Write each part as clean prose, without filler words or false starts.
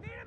Need a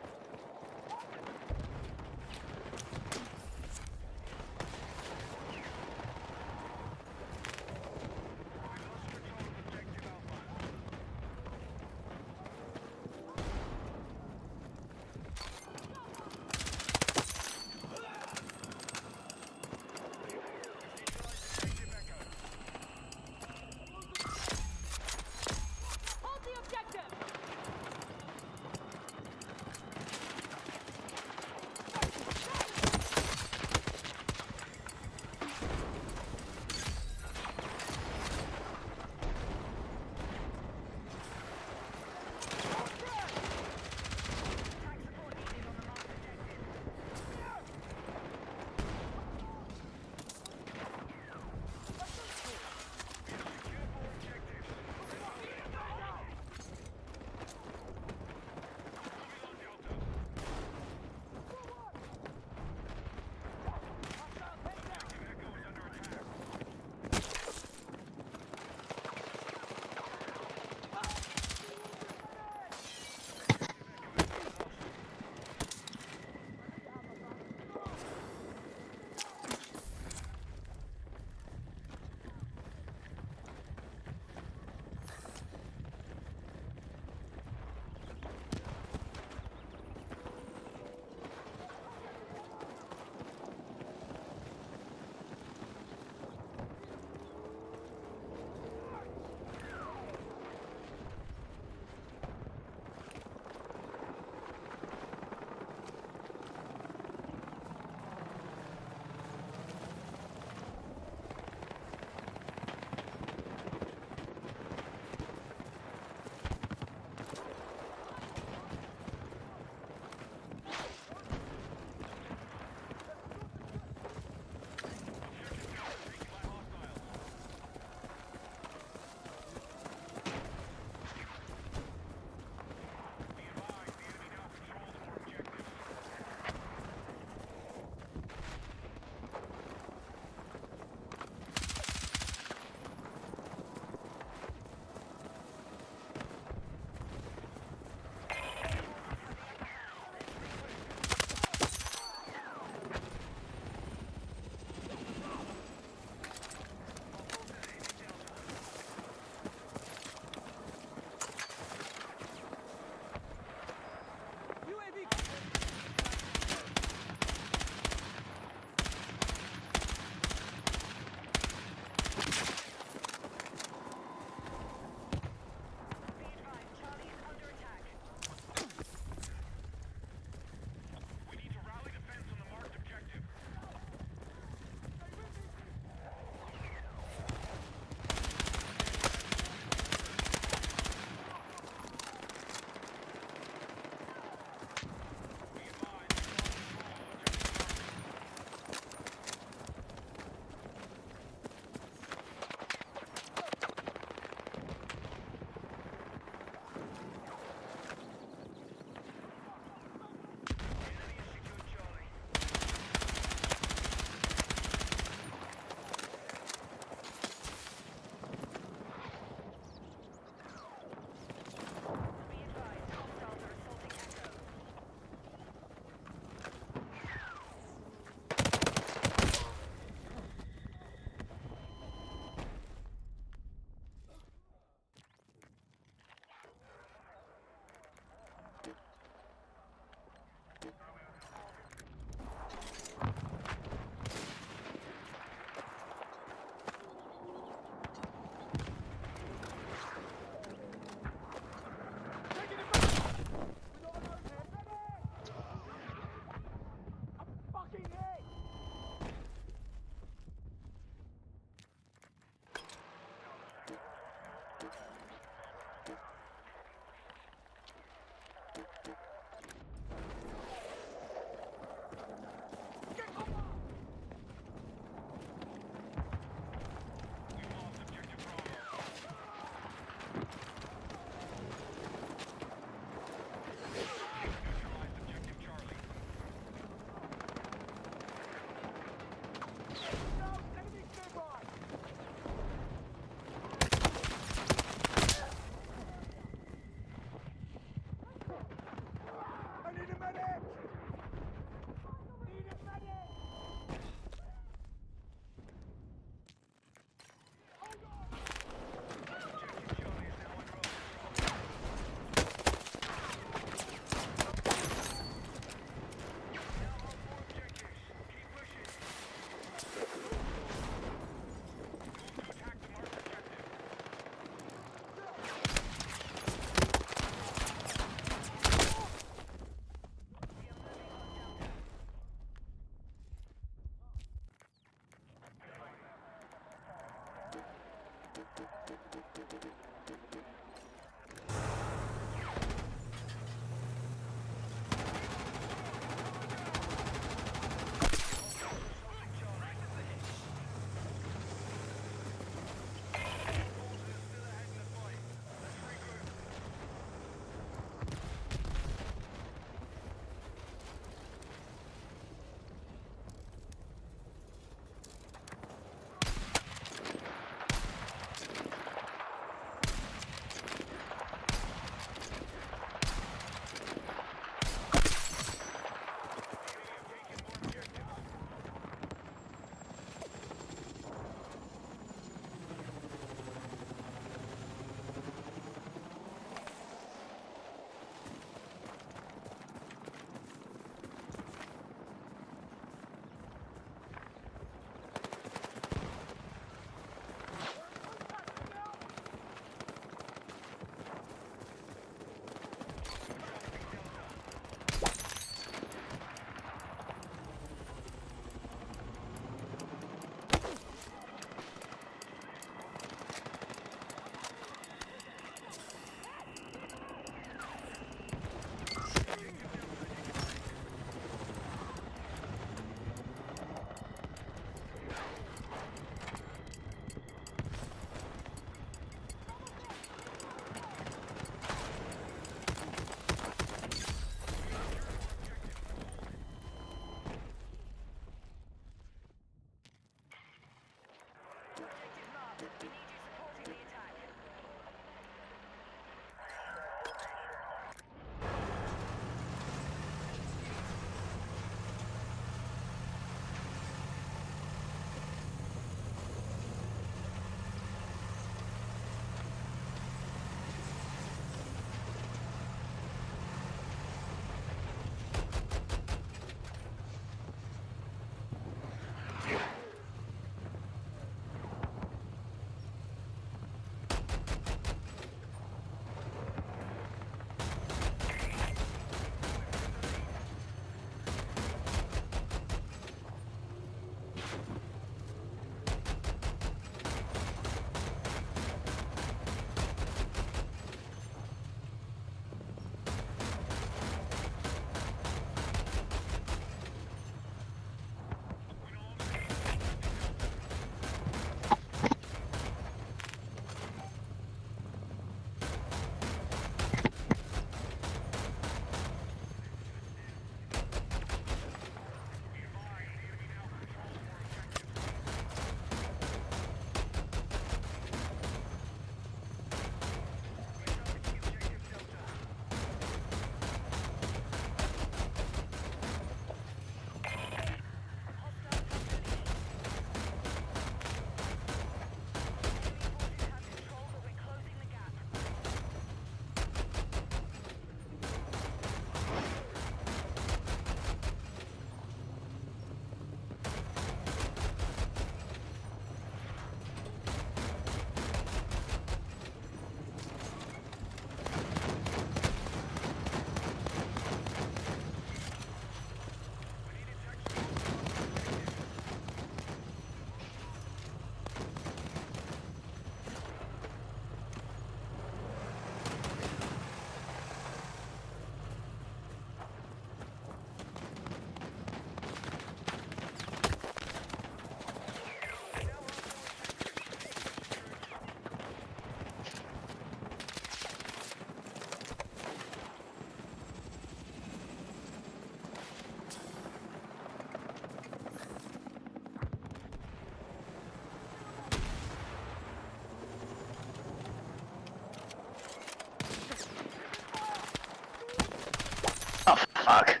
Fuck.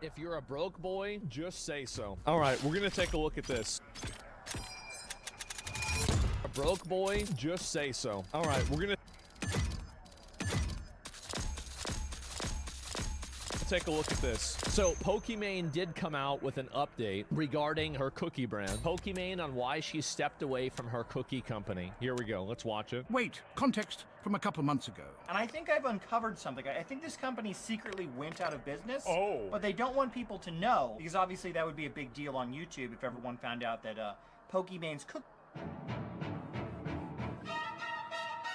If you're a broke boy, just say so. All right, we're gonna take a look at this. A broke boy, just say so. All right, we're gonna take a look at this. So Pokimane did come out with an update regarding her cookie brand. Pokimane on why she stepped away from her cookie company. Here we go. Let's watch it. Wait, context from a couple months ago. And I think I've uncovered something. I think this company secretly went out of business. Oh. But they don't want people to know, because obviously that would be a big deal on YouTube if everyone found out that Pokimane's cookie.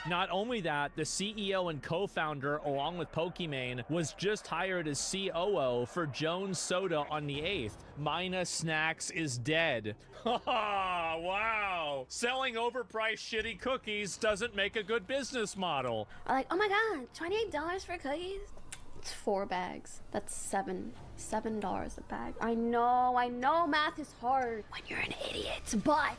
Not only that, the CEO and co-founder, along with Pokimane, was just hired as COO for Jones Soda on the 8th. Mina Snacks is dead. Wow. Selling overpriced shitty cookies doesn't make a good business model. I'm like, oh my god, $28 for cookies? It's 4 bags. That's $7 a bag. I know math is hard when you're an idiot, but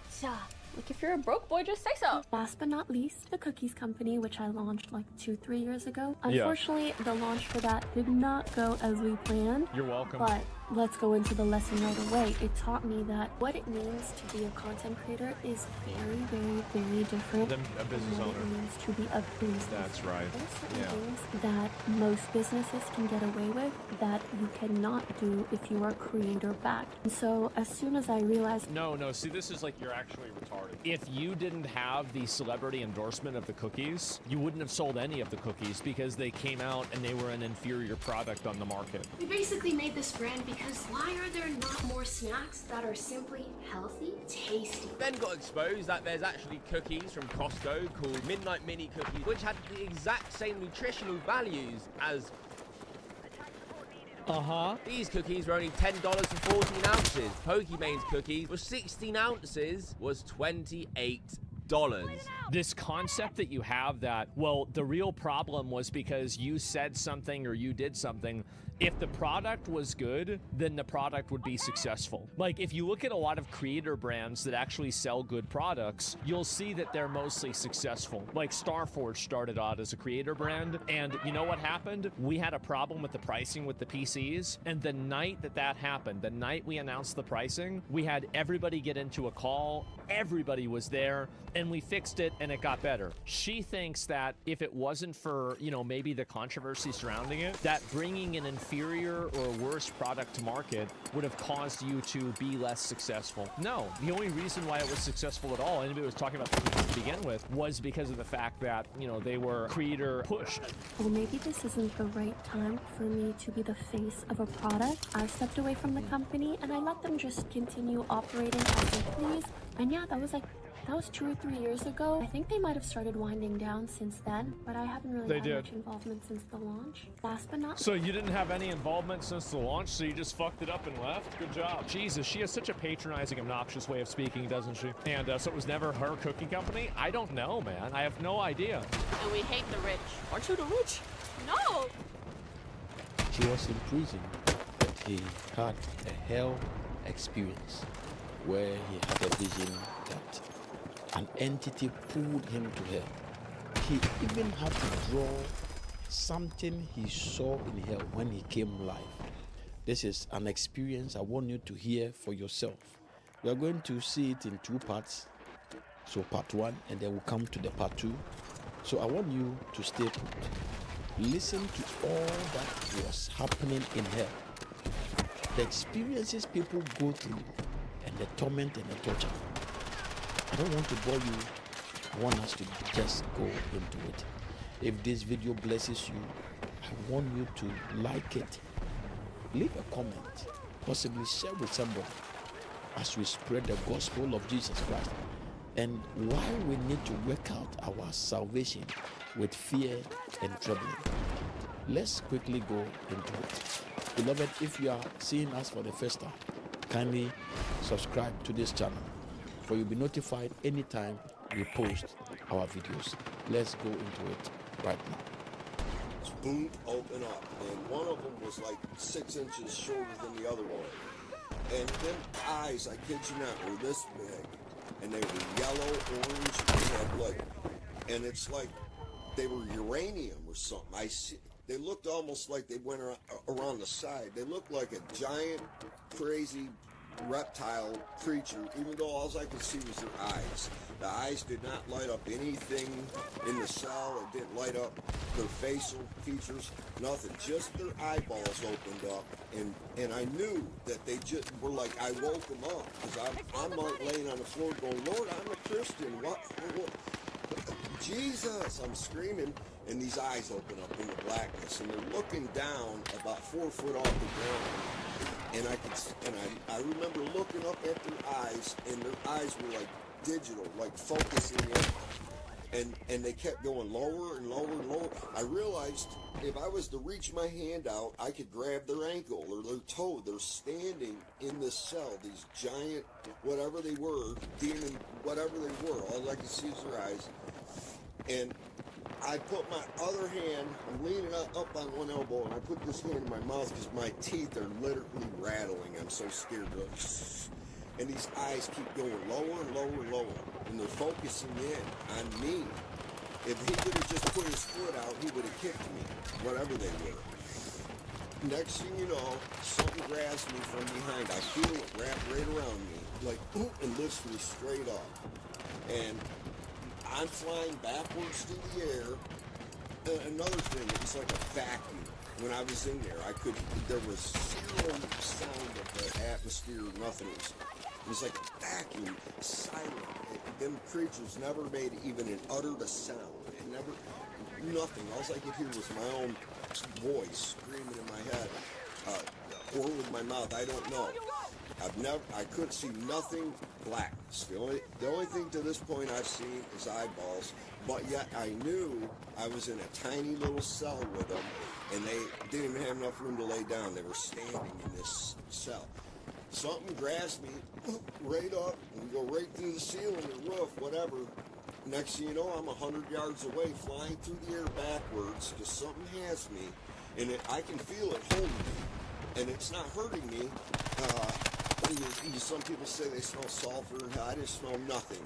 like, if you're a broke boy, just say so. Last but not least, the cookies company, which I launched like 2-3 years ago. Unfortunately, the launch for that did not go as we planned. You're welcome. But let's go into the lesson right away. It taught me that what it means to be a content creator is very, very, very different than a business than what owner. it means to be a business. That's right. There are certain Yeah. things that most businesses can get away with that you cannot do if you are creator backed. And so as soon as I realized, No, see, this is like you're actually retarded. If you didn't have the celebrity endorsement of the cookies, you wouldn't have sold any of the cookies because they came out and they were an inferior product on the market. We basically made this brand because why are there not more snacks that are simply healthy, tasty? Then got exposed that there's actually cookies from Costco called Midnight Mini Cookies, which had the exact same nutritional values as these cookies were only $10 for 14 ounces. Pokimane's cookies were 16 ounces, was $28. This concept that you have that, well, the real problem was because you said something or you did something. If the product was good, then the product would be successful. Like, if you look at a lot of creator brands that actually sell good products, you'll see that they're mostly successful. Like Starforge started out as a creator brand, and you know what happened? We had a problem with the pricing with the PCs, and the night that happened, the night we announced the pricing, we had everybody get into a call, everybody was there, and we fixed it, and it got better. She thinks that if it wasn't for, you know, maybe the controversy surrounding it, that bringing an inferior or worse product to market would have caused you to be less successful. No, the only reason why it was successful at all, anybody was talking about to begin with, was because of the fact that, you know, they were creator pushed. well, maybe this isn't the right time for me to be the face of a product. I stepped away from the company and I let them just continue operating as they please. And yeah, that was 2 or 3 years ago. I think they might have started winding down since then, but I haven't really had much involvement since the launch. Last but not So you didn't have any involvement since the launch, so you just fucked it up and left? Good job. Jesus, she has such a patronizing, obnoxious way of speaking, doesn't she? And so it was never her cookie company? I don't know, man. I have no idea. And we hate the rich. Aren't you the rich? No! He was in prison, but he had a hell experience where he had a vision that an entity pulled him to hell. He even had to draw something he saw in hell when he came live. This is an experience I want you to hear for yourself. We are going to see it in 2 parts. So part 1, and then we'll come to the part 2. So I want you to stay put. Listen to all that was happening in hell. The experiences people go through, and the torment and the torture. I don't want to bore you. I want us to just go into it. If this video blesses you, I want you to like it. Leave a comment, possibly share with somebody as we spread the gospel of Jesus Christ. And why we need to work out our salvation with fear and trembling. Let's quickly go into it. Beloved, if you are seeing us for the first time, kindly subscribe to this channel, for you'll be notified anytime we post our videos. Let's go into it right now. Boom, open up, and one of them was like 6 inches shorter than the other one. And them eyes, I kid you not, were this big. And they were yellow, orange, and had like, and it's like they were uranium or something. They looked almost like they went around the side. They looked like a giant, crazy reptile creature, even though all I could see was their eyes. The eyes did not light up anything in the cell. It didn't light up their facial features, nothing. Just their eyeballs opened up, and I knew that they just were like, I woke them up, because I'm laying on the floor going, Lord, I'm a Christian. What? Jesus, I'm screaming, and these eyes open up in the blackness, and they're looking down about 4 foot off the ground, and I remember looking up at their eyes, and their eyes were like digital, like focusing in, and they kept going lower and lower and lower. I realized if I was to reach my hand out, I could grab their ankle or their toe. They're standing in this cell, these giant, whatever they were, demon, whatever they were, all I could see is their eyes. And I put my other hand, I'm leaning up on one elbow, and I put this hand in my mouth because my teeth are literally rattling. I'm so scared. And these eyes keep going lower and lower and lower, and they're focusing in on me. If he would have just put his foot out, he would have kicked me, whatever they were. Next thing you know, something grabs me from behind. I feel it wrap right around me, like, ooh, and lifts me straight up. And I'm flying backwards through the air. Another thing, it was like a vacuum. When I was in there, there was zero sound of the atmosphere, nothing. It was like a vacuum, silent. Them creatures never made even uttered a sound. It never, nothing. All I could hear was my own voice screaming in my head, or with my mouth. I don't know. I couldn't see nothing blackness. The only thing to this point I've seen is eyeballs, but yet I knew I was in a tiny little cell with them, and they didn't even have enough room to lay down. They were standing in this cell. Something grabs me right up and go right through the ceiling or roof, whatever. Next thing you know, I'm 100 yards away, flying through the air backwards, because something has me, and I can feel it holding me, and it's not hurting me. Some people say they smell sulfur. I didn't smell nothing.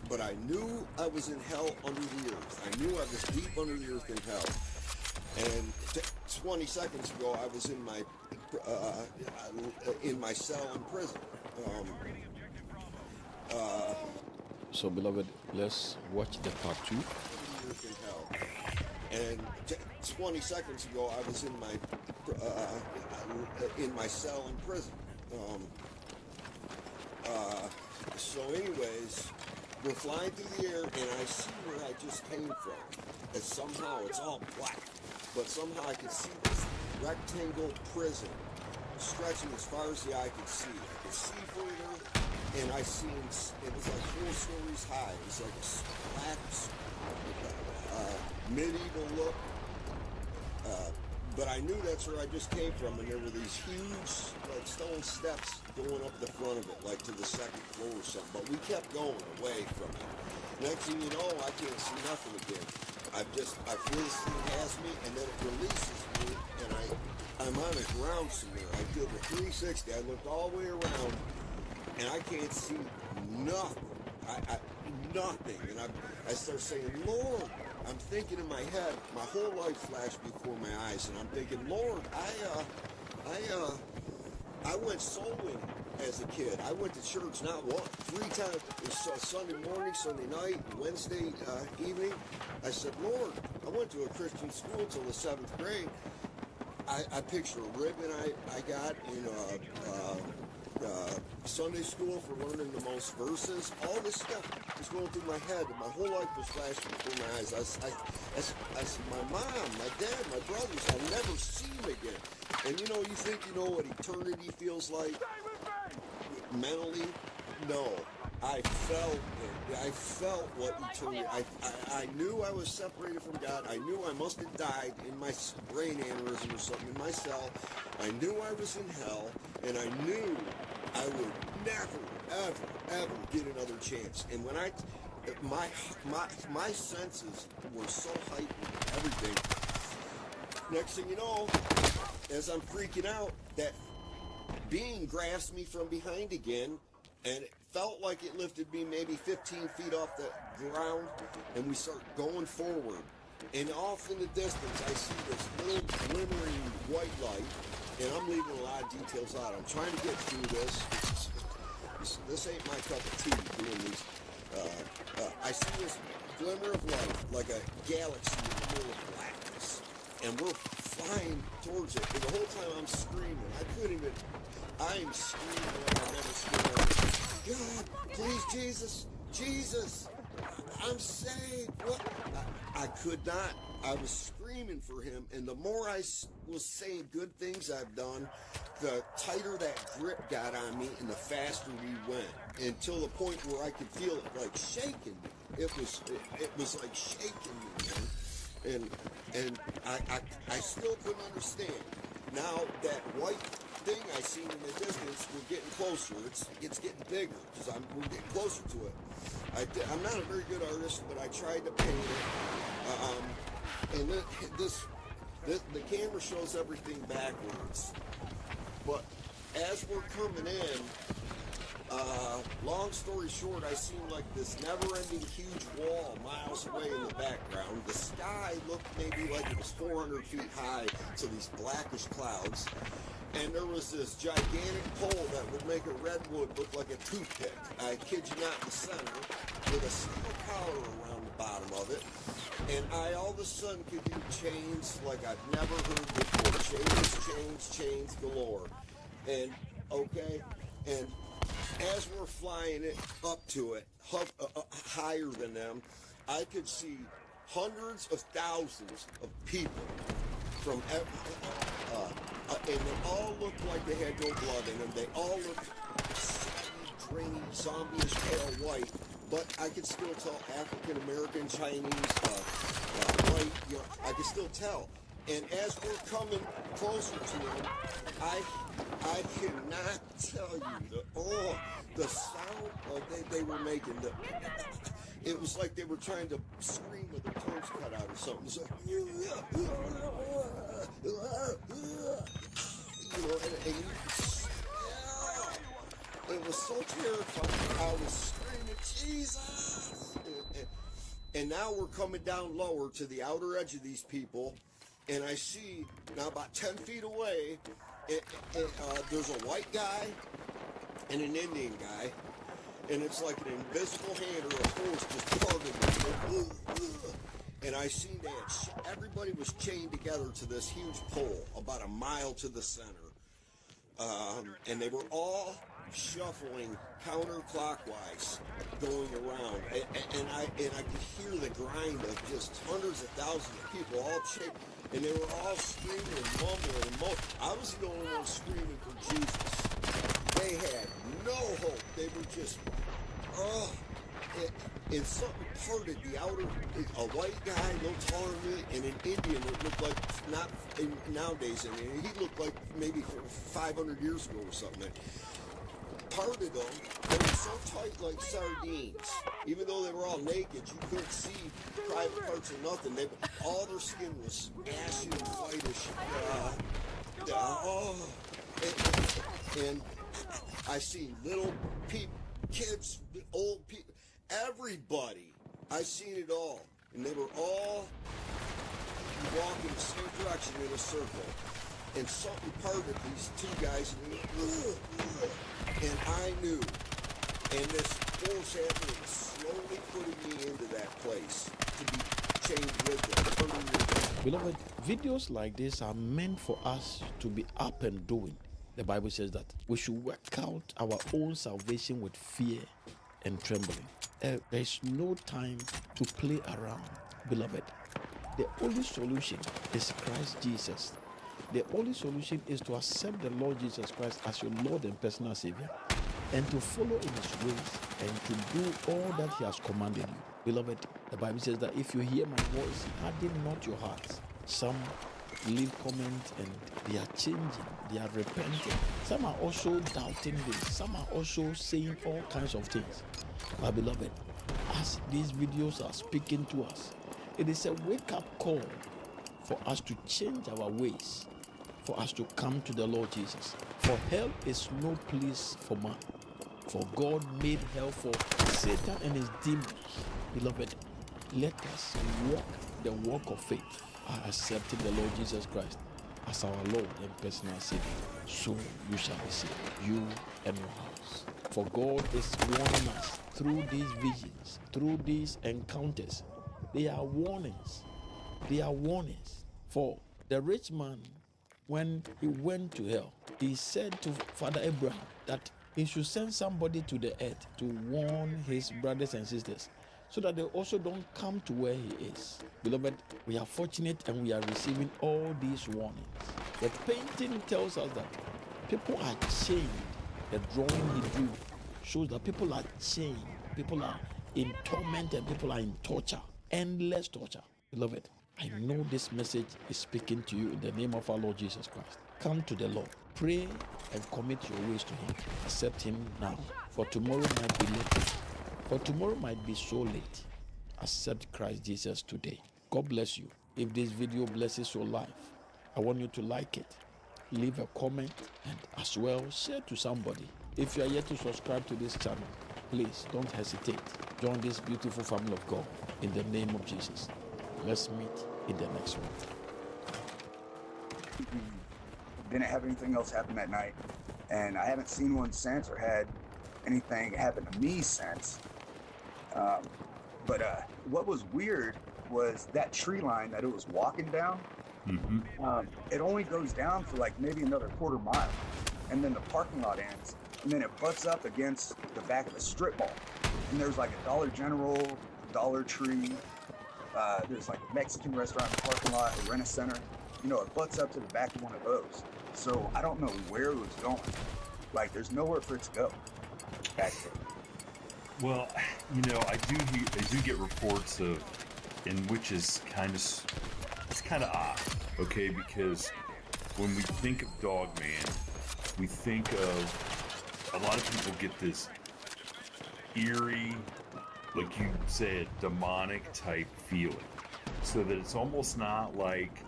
But I knew I was in hell under the earth. I knew I was deep under the earth in hell. And 20 seconds ago, I was in my cell in prison. So, beloved, let's watch the part 2. And 20 seconds ago, I was in my cell in prison. So anyways, we're flying through the air, and I see where I just came from. And somehow it's all black, but somehow I could see this rectangle prison stretching as far as the eye could see. I could see further, and I seen, it was like 4 stories high. It was like a black, medieval look. But I knew that's where I just came from, and there were these huge, like, stone steps going up the front of it, like to the 2nd floor or something. But we kept going away from it. Next thing you know, I can't see nothing again. I feel this thing has me, and then it releases me, and I'm on the ground somewhere. I did a 360. I looked all the way around, and I can't see nothing. Nothing. And I start saying, Lord. I'm thinking in my head, my whole life flashed before my eyes, and I'm thinking, Lord, I went soul winning as a kid. I went to church not 3 times. It was Sunday morning, Sunday night, Wednesday evening. I said, Lord, I went to a Christian school till the 7th grade. I picture a ribbon I got in Sunday school for learning the most verses. All this stuff was going through my head, and my whole life was flashing before my eyes. I said, my mom, my dad, my brothers, I'll never see them again. And you think you know what eternity feels like mentally? No. I felt it. I felt what eternity. I knew I was separated from God. I knew I must have died in my brain aneurysm or something in my cell. I knew I was in hell, and I knew I would never, ever get another chance. And when my senses were so heightened, everything. Next thing you know, as I'm freaking out, that being grabs me from behind again, and it felt like it lifted me maybe 15 feet off the ground, and we start going forward. And off in the distance, I see this little glimmering white light, and I'm leaving a lot of details out. I'm trying to get through this. This ain't my cup of tea doing these. I see this glimmer of light, like a galaxy in the middle of blackness, and we're flying towards it. And the whole time I'm screaming. I'm screaming like I've never screamed. God, please, Jesus, Jesus, I'm saved. What? I could not. I was screaming for him, and the more I was saying good things I've done, the tighter that grip got on me, and the faster we went, until the point where I could feel it like shaking me. It was like shaking me, man. And I still couldn't understand. Now that white thing I seen in the distance, we're getting closer. It's getting bigger because we're getting closer to it. I'm not a very good artist, but I tried to paint it. And the camera shows everything backwards. But as we're coming in, long story short, I seen like this never-ending huge wall miles away in the background. The sky looked maybe like it was 400 feet high, so these blackish clouds. And there was this gigantic pole that would make a redwood look like a toothpick. I kid you not, in the center, with a steel collar around the bottom of it. And I all of a sudden could hear chains like I've never heard before. Chains galore. And, okay, and as we're flying it up to it, higher than them, I could see hundreds of thousands of people from and they all looked like they had no blood in them. They all looked saggy, drainy, zombie-ish pale white, but I could still tell African American, Chinese, white. You know, I could still tell. And as we're coming closer to them, I cannot tell you the sound they were making. It was like they were trying to scream with their tongues cut out or something. It's like, you know, and it was so terrifying. I was screaming, Jesus! And now we're coming down lower to the outer edge of these people, and I see, now about 10 feet away, there's a white guy and an Indian guy, and it's like an invisible hand or a force just tugging me. And I seen that everybody was chained together to this huge pole about a mile to the center. And they were all shuffling counterclockwise going around. And I could hear the grind of just hundreds of thousands of people all chained. And they were all screaming and mumbling and I was the only one screaming for Jesus. They had no hope. They were just, and something parted the outer, a white guy, no taller than me, and an Indian that looked like, not nowadays, and he looked like maybe 500 years ago or something. Parted them, they were so tight like sardines. Even though they were all naked, you couldn't see private parts or nothing. All their skin was ashy and whitish. And I seen little people, kids, old people, everybody. I seen it all. And they were all walking the same direction in a circle. And something parted these two guys, and I knew. And this force happening was slowly putting me into that place to be chained with them. Beloved, videos like this are meant for us to be up and doing. The Bible says that we should work out our own salvation with fear and trembling. There is no time to play around, beloved. The only solution is Christ Jesus. The only solution is to accept the Lord Jesus Christ as your Lord and personal Savior, and to follow in His ways and to do all that He has commanded you. Beloved, the Bible says that if you hear my voice, harden not your hearts. Some leave comments and they are changing, they are repenting. Some are also doubting this. Some are also saying all kinds of things. But beloved, as these videos are speaking to us, it is a wake-up call for us to change our ways, for us to come to the Lord Jesus. For hell is no place for man. For God made hell for Satan and his demons. Beloved, let us walk the walk of faith, accepting the Lord Jesus Christ as our Lord and personal Savior. So you shall be saved, you and your house. For God is warning us through these visions, through these encounters. They are warnings. They are warnings. For the rich man, when he went to hell, he said to Father Abraham that he should send somebody to the earth to warn his brothers and sisters so that they also don't come to where he is. Beloved, we are fortunate and we are receiving all these warnings. The painting tells us that people are chained. The drawing he drew shows that people are chained. People are in torment and people are in torture, endless torture. Beloved, I know this message is speaking to you in the name of our Lord Jesus Christ. Come to the Lord. Pray and commit your ways to Him. Accept Him now, for tomorrow might be late. For tomorrow might be so late. Accept Christ Jesus today. God bless you. If this video blesses your life, I want you to like it, leave a comment, and as well share to somebody. If you are yet to subscribe to this channel, please don't hesitate. Join this beautiful family of God in the name of Jesus. Let's meet in the next one. Didn't have anything else happen that night, and I haven't seen one since or had anything happen to me since. But what was weird was that tree line that it was walking down. It only goes down for like maybe another quarter mile, and then the parking lot ends, and then it butts up against the back of the strip mall. And there's like a Dollar General, Dollar Tree. There's like a Mexican restaurant in the parking lot, a Rent-A-Center. You know, it butts up to the back of one of those. So I don't know where it was going. Like, there's nowhere for it to go back there. Well, you know, I do get reports of, and which is it's kind of odd, okay? Because when we think of Dogman, we think of, a lot of people get this eerie, like you said, demonic type feeling. So that it's almost not like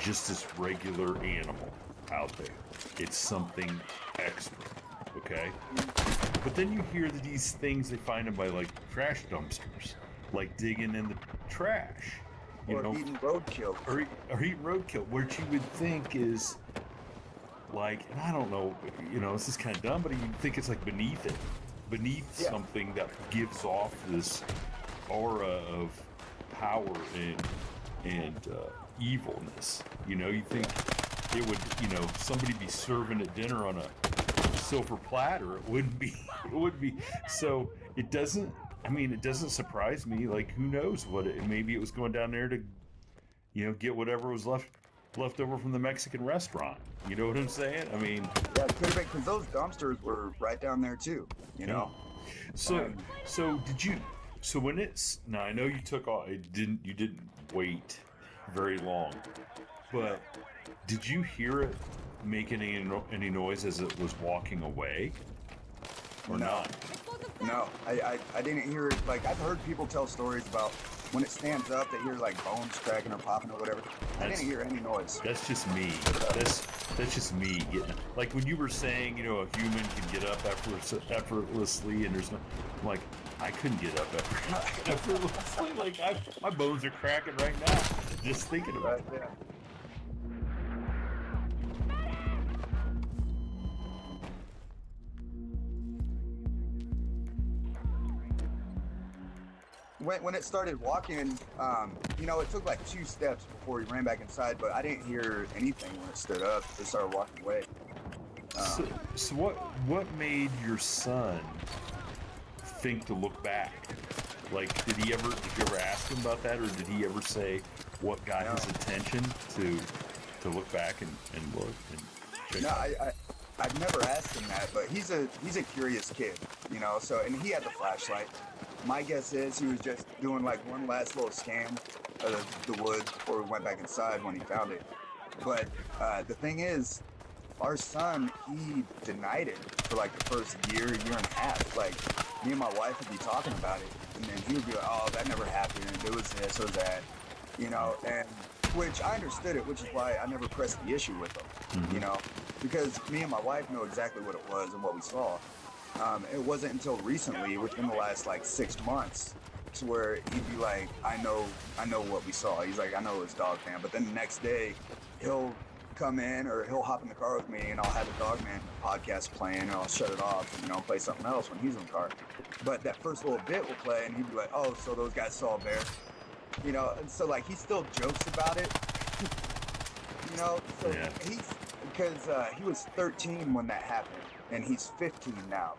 just this regular animal out there. It's something extra, okay? But then you hear that these things, they find them by like trash dumpsters, like digging in the trash. You know, eating roadkill. Or eating roadkill, which you would think is like, and I don't know, you know, this is kind of dumb, but you'd think it's like beneath something that gives off this aura of power and evilness. You know, you think it would, you know, somebody be serving at dinner on a silver platter. It wouldn't be. So it doesn't. I mean, it doesn't surprise me. Like, who knows what it? Maybe it was going down there to, you know, get whatever was left over from the Mexican restaurant. You know what I'm saying? I mean, yeah, it could have been, because those dumpsters were right down there too. You know. So did you? So when it's now, I know you took off. You didn't wait very long, but did you hear it making any noise as it was walking away, or not? No, I didn't hear it. Like, I've heard people tell stories about when it stands up, they hear like bones cracking or popping or whatever. I didn't hear any noise. That's just me. That's just me getting, like when you were saying, you know, a human can get up effortlessly, and there's no, like, I couldn't get up effortlessly. Like, my bones are cracking right now just thinking about it. Yeah. When it started walking, you know, it took like 2 steps before he ran back inside, but I didn't hear anything when it stood up. It started walking away. So what made your son think to look back? Like, did you ever ask him about that, or did he ever say what got his attention to look back and look and check out? I've never asked him that, but he's a curious kid, you know. So, and he had the flashlight. My guess is he was just doing like one last little scan of the woods before we went back inside when he found it. But the thing is, our son, he denied it for like the first year and a half. Like, me and my wife would be talking about it, and then he would be like, "Oh, that never happened. It was this or that," you know. And which I understood it, which is why I never pressed the issue with him, you know, because me and my wife know exactly what it was and what we saw. It wasn't until recently, within the last like 6 months, to where he'd be like, I know what we saw. He's like, I know it's Dog Man. But then the next day, he'll come in or he'll hop in the car with me and I'll have a Dog Man podcast playing and I'll shut it off, you know, play something else when he's in the car. But that first little bit will play and he'd be like, oh, so those guys saw a bear. You know, and so like he still jokes about it. You know, so he's, because he was 13 when that happened and he's 15 now.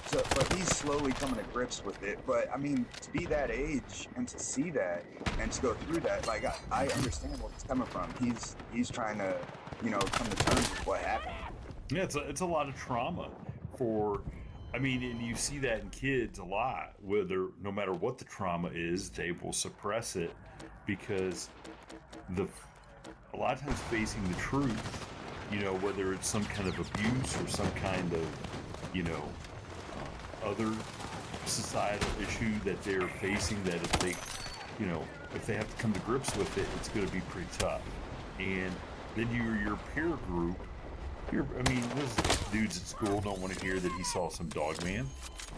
So, but he's slowly coming to grips with it. But I mean, to be that age and to see that and to go through that, like I understand where he's coming from. He's trying to, you know, come to terms with what happened. Yeah, it's a lot of trauma for. I mean, and you see that in kids a lot. Whether no matter what the trauma is, they will suppress it because a lot of times facing the truth, you know, whether it's some kind of abuse or some kind of, you know, other societal issue that they're facing, that if they, you know, if they have to come to grips with it, it's going to be pretty tough. And then your peer group, I mean, those dudes at school don't want to hear that he saw some Dog Man.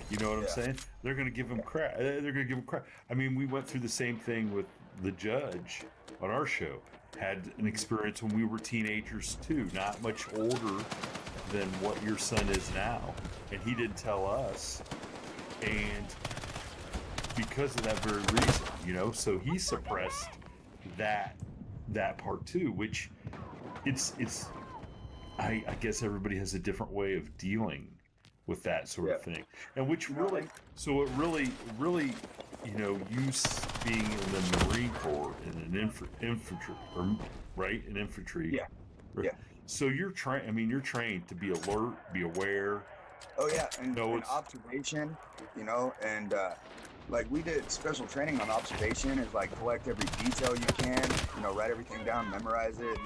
You know what I'm saying? They're going to give him crap. They're going to give him crap. I mean, we went through the same thing with the judge on our show. Had an experience when we were teenagers too, not much older than what your son is now. And he didn't tell us. And because of that very reason, you know, so he suppressed that part too, which I guess everybody has a different way of dealing with that sort of thing. And which really, so it really, you know, you being in the Marine Corps in an infantry, right? An infantry. Yeah. Right? Yeah. So you're trained. I mean, you're trained to be alert, be aware. Oh yeah, and observation, you know, and like we did special training on observation. Is like collect every detail you can, you know, write everything down, memorize it.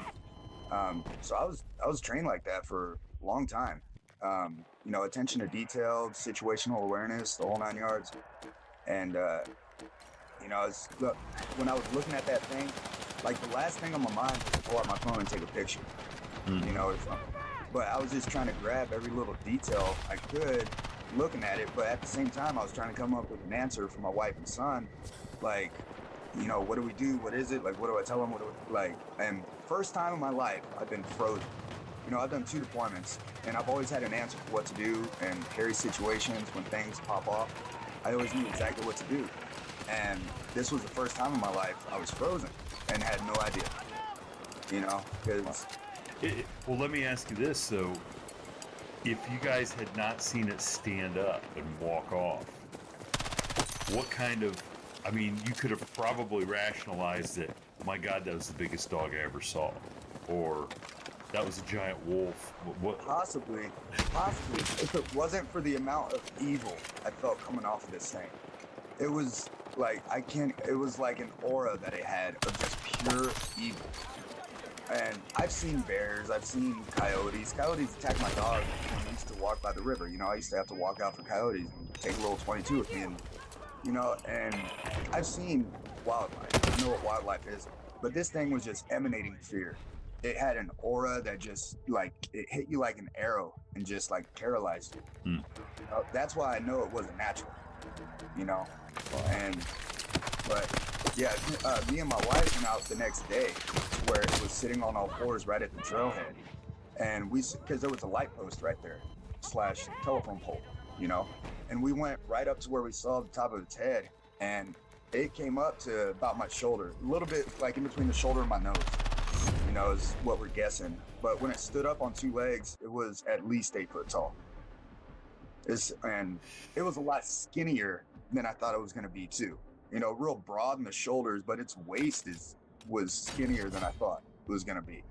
So I was trained like that for a long time. You know, attention to detail, situational awareness, the whole 9 yards. And you know, when I was looking at that thing, like the last thing on my mind was to pull out my phone and take a picture. You know, but I was just trying to grab every little detail I could, looking at it. But at the same time, I was trying to come up with an answer for my wife and son, like, you know, what do we do? What is it? Like, what do I tell them? And first time in my life, I've been frozen. You know, I've done 2 deployments, and I've always had an answer for what to do and carry situations when things pop off. I always knew exactly what to do. And this was the first time in my life I was frozen and had no idea. You know, because... Well, let me ask you this. So, if you guys had not seen it stand up and walk off, what kind of... I mean, you could have probably rationalized it. My God, that was the biggest dog I ever saw. Or... that was a giant wolf. What? Possibly. If it wasn't for the amount of evil I felt coming off of this thing, it was like it was like an aura that it had of just pure evil. And I've seen bears, I've seen coyotes. Coyotes attack my dog when I used to walk by the river. You know, I used to have to walk out for coyotes and take a little 22 with me, and you know, and I've seen wildlife. I know what wildlife is, but this thing was just emanating fear. It had an aura that just, like, it hit you like an arrow and just, like, paralyzed you. That's why I know it wasn't natural, you know? But, yeah, me and my wife went out the next day to where it was sitting on all fours right at the trailhead. And because there was a light post right there, / telephone pole, you know? And we went right up to where we saw the top of its head, and it came up to about my shoulder, a little bit, like, in between the shoulder and my nose. You know, is what we're guessing. But when it stood up on 2 legs, it was at least 8 foot tall. And it was a lot skinnier than I thought it was going to be too. You know, real broad in the shoulders, but its waist was skinnier than I thought it was going to be.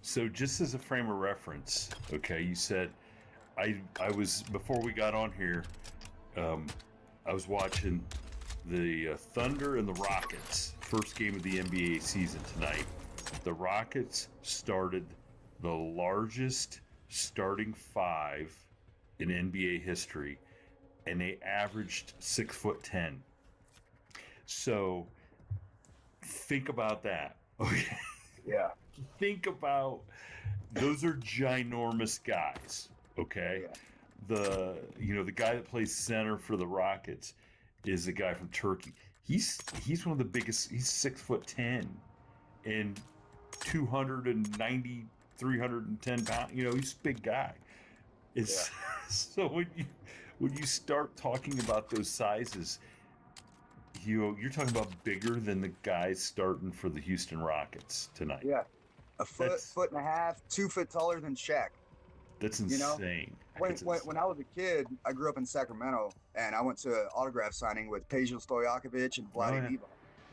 So just as a frame of reference, okay, you said I was, before we got on here, I was watching the Thunder and the Rockets first game of the NBA season tonight. The Rockets started the largest starting 5 in NBA history, and they averaged 6'10". So think about that. Okay. Yeah. Think about, those are ginormous guys. Okay. Yeah. The guy that plays center for the Rockets is a guy from Turkey. He's one of the biggest. He's 6'10" and 290, 310 pounds. You know, he's a big guy. It's so when you start talking about those sizes, you're talking about bigger than the guys starting for the Houston Rockets tonight. Yeah, a foot and a half, 2 foot taller than Shaq. That's You know? insane. When I was a kid, I grew up in Sacramento, and I went to an autograph signing with Peja Stojakovic and Vlade Divac.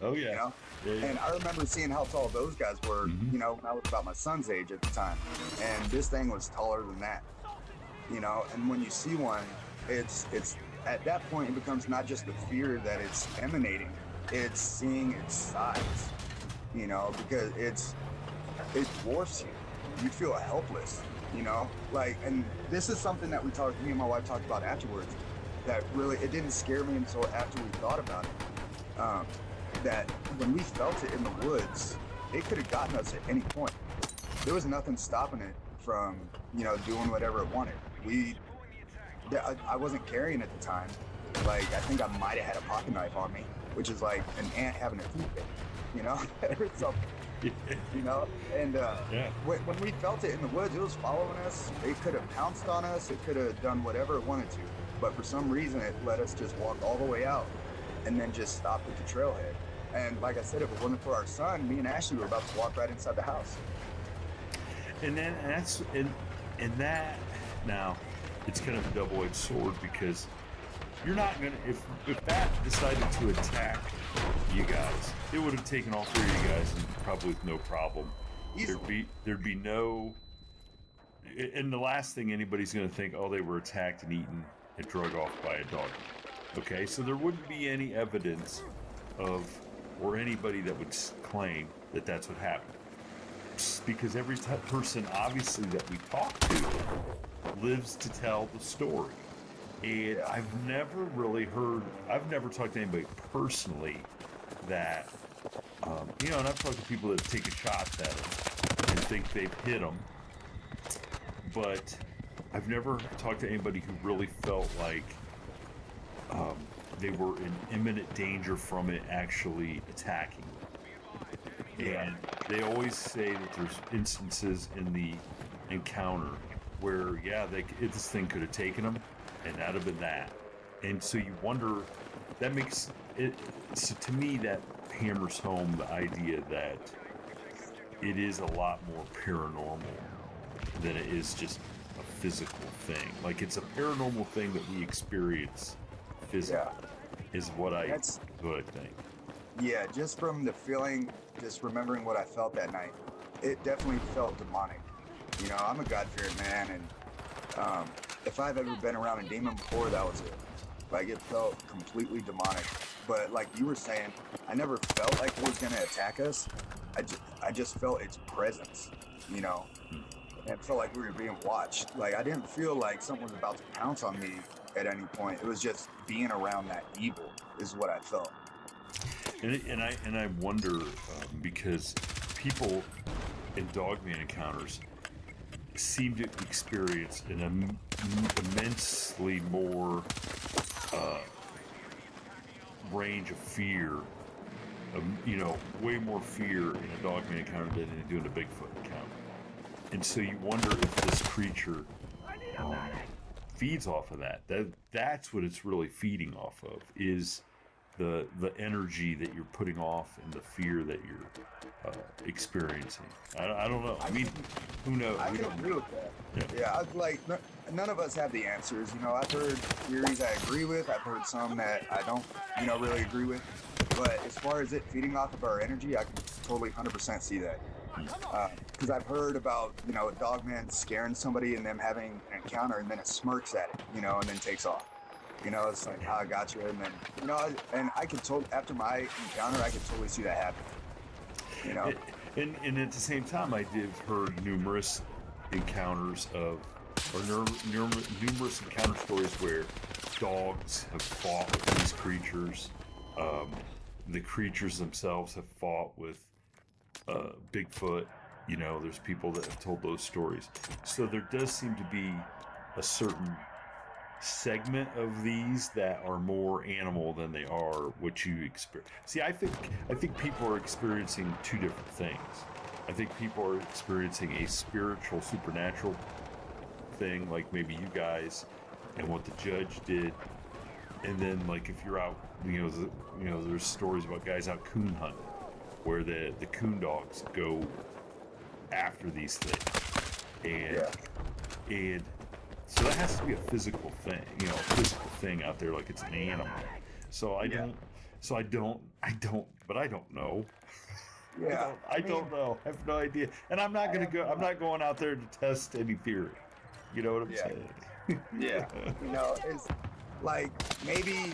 Oh yeah. You know? Yeah. And I remember seeing how tall those guys were, you know, when I was about my son's age at the time. And this thing was taller than that. You know, and when you see one, it's at that point it becomes not just the fear that it's emanating, it's seeing its size. You know, because it dwarfs you. You feel helpless, you know? Like, and this is something that me and my wife talked about afterwards, that really, it didn't scare me until after we thought about it. That when we felt it in the woods, it could have gotten us at any point. There was nothing stopping it from, you know, doing whatever it wanted. I wasn't carrying at the time. Like, I think I might have had a pocket knife on me, which is like an ant having a toothpick, you know, or something. You know, and when we felt it in the woods, it was following us. It could have pounced on us. It could have done whatever it wanted to. But for some reason, it let us just walk all the way out and then just stop at the trailhead. And like I said, if it wasn't for our son, me and Ashley were about to walk right inside the house. And then that now, it's kind of a double-edged sword, because you're not gonna, if that decided to attack you guys, it would have taken all three of you guys and probably with no problem. There'd be no, and the last thing anybody's gonna think, oh, they were attacked and eaten and drug off by a dog. Okay, so there wouldn't be any evidence of, or anybody that would claim that that's what happened. Because every person, obviously, that we talk to lives to tell the story. And I've never talked to anybody personally that, you know, and I've talked to people that take a shot at them and think they've hit them. But I've never talked to anybody who really felt like they were in imminent danger from it actually attacking them. And they always say that there's instances in the encounter where, this thing could have taken them, and that'd have been that. And so you wonder, that makes it, so to me, that hammers home the idea that it is a lot more paranormal than it is just a physical thing. Like, it's a paranormal thing that we experience physically, is what I think. Yeah, just from the feeling, just remembering what I felt that night, it definitely felt demonic. You know, I'm a God-fearing man, and if I've ever been around a demon before, that was it. Like, it felt completely demonic. But like you were saying, I never felt like it was going to attack us. I just felt its presence, you know, and it felt like we were being watched. Like, I didn't feel like someone was about to pounce on me at any point. It was just being around that evil is what I felt. And I wonder, because people in Dogman encounters seem to experience an immensely more range of fear, you know, way more fear in a Dogman encounter than they do in a Bigfoot encounter. And so you wonder if this creature feeds off of that. That's what it's really feeding off of, is the energy that you're putting off and the fear that you're experiencing. I don't know. I mean, who knows? I can agree with that. Yeah, none of us have the answers. You know, I've heard theories I agree with. I've heard some that I don't, you know, really agree with. But as far as it feeding off of our energy, I can totally 100% see that. Because I've heard about, you know, a dogman scaring somebody and them having an encounter, and then it smirks at it, you know, and then takes off. You know, it's like, I got you. And then, you know, and I could after my encounter, I could totally see that happen. You know? And at the same time, I did heard numerous encounters numerous encounter stories where dogs have fought with these creatures. The creatures themselves have fought with Bigfoot. You know, there's people that have told those stories. So there does seem to be a certain segment of these that are more animal than they are what you experience. See, I think people are experiencing two different things. I think people are experiencing a spiritual, supernatural thing, like maybe you guys, and what the judge did. And then, like, if you're out, there's stories about guys out coon hunting, where the coon dogs go after these things, and so that has to be a physical thing, out there, like it's an animal. So I don't know. Yeah, I don't know. I have no idea, and I'm not going out there to test any theory. You know what I'm saying? Yeah. It's like, maybe,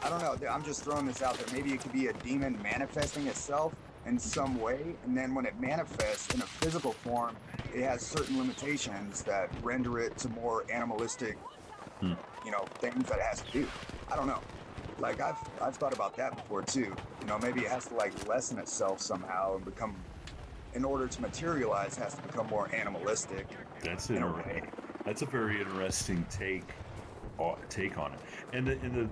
I don't know, I'm just throwing this out there. Maybe it could be a demon manifesting itself in some way, and then when it manifests in a physical form, it has certain limitations that render it to more animalistic, things that it has to do. I don't know. Like, I've thought about that before too. Maybe it has to, like, lessen itself somehow and become, in order to materialize, has to become more animalistic. That's interesting. That's a very interesting take on it. And the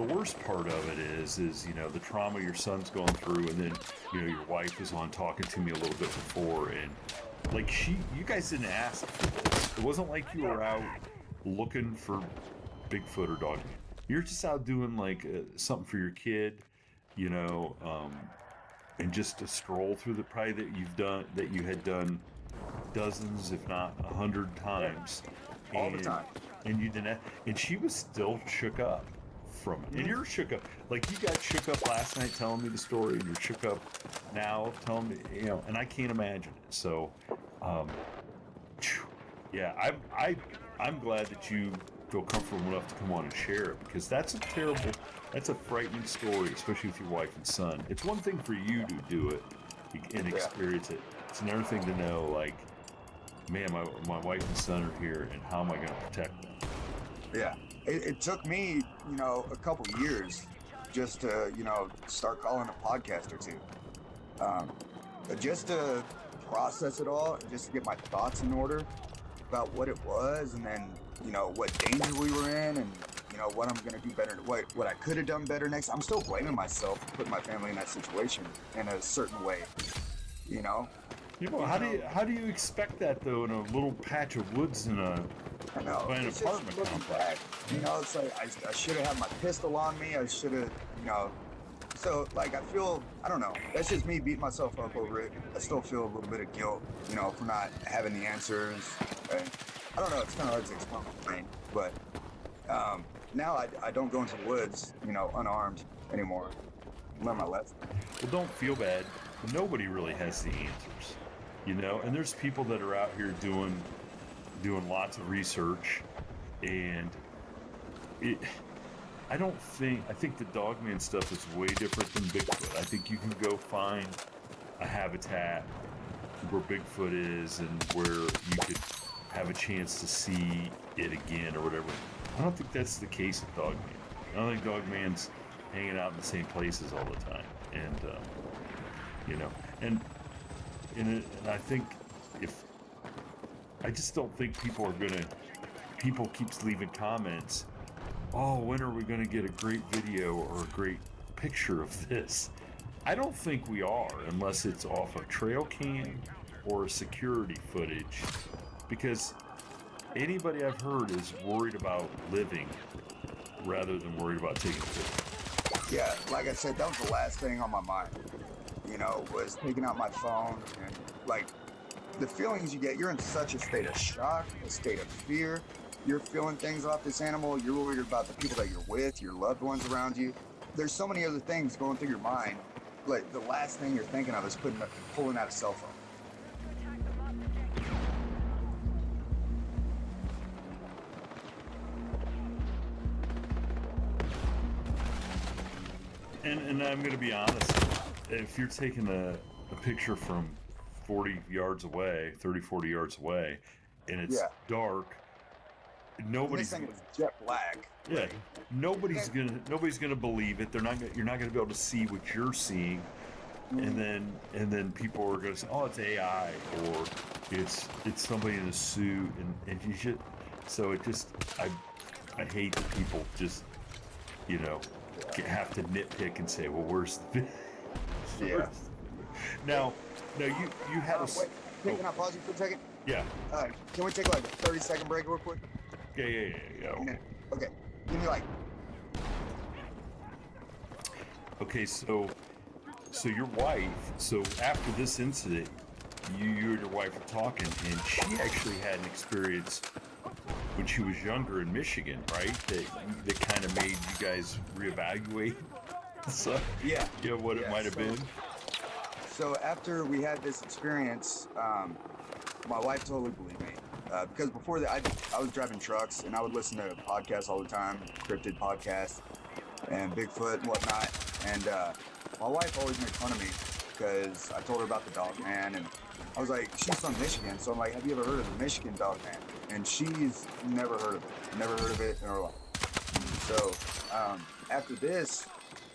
worst part of it is the trauma your son's going through, and then your wife was on talking to me a little bit before, and like you guys didn't ask for this. It wasn't like you were out looking for Bigfoot or Dogman. You're just out doing like something for your kid, and just a stroll through the probably that you had done dozens, if not 100 times, all the time. And you didn't, and she was still shook up from it. And you're shook up, like you got shook up last night telling me the story, and you're shook up now telling me, and I can't imagine it. So, yeah, I'm glad that you feel comfortable enough to come on and share it, because that's a frightening story, especially with your wife and son. It's one thing for you to do it and experience it. It's another thing to know, like, man, my wife and son are here, and how am I going to protect them? Yeah, it took me, a couple years just to, start calling a podcast or two. Just to process it all, just to get my thoughts in order about what it was, and then, what danger we were in, and, what I'm going to do better, what I could have done better next. I'm still blaming myself for putting my family in that situation in a certain way, How do you expect that, though, in a little patch of woods in an apartment complex? It's like I should have had my pistol on me. I should have, So, like, I don't know. That's just me beating myself up over it. I still feel a little bit of guilt, for not having the answers. And I don't know. It's kind of hard to explain. But now I don't go into the woods, unarmed anymore. Learn my lesson. Well, don't feel bad. Nobody really has the answers. And there's people that are out here doing lots of research, and I think the Dogman stuff is way different than Bigfoot. I think you can go find a habitat where Bigfoot is and where you could have a chance to see it again or whatever. I don't think that's the case with Dogman. I don't think Dogman's hanging out in the same places all the time, and and I think I just don't think people keeps leaving comments, oh, when are we going to get a great video or a great picture of this? I don't think we are, unless it's off a trail cam or security footage, because anybody I've heard is worried about living rather than worried about taking pictures. Yeah, like I said, that was the last thing on my mind, was taking out my phone, and like the feelings you get, you're in such a state of shock, a state of fear. You're feeling things off this animal. You're worried about the people that you're with, your loved ones around you. There's so many other things going through your mind. Like, the last thing you're thinking of is pulling out a cell phone. And I'm going to be honest, if you're taking a picture from 40 yards away, 30, 40 yards away, and it's dark, nobody's this thing is jet black. Yeah, nobody's gonna believe it. You're not gonna be able to see what you're seeing, and then people are gonna say, oh, it's AI, or it's somebody in a suit, and you should. So it just, I hate that people just, you know, have to nitpick and say, well, where's the Yeah. Now you had a... Wait, can I pause you for a second? Yeah. Can we take like a 30-second break real quick? Yeah. Okay. Give me like... Okay, so your wife, so after this incident, you and your wife were talking, and she actually had an experience when she was younger in Michigan, right? That kind of made you guys reevaluate. So, yeah, what it might have been. So after we had this experience, my wife totally believed me. Because before that, I was driving trucks and I would listen to podcasts all the time, cryptid podcasts and Bigfoot and whatnot. And my wife always made fun of me because I told her about the dog man, and I was like, she's from Michigan, so I'm like, have you ever heard of the Michigan dog man? And she's never heard of it in her life. So after this,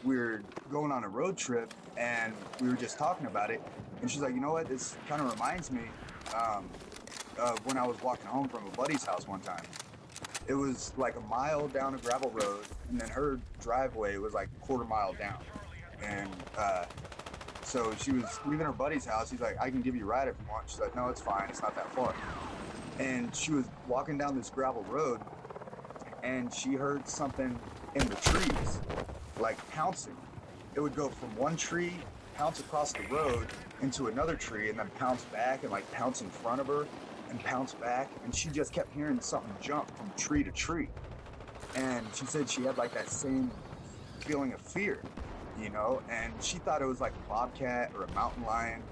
we were going on a road trip and we were just talking about it, and she's like, you know what, this kind of reminds me of when I was walking home from a buddy's house one time. It was like a mile down a gravel road, and then her driveway was like a quarter mile down. And so she was leaving her buddy's house. He's like, I can give you a ride if you want. She's like, no, it's fine, it's not that far. And she was walking down this gravel road, and she heard something in the trees, like pouncing. It would go from one tree, pounce across the road into another tree, and then pounce back and like pounce in front of her and pounce back. And she just kept hearing something jump from tree to tree. And she said she had like that same feeling of fear, you know, and she thought it was like a bobcat or a mountain lion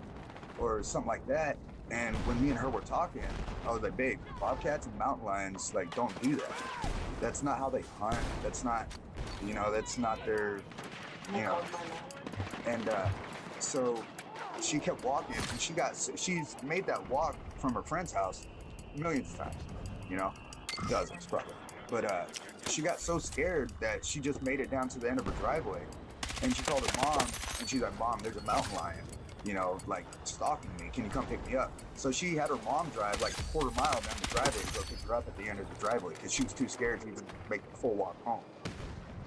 or something like that. And when me and her were talking, I was like, babe, bobcats and mountain lions, like, don't do that. That's not how they hunt. That's not, you know, that's not their, you know. And so she kept walking, and she's made that walk from her friend's house millions of times, you know, dozens probably. But she got so scared that she just made it down to the end of her driveway, and she called her mom, and she's like, Mom, there's a mountain lion, you know, like stalking me. Can you come pick me up? So she had her mom drive like a quarter mile down the driveway to go pick her up at the end of the driveway because she was too scared to even make the full walk home.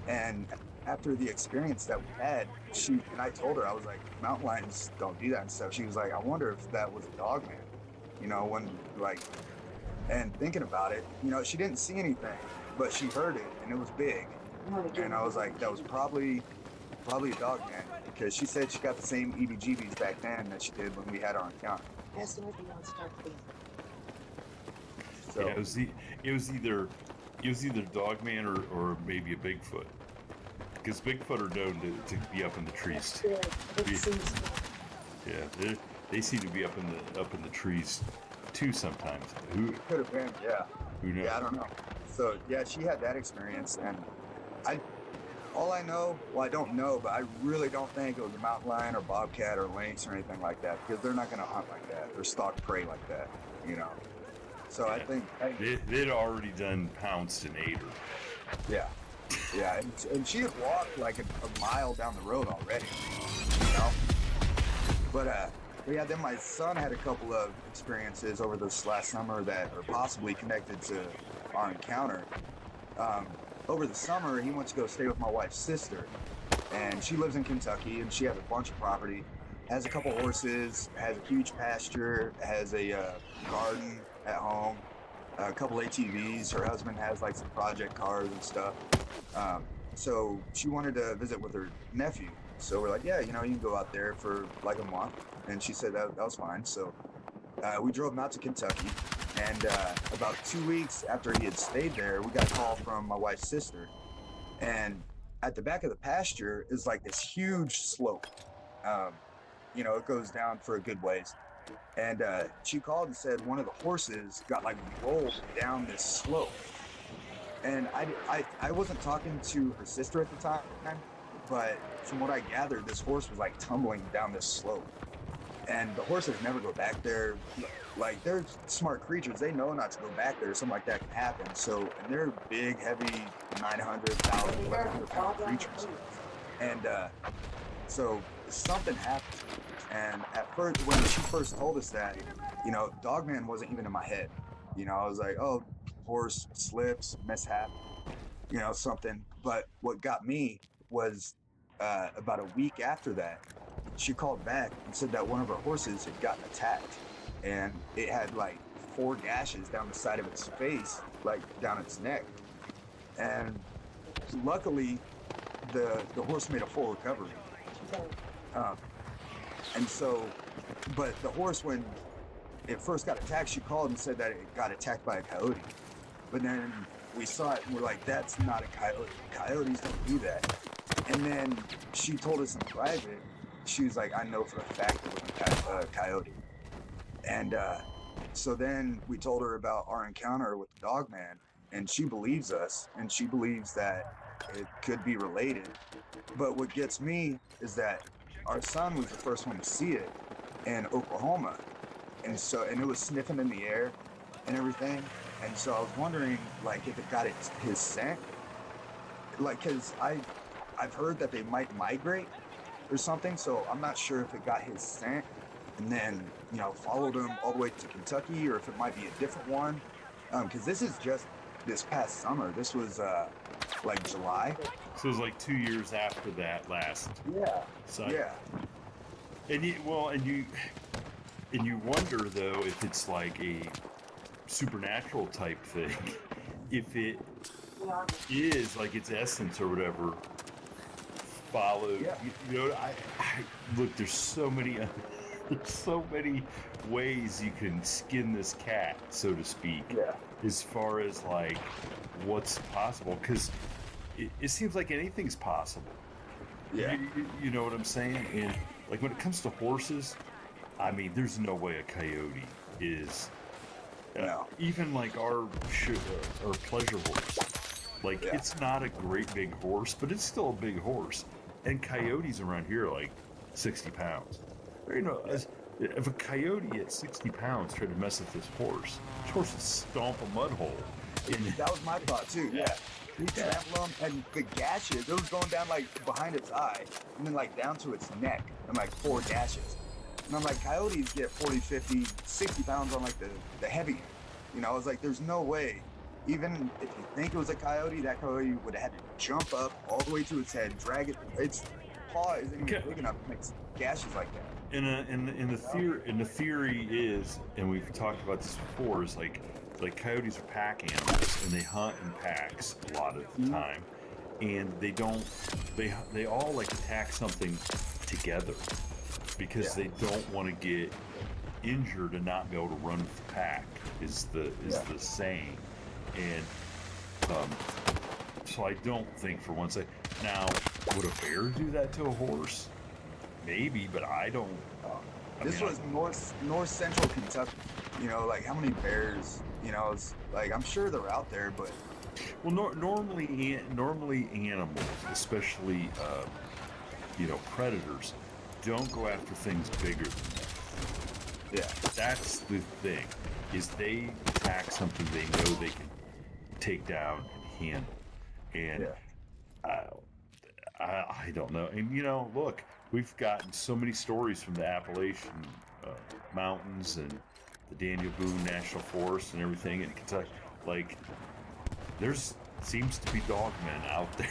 And after the experience that we had, and I told her, I was like, mountain lions don't do that and stuff. She was like, I wonder if that was a dog man, you know, when like, and thinking about it, you know, she didn't see anything, but she heard it and it was big. And I was like, that was probably a dog man, because she said she got the same EBGBs back then that she did when we had our encounter. So yeah, it was either dog man or maybe a Bigfoot, because Bigfoot are known to be up in the trees. Yeah, they seem to be up in the trees too sometimes. Who could have been? Yeah. Who knows? Yeah, I don't know. So yeah, she had that experience, and all I know, well, I don't know, but I really don't think it was a mountain lion or bobcat or lynx or anything like that, because they're not going to hunt like that or stalk prey like that, you know. So yeah. I think they'd already done pounced and ate her. Yeah, and she had walked like a mile down the road already, you know. But yeah, then my son had a couple of experiences over this last summer that are possibly connected to our encounter. Over the summer, he went to go stay with my wife's sister, and she lives in Kentucky, and she has a bunch of property, has a couple horses, has a huge pasture, has a garden at home, a couple ATVs. Her husband has like some project cars and stuff. So she wanted to visit with her nephew. So we're like, yeah, you know, you can go out there for like a month. And she said that was fine. So we drove him out to Kentucky. And about 2 weeks after he had stayed there, we got a call from my wife's sister. And at the back of the pasture is like this huge slope. You know, it goes down for a good ways. And she called and said one of the horses got like rolled down this slope. And I wasn't talking to her sister at the time, but from what I gathered, this horse was like tumbling down this slope. And the horses never go back there. Like, they're smart creatures. They know not to go back there. Something like that can happen. So, and they're big, heavy, 900,000, 1,100-pound creatures. And so something happened. And at first, when she first told us that, you know, Dogman wasn't even in my head. You know, I was like, oh, horse slips, mishap, you know, something. But what got me was about a week after that, she called back and said that one of her horses had gotten attacked, and it had like 4 gashes down the side of its face, like down its neck. And luckily, the horse made a full recovery. And so, but the horse, when it first got attacked, she called and said that it got attacked by a coyote. But then we saw it and we're like, that's not a coyote. Coyotes don't do that. And then she told us in private, she was like, I know for a fact it was a coyote. And so then we told her about our encounter with the dog man, and she believes us, and she believes that it could be related. But what gets me is that our son was the first one to see it in Oklahoma. And it was sniffing in the air and everything. And so I was wondering, like, if it got his scent. Like, because I've heard that they might migrate or something, so I'm not sure if it got his scent and then, you know, followed him all the way to Kentucky, or if it might be a different one. Because this is just this past summer. This was like July. So it was like 2 years after that last. Yeah. Site. Yeah. And you wonder though if it's like a supernatural type thing, if it is like its essence or whatever followed. Yeah. You know, I look. There's so many ways you can skin this cat, so to speak. Yeah. As far as like what's possible, because it seems like anything's possible. Yeah. You know what I'm saying? And like when it comes to horses, I mean, there's no way a coyote is even like our pleasure horse. Like it's not a great big horse, but it's still a big horse. And coyotes around here are like 60 pounds. You know, if a coyote at 60 pounds tried to mess with this horse would stomp a mud hole. That was my thought too. Yeah. He trampled him, and the gashes, it was going down like behind its eye, and then like down to its neck, and like 4 gashes. And I'm like, coyotes get 40, 50, 60 pounds on like the heavy end. You know, I was like, there's no way. Even if you think it was a coyote, that coyote would have had to jump up all the way to its head, drag it. Its paw isn't even big enough to make gashes like that. And the theory is, and we've talked about this before, is like coyotes are pack animals and they hunt in packs a lot of the time, and they all like attack something together because they don't want to get injured and not be able to run with the pack is the saying. And so I don't think for one second. Now, would a bear do that to a horse? Maybe, but I don't. This was north central Kentucky. You know, like how many bears? You know, it's like I'm sure they're out there, but well, normally animals, especially predators, don't go after things bigger than them. Yeah, that's the thing. Is they attack something they know they can take down and handle, and I don't know. And you know, look, we've gotten so many stories from the Appalachian mountains and the Daniel Boone National Forest and everything in Kentucky. Like, there's seems to be dogmen out there.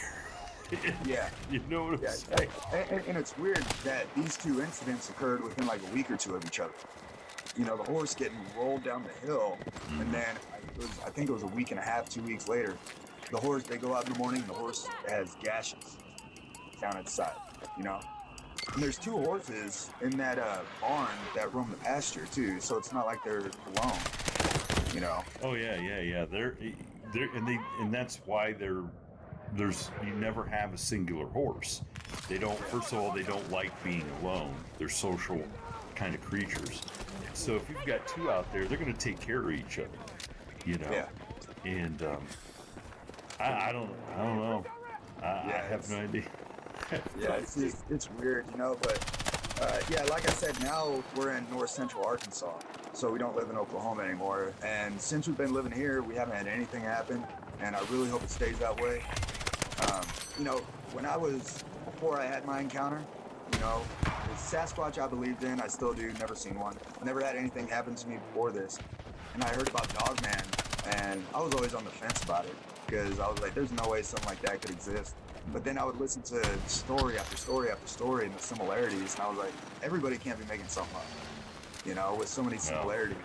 Yeah, you know what I'm saying. And it's weird that these 2 incidents occurred within like a week or 2 of each other. You know, the horse getting rolled down the hill, and then I think it was a week and a half, 2 weeks later, the horse, they go out in the morning, the horse has gashes down its side, you know? And there's 2 horses in that barn that roam the pasture too, so it's not like they're alone, you know? Oh yeah. They're and that's why you never have a singular horse. They don't. First of all, they don't like being alone. They're social kind of creatures. So if you've got 2 out there, they're going to take care of each other, you know. Yeah. And I don't know. I have no idea. Yeah, it's weird, you know. But like I said, now we're in north central Arkansas, so we don't live in Oklahoma anymore. And since we've been living here, we haven't had anything happen, and I really hope it stays that way. You know, before I had my encounter, you know, Sasquatch I believed in, I still do, never seen one. Never had anything happen to me before this. And I heard about Dogman, And I was always on the fence about it because I was like, there's no way something like that could exist. But then I would listen to story after story after story and the similarities, and I was like, everybody can't be making something up, you know, with so many similarities.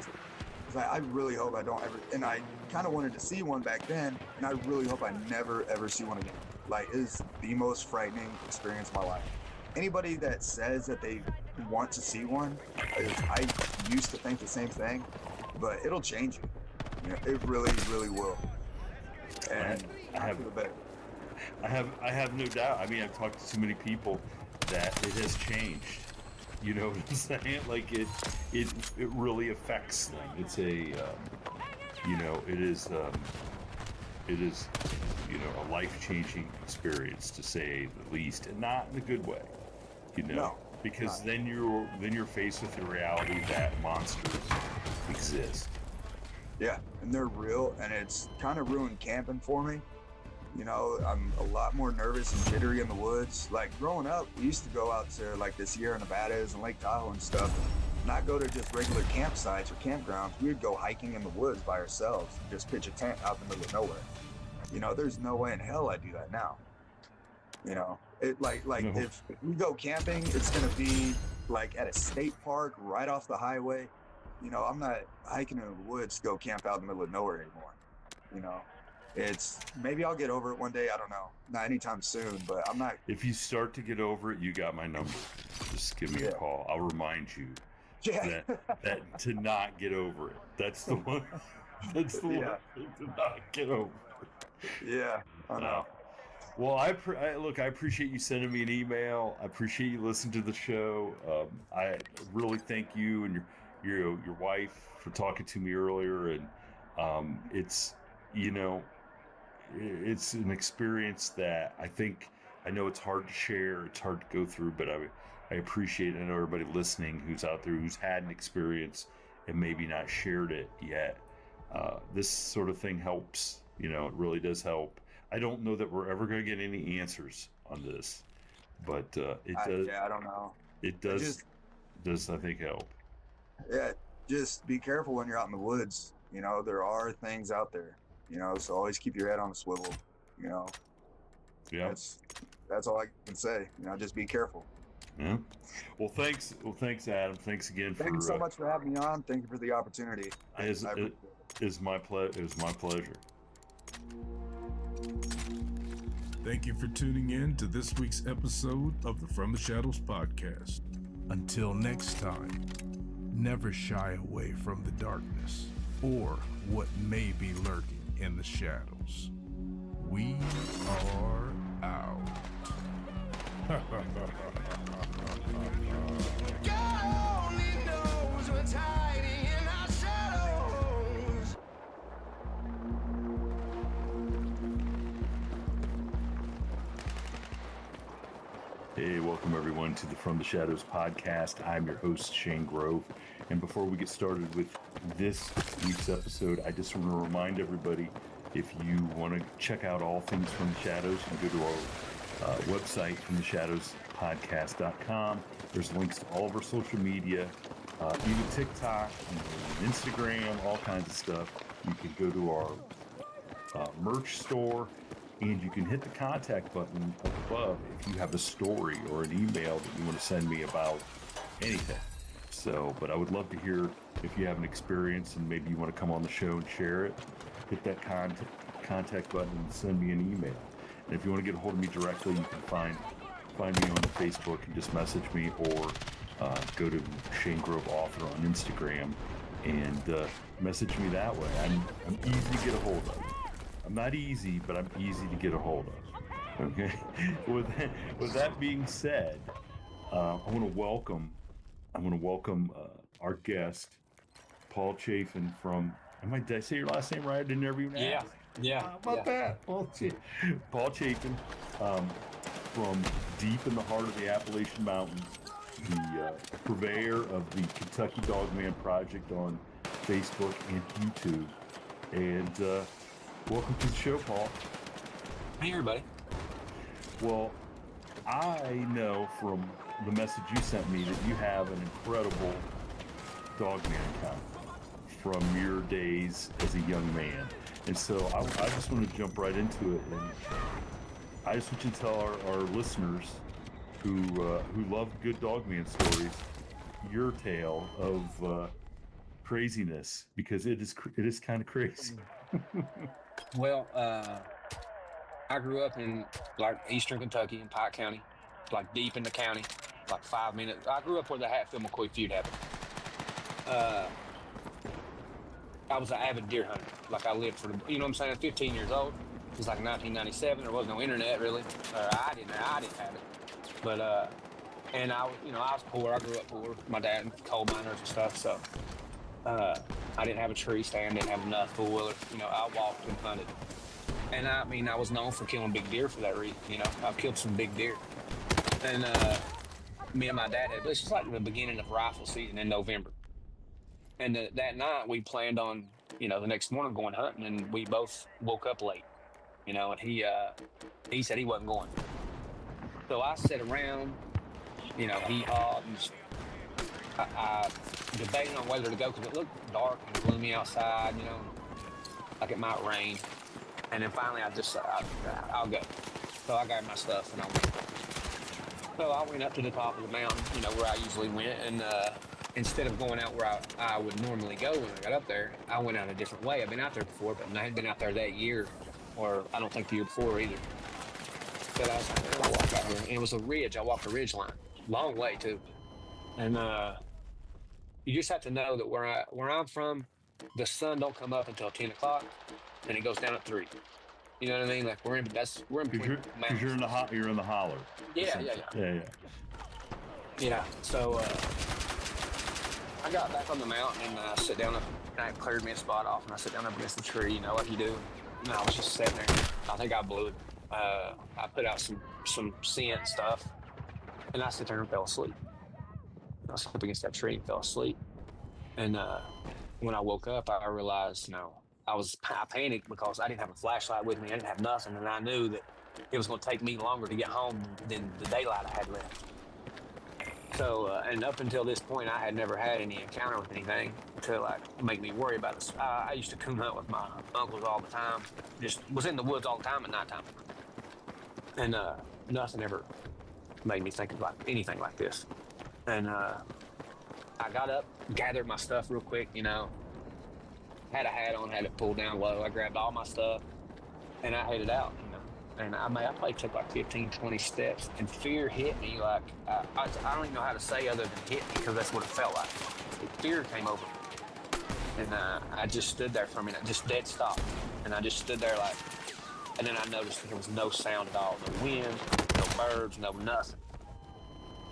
It's like, I really hope I don't ever, and I kind of wanted to see one back then, and I really hope I never ever see one again. Like, it is the most frightening experience of my life. Anybody that says that they want to see one, I used to think the same thing, but it'll change you. You know, it really, really will. And I have no doubt. I mean, I've talked to so many people that it has changed. You know what I'm saying? Like it really affects them. It's a, you know, it is, you know, a life-changing experience to say the least, and not in a good way. You know, because then you're faced with the reality that monsters exist. Yeah, and they're real, and it's kind of ruined camping for me. You know, I'm a lot more nervous and jittery in the woods. Like, growing up, we used to go out to, like, the Sierra Nevadas and Lake Tahoe and stuff, not go to just regular campsites or campgrounds. We'd go hiking in the woods by ourselves and just pitch a tent out in the middle of nowhere. You know, there's no way in hell I'd do that now. You know, it if we go camping, it's going to be, like, at a state park right off the highway. You know, I'm not hiking in the woods to go camp out in the middle of nowhere anymore. You know, it's, maybe I'll get over it one day. I don't know. Not anytime soon, but I'm not. If you start to get over it, you got my number. Just give me a call. I'll remind you that to not get over it. That's the one. That's the one to not get over it. Yeah, I know. Well, I appreciate you sending me an email. I appreciate you listening to the show. I really thank you and your wife for talking to me earlier, and it's, you know, it's an experience that I know it's hard to share, it's hard to go through, but I appreciate it. I know everybody listening who's out there who's had an experience and maybe not shared it yet. This sort of thing helps. You know, it really does help. I don't know that we're ever going to get any answers on this, but it does. I don't know. It does. Does I think help? Yeah, just be careful when you're out in the woods. You know, there are things out there. You know, so always keep your head on a swivel. You know. Yeah. That's all I can say. You know, just be careful. Yeah. Well, thanks, Adam. Thanks again. Thank you so much for having me on. Thank you for the opportunity. It was my pleasure. Thank you for tuning in to this week's episode of the From the Shadows podcast. Until next time, never shy away from the darkness or what may be lurking in the shadows. We are out. God only knows what's hiding in our shadows. Hey, welcome everyone to the From the Shadows podcast. I'm your host, Shane Grove. And before we get started with this week's episode, I just want to remind everybody, if you want to check out all things From the Shadows, you can go to our website, FromTheShadowsPodcast.com. There's links to all of our social media, even TikTok, and Instagram, all kinds of stuff. You can go to our merch store, and you can hit the contact button up above if you have a story or an email that you want to send me about anything. So, but I would love to hear if you have an experience and maybe you want to come on the show and share it. Hit that contact button and send me an email. And if you want to get a hold of me directly, you can find me on Facebook and just message me, or go to Shane Grove Author on Instagram and message me that way. I'm easy to get a hold of. I'm not easy, but I'm easy to get a hold of. Okay. With that being said, I want to welcome our guest, Paul Chafin from. Did I say your last name right? I didn't ever even ask. Yeah. How about that? Paul Chafin, from deep in the heart of the Appalachian Mountains, the purveyor of the Kentucky Dogman Project on Facebook and YouTube. And welcome to the show, Paul. Hey, everybody. Well, I know from the message you sent me that you have an incredible Dogman account. from your days as a young man. And so I just want to jump right into it, and I just want you to tell our listeners who love good Dogman stories your tale of craziness, because it is kind of crazy. Well, I grew up in like eastern Kentucky in Pike County, like deep in the county, like 5 minutes. I grew up where the Hatfield McCoy feud happened. I was an avid deer hunter. Like I lived for the, you know what I'm saying? 15 years old. It was like 1997. There was no internet really. I didn't have it. But and I was poor. I grew up poor. My dad coal miners and stuff. So I didn't have a tree stand. Didn't have enough four wheeler. I walked and hunted. And I was known for killing big deer for that reason. I've killed some big deer. And me and my dad had, this was like the beginning of rifle season in November. And that night we planned on, the next morning going hunting, and we both woke up late, and he said he wasn't going. So I sat around, he hawed, and I debated on whether to go because it looked dark and gloomy outside, like it might rain. And then finally I just said, I'll go. So I got my stuff and I went. So I went up to the top of the mountain, where I usually went, and instead of going out where I would normally go when I got up there, I went out a different way. I've been out there before, but I hadn't been out there that year, or I don't think the year before either. But I was like, I'll walk out here. And it was a ridge. I walked a ridge line. Long way, too. And you just have to know that where I'm from, the sun don't come up until 10 o'clock, and it goes down at 3. You know what I mean? Like we're in between Because you're in the holler. Yeah. So I got back on the mountain and I sit down and I cleared me a spot off, and I sit down up against the tree, like you do. And I was just sitting there. I think I blew it. I put out some scent and stuff, and I sit there and fell asleep. I was up against that tree and fell asleep. And when I woke up, I realized, I panicked because I didn't have a flashlight with me. I didn't have nothing, and I knew that it was going to take me longer to get home than the daylight I had left. So, and up until this point, I had never had any encounter with anything to make me worry about this. I used to coon hunt with my uncles all the time. Just was in the woods all the time at nighttime, and nothing ever made me think about anything like this. And I got up, gathered my stuff real quick, had a hat on, had it pulled down low. I grabbed all my stuff, and I headed out, And I probably took 15, 20 steps, and fear hit me I don't even know how to say other than hit me, because that's what it felt like. Fear came over me. And I just stood there for a minute, just dead stop. And I just stood there and then I noticed that there was no sound at all. No wind, no birds, no nothing.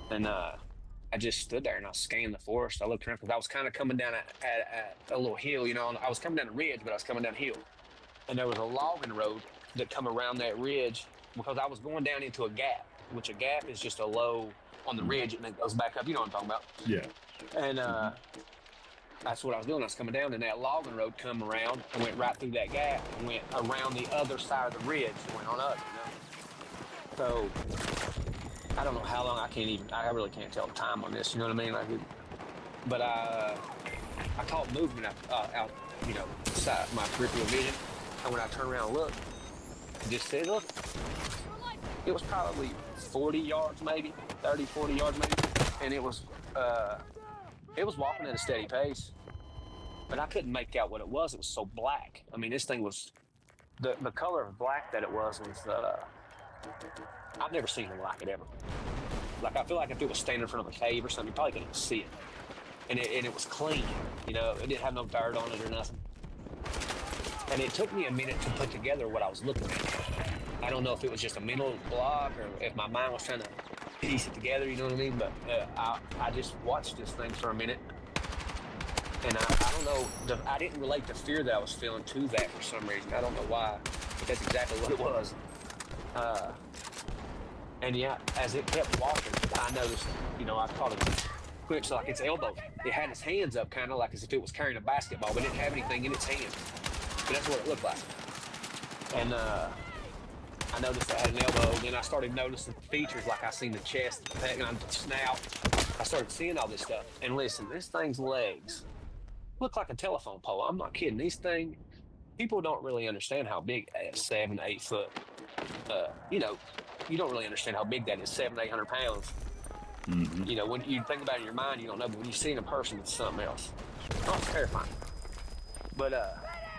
And I just stood there and I scanned the forest. I looked around because I was kind of coming down at a little hill, I was coming down a ridge, but I was coming down a hill. And there was a logging road that come around that ridge, because I was going down into a gap, which a gap is just a low on the ridge and then goes back up. You know what I'm talking about? Yeah. And that's what I was doing. I was coming down, and that logging road come around and went right through that gap and went around the other side of the ridge and went on up, So I don't know how long. I really can't tell the time on this. You know what I mean? But I caught movement out, side my peripheral vision. And when I turned around and looked, just said, look, it was probably 40 yards, maybe 30, 40 yards, maybe. And it was walking at a steady pace, but I couldn't make out what it was. It was so black. I mean, this thing was, the color of black that it was I've never seen anything like it ever. I feel like if it was standing in front of a cave or something, you probably couldn't see it. And it was clean, it didn't have no dirt on it or nothing. And it took me a minute to put together what I was looking at. I don't know if it was just a mental block or if my mind was trying to piece it together, you know what I mean? But I just watched this thing for a minute. And I don't know, I didn't relate the fear that I was feeling to that for some reason. I don't know why, but that's exactly what it was. And yeah, as it kept walking, I noticed, I caught it clenched like its elbow. It had its hands up kind of like as if it was carrying a basketball, but it didn't have anything in its hands. But that's what it looked like. And I noticed it had an elbow. Then I started noticing features, like I seen the chest, the snout. I started seeing all this stuff. And listen, this thing's legs looked like a telephone pole. I'm not kidding. These things, people don't really understand how big 7, 8 foot. You know, you don't really understand how big that is. 700, 800 pounds. Mm-hmm. You know, when you think about it in your mind, you don't know. But when you see it in person, it's something else. Oh, it's terrifying. But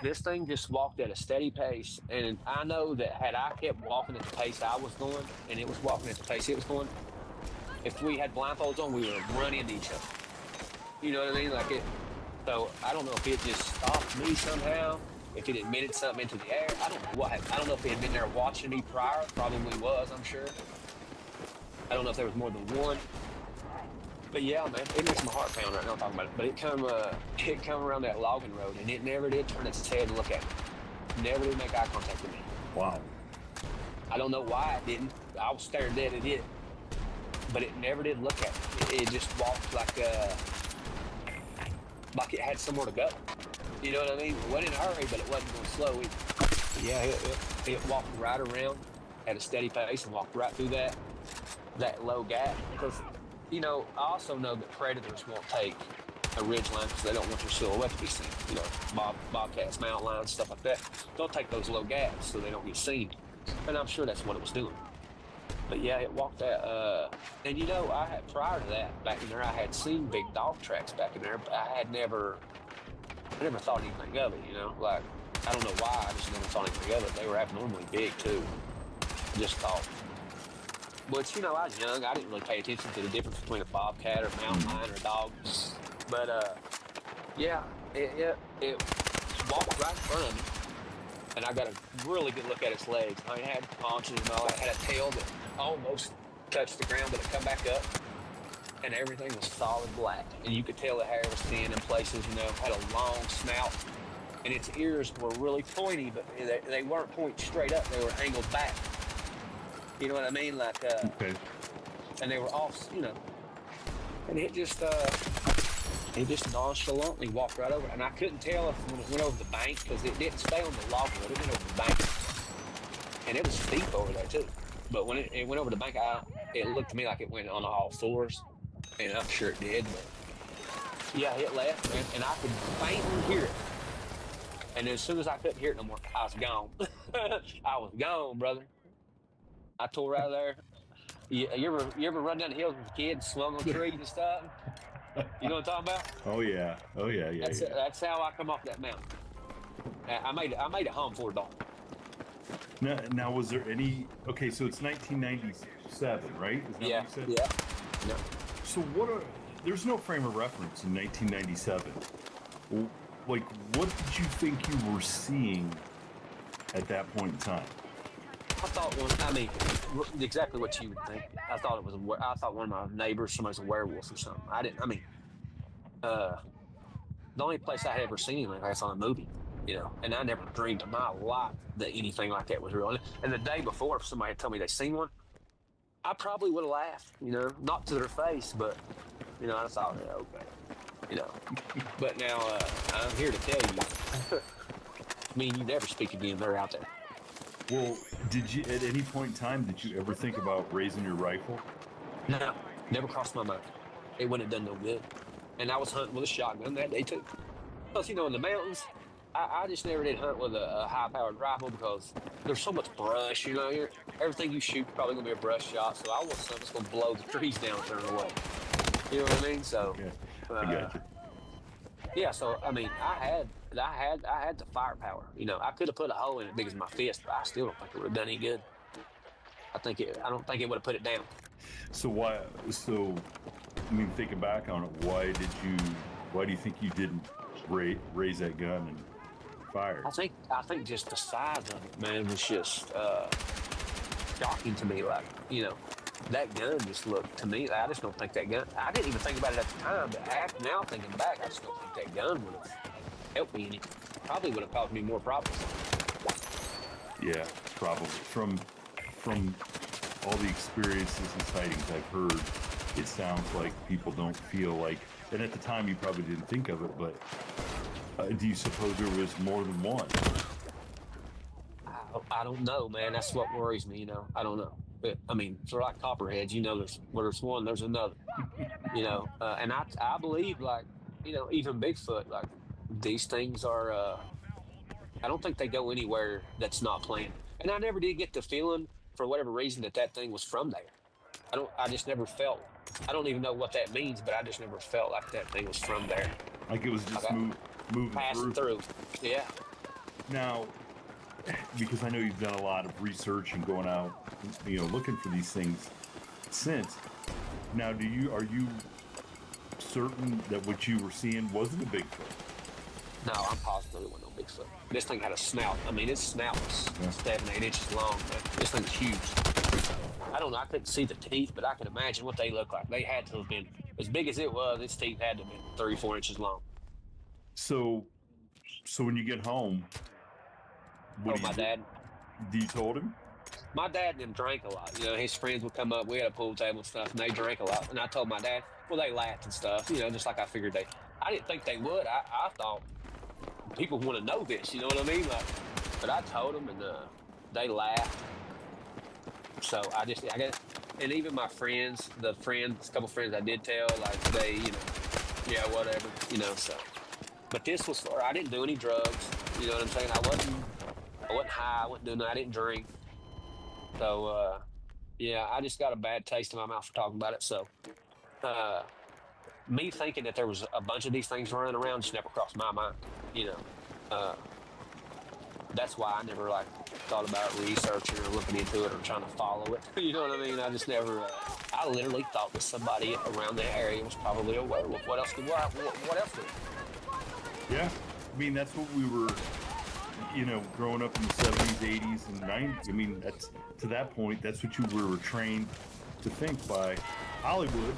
this thing just walked at a steady pace, and I know that had I kept walking at the pace I was going, and it was walking at the pace it was going, if we had blindfolds on, we would have run into each other. You know what I mean? Like it. So I don't know if it just stopped me somehow, if it emitted something into the air. I don't know what happened. I don't know if it had been there watching me prior. Probably was, I'm sure. I don't know if there was more than one. But yeah, man, it makes my heart pound right now talking about it. But it come around that logging road, and it never did turn its head and look at me. Never did make eye contact with me. Wow. I don't know why it didn't. I was staring dead at it, but it never did look at me. It just walked like it had somewhere to go. You know what I mean? It wasn't in a hurry, but it wasn't going slow either. Yeah, it walked right around at a steady pace and walked right through that low gap. Because, you know, I also know that predators won't take a ridge line because they don't want their silhouette to be seen. You know, bobcats, mountain lions, stuff like that. They'll take those low gaps so they don't get seen. And I'm sure that's what it was doing. But yeah, it walked that. And you know, prior to that, back in there, I had seen big dog tracks back in there, but I never thought anything of it. You know, like I don't know why, I just never thought anything of it. They were abnormally big too. Just thought. But you know, I was young. I didn't really pay attention to the difference between a bobcat or a mountain lion or a dog. But yeah, it walked right in front of me. And I got a really good look at its legs. I mean, it had haunches and all. It had a tail that almost touched the ground, but it come back up. And everything was solid black. And you could tell the hair was thin in places, you know, had a long snout. And its ears were really pointy, but they weren't pointing straight up. They were angled back. You know what I mean? Like, okay. And they were off, you know. And it just nonchalantly walked right over. And I couldn't tell if when it went over the bank, because it didn't stay on the log road, it went over the bank. And it was steep over there too. But when it went over the bank, it looked to me like it went on all fours. And I'm sure it did. But yeah, it left, man. And I could faintly hear it. And as soon as I couldn't hear it no more, I was gone. I was gone, brother. I tore out of there. You ever run down the hills with a kid and swung on trees and stuff? You know what I'm talking about? Oh yeah. That's how I come off that mountain. I made it home for a dog. Now, was there any? Okay, so it's 1997, right? Is that Yeah. what you said? Yeah. So there's no frame of reference in 1997. Like, what did you think you were seeing at that point in time? I thought exactly what you would think. I thought one of my neighbors, somebody's a werewolf or something. The only place I had ever seen anything like that's on a movie, you know, and I never dreamed in my life that anything like that was real. And the day before, if somebody had told me they seen one, I probably would have laughed, you know, not to their face, but, you know, I thought, yeah, okay, you know. But now I'm here to tell you, you never speak again. They're out there. Well, did you, at any point in time, did you ever think about raising your rifle? No, never crossed my mind. It wouldn't have done no good. And I was hunting with a shotgun that day too. Plus, you know, in the mountains, I just never did hunt with a high-powered rifle because there's so much brush, you know. Everything you shoot is probably going to be a brush shot, so I want something that's going to blow the trees down and turn away. You know what I mean? So, I got you. Yeah, so, I had the firepower. You know, I could have put a hole in it big as my fist, but I still don't think it would have done any good. I don't think it would have put it down. So thinking back on it, why do you think you didn't raise that gun and fire? I think just the size of it, man, was just shocking to me. Like, you know, that gun just looked to me. I just don't think that gun. I didn't even think about it at the time, but now thinking back, I just don't think that gun would have helped me any. Probably would have caused me more problems. Yeah, probably. From all the experiences and sightings I've heard, it sounds like people don't feel like, and at the time you probably didn't think of it, but do you suppose there was more than one? I don't know, man. That's what worries me, you know. I don't know. But, for like copperheads, you know, there's one, there's another, you know. And I believe, like, you know, even Bigfoot, like, these things are, I don't think they go anywhere that's not planned. And I never did get the feeling, for whatever reason, that thing was from there. I just never felt, I don't even know what that means, but I just never felt like that thing was from there. Like it was just moving passing through. Yeah. Now, because I know you've done a lot of research and going out, looking for these things since. Now, are you certain that what you were seeing wasn't a Bigfoot? No, I'm positive it wasn't no Bigfoot. This thing had a snout. I mean, its snout was 7-8 inches long. This thing's huge. I don't know. I couldn't see the teeth, but I can imagine what they look like. They had to have been, as big as it was, its teeth had to have been 3-4 inches long. So when you get home, my dad. Do you told him? My dad and them drank a lot. His friends would come up. We had a pool table and stuff, and they drank a lot. And I told my dad, well, they laughed and stuff, just like I figured they. I didn't think they would. I thought people want to know this, you know what I mean? But I told them, and they laughed. So I guess, and even my friends, a couple friends I did tell, like they, yeah, whatever, so. But this was I didn't do any drugs, you know what I'm saying? I wasn't high, I didn't drink. So, yeah, I just got a bad taste in my mouth for talking about it. So, me thinking that there was a bunch of these things running around just never crossed my mind, That's why I never, thought about researching or looking into it or trying to follow it. You know what I mean? I just never, I literally thought that somebody around the area was probably a werewolf. What else would Yeah, I mean, that's what we were, growing up in the 70s, 80s, and 90s. I mean, to that point, that's what you were trained to think by Hollywood,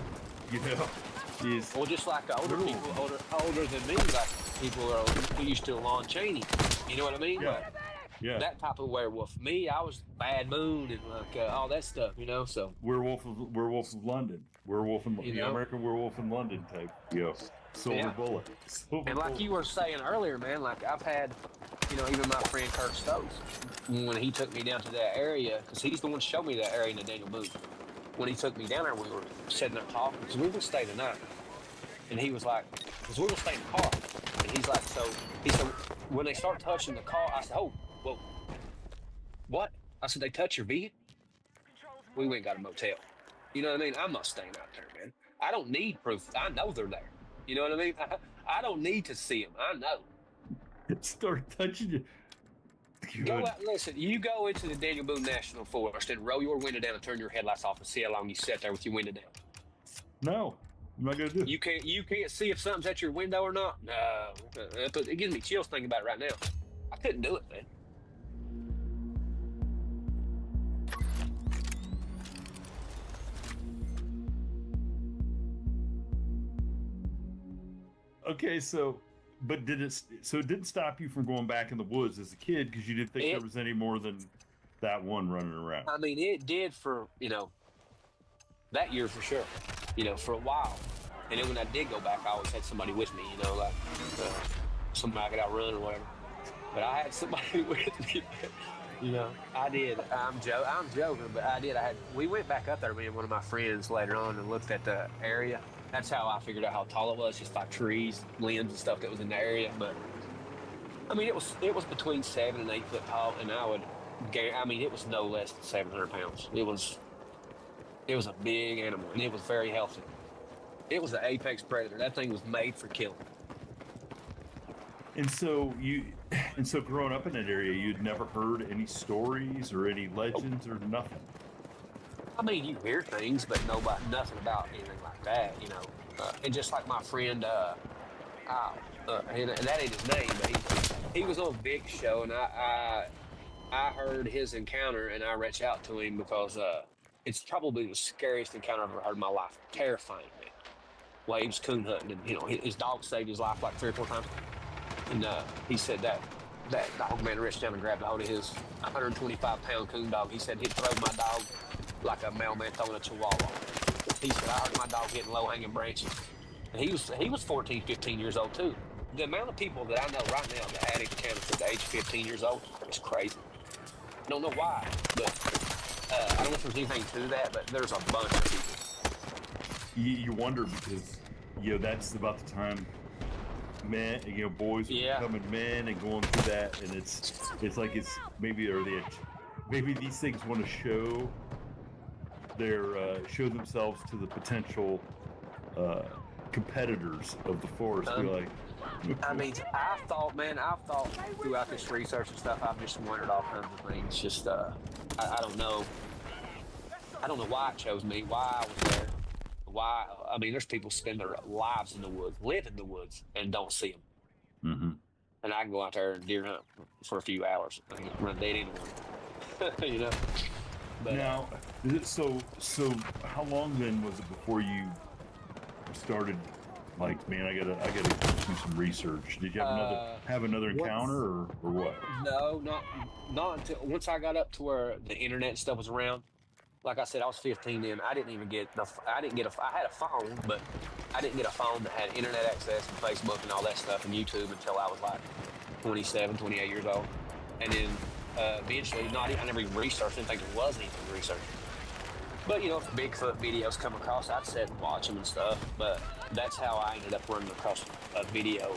is... Well, just like older people, older than me, like people who used to Lon Chaney, you know what I mean? Yeah. Yeah. That type of werewolf. Me, I was Bad Moon and all that stuff, so. Werewolf of London. The American Werewolf in London type, Silver Bullet. And like you were saying earlier, man, like I've had, even my friend Kurt Stokes, when he took me down to that area, because he's the one who showed me that area in the Daniel Boone. When he took me down there, we were sitting there talking, because we were going to stay the night. And he was like, because we were going to stay in the car. And he's like, he said, when they start touching the car, I said, oh, well, what? I said, they touch your vehicle? We went and got a motel. You know what I mean? I'm not staying out there, man. I don't need proof. I know they're there. You know what I mean? I don't need to see them. I know. Start touching you. Go out, listen, you go into the Daniel Boone National Forest and roll your window down and turn your headlights off and see how long you sit there with your window down. No, I'm not going to do it. You can't see if something's at your window or not? No. It gives me chills thinking about it right now. I couldn't do it, man. Okay, but it didn't stop you from going back in the woods as a kid because you didn't think there was any more than that one running around? I mean, it did for, that year for sure, for a while. And then when I did go back, I always had somebody with me, somebody I could outrun or whatever. But I had somebody with me. I did. I'm joking, but I did. We went back up there, me and one of my friends later on, and looked at the area. That's how I figured out how tall it was, just like trees, limbs, and stuff that was in the area. But I mean, it was between 7 and 8 foot tall, and it was no less than 700 pounds. It was a big animal, and it was very healthy. It was an apex predator. That thing was made for killing. And so growing up in that area, you'd never heard any stories or any legends or nothing. I mean, you hear things, but nothing about anything like that, and just like my friend, and that ain't his name, but he was on Vic's show, and I heard his encounter, and I reached out to him because it's probably the scariest encounter I've ever heard in my life. Terrifying, man. Well, he was coon hunting, and his dog saved his life like 3 or 4 times, and he said that dog man reached down and grabbed a hold of his 125-pound coon dog. He said he'd throw my dog like a mailman throwing a chihuahua. He said, I heard my dog hitting low-hanging branches. And he was 14, 15 years old, too. The amount of people that I know right now that had encounters at the age of 15 years old is crazy. I don't know why, but I don't know if there's anything to that, but there's a bunch of people. You wonder because, that's about the time men, boys becoming men and going through that, and it's like maybe these things want to show show themselves to the potential competitors of the force. Be like, I mean, I've thought throughout this research and stuff, I've just wondered all kinds of things. Just, I don't know. I don't know why it chose me, why I was there. Why? I mean, there's people spend their lives in the woods, live in the woods, and don't see them. Mm-hmm. And I can go out there and deer hunt for a few hours. I can run dead anyone. But, now, so how long then was it before you started? Like, man, I gotta do some research. Did you have another encounter or what? No, not until once I got up to where the internet stuff was around. Like I said, I was 15 then. I had a phone, but I didn't get a phone that had internet access and Facebook and all that stuff and YouTube until I was like 27, 28 years old. And then eventually, I never even researched. I didn't think there was anything to research. But, if Bigfoot videos come across, I'd sit and watch them and stuff. But that's how I ended up running across a video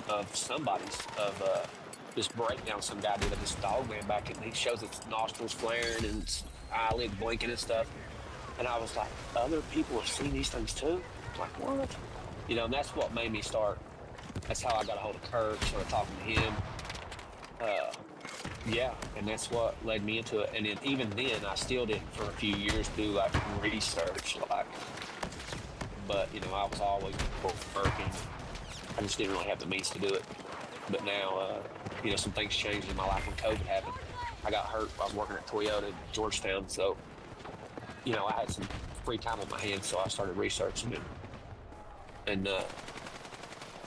of somebody's, this breakdown some guy did of this dog man back, and he shows its nostrils flaring and its eyelid blinking and stuff. And I was like, other people have seen these things too? I'm like, what? And that's what made me start. That's how I got a hold of Kurt, started talking to him. And that's what led me into it. And then even then, I still didn't for a few years do like research, but I was always working. I just didn't really have the means to do it. But now, some things changed in my life when COVID happened. I got hurt. I was working at Toyota in Georgetown, so I had some free time on my hands, so I started researching it. And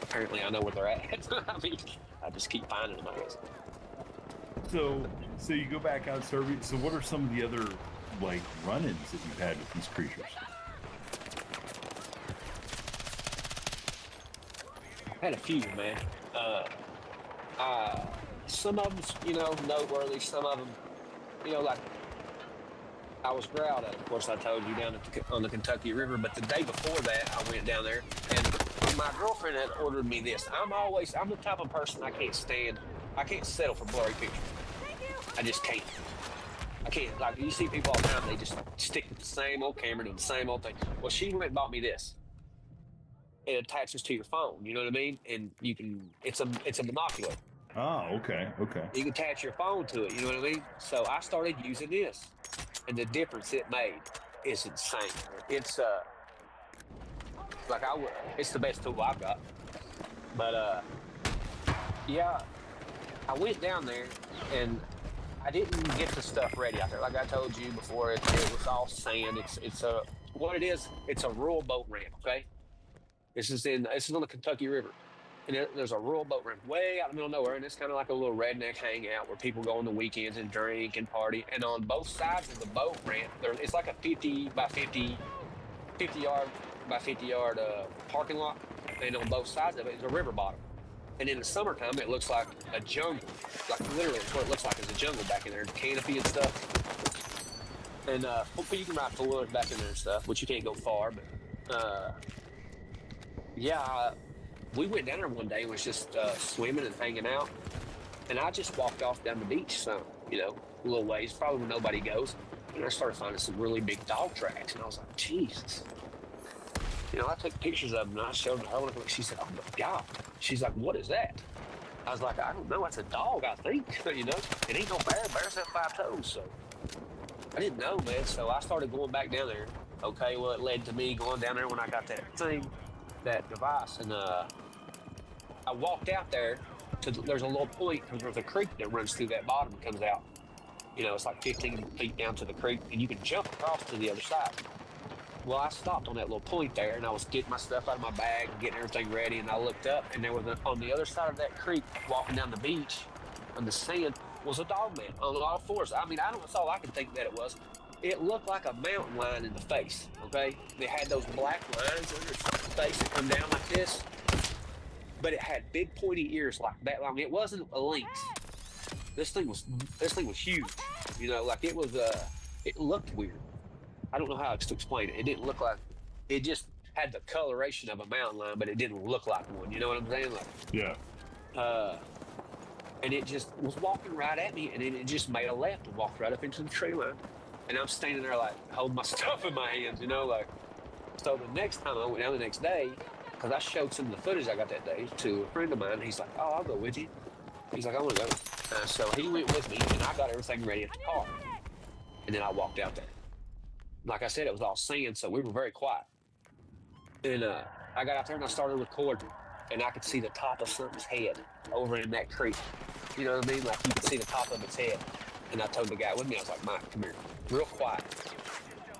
apparently, I know where they're at. I mean, I just keep finding them, I guess. So you go back out surveying. So what are some of the other run-ins that you've had with these creatures? I've had a few, man. Some of them, noteworthy. Some of them, I was growled at. Of course, I told you down on the Kentucky River. But the day before that, I went down there, and my girlfriend had ordered me this. I'm the type of person I can't settle for blurry pictures. I just can't. I can't. Like, you see people all the time, they just stick with the same old camera, doing the same old thing. Well, she went and bought me this. It attaches to your phone, you know what I mean? And it's a binocular. Oh, okay. You can attach your phone to it, you know what I mean? So I started using this, and the difference it made is insane. It's it's the best tool I've got. But I went down there and I didn't get the stuff ready out there. Like I told you before, it was all sand. It's a rural boat ramp, okay? This is on the Kentucky River. And there's a rural boat ramp way out in the middle of nowhere, and it's kind of like a little redneck hangout where people go on the weekends and drink and party. And on both sides of the boat ramp, it's like a 50 by 50 yard by 50 yard parking lot. And on both sides of it is a river bottom. And in the summertime, it looks like a jungle. Like, literally, it's what it looks like is a jungle back in there, canopy and stuff. And you can ride four-wheelers back in there and stuff, which you can't go far. But we went down there one day and was just swimming and hanging out. And I just walked off down the beach a little ways, probably where nobody goes. And I started finding some really big dog tracks. And I was like, Jesus. I took pictures of them and I showed her. She said, oh my God. She's like, what is that? I was like, I don't know. It's a dog, I think. It ain't no bear. Bears have 5 toes. So I didn't know, man. So I started going back down there. Okay, well, it led to me going down there when I got that device. And I walked out there there's a little point because there's a creek that runs through that bottom and comes out. It's like 15 feet down to the creek and you can jump across to the other side. Well, I stopped on that little point there, and I was getting my stuff out of my bag and getting everything ready, and I looked up, and there was on the other side of that creek, walking down the beach, on the sand, was a dog man on all fours. I mean, that's all I could think that it was. It looked like a mountain lion in the face, okay? They had those black lines on its face that come down like this, but it had big pointy ears like that long. It wasn't a lynx. This thing was huge. It looked weird. I don't know how to explain it. It didn't look like, it just, had the coloration of a mountain lion, but it didn't look like one. You know what I'm saying? Like, Yeah. And it just was walking right at me, and then it just made a left and walked right up into the tree line. And I'm standing there like holding my stuff in my hands, you know, like. So the next time I went down the next day, because I showed some of the footage I got that day to a friend of mine. He's like, "Oh, I'll go with you." He's like, "I want to go." So he went with me, and I got everything ready at the car. And then I walked out there. Like I said, it was all sand, so we were very quiet. And I got out there and I started recording, and I could see the top of something's head over in that creek. You know what I mean? Like you could see the top of its head. And I told the guy with me, I was like, "Mike, come here," real quiet.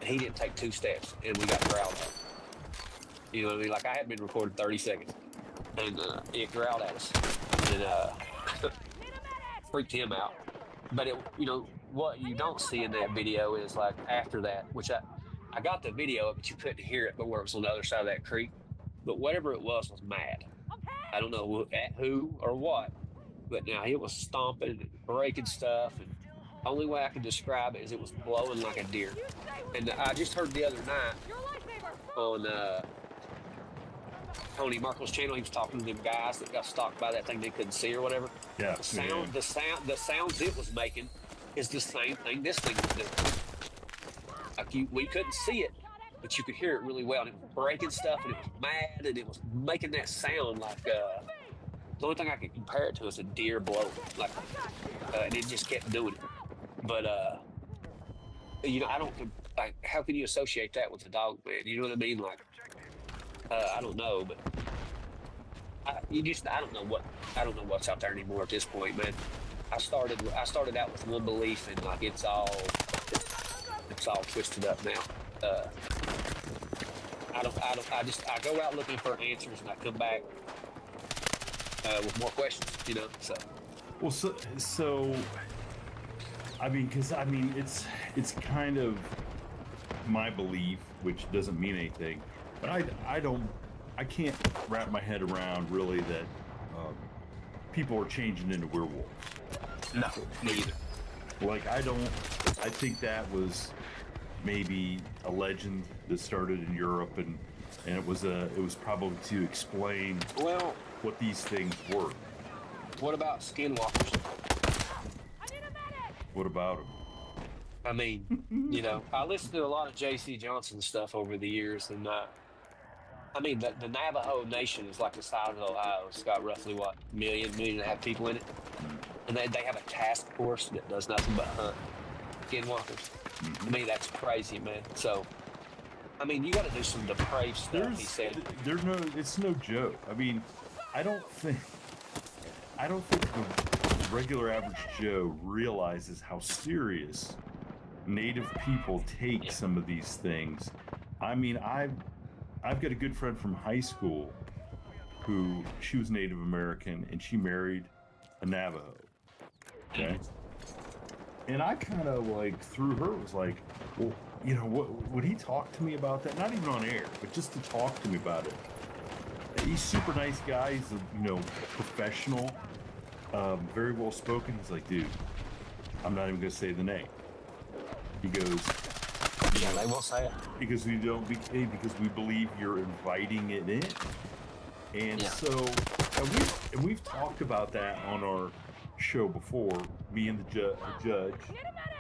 And he didn't take 2 steps, and we got growled at. You know what I mean? Like I had been recording 30 seconds, and it growled at us, and freaked him out. But it, you know, what you don't see in that video is like after that, which I got the video, but you couldn't hear it, but where it was on the other side of that creek. But whatever it was mad. I don't know who or what, but now it was stomping and breaking stuff, and only way I can describe it is it was blowing like a deer. And I just heard the other night on Tony Marco's channel, he was talking to them guys that got stalked by that thing they couldn't see or whatever. Yeah. The sounds it was making is the same thing this thing was doing. Like we couldn't see it, but you could hear it really well. And it was breaking stuff, and it was mad, and it was making that sound like the only thing I could compare it to is a deer blowing, like, and it just kept doing it. But you know, I don't like. How can you associate that with a dog, man? You know what I mean? Like, I don't know, but I don't know what's out there anymore at this point, man. I started out with one belief, and like it's all twisted up now. I go out looking for answers, and I come back with more questions, you know. So, well, so I mean, because I mean, it's kind of my belief, which doesn't mean anything, but I can't wrap my head around really that people are changing into werewolves. No, me either. Like I think that was maybe a legend that started in Europe, and it was probably to explain what these things were. What about skinwalkers? What about them? I mean, you know, I listened to a lot of J.C. Johnson stuff over the years, and I mean, the Navajo Nation is like the size of Ohio. It's got roughly, what, million and a half people in it? And they have a task force that does nothing but hunt skinwalkers. To me, that's crazy, man. So, I mean, you got to do some depraved stuff, he said. It's no joke. I mean, I don't think the regular average Joe realizes how serious Native people take some of these things. I mean, I've got a good friend from high school who, she was Native American, and she married a Navajo. Okay. And I kind of like, through her, was like, well, you know, what would he talk to me about that? Not even on air, but just to talk to me about it. He's a super nice guy. He's a, you know, professional, very well spoken. He's like, dude, I'm not even gonna say the name. He goes, yeah, they won't say it because we don't because we believe you're inviting it in. And so, and we've talked about that on our show before, me and the judge.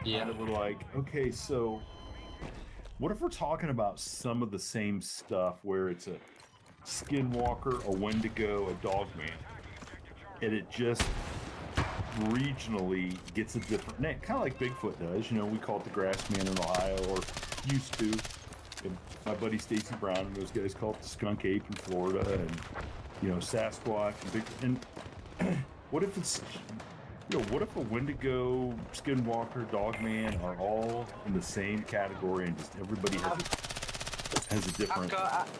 Yeah. And we're like, okay, so what if we're talking about some of the same stuff where it's a skinwalker, a wendigo, a dogman, and it just regionally gets a different name, kind of like Bigfoot does. You know, we call it the Grassman in Ohio, or used to. And my buddy Stacy Brown and those guys call it the skunk ape in Florida, and you know, Sasquatch and Bigfoot. And what if it's, you know, what if a wendigo, skinwalker, dogman are all in the same category, and just everybody has a different.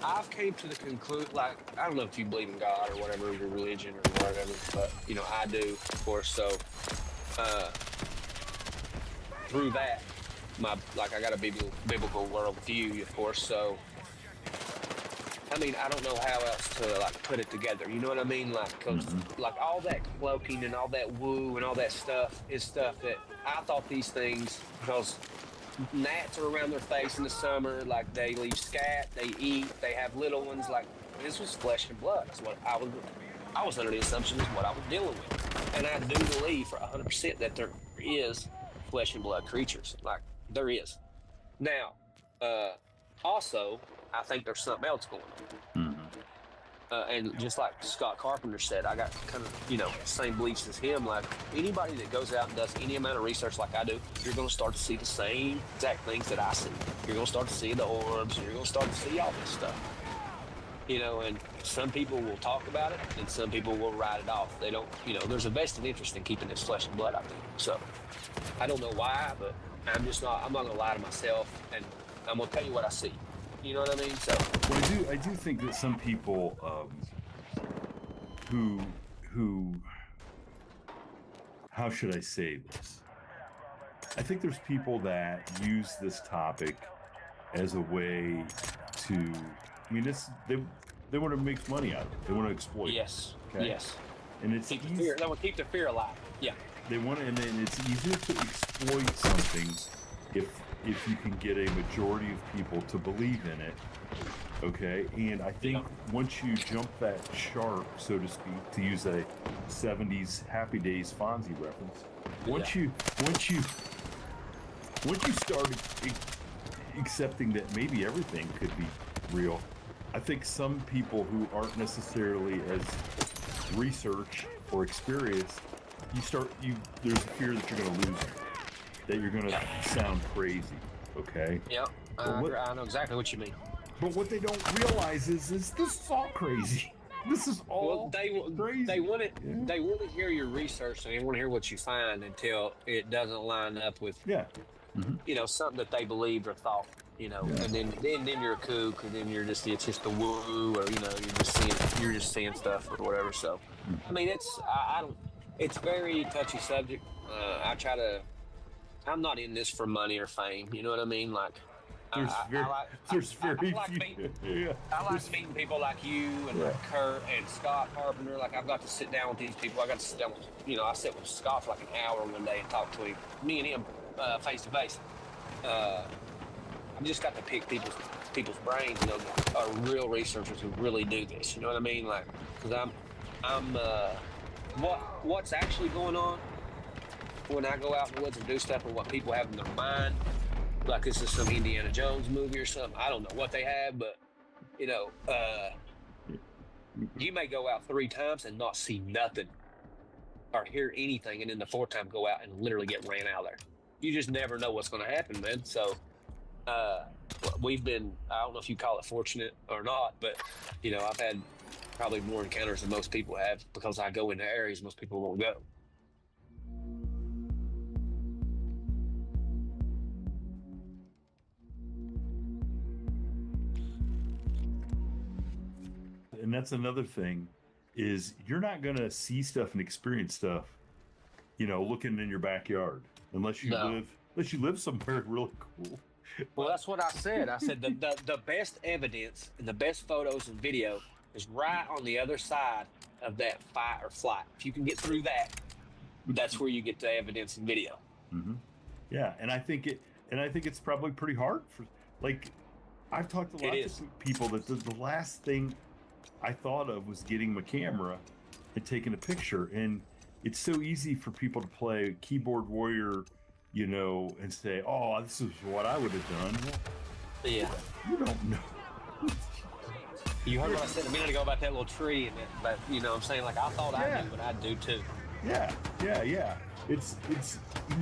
I've came to the conclusion, like, I don't know if you believe in God or whatever, your religion or whatever, but you know, I do, of course. So through that, I got a biblical worldview, of course. So I mean, I don't know how else to like put it together. You know what I mean? Like, 'cause like all that cloaking and all that woo and all that stuff is stuff that I thought these things, because gnats are around their face in the summer. Like they leave scat, they eat, they have little ones. Like this was flesh and blood. That's what I was under the assumption is what I was dealing with, and I do believe for 100% that there is flesh and blood creatures. Like there is. Now, also, I think there's something else going on. And just like Scott Carpenter said, I got kind of, same beliefs as him. Like anybody that goes out and does any amount of research like I do, you're going to start to see the same exact things that I see. You're going to start to see the orbs. You're going to start to see all this stuff. And some people will talk about it and some people will write it off. They don't, there's a vested interest in keeping this flesh and blood out there. So I don't know why, but I'm not going to lie to myself, and I'm going to tell you what I see. You know what I mean? So well, I do think that some people who how should I say this? I think there's people that use this topic as a way to, they want to make money out of it. They want to exploit. Yes. Okay? Yes. And it's they want to keep the fear alive. Yeah. They want to, and then it's easier to exploit something if you can get a majority of people to believe in it, okay? And I think once you jump that shark, so to speak, to use a 70s Happy Days Fonzie reference, once you start accepting that maybe everything could be real, I think some people who aren't necessarily as researched or experienced, there's a fear that you're going to lose them. That you're going to sound crazy, okay? Yep, I know exactly what you mean. But what they don't realize is this is all crazy. This is all crazy. They want to hear your research, and they want to hear what you find until it doesn't line up with, something that they believed or thought, and then you're a kook, and then it's just a woo, or you're just seeing stuff or whatever. So, I mean, it's very touchy subject. I'm not in this for money or fame. You know what I mean? Like, I like meeting people like you and like Kurt and Scott Carpenter. Like, I've got to sit down with these people. I got to sit down with, I sat with Scott for like an hour one day and talked to him, me and him, face to face. I've just got to pick people's brains, are real researchers who really do this. You know what I mean? Like, because what's actually going on when I go out in the woods and do stuff, or what people have in their mind, like this is some Indiana Jones movie or something. I don't know what they have, but you may go out 3 times and not see nothing or hear anything, and then the 4th time go out and literally get ran out of there. You just never know what's going to happen, man. So we've been, I don't know if you call it fortunate or not, but I've had probably more encounters than most people have, because I go into areas most people won't go. And that's another thing, is you're not going to see stuff and experience stuff, looking in your backyard, unless you live somewhere really cool. Well, that's what I said. I said the best evidence and the best photos and video is right on the other side of that fight or flight. If you can get through that, that's where you get the evidence and video. Mm-hmm. Yeah, and I think it's probably pretty hard for, like, I've talked to lots of people that the last thing I thought of was getting my camera and taking a picture, and it's so easy for people to play keyboard warrior, and say, "Oh, this is what I would have done." Well, yeah, you don't know. You heard what I said a minute ago about that little tree, and but I'm saying, like, I thought I knew, but I do too. Yeah. It's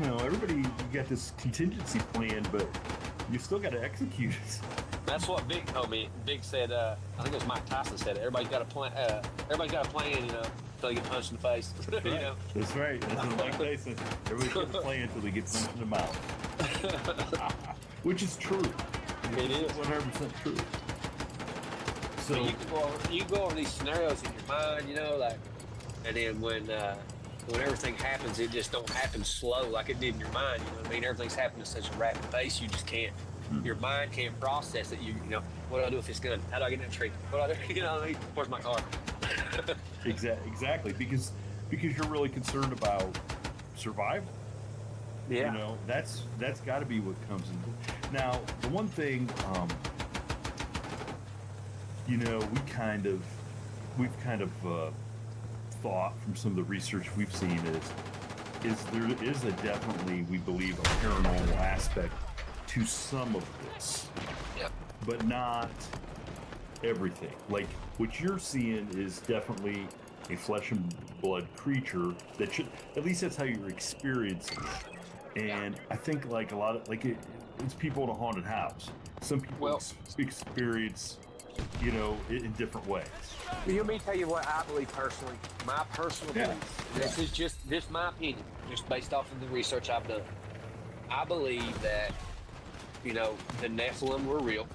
everybody, you got this contingency plan, but you still got to execute it. That's what Big told me. Big said, I think it was Mike Tyson said it. Everybody's got a plan. Everybody's got a plan, until they get punched in the face. That's right. That's right. That's what Mike Tyson. Everybody's got a plan until they get punched in the mouth. Which is true. It is 100% true. So you go over these scenarios in your mind, and then when everything happens, it just don't happen slow like it did in your mind. You know what I mean? Everything's happening at such a rapid pace, you just can't. Your mind can't process it. What do I do with this gun? How do I get in that tree? What do I do? You know what I mean? Where's my car? Exactly, because you're really concerned about survival. You know, that's got to be what comes into. Now, the one thing, you know, we've kind of thought from some of the research we've seen is there is a definitely, we believe, a paranormal aspect to some of this, but not everything. Like what you're seeing is definitely a flesh and blood creature that should, at least that's how you're experiencing it. And I think like a lot of it's people in a haunted house. Some people experience, you know, it in different ways. You want me to tell you what I believe personally? My personal belief. This is just my opinion, just based off of the research I've done. I believe that, you know, the Nephilim were real.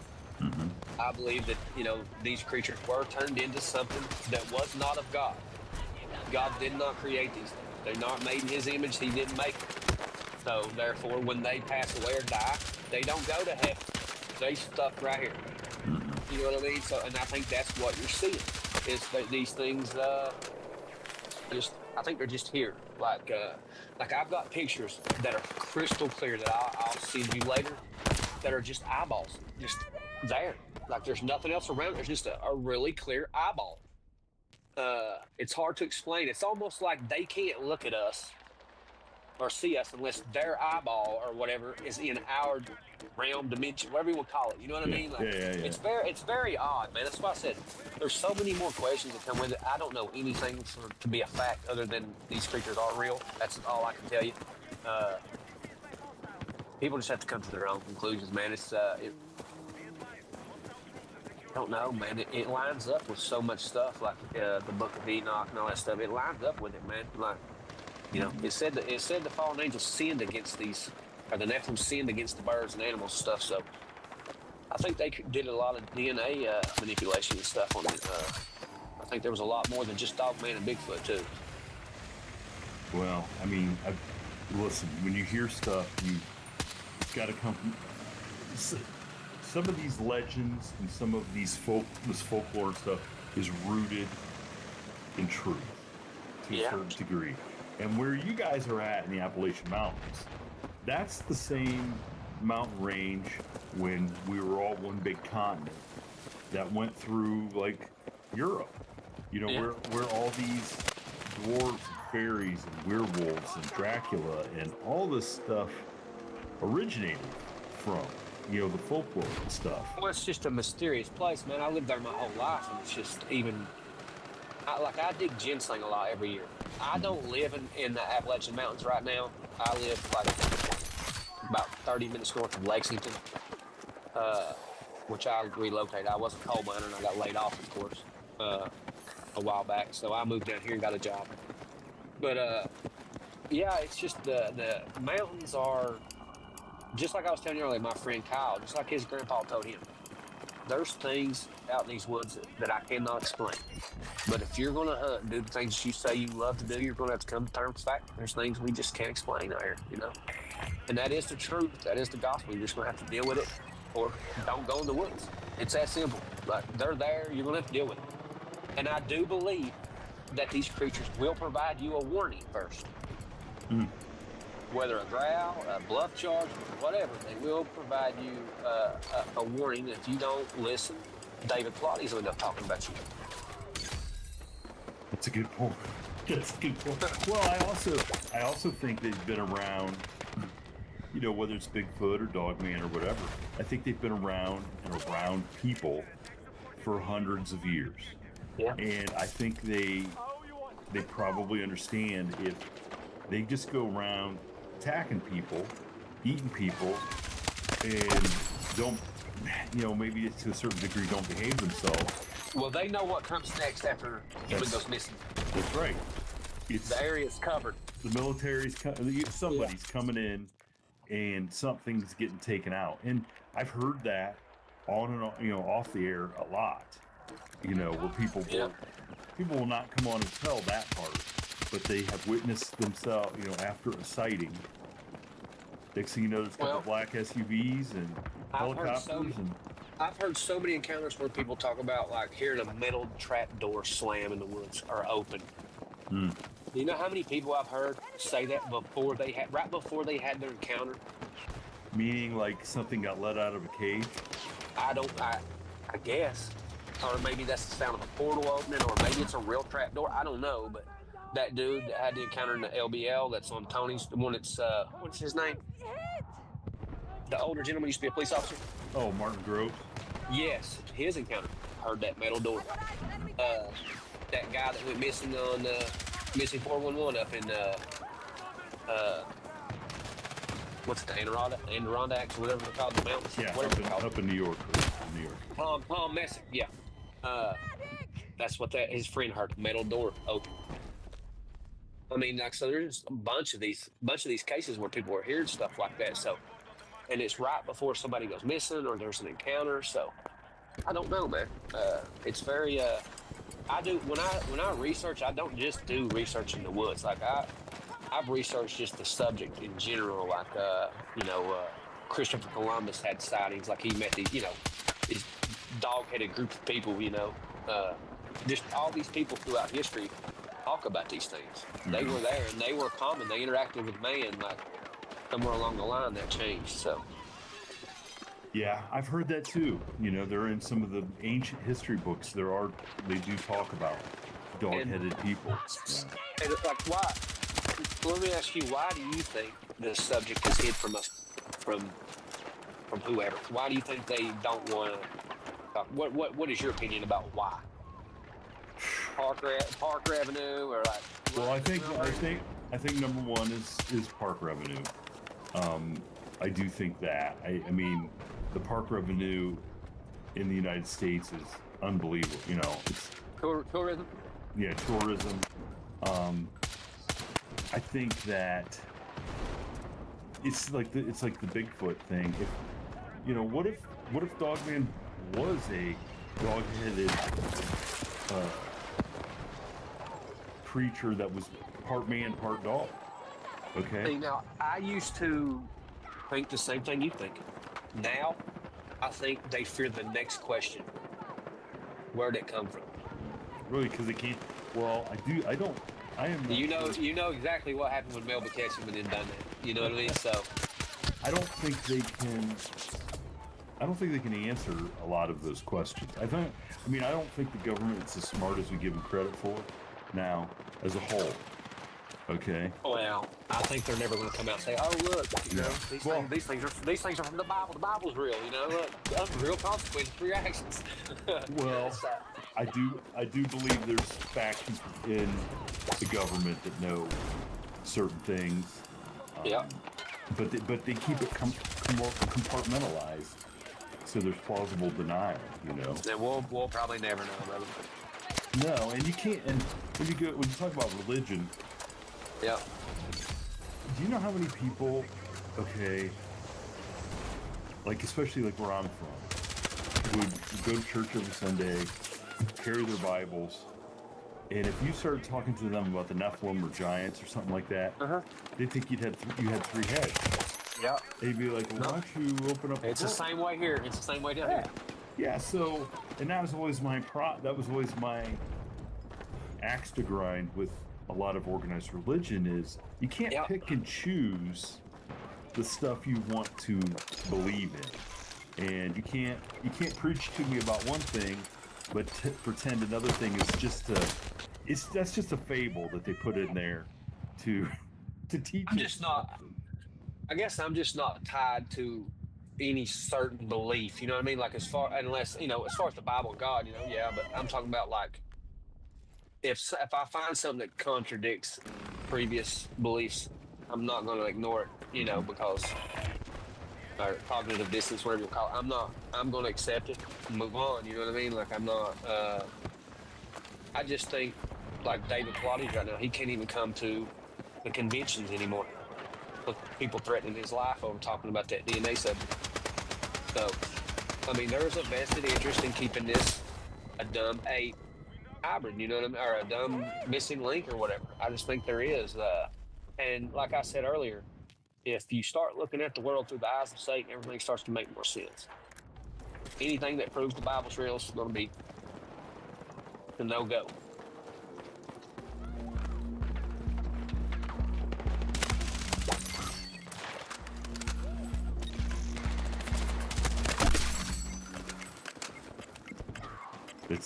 Mm-hmm. I believe that, you know, these creatures were turned into something that was not of God. God did not create these things. They're not made in his image. He didn't make them. So therefore, when they pass away or die, they don't go to heaven. They stuck right here. Mm-hmm. You know what I mean? So, and I think that's what you're seeing is that these things, I think they're just here. Like I've got pictures that are crystal clear that I'll send you later that are just eyeballs, just there. Like there's nothing else around. There's just a really clear eyeball. It's hard to explain. It's almost like they can't look at us or see us unless their eyeball or whatever is in our realm, dimension, whatever you want to call it. You know what I mean? Like, it's very odd, man. That's why I said there's so many more questions that come with it. I don't know anything to be a fact other than these creatures are real. That's all I can tell you. People just have to come to their own conclusions, man. It's I don't know, man. It lines up with so much stuff, like the Book of Enoch and all that stuff. It lines up with it, man. Like, you know, it said the fallen angels sinned against these, or the Nephilim sinned against the birds and animals and stuff. So I think they did a lot of DNA manipulation and stuff on it. I think there was a lot more than just Dogman and Bigfoot too. Well, I mean, listen, when you hear stuff, it's got to come from some of these legends and some of this folklore and stuff is rooted in truth to a certain degree. And where you guys are at in the Appalachian Mountains, that's the same mountain range when we were all one big continent that went through like Europe. You know, where all these dwarves and fairies and werewolves and Dracula and all this stuff originated from. You know, the folklore and stuff. Well, it's just a mysterious place, man. I lived there my whole life, and it's just even... I dig ginseng a lot every year. I don't live in the Appalachian Mountains right now. I live like about 30 minutes north of Lexington, which I relocated. I was a coal miner, and I got laid off, of course, a while back. So I moved down here and got a job. But, yeah, it's just the mountains are... Just like I was telling you earlier, my friend Kyle, just like his grandpa told him, there's things out in these woods that I cannot explain. But if you're going to hunt and do the things you say you love to do, you're going to have to come to terms with the fact there's things we just can't explain out here, you know? And that is the truth. That is the gospel. You're just going to have to deal with it or don't go in the woods. It's that simple. Like, they're there. You're going to have to deal with it. And I do believe that these creatures will provide you a warning first. Mm. Whether a growl, a bluff charge, whatever, they will provide you a warning. If you don't listen, David Plotty's going to end up talking about you. That's a good point. That's a good point. Well, I also think they've been around, you know, whether it's Bigfoot or Dogman or whatever. I think they've been around and around people for hundreds of years. Yeah. And I think they probably understand if they just go around attacking people, eating people, and don't, you know, maybe to a certain degree don't behave themselves. Well, they know what comes next after human goes missing. That's right. The area's covered. The military's somebody's coming in, and something's getting taken out. And I've heard that on and on, you know, off the air a lot. You know, where people will not come on and tell that part. But they have witnessed themselves, you know, after a sighting. Next thing you know, there's a couple black SUVs and helicopters. I've heard so many encounters where people talk about like hearing a metal trap door slam in the woods or open. Hmm. Do you know how many people I've heard say that right before they had their encounter? Meaning like something got let out of a cage? I guess. Or maybe that's the sound of a portal opening, or maybe it's a real trap door. I don't know, but that dude that had the encounter in the LBL that's on Tony's, the one that's, what's his name? The older gentleman used to be a police officer. Oh, Martin Groves? Yes, his encounter. Heard that metal door. That guy that went missing on, missing 411 up in, what's it, the Adirondacks, or whatever they're called, the mountains? Yeah, up in New York. New York. Tom Messick, yeah. That's what his friend heard, metal door open. I mean, like, so there's a bunch of these cases where people are hearing stuff like that. So, and it's right before somebody goes missing or there's an encounter. So, I don't know, man. It's very. I do when I research. I don't just do research in the woods. Like I've researched just the subject in general. Like Christopher Columbus had sightings. Like he met these dog-headed group of people. Just all these people throughout history talk about these things. They were there and they were common. They interacted with man. Like somewhere along the line that changed. So. Yeah, I've heard that too. They're in some of the ancient history books. They do talk about dog-headed people. And like, why? Let me ask you, why do you think the subject is hid from us, from whoever? Why do you think they don't want to talk? What is your opinion about why? Park revenue, or like? Well, I think number one is park revenue. I do think that. I mean, the park revenue in the United States is unbelievable. It's tourism. Yeah, tourism. I think that it's like the Bigfoot thing. What if Dogman was a dog-headed creature that was part man, part dog? Okay. Now, I used to think the same thing you think. Now, I think they fear the next question. Where'd it come from? Really? Because it can't. Well, I am. You know exactly what happened when Melba Ketchum and then done that. You know what I mean? So. I don't think they can answer a lot of those questions. I don't think the government's as smart as we give them credit for now, as a whole. Okay. Well, I think they're never going to come out and say, "Oh, look, these things are from the Bible. The Bible's real. Look, real consequences for your actions." Well, I do believe there's factions in the government that know certain things. Yeah. But they keep it more compartmentalized, so there's plausible denial. Then we'll probably never know, brother. No, and you can't. And when you talk about religion. Yeah. Do you know how many people, okay, like especially like where I'm from, would go to church every Sunday, carry their Bibles, and if you start talking to them about the Nephilim or giants or something like that, they think you had 3 heads. Yeah. They'd be like, well, why don't you open up? It's the same way here. It's the same way down here. Yeah. So, and that was always my axe to grind with a lot of organized religion is you can't pick and choose the stuff you want to believe in, and you can't preach to me about one thing but pretend another thing is that's just a fable that they put in there to teach. I guess I'm just not tied to any certain belief, you know what I mean? Like as far as the Bible and God, but I'm talking about like if I find something that contradicts previous beliefs, I'm not going to ignore it, because or cognitive dissonance, whatever you call it. I'm going to accept it and move on. You know what I mean? Like I'm not. I just think like David Pilates right now, he can't even come to the conventions anymore. With people threatening his life over talking about that DNA subject. So, I mean, there's a vested interest in keeping this a dumb ape hybrid, you know what I mean? Or a dumb missing link or whatever. I just think there is. And like I said earlier, if you start looking at the world through the eyes of Satan, everything starts to make more sense. Anything that proves the Bible's real is going to be a no-go.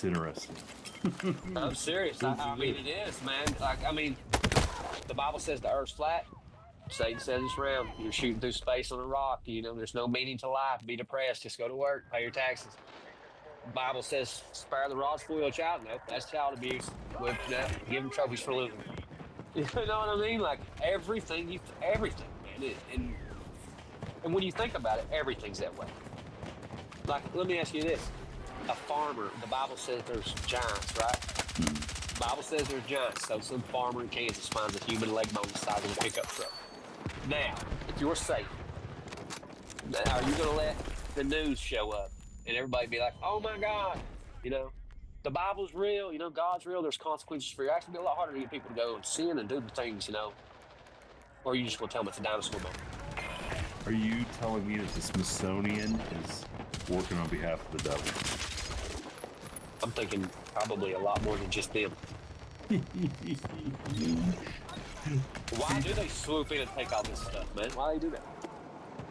That's interesting. I'm serious. I mean, it is, man. Like, I mean, the Bible says the earth's flat. Satan says it's round. You're shooting through space on a rock. You know, there's no meaning to life. Be depressed. Just go to work. Pay your taxes. The Bible says spare the rod, spoil a child. Nope, that's child abuse. Give them trophies for losing. You know what I mean? Like everything, everything, man. And when you think about it, everything's that way. Like, let me ask you this: a farmer. The Bible says there's giants, right? The Bible says there's giants. So some farmer in Kansas finds a human leg bone the size of a pickup truck. Now, if you're safe, are you gonna let the news show up and everybody be like, "Oh my God," you know? The Bible's real, you know, God's real, there's consequences for your actions. It'll be a lot harder to get people to go and sin and do the things, you know. Or you just gonna tell them it's a dinosaur bone. Are you telling me that the Smithsonian is working on behalf of the devil? I'm thinking probably a lot more than just them. Why do they swoop in and take all this stuff, man? Why do they do that?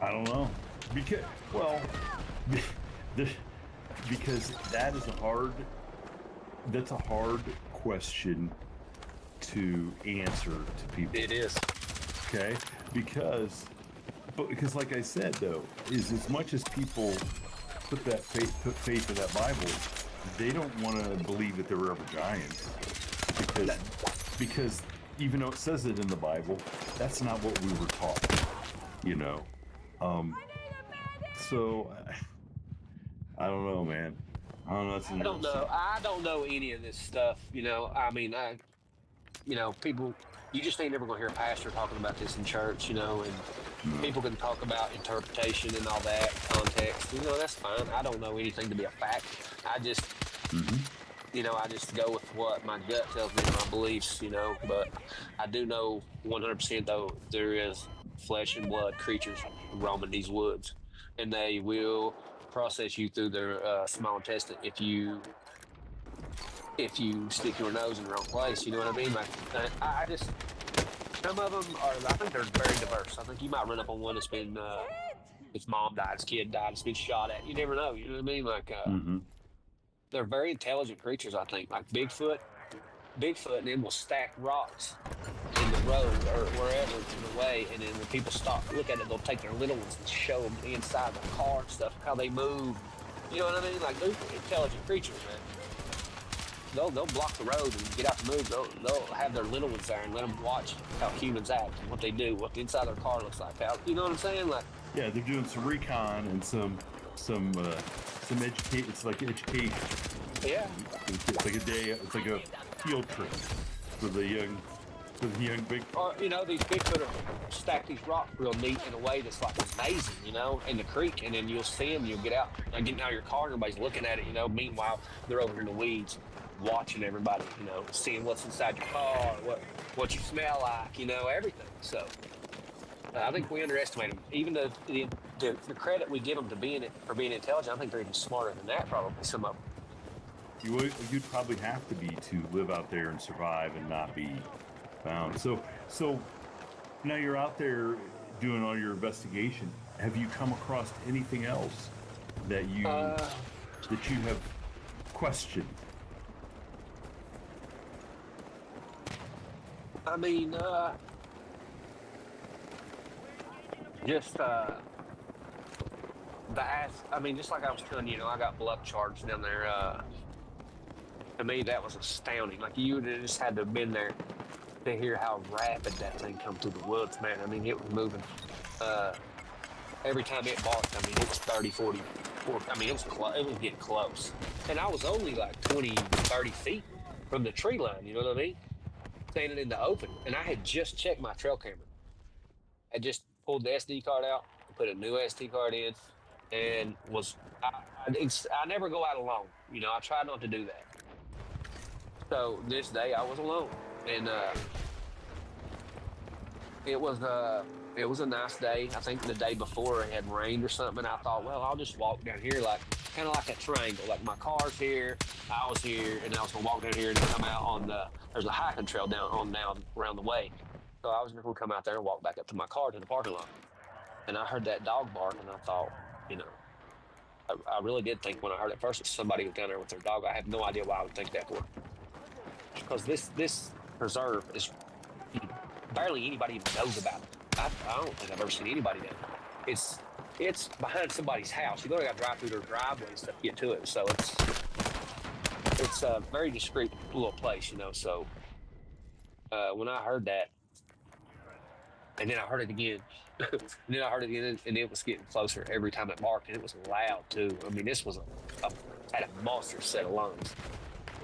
I don't know. Because that is that's a hard question to answer to people. It is. Okay? Because like I said though, is as much as people put faith in that Bible, they don't want to believe that there were ever giants. Because even though it says it in the Bible, that's not what we were taught. You know. So I don't know, man. I don't know. I don't know. I don't know any of this stuff. You know, I mean, people. You just ain't never gonna hear a pastor talking about this in church. You know, and people can talk about interpretation and all that context. You know, that's fine. I don't know anything to be a fact. I just, you know, I just go with what my gut tells me, my beliefs. You know, but I do know 100% though there is flesh and blood creatures roaming these woods, and they will process you through their small intestine if you stick your nose in the wrong place. You know what I mean? Like, I just, some of them are, I think they're very diverse. I think you might run up on one that's been, its mom died, its kid died, it's been shot at. You never know. You know what I mean? Like, they're very intelligent creatures, I think. Like Bigfoot, and then will stack rocks in the road or wherever it's in the way, and then when people stop to look at it, they'll take their little ones and show them the inside of the car and stuff, how they move. You know what I mean? Like, they're intelligent creatures, man. They'll block the road and get out to move. They'll have their little ones there and let them watch how humans act and what they do, what the inside of their car looks like. How, you know what I'm saying? Like, yeah, they're doing some recon and some education. It's like education. Yeah. It's like a day. It's like a field trip for the young Bigfoot. Or, you know, these Bigfoot stack these rocks real neat in a way that's like amazing, you know, in the creek, and then you'll see them, you'll get out and get out of your car and everybody's looking at it, you know. Meanwhile, they're over in the weeds watching everybody, you know, seeing what's inside your car, what you smell like, you know, everything. So I think we underestimate them. Even the credit we give them for being intelligent, I think they're even smarter than that, probably, some of them. You'd probably have to be to live out there and survive and not be found. So now you're out there doing all your investigation. Have you come across anything else that you have questioned? I mean, just just like I was telling you, I got bluff charged down there. To me, that was astounding. Like, you just had to have been there to hear how rapid that thing come through the woods, man. I mean, it was moving. Every time it barked, I mean, it was 30, 40, 40. I mean, it was getting close. And I was only like 20, 30 feet from the tree line, you know what I mean? Standing in the open. And I had just checked my trail camera. I just pulled the SD card out, put a new SD card in, and I never go out alone. You know, I try not to do that. So this day I was alone, and it was a nice day. I think the day before it had rained or something, and I thought, well, I'll just walk down here, like kind of like a triangle. Like, my car's here, I was here, and I was gonna walk down here and come out on there's a hiking trail down around the way. So I was gonna come out there and walk back up to my car to the parking lot. And I heard that dog bark, and I thought, I really did think when I heard it first that somebody was down there with their dog. I have no idea why I would think that for. Because this preserve is barely anybody even knows about it. I don't think I've ever seen anybody down there. It's behind somebody's house. You literally got to drive through their driveway and stuff to get to it. So it's a very discreet little place, you know. So when I heard that, and then I heard it again, and then I heard it again, and it was getting closer every time it barked, and it was loud too. I mean, this was had a monster set of lungs,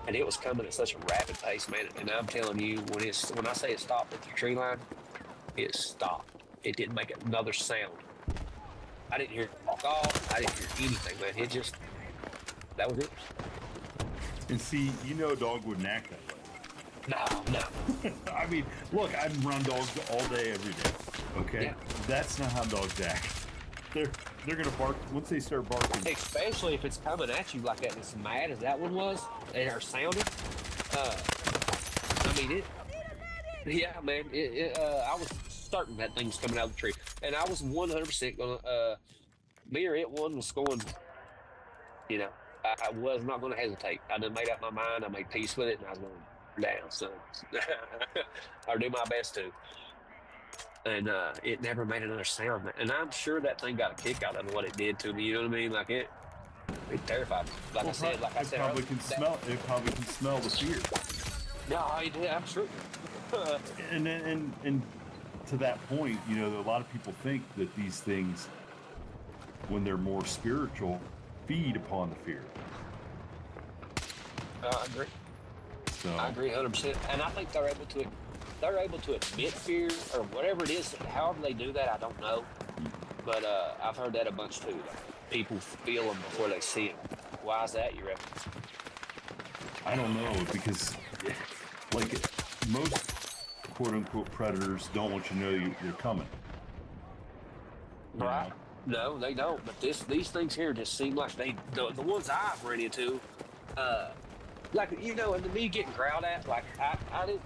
and it was coming at such a rapid pace, man. And I'm telling you, when I say it stopped at the tree line, it stopped. It didn't make another sound. I didn't hear it walk off. I didn't hear anything, man. That was it. And see, you know, a dog wouldn't act that way. No. I mean, look, I'm around dogs all day, every day. Okay, Yeah. That's not how dogs act. They're gonna bark once they start barking. Especially if it's coming at you like that and it's mad as that one was, and are sounding. I mean, yeah, man. I was certain that thing was coming out of the tree, and I was 100% gonna. Me or it one was going. You know, I was not gonna hesitate. I done made up my mind. I made peace with it, and I was going down. So I'll do my best to. And it never made another sound, man. And I'm sure that thing got a kick out of what it did to me. You know what I mean? Like it terrified me. Like I said, it probably can smell the fear. No, it did. I'm sure. And to that point, you know, a lot of people think that these things, when they're more spiritual, feed upon the fear. I agree. So I agree 100%. And I think they're able to admit fear or whatever it is. However they do that, I don't know. But I've heard that a bunch too. Like, people feel them before they see them. Why is that, you reckon? I don't know, because like most quote-unquote predators don't want you to know you're coming. Right. No, they don't. But these things here just seem like the ones I've run into, like, you know, and to me getting growled at, like I didn't.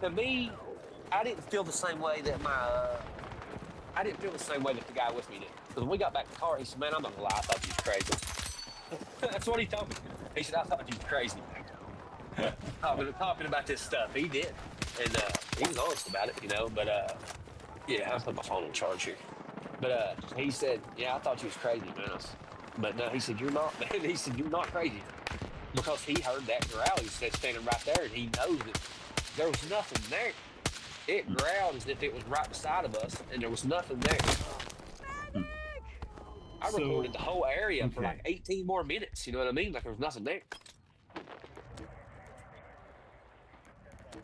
To me, I didn't feel the same way that I didn't feel the same way that the guy with me did. Because when we got back to the car, he said, "Man, I'm not gonna lie, I thought you was crazy." That's what he told me. He said, "I thought you was crazy." talking about this stuff. He did, and he was honest about it, you know. But yeah, I put my phone on charge here. But he said, "Yeah, I thought you was crazy, man." But no, he said, "You're not, man." He said, "You're not crazy," because he heard that growl. He said, standing right there, and he knows that there was nothing there. It growled as if it was right beside of us, and there was nothing there. I recorded the whole area for like 18 more minutes. You know what I mean? Like there was nothing there.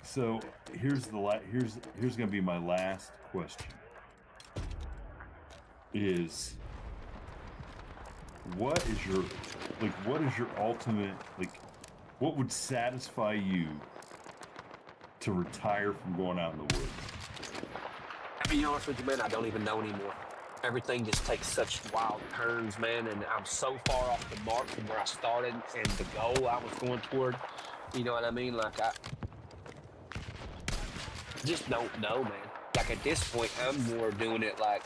So here's going to be my last question. Is what is your ultimate, like, what would satisfy you to retire from going out in the woods? To be honest with you, man, I don't even know anymore. Everything just takes such wild turns, man, and I'm so far off the mark from where I started and the goal I was going toward. You know what I mean? Like, I just don't know, man. Like, at this point, I'm more doing it like,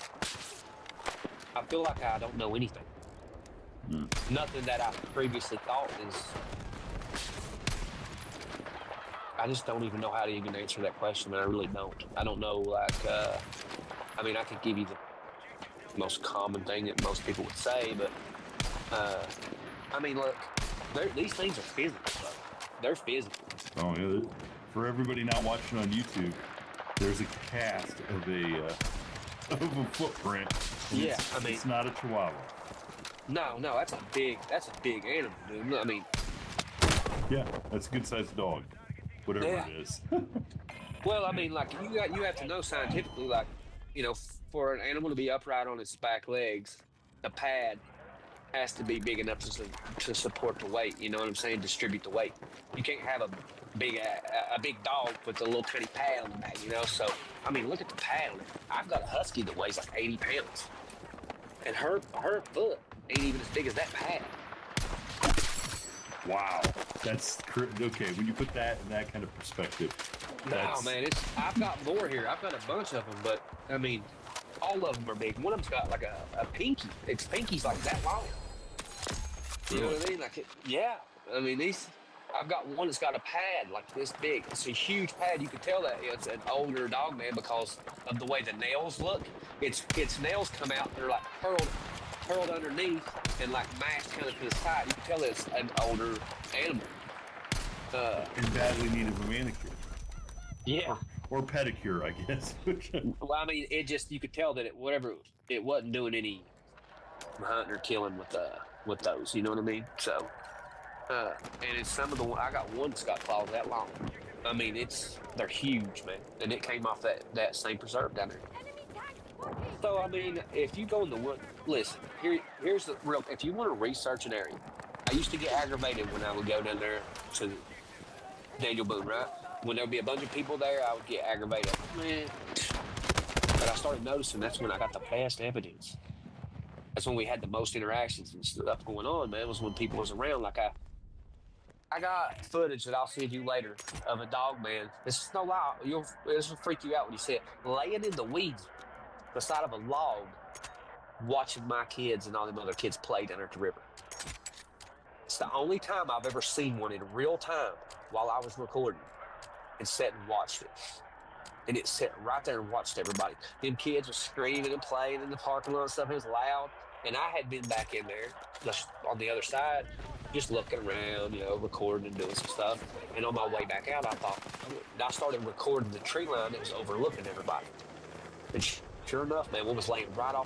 I feel like I don't know anything. Nothing that I previously thought is... I just don't even know how to even answer that question, man. I really don't. I don't know, like, I mean, I could give you the most common thing that most people would say, but, I mean, look, these things are physical, bro. They're physical. Oh, yeah. For everybody not watching on YouTube, there's a cast of a footprint. Yeah, I mean, it's not a Chihuahua. No, that's a big animal, dude. I mean, yeah, that's a good sized dog, whatever it is. Well, I mean, like you have to know scientifically, like, you know, for an animal to be upright on its back legs, the pad has to be big enough to support the weight. You know what I'm saying? Distribute the weight. You can't have a big dog with a little tiny pad on the back. You know, so I mean, look at the pad on it. I've got a husky that weighs like 80 pounds, and her foot ain't even as big as that pad. Wow, that's okay. When you put that in that kind of perspective, no, man, I've got more here. I've got a bunch of them, but I mean, all of them are big. One of them's got like a pinky. Its pinky's like that long. You know what I mean? Like, yeah. I mean, I've got one that's got a pad like this big. It's a huge pad. You can tell that it's an older dog man because of the way the nails look. Its nails come out and they're like curled underneath and like mashed kind of to the side. You can tell it's an older animal. And badly need of a manicure. Yeah. Or pedicure, I guess. Well, I mean, you could tell that it wasn't doing any hunting or killing with those. You know what I mean? So, and it's some of I got one that's got claws that long. I mean, they're huge, man, and it came off that same preserve down there. So, I mean, if you go in the wood, listen, here's the real. If you want to research an area, I used to get aggravated when I would go down there to Daniel Boone, right? When there would be a bunch of people there, I would get aggravated. Man. But I started noticing that's when I got the best evidence. That's when we had the most interactions and stuff going on, man, was when people was around. Like I got footage that I'll send you later of a dog man. This is no lie. This will freak you out when you see it. Laying in the weeds beside of a log, watching my kids and all them other kids play down at the river. It's the only time I've ever seen one in real time while I was recording. And sat and watched it. And it sat right there and watched everybody. Them kids were screaming and playing in the parking lot and stuff. It was loud. And I had been back in there, just on the other side, just looking around, recording and doing some stuff. And on my way back out, I started recording the tree line that was overlooking everybody. And sure enough, man, one was laying right on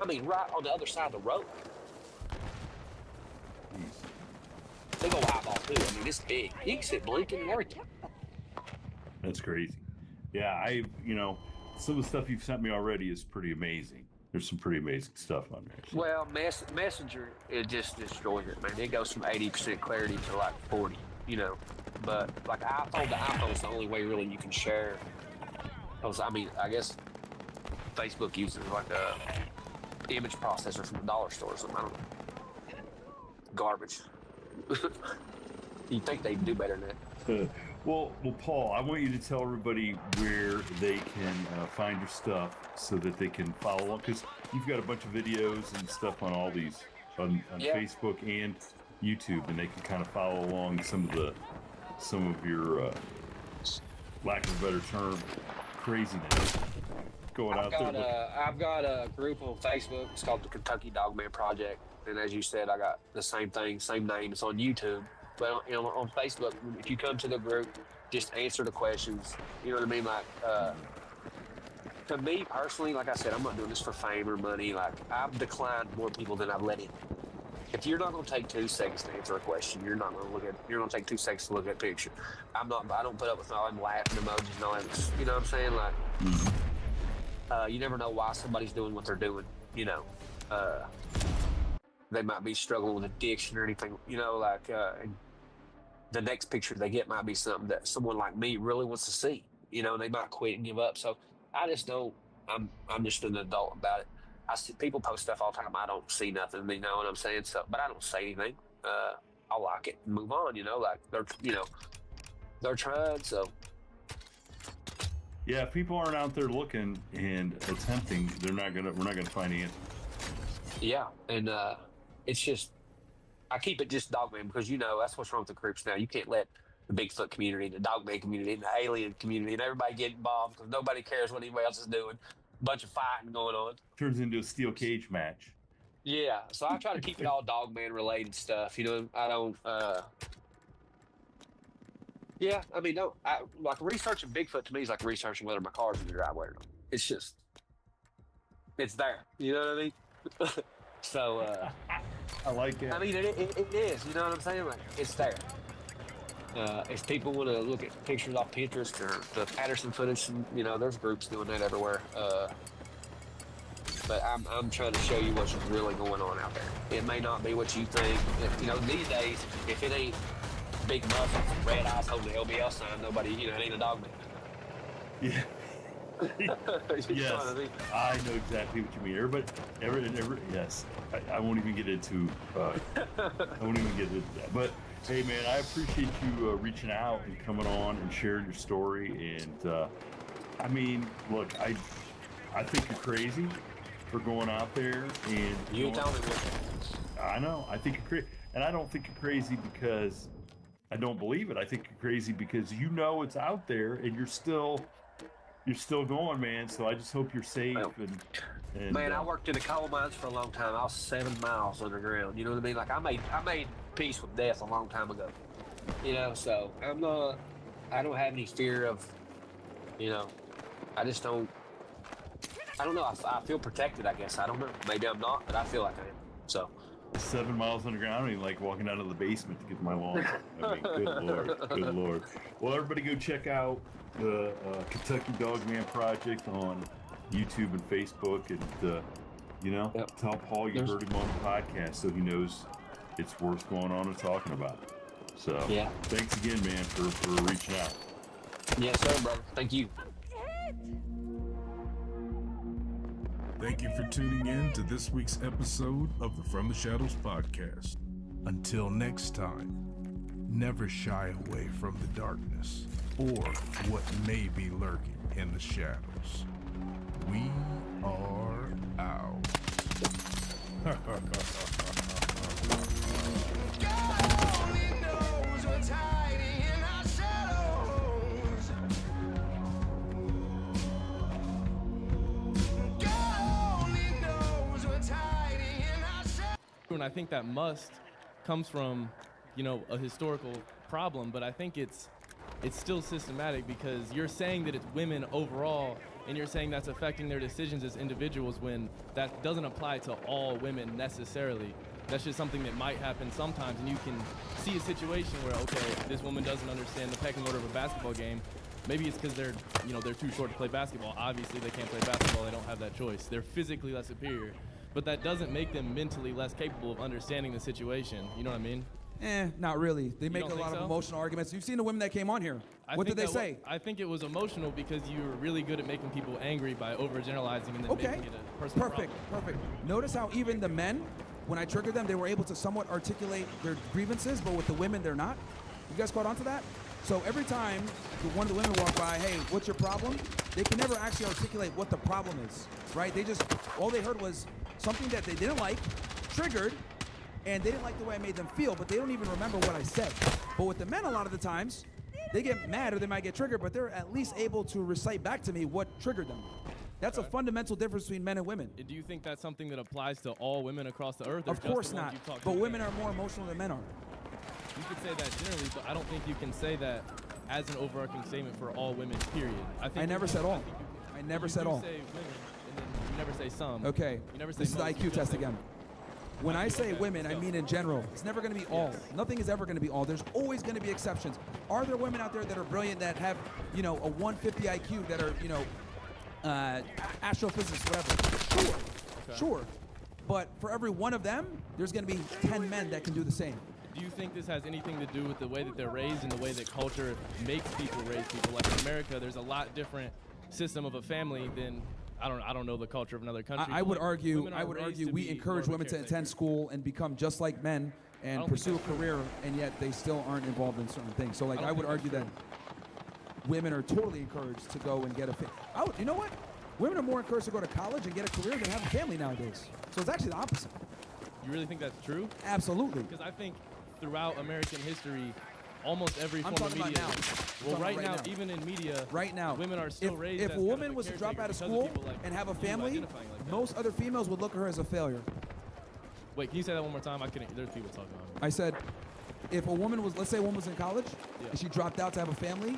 the other side of the road. Big old eyeball, too. I mean, it's big. You can sit blinking and everything. That's crazy. Yeah, some of the stuff you've sent me already is pretty amazing. There's some pretty amazing stuff on there. So. Well, Messenger, it just destroys it, man. It goes from 80% clarity to like 40, But like the iPhone is the only way really you can share. Because, I mean, I guess Facebook uses like a image processor from the dollar store or something. I don't know. Garbage. You'd think they'd do better than that. Well, Paul, I want you to tell everybody where they can find your stuff so that they can follow along, because you've got a bunch of videos and stuff on all these on Facebook and YouTube, and they can kind of follow along some of your lack of a better term craziness going out there. I've got a group on Facebook. It's called the Kentucky Dogman Project, and as you said, I got the same thing, same name. It's on YouTube. But on Facebook, if you come to the group, just answer the questions. You know what I mean? Like, to me personally, like I said, I'm not doing this for fame or money. Like, I've declined more people than I've let in. If you're not going to take 2 seconds to answer a question, you're going to take 2 seconds to look at a picture. I don't put up with all them laughing emojis and all that. You know what I'm saying? Like, you never know why somebody's doing what they're doing. They might be struggling with addiction or anything. And the next picture they get might be something that someone like me really wants to see. And they might quit and give up. So I just don't. I'm just an adult about it. I see people post stuff all the time. I don't see nothing. You know what I'm saying? So, but I don't say anything. I like it and move on. Like they're trying. So yeah, if people aren't out there looking and attempting, we're not gonna find the answer. Yeah, and it's just. I keep it just Dogman because that's what's wrong with the groups now. You can't let the Bigfoot community, the Dogman community, and the alien community, and everybody get involved because nobody cares what anybody else is doing. A bunch of fighting going on. Turns into a steel cage match. Yeah, so I try to keep it all Dogman related stuff. I don't. Yeah, I mean, like researching Bigfoot to me is like researching whether my car's in the driveway or not. It's just, it's there. You know what I mean? So. I like it. I mean, it is. You know what I'm saying? Like, it's there. If people want to look at pictures off Pinterest or the Patterson footage, there's groups doing that everywhere. But I'm trying to show you what's really going on out there. It may not be what you think. These days, if it ain't big muscles, red eyes holding the LBL sign, nobody, it ain't a dog man. Yeah. Yes, I know exactly what you mean. Everybody, yes. I won't even get into. That. But hey, man, I appreciate you reaching out and coming on and sharing your story. And I mean, look, I think you're crazy. for going out there and You tell me. I know. I think you're crazy, and I don't think you're crazy because I don't believe it. I think you're crazy because you know it's out there, and you're still going, man. So I just hope you're safe. And Man, I worked in the coal mines for a long time. I was 7 miles underground. You know what I mean? Like I made peace with death a long time ago. You know, so I don't have any fear of, you know, I don't know. I feel protected, I guess. I don't know. Maybe I'm not, but I feel like I am. So 7 miles underground. I don't even like walking out of the basement to get to my lawn. I mean, good lord. Well, everybody go check out the Kentucky Dogman Project on YouTube and Facebook, and tell Paul you heard him on the podcast so he knows it's worth going on and talking about. So thanks again, man, for reaching out. Yes, sir, brother. Thank you. Thank you for tuning in to this week's episode of the From the Shadows podcast. Until next time, never shy away from the darkness or what may be lurking in the shadows. We are out. God only knows what's hiding in our shadows. God only knows what's hiding in our shadows. And I think that must comes from, a historical problem, but I think it's still systematic because you're saying that it's women overall, and you're saying that's affecting their decisions as individuals when that doesn't apply to all women necessarily. That's just something that might happen sometimes, and you can see a situation where, okay, this woman doesn't understand the pecking order of a basketball game. Maybe it's because they're too short to play basketball. Obviously, they can't play basketball. They don't have that choice. They're physically less superior, but that doesn't make them mentally less capable of understanding the situation. You know what I mean? Not really. They make a lot of emotional arguments. You've seen the women that came on here. What did they say? I think it was emotional because you were really good at making people angry by overgeneralizing and then making it a personal problem. Perfect. Notice how even the men, when I triggered them, they were able to somewhat articulate their grievances, but with the women, they're not. You guys caught on to that? So every time one of the women walk by, hey, what's your problem? They can never actually articulate what the problem is, right? All they heard was something that they didn't like, triggered, and they didn't like the way I made them feel, but they don't even remember what I said. But with the men, a lot of the times, they get mad or they might get triggered, but they're at least able to recite back to me what triggered them. That's a fundamental difference between men and women. Do you think that's something that applies to all women across the earth? Of course not. But women are more emotional than men are. You could say that generally, but I don't think you can say that as an overarching statement for all women, period. I never said all. I never said all. You say women, and then you never say some. Okay. You never say this is the most, IQ test again. When I say women, I mean in general. It's never going to be all. Nothing is ever going to be all. There's always going to be exceptions. Are there women out there that are brilliant, that have, a 150 IQ, that are, astrophysicists, whatever? Sure. But for every one of them, there's going to be 10 men that can do the same. Do you think this has anything to do with the way that they're raised and the way that culture makes people raise people? Like in America, there's a lot different system of a family than I don't know the culture of another country. I would argue we encourage women to attend school and become just like men and pursue a career, and yet they still aren't involved in certain things. So like I would argue that women are totally encouraged to go and get you know what? Women are more encouraged to go to college and get a career than have a family nowadays. So it's actually the opposite. You really think that's true? Absolutely. Because I think throughout American history, almost every form of media. Well, right now, even in media, women are still raised. If a woman was to drop out of school and have a family, most other females would look at her as a failure. Wait, can you say that one more time? I couldn't. There's people talking on me. I said, if a woman was, let's say a woman was in college, and she dropped out to have a family,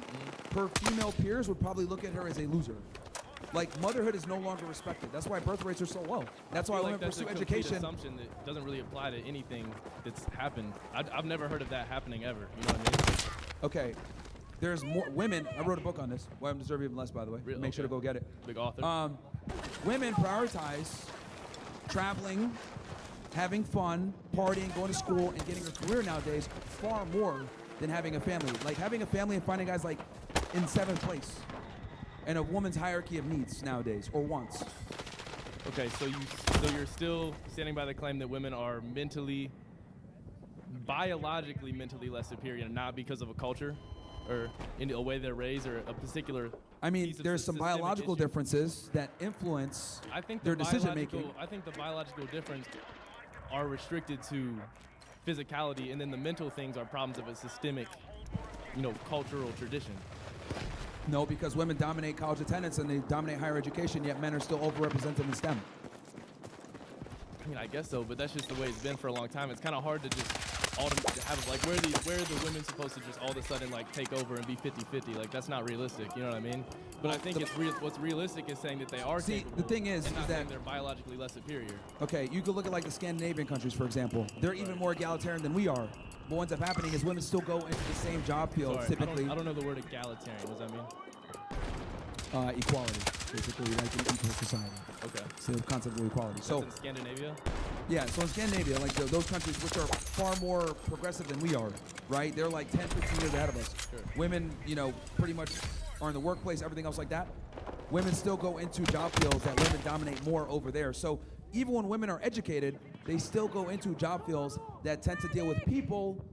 her female peers would probably look at her as a loser. Like, motherhood is no longer respected. That's why birth rates are so low. That's why women pursue education. That's a assumption that doesn't really apply to anything that's happened. I've never heard of that happening ever. You know what I mean? Okay. There's more women. I wrote a book on this. Why I'm deserving even less, by the way. Make sure to go get it. Big author. Women prioritize traveling, having fun, partying, going to school, and getting a career nowadays far more than having a family. Like having a family and finding guys like in 7th place. And a woman's hierarchy of needs nowadays, or wants. Okay, so you're still standing by the claim that women are biologically mentally less superior, not because of a culture? or in the way they're raised or a particular. I mean, there's some biological differences that influence their decision making. I think the biological difference are restricted to physicality, and then the mental things are problems of a systemic, cultural tradition. No, because women dominate college attendance and they dominate higher education, yet men are still overrepresented in STEM. I mean, I guess so, but that's just the way it's been for a long time. It's kind of hard to just have like where are the women supposed to just all of a sudden like take over and be 50-50? Like that's not realistic. You know what I mean? But I think what's realistic is saying that they are capable. The thing is that they're biologically less superior. Okay, you could look at like the Scandinavian countries, for example. They're even more egalitarian than we are. What ends up happening is women still go into the same job fields typically. I don't know the word egalitarian. What does that mean? Equality, basically, like in equal society. Okay. So the concept of equality. That's So in Scandinavia? yeah, so in Scandinavia, like those countries which are far more progressive than we are, right? They're like 10, 15 years ahead of us. Sure. Women, pretty much are in the workplace, everything else like that. Women still go into job fields that women dominate more over there. So even when women are educated, they still go into job fields that tend to deal with people,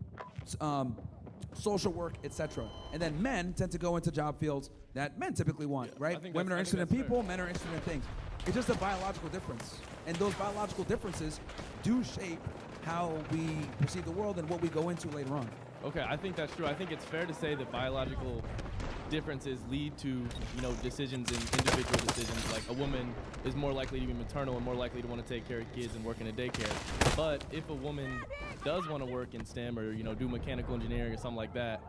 social work, etc. And then men tend to go into job fields that men typically want, right? Women are interested in people, men are interested in things. It's just a biological difference. And those biological differences do shape how we perceive the world and what we go into later on. Okay, I think that's true. I think it's fair to say that biological differences lead to, decisions in individual decisions. Like a woman is more likely to be maternal and more likely to want to take care of kids and work in a daycare. But if a woman does want to work in STEM or, do mechanical engineering or something like that,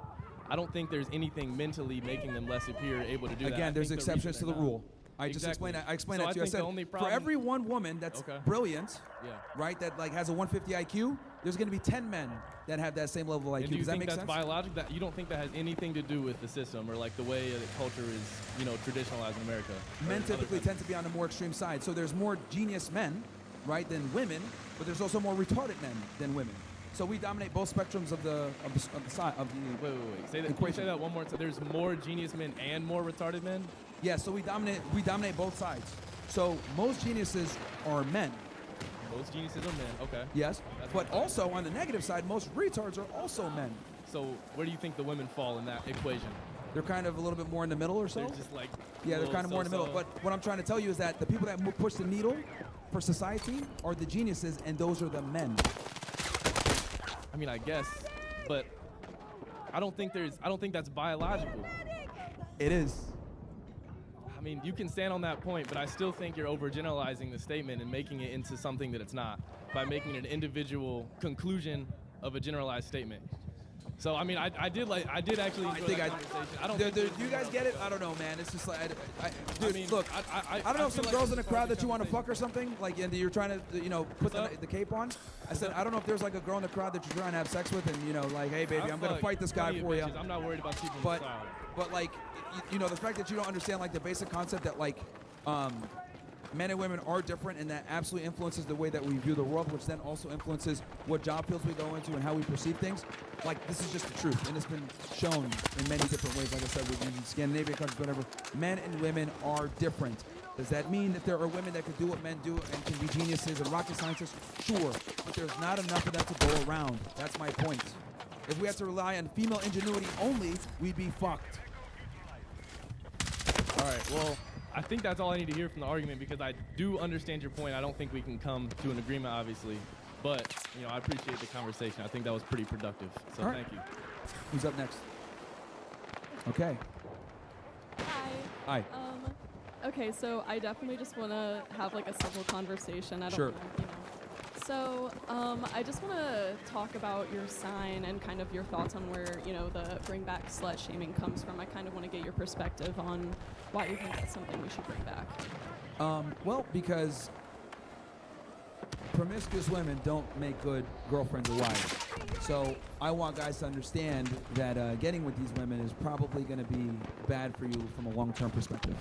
I don't think there's anything mentally making them less superior able to do that. Again, there's exceptions to the rule. I just explained that. I explained that to you. I said, for every one woman that's brilliant, right, that like has a 150 IQ, there's going to be 10 men that have that same level of IQ. And do you Does that think make that's sense? biological? That you don't think that has anything to do with the system or like the way that culture is, traditionalized in America? Men typically tend to be on the more extreme side. So there's more genius men, right, than women, but there's also more retarded men than women. So we dominate both spectrums of the side of the Wait. Say that. Can you say that one more time? There's more genius men and more retarded men? Yeah, so we dominate both sides. So most geniuses are men. Most geniuses are men, okay. Yes, but also on the negative side, most retards are also men. So where do you think the women fall in that equation? They're kind of a little bit more in the middle or so? They're just like... Yeah, they're kind of more in the middle. But what I'm trying to tell you is that the people that push the needle for society are the geniuses, and those are the men. I mean, I guess, but I don't think that's biological. It is. I mean, you can stand on that point, but I still think you're overgeneralizing the statement and making it into something that it's not by making it an individual conclusion of a generalized statement. So I mean, I did actually enjoy that conversation. Do you guys get it? I don't know, man. It's just like, dude, look, I don't know if some girls in the crowd that you want to fuck or something, like, and you're trying to, put the cape on. I said, I don't know if there's like a girl in the crowd that you're trying to have sex with, and like, hey, baby, I'm gonna fight this guy for you. I'm not worried about people. But like, the fact that you don't understand like the basic concept that like, men and women are different, and that absolutely influences the way that we view the world, which then also influences what job fields we go into and how we perceive things. Like, this is just the truth, and it's been shown in many different ways. Like I said, with Scandinavian countries, whatever. Men and women are different. Does that mean that there are women that can do what men do and can be geniuses and rocket scientists? Sure, but there's not enough of that to go around. That's my point. If we had to rely on female ingenuity only, we'd be fucked. All right, well, I think that's all I need to hear from the argument, because I do understand your point. I don't think we can come to an agreement, obviously. But, I appreciate the conversation. I think that was pretty productive. So thank you. Who's up next? Okay. Hi. Okay, so I definitely just want to have like a civil conversation. I don't Sure. wanna, So I just want to talk about your sign and kind of your thoughts on where, the bring back slut shaming comes from. I kind of want to get your perspective on why you think that's something we should bring back. Well, because promiscuous women don't make good girlfriends or wives. So I want guys to understand that getting with these women is probably going to be bad for you from a long-term perspective.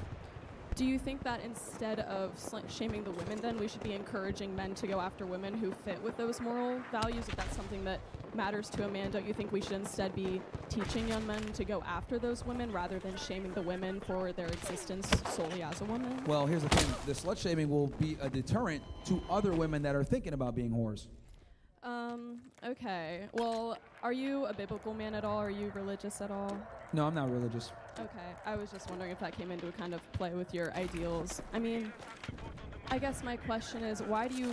Do you think that instead of shaming the women, then we should be encouraging men to go after women who fit with those moral values? If that's something that matters to a man, don't you think we should instead be teaching young men to go after those women rather than shaming the women for their existence solely as a woman? Well, here's the thing. The slut shaming will be a deterrent to other women that are thinking about being whores. Okay. Well, are you a biblical man at all? Are you religious at all? No, I'm not religious. Okay. I was just wondering if that came into a kind of play with your ideals. I mean, I guess my question is, why do you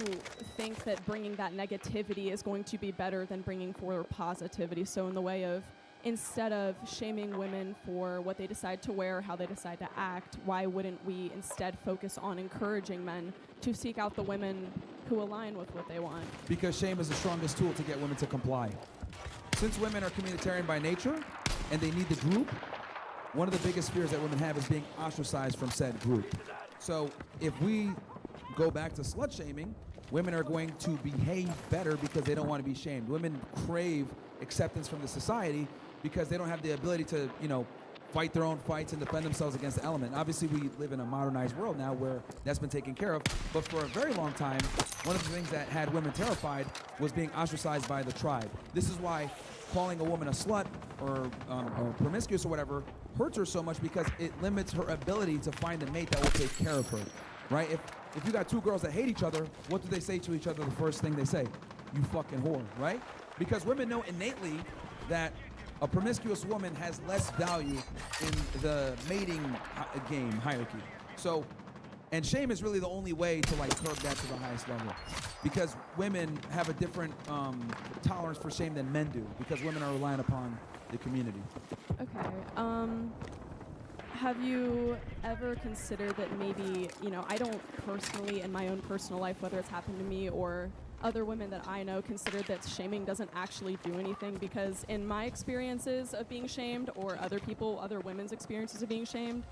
think that bringing that negativity is going to be better than bringing forward positivity? So in the way of, instead of shaming women for what they decide to wear, how they decide to act, why wouldn't we instead focus on encouraging men to seek out the women who align with what they want? Because shame is the strongest tool to get women to comply. Since women are communitarian by nature and they need the group, one of the biggest fears that women have is being ostracized from said group. So if we go back to slut shaming, women are going to behave better because they don't want to be shamed. Women crave acceptance from the society because they don't have the ability to, fight their own fights and defend themselves against the element. Obviously, we live in a modernized world now where that's been taken care of, but for a very long time, one of the things that had women terrified was being ostracized by the tribe. This is why calling a woman a slut or promiscuous or whatever hurts her so much, because it limits her ability to find a mate that will take care of her, right? If you got two girls that hate each other, what do they say to each other the first thing they say? You fucking whore, right? Because women know innately that a promiscuous woman has less value in the mating game hierarchy. So, and shame is really the only way to curb that to the highest level, because women have a different tolerance for shame than men do, because women are reliant upon the community. Okay. Have you ever considered that maybe, I don't personally, in my own personal life, whether it's happened to me or other women that I know, consider that shaming doesn't actually do anything? Because in my experiences of being shamed, or other women's experiences of being shamed,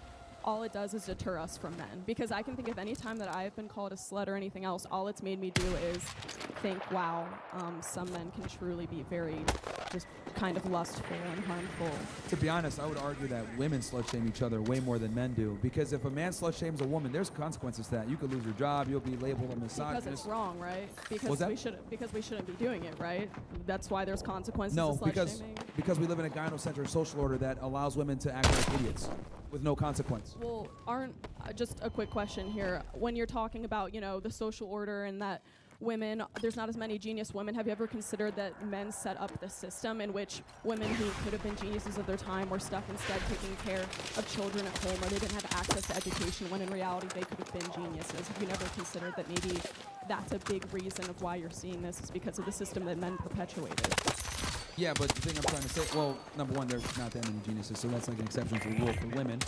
all it does is deter us from men. Because I can think of any time that I've been called a slut or anything else, all it's made me do is think, wow, some men can truly be very just kind of lustful and harmful. To be honest, I would argue that women slut shame each other way more than men do, because if a man slut shames a woman, there's consequences to that. You could lose your job, you'll be labeled a misogynist. Because it's wrong, right? Because we shouldn't be doing it, right? That's why there's consequences to slut shaming. Because we live in a gynocentric social order that allows women to act like idiots with no consequence. Well, just a quick question here. When you're talking about, the social order and that women, there's not as many genius women, have you ever considered that men set up the system in which women who could have been geniuses of their time were stuck instead taking care of children at home, or they didn't have access to education, when in reality they could have been geniuses? Have you never considered that maybe that's a big reason of why you're seeing this, is because of the system that men perpetuated? Yeah, but the thing I'm trying to say, well, number one, there's not that many geniuses, so that's like an exception to the rule for women.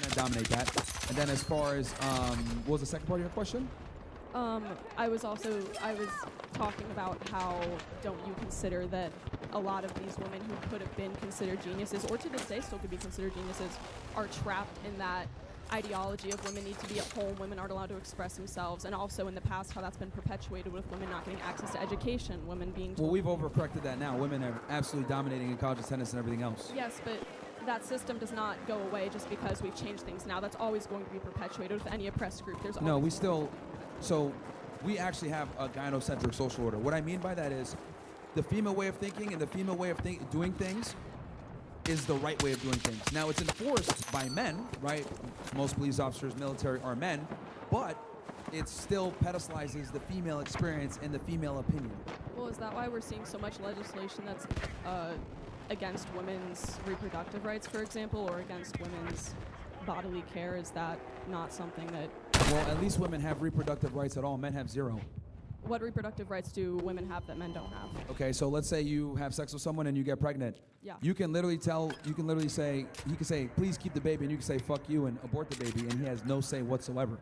Men dominate that. And then as far as, what was the second part of your question? I was talking about how don't you consider that a lot of these women who could have been considered geniuses, or to this day still could be considered geniuses, are trapped in that ideology of women need to be at home, women aren't allowed to express themselves, and also in the past how that's been perpetuated with women not getting access to education, women being told. Well, we've overcorrected that now. Women are absolutely dominating in college attendance and everything else. Yes, but that system does not go away just because we've changed things now. That's always going to be perpetuated with any oppressed group. So we actually have a gynocentric social order. What I mean by that is the female way of thinking and the female way of doing things is the right way of doing things. Now, it's enforced by men, right? Most police officers, military are men, but it still pedestalizes the female experience and the female opinion. Well, is that why we're seeing so much legislation that's against women's reproductive rights, for example, or against women's bodily care? Is that not something that... Well, at least women have reproductive rights at all. Men have zero. What reproductive rights do women have that men don't have? Okay, so let's say you have sex with someone and you get pregnant. Yeah. You can literally say, he can say, please keep the baby, and you can say, fuck you, and abort the baby, and he has no say whatsoever.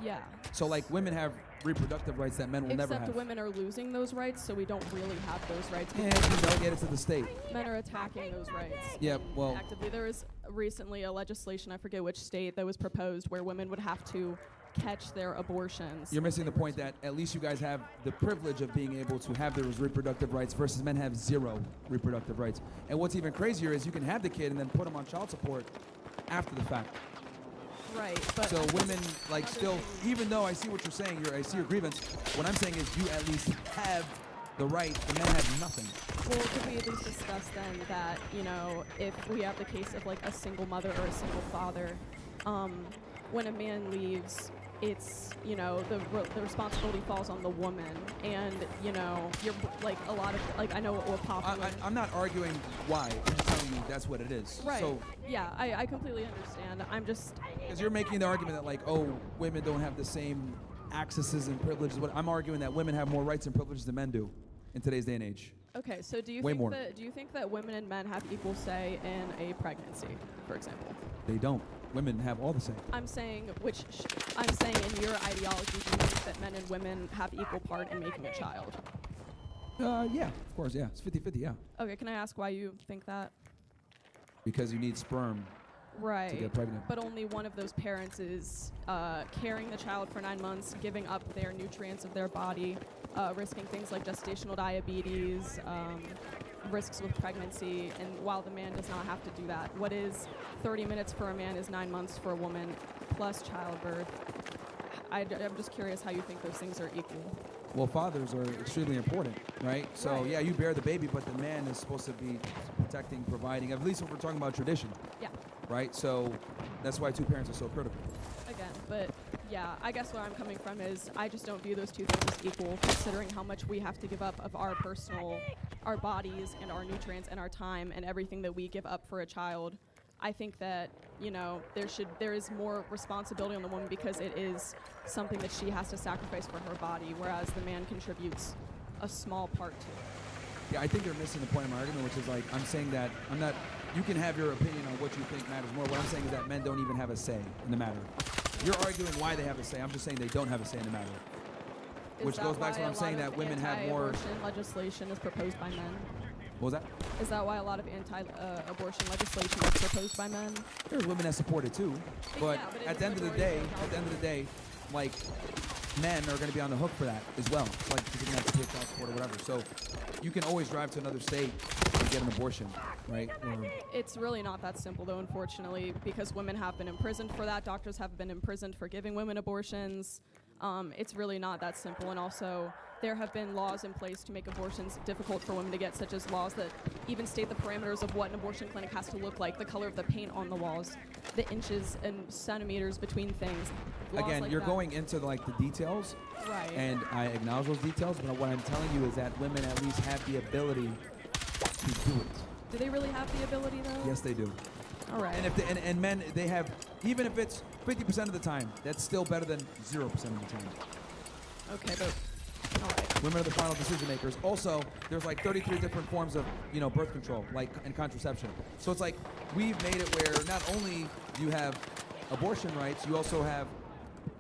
Yeah. So, women have reproductive rights that men will never have. Except women are losing those rights, so we don't really have those rights. And you delegate it to the state. Men are attacking those rights. Yeah, well... Actively. There was recently a legislation, I forget which state, that was proposed where women would have to catch their abortions. You're missing the point that at least you guys have the privilege of being able to have those reproductive rights versus men have zero reproductive rights. And what's even crazier is you can have the kid and then put him on child support after the fact. Right, but... So women, still, even though I see what you're saying, I see your grievance, what I'm saying is you at least have the right, the men have nothing. Well, could we at least discuss then that, if we have the case of a single mother or a single father, when a man leaves it's, you know, the responsibility falls on the woman, and, you know, you're like a lot of, like, I know what popular. I'm not arguing why. I'm just telling you that's what it is. Right. So, yeah, I completely understand. I'm just. because you're making the argument that, like, oh, women don't have the same accesses and privileges. What I'm arguing that women have more rights and privileges than men do in today's day and age. Okay, so do you Way think more. that women and men have equal say in a pregnancy, for example? They don't. Women have all the same. I'm saying in your ideology, do you think that men and women have equal part in making a child? Yeah, of course, yeah. It's 50-50, yeah. Okay, can I ask why you think that? Because you need sperm Right. to get pregnant. But only one of those parents is carrying the child for 9 months, giving up their nutrients of their body, risking things like gestational diabetes, risks with pregnancy, and while the man does not have to do that. What is 30 minutes for a man is 9 months for a woman, plus childbirth. I'm just curious how you think those things are equal. Well, fathers are extremely important, right? So, Right. yeah, you bear the baby, but the man is supposed to be protecting, providing, at least if we're talking about tradition. Yeah. Right? So that's why two parents are so critical. Again, but yeah, I guess where I'm coming from is I just don't view those two things as equal, considering how much we have to give up of our bodies and our nutrients and our time and everything that we give up for a child. I think that, you know, there is more responsibility on the woman because it is something that she has to sacrifice for her body, whereas the man contributes a small part to it. Yeah, I think they're missing the point of my argument, which is like, I'm saying that I'm not, you can have your opinion on what you think matters more. What I'm saying is that men don't even have a say in the matter. You're arguing why they have a say. I'm just saying they don't have a say in the matter. Which goes back to what I'm saying, that women have more. Anti-abortion legislation is proposed by men. What was that? Is that why a lot of anti-abortion legislation is proposed by men? There's women that support it too, but but at the end of the day, like, men are going to be on the hook for that as well. It's like you're going to have to pay child support or whatever. So you can always drive to another state and get an abortion, right? It's really not that simple, though, unfortunately, because women have been imprisoned for that. Doctors have been imprisoned for giving women abortions. It's really not that simple. And also, there have been laws in place to make abortions difficult for women to get, such as laws that even state the parameters of what an abortion clinic has to look like, the color of the paint on the walls, the inches and centimeters between things. Again, like you're that. going into like the details, Right. and I acknowledge those details, but what I'm telling you is that women at least have the ability to do it. Do they really have the ability, though? Yes, they do. All right. And if and men, they have, even if it's 50% of the time, that's still better than 0% of the time. Okay, but all right. Women are the final decision makers. Also, there's like 33 different forms of, you know, birth control, like, and contraception. So it's like we've made it where not only do you have abortion rights, you also have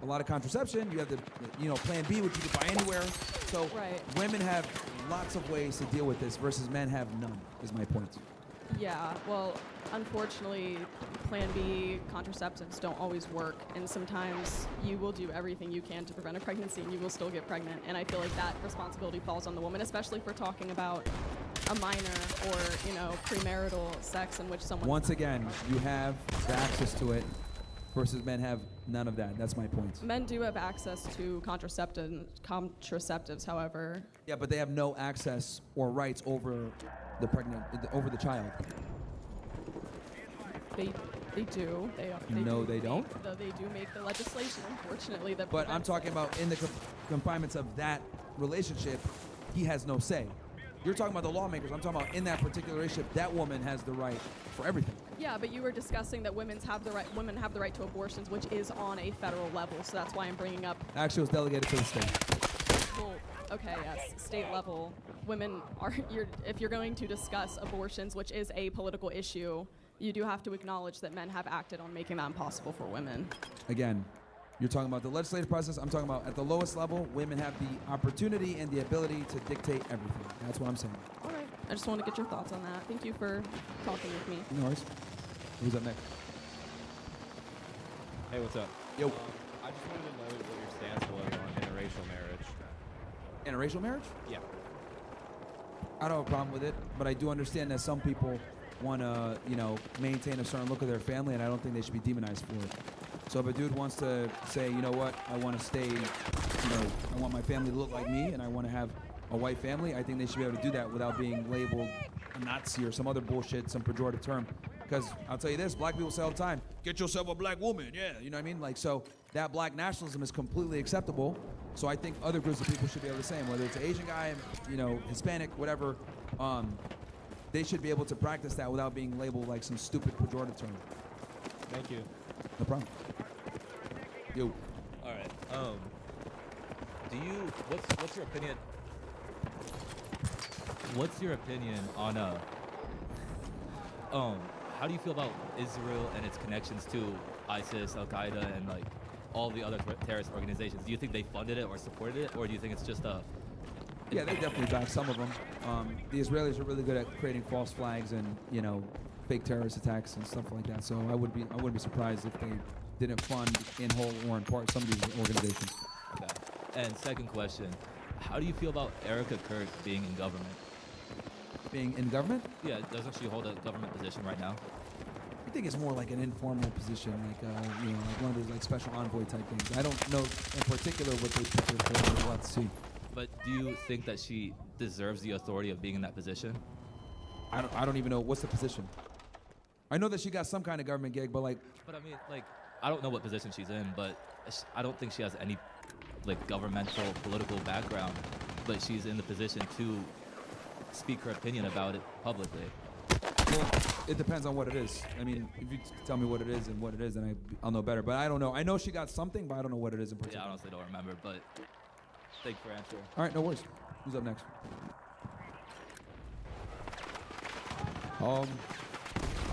a lot of contraception. You have the you know, Plan B, which you can buy anywhere. So women have lots of ways to deal with this versus men have none, is my point. Yeah, well, unfortunately, Plan B contraceptives don't always work, and sometimes you will do everything you can to prevent a pregnancy, and you will still get pregnant. And I feel like that responsibility falls on the woman, especially if we're talking about a minor or, you know, premarital sex in which someone. Once again, you have the access to it versus men have none of that. That's my point. Men do have access to contraceptives, however. Yeah, but they have no access or rights over the child. They do. They don't? Though they do make the legislation, unfortunately. That But I'm talking about in the confinements of that relationship, he has no say. You're talking about the lawmakers. I'm talking about in that particular relationship, that woman has the right for everything. Yeah, but you were discussing that women have the right to abortions, which is on a federal level. So that's why I'm bringing up. Actually, it was delegated to the state. Well, okay, yes, state level. Women are. If you're going to discuss abortions, which is a political issue, you do have to acknowledge that men have acted on making that impossible for women. Again, you're talking about the legislative process. I'm talking about at the lowest level, women have the opportunity and the ability to dictate everything. That's what I'm saying. All right. I just want to get your thoughts on that. Thank you for talking with me. No worries. Who's up next? Hey, what's up? Yo. I just wanted to know what your stance was on interracial marriage. Interracial marriage? Yeah. I don't have a problem with it, but I do understand that some people want to, you know, maintain a certain look of their family, and I don't think they should be demonized for it. So if a dude wants to say, you know what, I want to stay, you know, I want my family to look like me, and I want to have a white family, I think they should be able to do that without being labeled a Nazi or some other bullshit, some pejorative term. Because I'll tell you this, black people say all the time, get yourself a black woman, yeah, you know what I mean? Like, so that black nationalism is completely acceptable. So I think other groups of people should be able to say, whether it's an Asian guy, you know, Hispanic, whatever, they should be able to practice that without being labeled like some stupid pejorative term. Thank you. No problem. You. All right. What's your opinion? What's your opinion on how do you feel about Israel and its connections to ISIS, Al Qaeda, and like all the other terrorist organizations? Do you think they funded it or supported it, or do you think it's just a? Yeah, they definitely back some of them. The Israelis are really good at creating false flags and, you know, fake terrorist attacks and stuff like that. So I wouldn't be surprised if they didn't fund in whole or in part some of these organizations. Okay. And second question, how do you feel about Erica Kirk being in government? Being in government? Yeah, doesn't she hold a government position right now? I think it's more like an informal position, like you know, like one of those like special envoy type things. I don't know in particular what they picked her for. We'll have to see. But do you think that she deserves the authority of being in that position? I don't even know what's the position. I know that she got some kind of government gig, but like. But I mean, like, I don't know what position she's in, but I don't think she has any like governmental political background. But she's in the position to speak her opinion about it publicly. Well, it depends on what it is. I mean, if you tell me what it is and what it is, then I'll know better. But I don't know. I know she got something, but I don't know what it is in particular. Yeah, I honestly don't remember, but thank you for answering. All right, no worries. Who's up next? I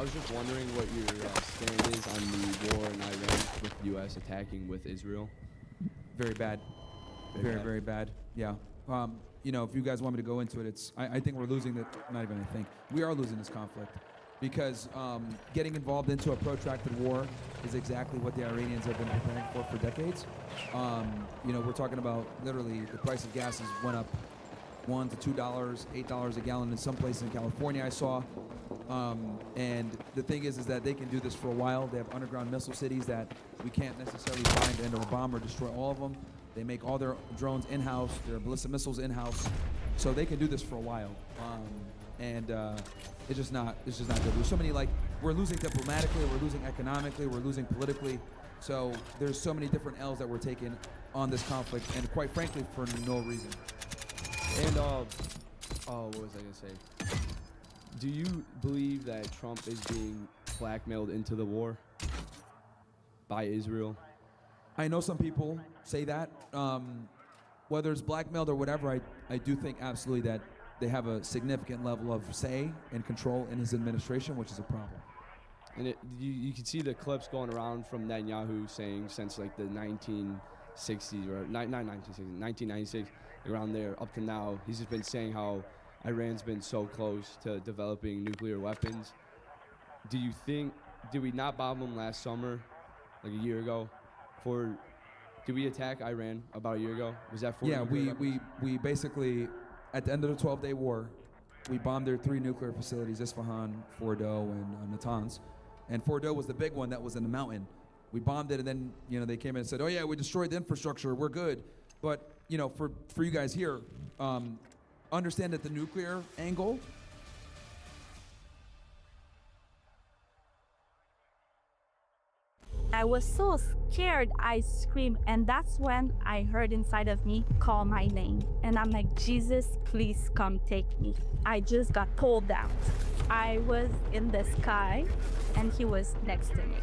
was just wondering what your stand is on the war in Iran with the U.S. attacking with Israel. Very bad. Very bad. Yeah. You know, if you guys want me to go into it, I think we're losing not even I think. We are losing this conflict because getting involved into a protracted war is exactly what the Iranians have been preparing for decades. You know, we're talking about literally the price of gas has went up $1 to $2, $8 a gallon in some places in California I saw. And the thing is that they can do this for a while. They have underground missile cities that we can't necessarily find and or bomb or destroy all of them. They make all their drones in-house, their ballistic missiles in-house, so they can do this for a while. It's just not good. There's so many, like, we're losing diplomatically, we're losing economically, we're losing politically. So there's so many different L's that we're taking on this conflict, and quite frankly, for no reason. And what was I gonna say? Do you believe that Trump is being blackmailed into the war by Israel? I know some people say that. Whether it's blackmailed or whatever, I do think absolutely that they have a significant level of say and control in his administration, which is a problem. And you can see the clips going around from Netanyahu saying since like the 1960s, or not 1960s, 1996, around there up to now, he's just been saying how Iran's been so close to developing nuclear weapons. Do you think, did we not bomb them last summer, like a year ago? Did we attack Iran about a year ago? Was that for? Yeah, we basically, at the end of the 12-day war, we bombed their 3 nuclear facilities, Isfahan, Fordo, and Natanz. And Fordo was the big one that was in the mountain. We bombed it, and then they came in and said, "Oh yeah, we destroyed the infrastructure. We're good." But for you guys here, understand that the nuclear angle. I was so scared, I screamed, and that's when I heard inside of me call my name. And I'm like, Jesus, please come take me. I just got pulled down. I was in the sky, and he was next to me.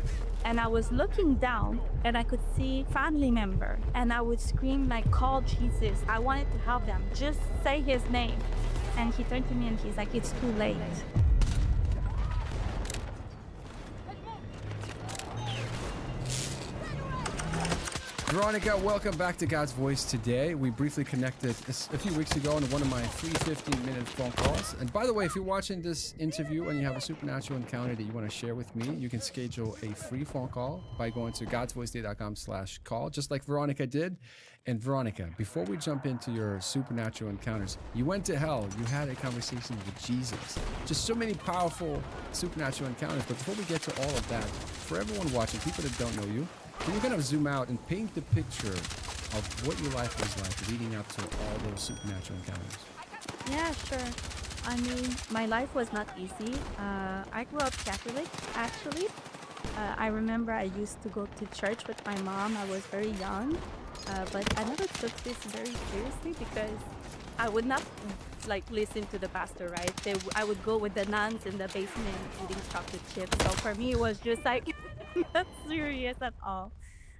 And I was looking down, and I could see family member, and I would scream like, call Jesus. I wanted to help them. Just say his name. And he turned to me and he's like, it's too late. Veronica, welcome back to God's Voice Today. We briefly connected a few weeks ago on one of my free 15-minute phone calls. And by the way, if you're watching this interview and you have a supernatural encounter that you want to share with me, you can schedule a free phone call by going to godsvoicetoday.com/call, just like Veronica did. And Veronica, before we jump into your supernatural encounters, you went to hell. You had a conversation with Jesus. Just so many powerful supernatural encounters. But before we get to all of that, for everyone watching, people that don't know you, can you kind of zoom out and paint the picture of what your life was like leading up to all those supernatural encounters? Yeah, sure. I mean, my life was not easy. I grew up Catholic, actually. I remember I used to go to church with my mom. I was very young, but I never took this very seriously because I would not like listen to the pastor, right? I would go with the nuns in the basement eating chocolate chips. So for me, it was just like not serious at all.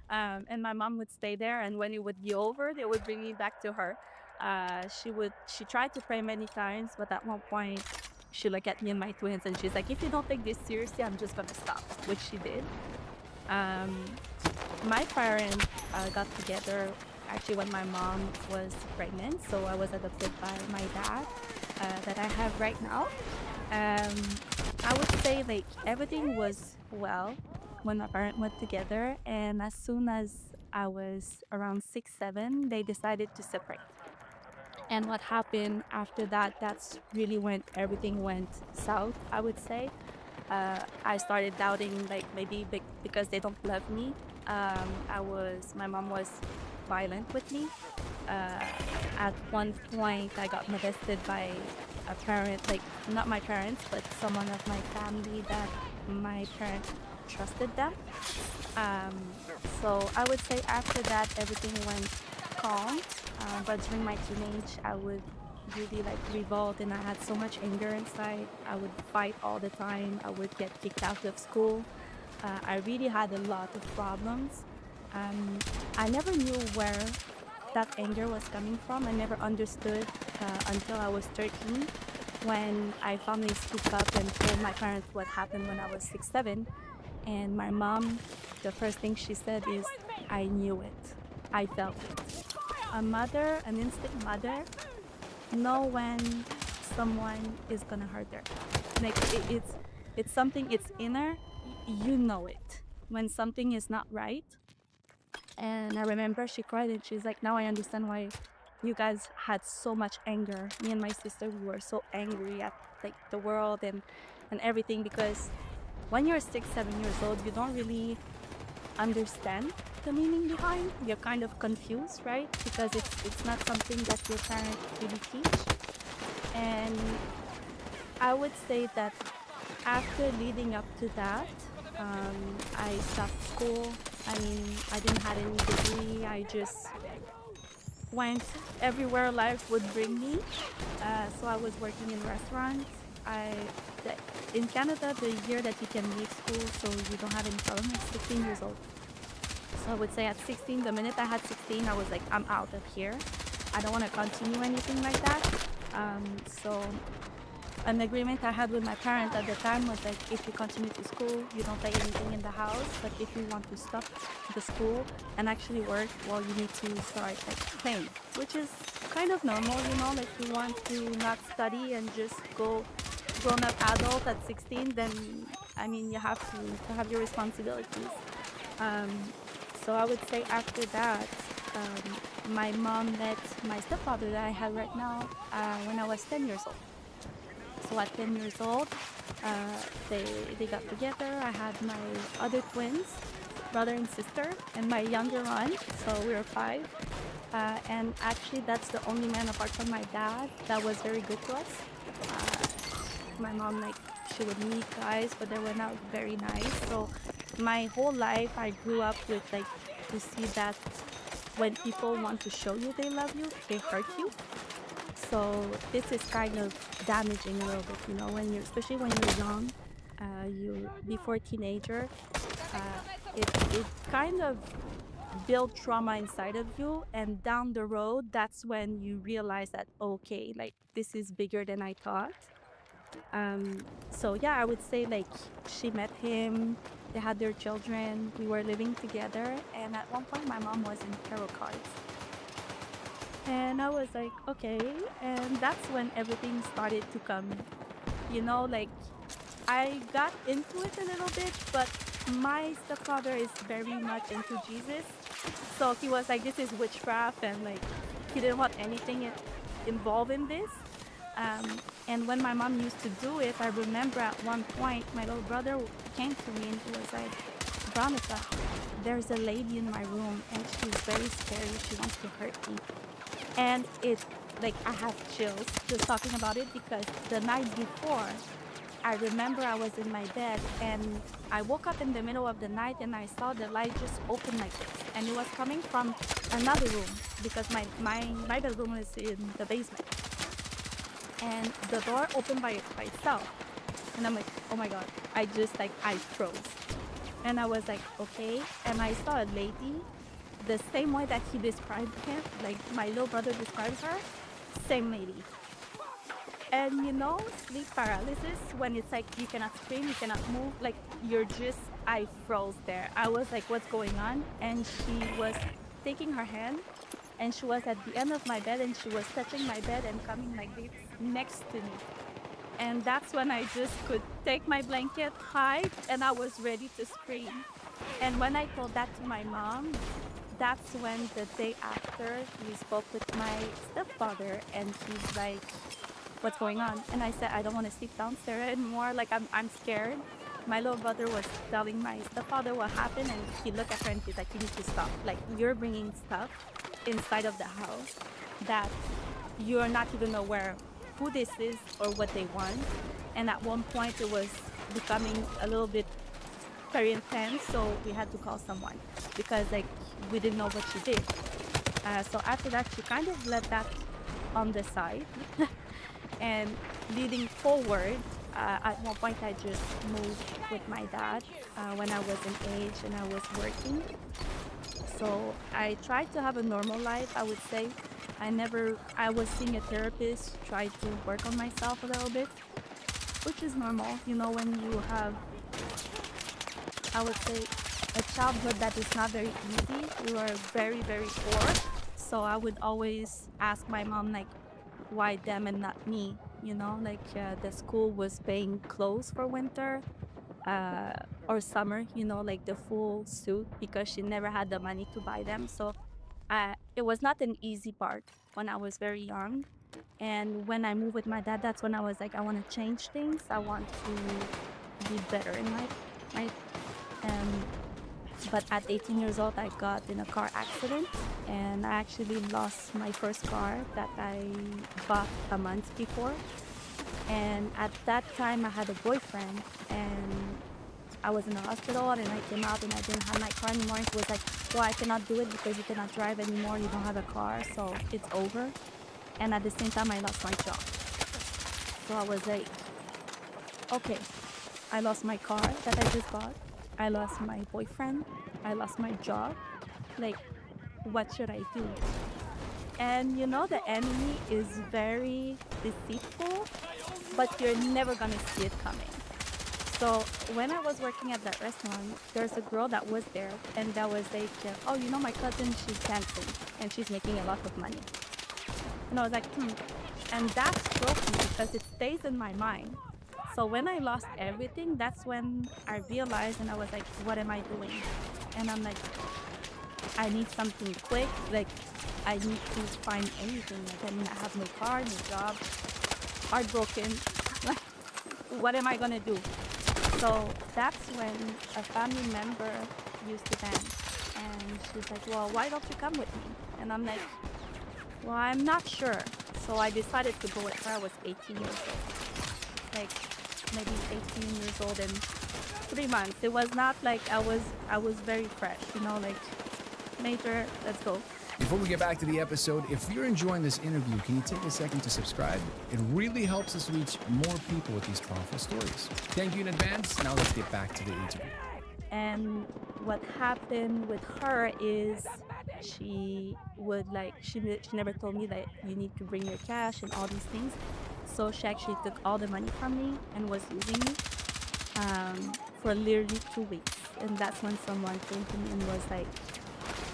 And my mom would stay there, and when it would be over, they would bring me back to her. She tried to pray many times, but at one point, she looked at me and my twins, and she's like, "If you don't take this seriously, I'm just gonna stop," which she did. Um, my parents got together actually when my mom was pregnant, so I was adopted by my dad that I have right now. Um, I would say like everything was well when my parents went together, and as soon as I was around 6, 7, they decided to separate. And what happened after that, that's really when everything went south, I would say. I started doubting, like maybe because they don't love me. My mom was violent with me. At one point, I got molested by a parent, like not my parents, but someone of my family that my parents trusted them. Um, so I would say after that, everything went calm. But during my teenage, I would really like revolt, and I had so much anger inside. I would fight all the time. I would get kicked out of school. I really had a lot of problems. I never knew where that anger was coming from. I never understood until I was 13 when I finally spoke up and told my parents what happened when I was 6, 7. And my mom, the first thing she said is, "I knew it. I felt it." A mother, an instinct mother, know when someone is gonna hurt her. Like it's something, it's inner. You know it when something is not right. And I remember she cried and she's like, "Now I understand why you guys had so much anger. Me and my sister, we were so angry at like the world and everything, because when you're 6, 7 years old, you don't really understand the meaning behind. You're kind of confused, right? Because it's not something that your parents really teach. And I would say that after leading up to that, I stopped school. I mean, I didn't have any degree. I just went everywhere life would bring me. So I was working in restaurants. In Canada, the year that you can leave school, so you don't have any problem, is 16 years old. So I would say at 16, the minute I had 16, I was like, I'm out of here. I don't want to continue anything like that. So an agreement I had with my parents at the time was like, if you continue to school, you don't pay anything in the house. But if you want to stop the school and actually work, well, you need to start like paying, which is kind of normal, you know, like you want to not study and just go grown-up adult at 16, then I mean you have to have your responsibilities. So I would say after that, my mom met my stepfather that I have right now when I was 10 years old. So at 10 years old, they got together. I had my other twins, brother and sister, and my younger one, so we were 5. And actually that's the only man apart from my dad that was very good to us. My mom, like, she would meet guys, but they were not very nice. So my whole life I grew up with like to see that when people want to show you they love you, they hurt you. So this is kind of damaging a little bit, you know, especially when you're young, you before teenager, it kind of build trauma inside of you, and down the road, that's when you realize that, okay, like this is bigger than I thought. So yeah, I would say like she met him, they had their children, we were living together, and at one point my mom was in tarot cards. And I was like, okay, and that's when everything started to come, you know, like I got into it a little bit, but my stepfather is very much into Jesus. So he was like, this is witchcraft, and like he didn't want anything involved in this. And when my mom used to do it, I remember at one point my little brother came to me and he was like, Veronica, there's a lady in my room and she's very scary. She wants to hurt me. And it like I have chills just talking about it because the night before, I remember I was in my bed and I woke up in the middle of the night and I saw the light just open like this. And it was coming from another room because my bedroom is in the basement. And the door opened by itself. And I'm like, oh my God, I froze. And I was like, okay. And I saw a lady, the same way that he described him, like my little brother describes her, same lady. And you know, sleep paralysis, when it's like you cannot scream, you cannot move, like I froze there. I was like, what's going on? And she was taking her hand and she was at the end of my bed and she was touching my bed and coming like this next to me. And that's when I just could take my blanket, hide, and I was ready to scream. And when I told that to my mom, that's when the day after we spoke with my stepfather and he's like, what's going on? And I said, I don't want to sleep downstairs anymore. Like, I'm scared. My little brother was telling my stepfather what happened, and he looked at her and he's like, you need to stop. Like, you're bringing stuff inside of the house that you're not even aware who this is or what they want. And at one point, it was becoming a little bit very intense, so we had to call someone because, like, we didn't know what she did. So after that, she kind of let that on the side. And leading forward, at one point I just moved with my dad when I was in age and I was working. So I tried to have a normal life, I would say. I was seeing a therapist, tried to work on myself a little bit, which is normal, you know, when you have, I would say, a childhood that is not very easy. We were very, very poor. So I would always ask my mom, like, why them and not me, you know, like the school was paying clothes for winter or summer, you know, like the full suit because she never had the money to buy them. So it was not an easy part when I was very young. And when I moved with my dad, that's when I was like, I want to change things. I want to be better in life, right? But at 18 years old, I got in a car accident and I actually lost my first car that I bought a month before. And at that time, I had a boyfriend and I was in the hospital and I came out and I didn't have my car anymore. It was like, well, I cannot do it because you cannot drive anymore. You don't have a car, so it's over. And at the same time, I lost my job. So I was like, okay, I lost my car that I just bought. I lost my boyfriend. I lost my job. Like, what should I do? And you know, the enemy is very deceitful, but you're never gonna see it coming. So when I was working at that restaurant, there's a girl that was there and that was like, oh, you know, my cousin, she's dancing and she's making a lot of money. And I was like, And that struck me because it stays in my mind. So when I lost everything, that's when I realized and I was like, what am I doing? And I'm like, I need something quick. Like, I need to find anything. Like, I mean, I have no car, no job, heartbroken. Like, what am I gonna do? So that's when a family member used to dance. And she's like, well, why don't you come with me? And I'm like, well, I'm not sure. So I decided to go with her. I was 18 years old. Like, maybe 18 years old and 3 months. It was not like I was very fresh, you know, like, Major, let's go. Before we get back to the episode, if you're enjoying this interview, can you take a second to subscribe? It really helps us reach more people with these powerful stories. Thank you in advance. Now let's get back to the interview. And what happened with her is she would like, she never told me that you need to bring your cash and all these things. So she actually took all the money from me and was using me for literally 2 weeks. And that's when someone came to me and was like,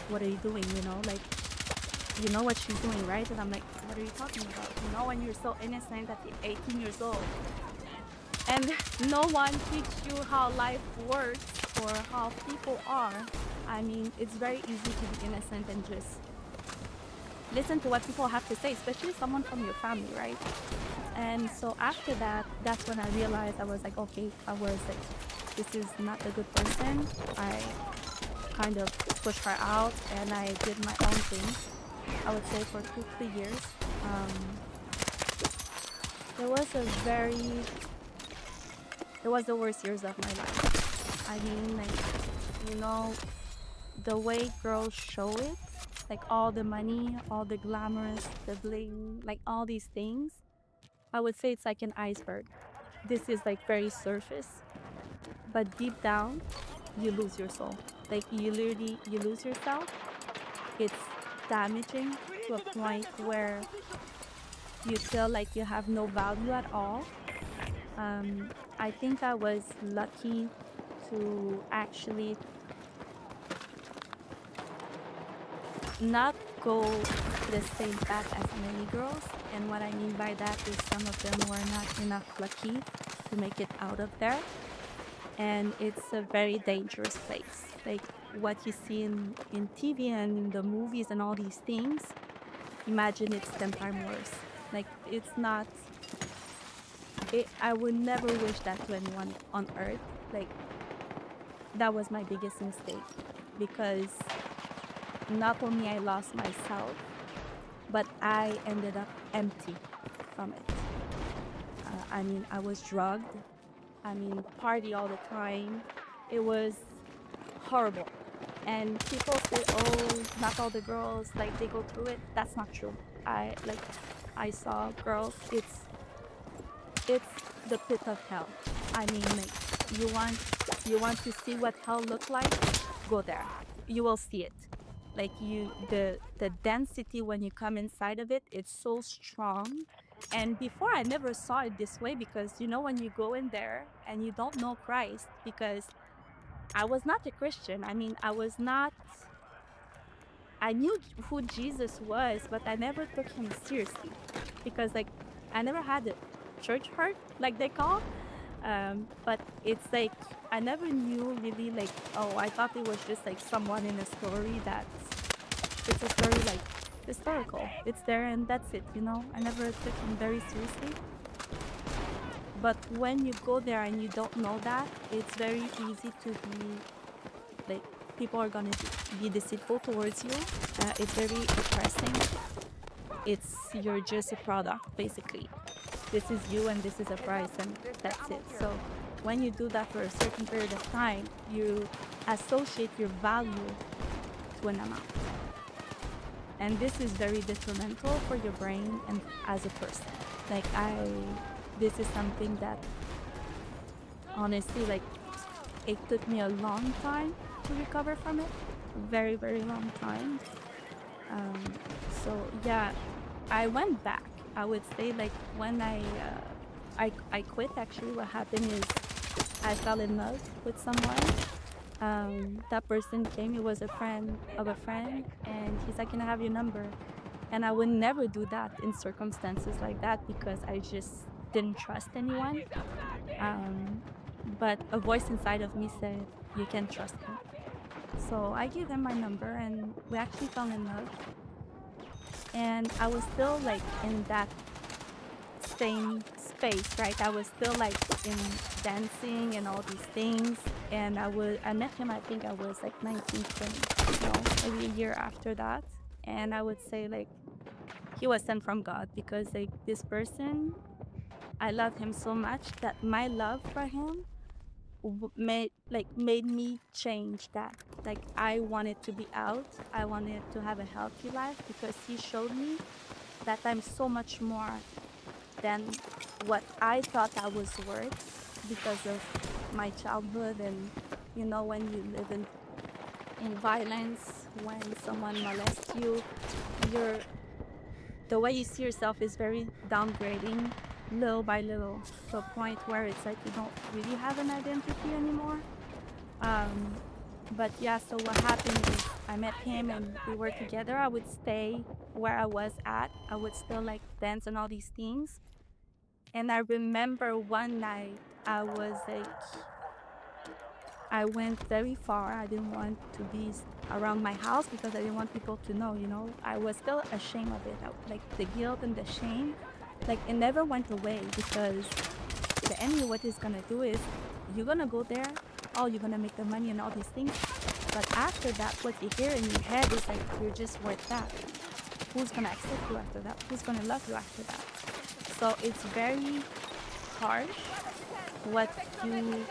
what are you doing? You know, like, you know what she's doing, right? And I'm like, what are you talking about? You know, when you're so innocent at 18 years old and no one teaches you how life works or how people are. I mean, it's very easy to be innocent and just listen to what people have to say, especially someone from your family, right? And so after that, that's when I realized, I was like, okay, I was like, this is not a good person. I kind of pushed her out and I did my own thing, I would say, for 2-3 years. It was a very, it was the worst years of my life. I mean, like, you know, the way girls show it, like all the money, all the glamorous, the bling, like all these things, I would say it's like an iceberg. This is like very surface, but deep down, you lose your soul. Like you literally, you lose yourself. It's damaging to a point where you feel like you have no value at all. I think I was lucky to actually not go the same path as many girls. And what I mean by that is some of them were not enough lucky to make it out of there. And it's a very dangerous place. Like what you see in TV and in the movies and all these things, imagine it's 10 times worse. Like it's not, I would never wish that to anyone on earth. Like that was my biggest mistake because not only I lost myself, but I ended up empty from it. I mean, I was drugged. I mean, party all the time. It was horrible. And people say, oh, not all the girls, like they go through it. That's not true. I saw girls, it's the pit of hell. I mean, like, you want to see what hell looks like? Go there. You will see it. Like the density when you come inside of it, it's so strong. And before I never saw it this way because you know when you go in there and you don't know Christ, because I was not a Christian. I mean, I knew who Jesus was, but I never took him seriously because like I never had a church hurt like they call. But it's like I never knew really like, oh, I thought it was just like someone in a story that it's a story like historical. It's there and that's it, you know. I never took him very seriously. But when you go there and you don't know that, it's very easy to be like, people are gonna be deceitful towards you. It's very depressing. You're just a product, basically. This is you and this is a price and that's it. So when you do that for a certain period of time, you associate your value to an amount. And this is very detrimental for your brain and as a person. Like this is something that honestly, like it took me a long time to recover from it. Very, very long time. So yeah, I went back. I would say like when I quit, actually what happened is I fell in love with someone. That person came, he was a friend of a friend, and he's like, can I have your number? And I would never do that in circumstances like that because I just didn't trust anyone. But a voice inside of me said, you can trust him. So I gave him my number and we actually fell in love. And I was still like in that same space, right? I was still like in dancing and all these things. And I met him, I think I was like 19, 20, no, maybe a year after that. And I would say like, he was sent from God because like this person, I love him so much that my love for him made me change that. Like I wanted to be out. I wanted to have a healthy life because he showed me that I'm so much more than what I thought I was worth because of my childhood. And you know, when you live in violence, when someone molests you, the way you see yourself is very downgrading, little by little, to a point where it's like you don't really have an identity anymore. But yeah, so what happened is I met him and we were together. I would stay where I was at. I would still like dance and all these things. And I remember one night I was like, I went very far. I didn't want to be around my house because I didn't want people to know, you know. I was still ashamed of it. Like the guilt and the shame, like it never went away because the enemy, what he's gonna do is you're gonna go there, oh, you're gonna make the money and all these things. But after that, what you hear in your head is like, you're just worth that. who's gonna accept you after that? Who's gonna love you after that? So it's very harsh what you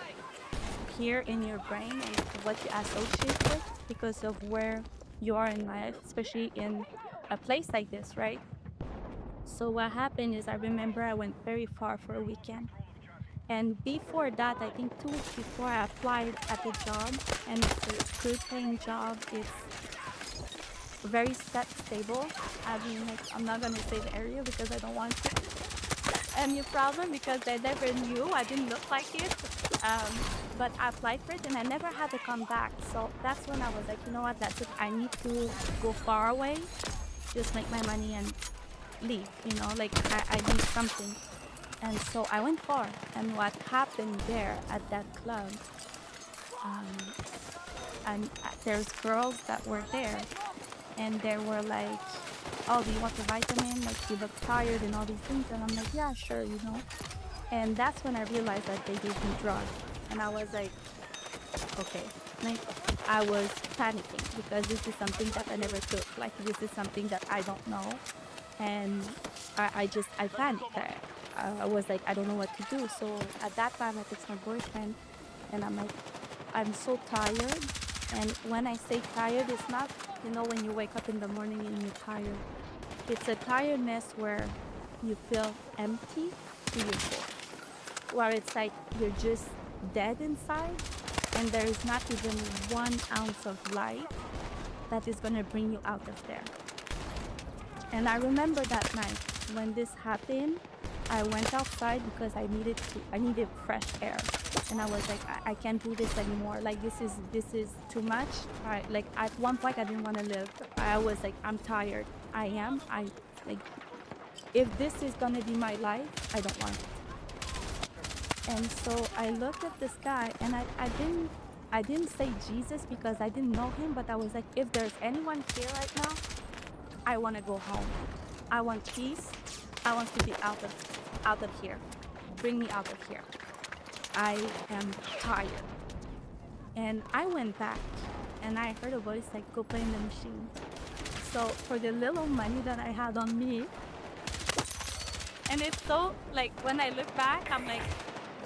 hear in your brain and what you associate with because of where you are in life, especially in a place like this, right? So what happened is I remember I went very far for a weekend. And before that, I think 2 weeks before, I applied at the job, and it's a good paying job. It's very stable. I mean, like, I'm not gonna say the area because I don't want any problem because I never knew. I didn't look like it. But I applied for it and I never had to come back. So that's when I was like, you know what, that's it. I need to go far away, just make my money and leave, you know, like I need something. And so I went far. And what happened there at that club, and there's girls that were there and they were like, oh, do you want a vitamin? Like, you look tired and all these things. And I'm like, yeah, sure, you know. And that's when I realized that they gave me drugs. And I was like, okay. Like, I was panicking because this is something that I never took. Like, this is something that I don't know. And I panicked. I was like, I don't know what to do. So at that time, I text my boyfriend and I'm like, I'm so tired. And when I say tired, it's not, you know, when you wake up in the morning and you're tired. It's a tiredness where you feel empty to your soul. Where it's like you're just dead inside and there is not even 1 ounce of light that is going to bring you out of there. And I remember that night when this happened, I went outside because I needed fresh air. And I was like, I can't do this anymore. Like, this is too much. Like, at one point I didn't want to live. I was like, I'm tired. If this is gonna be my life, I don't want it. And so I looked at this guy and I didn't say Jesus because I didn't know him, but I was like, if there's anyone here right now, I want to go home. I want peace. I want to be out of here. Bring me out of here. I am tired. And I went back and I heard a voice like, go play in the machine. So for the little money that I had on me, and it's so, like, when I look back, I'm like,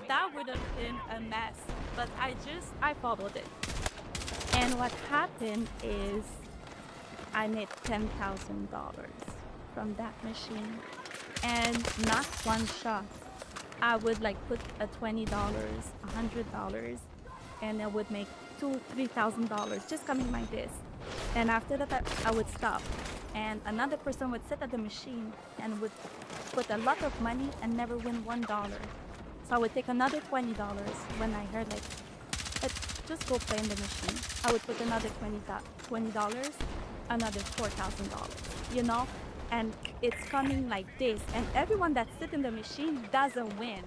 that would have been a mess. But I followed it. And what happened is I made $10,000 from that machine. And not one shot. I would like put a $20, $100, and I would make $2,000-$3,000 just coming like this. And after that, I would stop. And another person would sit at the machine and would put a lot of money and never win $1. So I would take another $20 when I heard like, just go play in the machine. I would put another $20, another $4,000, you know? And it's coming like this. And everyone that sits in the machine doesn't win.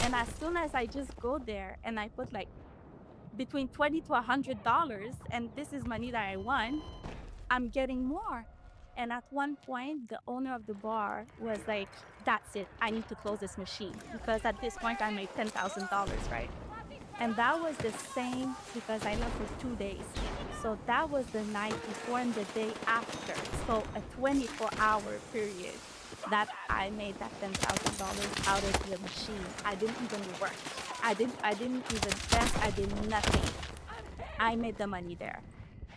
And as soon as I just go there and I put like between $20 to $100, and this is money that I won, I'm getting more. And at one point, the owner of the bar was like, that's it, I need to close this machine. Because at this point, I made $10,000, right? And that was the same because I left for 2 days. So that was the night before and the day after. So a 24-hour period that I made that $10,000 out of the machine. I didn't even work. I didn't even dance. I did nothing. I made the money there.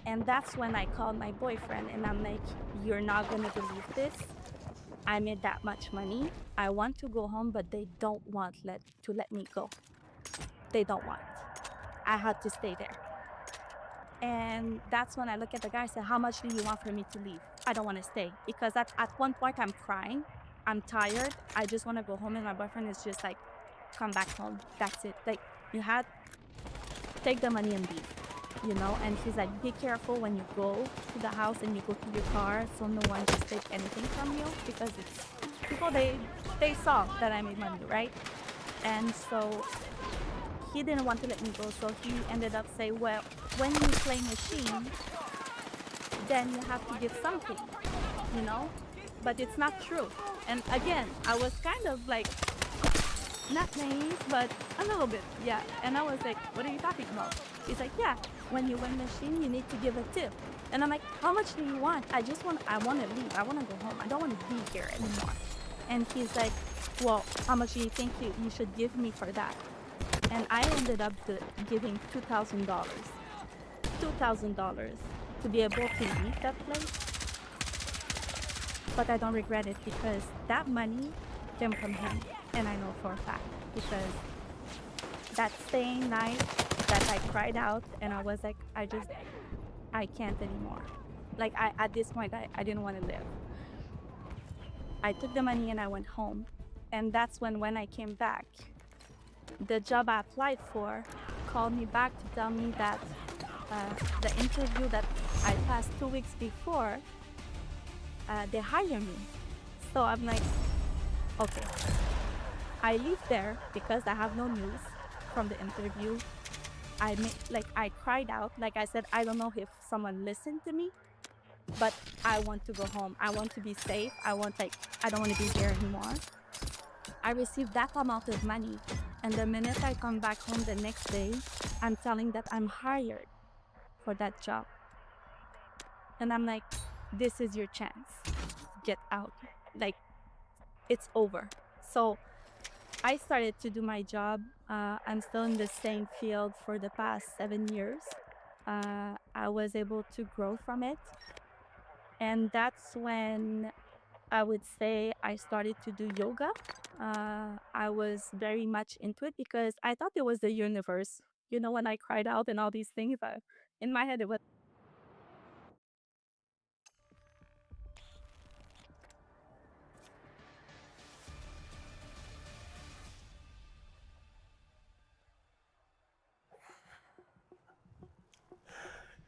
And that's when I called my boyfriend and I'm like, you're not gonna believe this. I made that much money. I want to go home, but they don't want to let me go. They don't want. I had to stay there. And that's when I look at the guy and say, how much do you want for me to leave? I don't want to stay. Because at one point I'm crying. I'm tired. I just want to go home. And my boyfriend is just like, come back home. That's it. Like, take the money and leave. You know? And he's like, be careful when you go to the house and you go to your car so no one just take anything from you. Because it's people, they saw that I made money, right? And so he didn't want to let me go, so he ended up saying, well, when you play machine, then you have to give something, you know? But it's not true. And again, I was kind of like, not naive, but a little bit, yeah. And I was like, what are you talking about? He's like, yeah, when you win machine, you need to give a tip. And I'm like, how much do you want? I want to leave. I want to go home. I don't want to be here anymore. And he's like, well, how much do you think you should give me for that? And I ended up giving $2,000. $2,000 to be able to leave that place. But I don't regret it because that money came from him. And I know for a fact because that same night that I cried out and I was like, I can't anymore. Like at this point, I didn't want to live. I took the money and I went home. And that's when I came back, the job I applied for called me back to tell me that the interview that I passed 2 weeks before, they hire me. So I'm like, okay. I leave there because I have no news from the interview. I cried out. Like I said, I don't know if someone listened to me, but I want to go home. I want to be safe. I don't want to be here anymore. I received that amount of money. And the minute I come back home the next day, I'm telling that I'm hired for that job. And I'm like, this is your chance. Get out. Like, it's over. So I started to do my job. I'm still in the same field for the past 7 years. I was able to grow from it. And that's when I would say I started to do yoga. I was very much into it because I thought it was the universe. You know, when I cried out and all these things, in my head it was.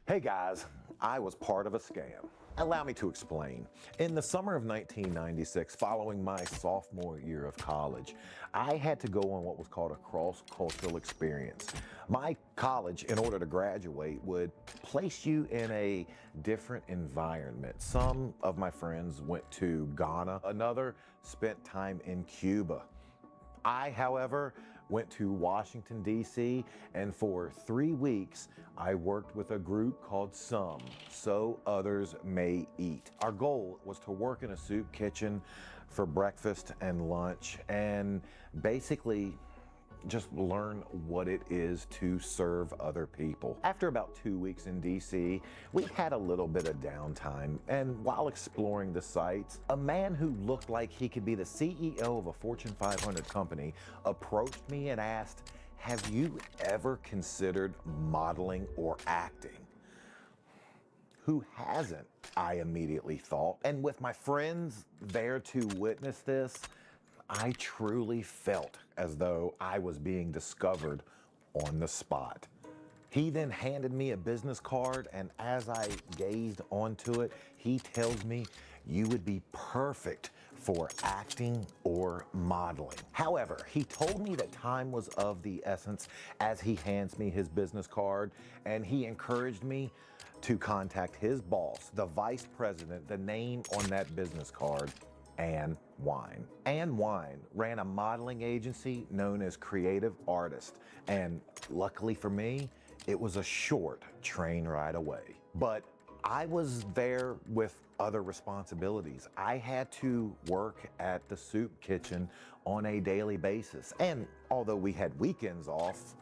Hey guys, I was part of a scam. Allow me to explain. In the summer of 1996, following my sophomore year of college, I had to go on what was called a cross-cultural experience. My college, in order to graduate, would place you in a different environment. Some of my friends went to Ghana, another spent time in Cuba. I, however, went to Washington, D.C., and for 3 weeks, I worked with a group called So Others May Eat. Our goal was to work in a soup kitchen for breakfast and lunch and basically just learn what it is to serve other people. After about 2 weeks in DC, we had a little bit of downtime, and while exploring the sites, a man who looked like he could be the CEO of a Fortune 500 company approached me and asked, "Have you ever considered modeling or acting?" Who hasn't? I immediately thought. And with my friends there to witness this, I truly felt as though I was being discovered on the spot. He then handed me a business card, and as I gazed onto it, he tells me, "You would be perfect for acting or modeling." However, he told me that time was of the essence as he hands me his business card, and he encouraged me to contact his boss, the vice president, the name on that business card, Ann Wine. Ann Wine ran a modeling agency known as Creative Artist, and luckily for me, it was a short train ride away. But I was there with other responsibilities. I had to work at the soup kitchen on a daily basis, and although we had weekends off,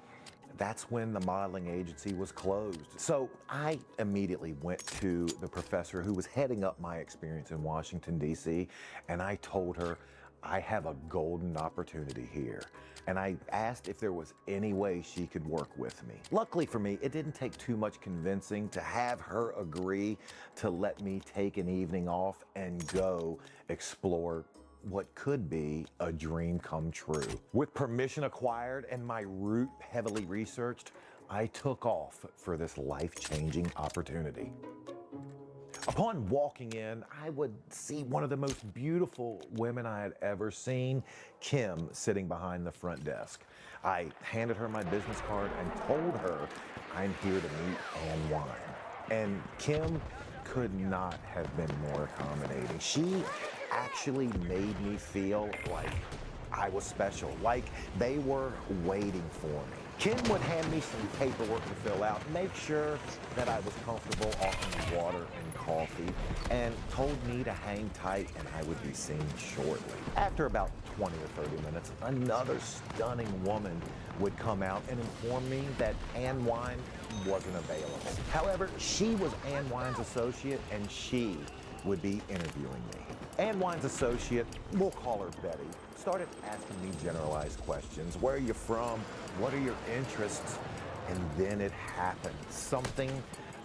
that's when the modeling agency was closed. So I immediately went to the professor who was heading up my experience in Washington, D.C., and I told her, I have a golden opportunity here. And I asked if there was any way she could work with me. Luckily for me, it didn't take too much convincing to have her agree to let me take an evening off and go explore what could be a dream come true. With permission acquired and my route heavily researched, I took off for this life-changing opportunity. Upon walking in, I would see one of the most beautiful women I had ever seen, Kim, sitting behind the front desk. I handed her my business card and told her I'm here to meet Ann Wine. And Kim could not have been more accommodating. She actually made me feel like I was special, like they were waiting for me. Kim would hand me some paperwork to fill out, make sure that I was comfortable, offering me water and coffee, and told me to hang tight and I would be seen shortly. After about 20 or 30 minutes, another stunning woman would come out and inform me that Ann Wine wasn't available. However, she was Ann Wine's associate and she would be interviewing me. Ann Wine's associate, we'll call her Betty, started asking me generalized questions. Where are you from? What are your interests? And then it happened. Something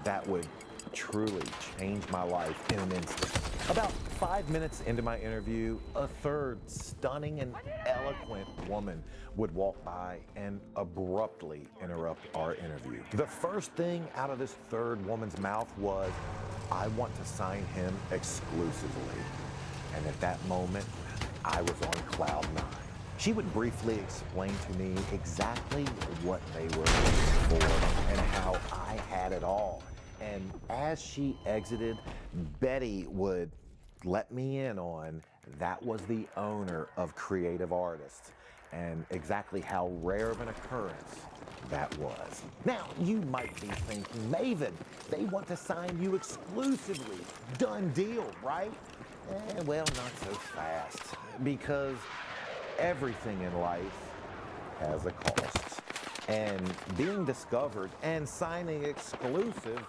that would truly change my life in an instant. About 5 minutes into my interview, a third stunning and eloquent woman would walk by and abruptly interrupt our interview. The first thing out of this third woman's mouth was, "I want to sign him exclusively." And at that moment, I was on cloud 9. She would briefly explain to me exactly what they were looking for and how I had it all. And as she exited, Betty would let me in on that was the owner of Creative Artists and exactly how rare of an occurrence that was. Now, you might be thinking, Maven, they want to sign you exclusively. Done deal, right? Well, not so fast, because everything in life has a cost. And being discovered and signing exclusive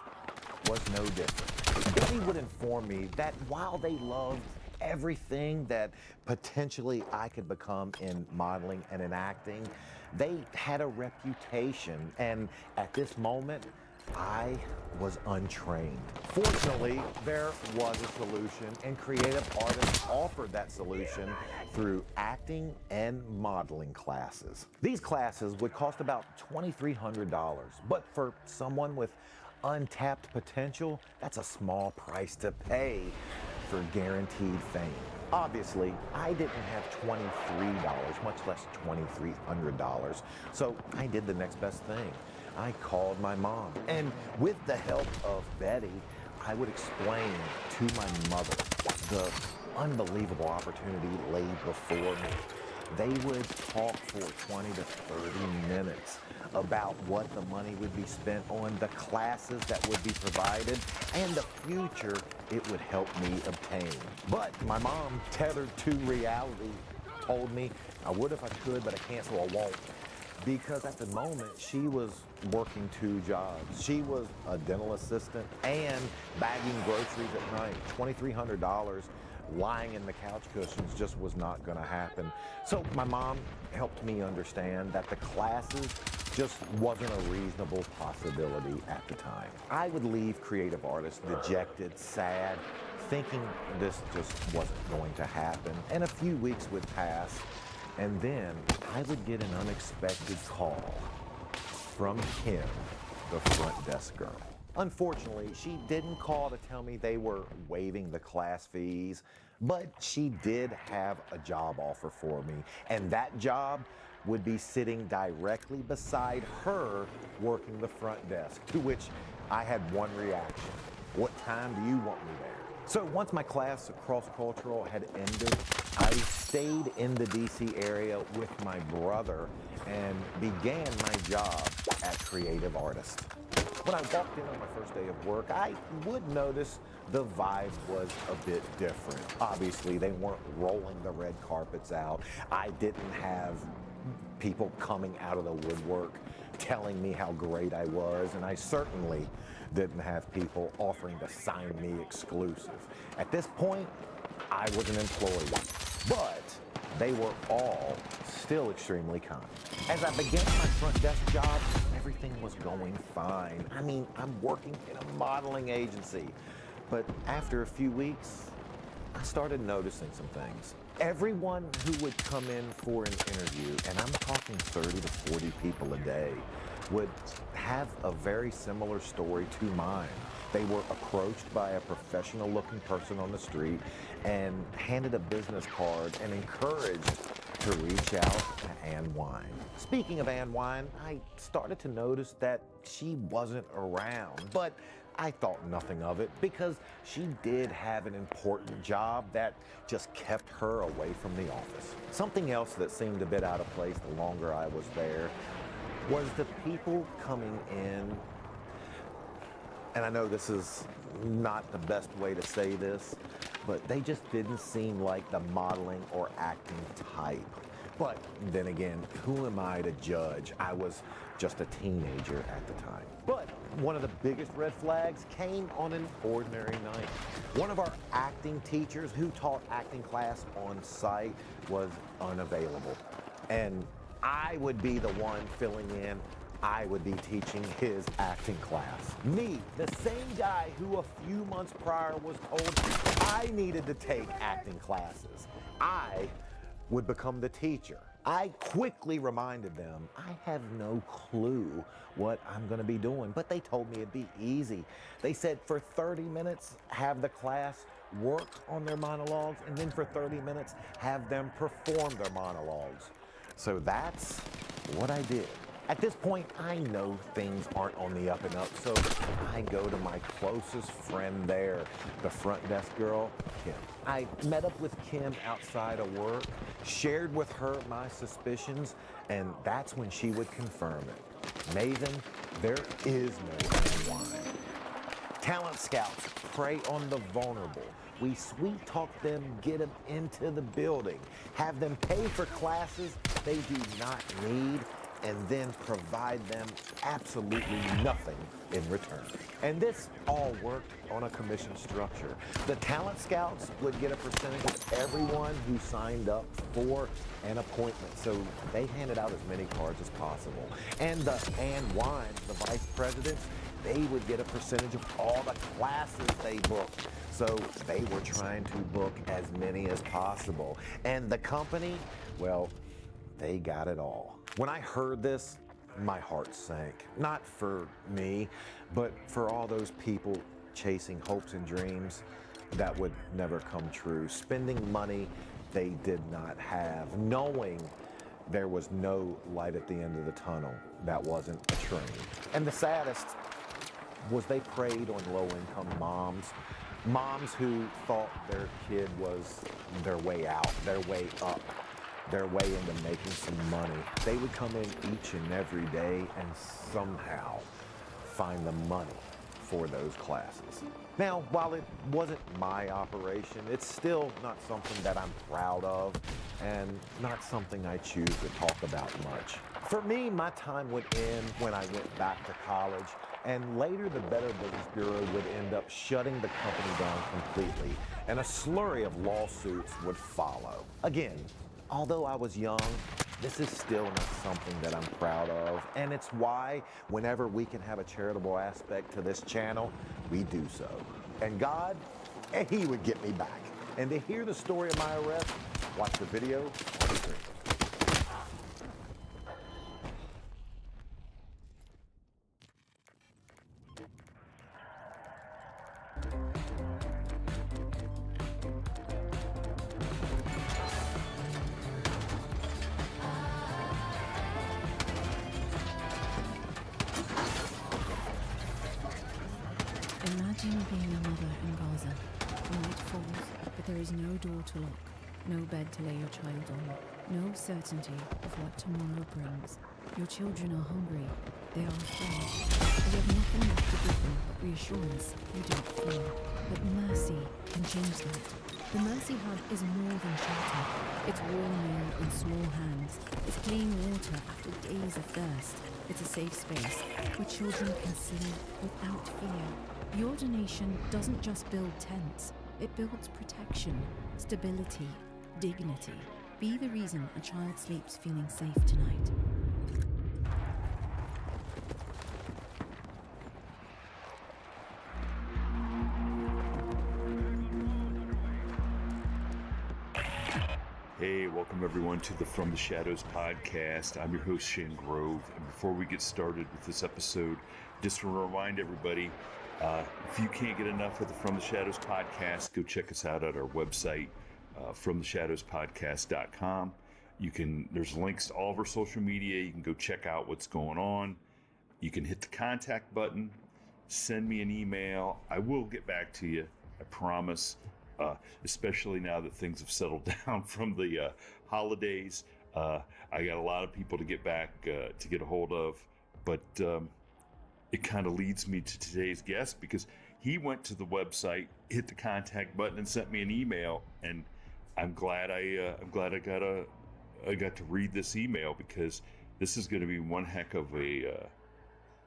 was no different. Betty would inform me that while they loved everything that potentially I could become in modeling and in acting, they had a reputation. And at this moment, I was untrained. Fortunately, there was a solution, and Creative Artists offered that solution through acting and modeling classes. These classes would cost about $2,300, but for someone with untapped potential, that's a small price to pay for guaranteed fame. Obviously, I didn't have $23, much less $2,300, so I did the next best thing. I called my mom, and with the help of Betty, I would explain to my mother the unbelievable opportunity laid before me. They would talk for 20 to 30 minutes about what the money would be spent on, the classes that would be provided, and the future it would help me obtain. But my mom, tethered to reality, told me I would if I could, but I can't, so I won't. Because at the moment, she was working 2 jobs. She was a dental assistant and bagging groceries at night. $2,300 lying in the couch cushions just was not gonna happen. So my mom helped me understand that the classes just wasn't a reasonable possibility at the time. I would leave Creative Artists dejected, sad, thinking this just wasn't going to happen. And a few weeks would pass, and then I would get an unexpected call from Kim, the front desk girl. Unfortunately, she didn't call to tell me they were waiving the class fees, but she did have a job offer for me, and that job would be sitting directly beside her working the front desk, to which I had one reaction: what time do you want me there? So once my class of cross-cultural had ended, I stayed in the DC area with my brother and began my job at Creative Artists. When I walked in on my first day of work, I would notice the vibe was a bit different. Obviously, they weren't rolling the red carpets out. I didn't have people coming out of the woodwork telling me how great I was, and I certainly didn't have people offering to sign me exclusive. At this point, I was an employee, but they were all still extremely kind. As I began my front desk job, everything was going fine. I mean, I'm working in a modeling agency, but after a few weeks, I started noticing some things. Everyone who would come in for an interview, and I'm talking 30 to 40 people a day, would have a very similar story to mine. They were approached by a professional-looking person on the street and handed a business card and encouraged to reach out to Ann Wine. Speaking of Ann Wine, I started to notice that she wasn't around, but I thought nothing of it because she did have an important job that just kept her away from the office. Something else that seemed a bit out of place the longer I was there was the people coming in, and I know this is not the best way to say this, but they just didn't seem like the modeling or acting type. But then again, who am I to judge? I was just a teenager at the time. But one of the biggest red flags came on an ordinary night. One of our acting teachers who taught acting class on site was unavailable. And I would be the one filling in. I would be teaching his acting class. Me, the same guy who a few months prior was told I needed to take acting classes. I would become the teacher. I quickly reminded them, I have no clue what I'm gonna be doing, but they told me it'd be easy. They said for 30 minutes, have the class work on their monologues, and then for 30 minutes, have them perform their monologues. So that's what I did. At this point, I know things aren't on the up and up, so I go to my closest friend there, the front desk girl, Kim. I met up with Kim outside of work, shared with her my suspicions, and that's when she would confirm it. Nathan, there is no wine. Talent scouts prey on the vulnerable. We sweet talk them, get them into the building, have them pay for classes they do not need, and then provide them absolutely nothing in return. And this all worked on a commission structure. The talent scouts would get a percentage of everyone who signed up for an appointment. So they handed out as many cards as possible. And the Ann Wines, the vice presidents, they would get a percentage of all the classes they booked. So they were trying to book as many as possible. And the company, well, they got it all. When I heard this, my heart sank. Not for me, but for all those people chasing hopes and dreams that would never come true. Spending money they did not have, knowing there was no light at the end of the tunnel that wasn't a train. And the saddest was they preyed on low-income moms who thought their kid was their way out, their way up, their way into making some money. They would come in each and every day and somehow find the money for those classes. Now, while it wasn't my operation, it's still not something that I'm proud of and not something I choose to talk about much. For me, my time would end when I went back to college, and later the Better Business Bureau would end up shutting the company down completely, and a slurry of lawsuits would follow. Again, although I was young, this is still not something that I'm proud of, and it's why whenever we can have a charitable aspect to this channel, we do so. And God, He would get me back. And to hear the story of my arrest, watch the video on the screen. Imagine being a mother in Gaza. Night falls, but there is no door to lock, no bed to lay your child on, no certainty of what tomorrow brings. Your children are hungry, they are afraid. You have nothing left to give them but reassurance you don't fear. But mercy can change that. The Mercy Hub is more than shelter. It's warm meal in small hands. It's clean water after days of thirst. It's a safe space where children can sleep without fear. Your donation doesn't just build tents, it builds protection, stability, dignity. Be the reason a child sleeps feeling safe tonight. Hey, welcome everyone to the From the Shadows podcast. I'm your host, Shane Grove. And before we get started with this episode, just to remind everybody, if you can't get enough of the From the Shadows podcast, go check us out at our website, fromtheshadowspodcast.com. There's links to all of our social media. You can go check out what's going on. You can hit the contact button, send me an email. I will get back to you, I promise. Especially now that things have settled down from the holidays. I got a lot of people to get back to get a hold of, but it kind of leads me to today's guest because he went to the website, hit the contact button, and sent me an email. And I'm glad I got to read this email because this is going to be one heck of a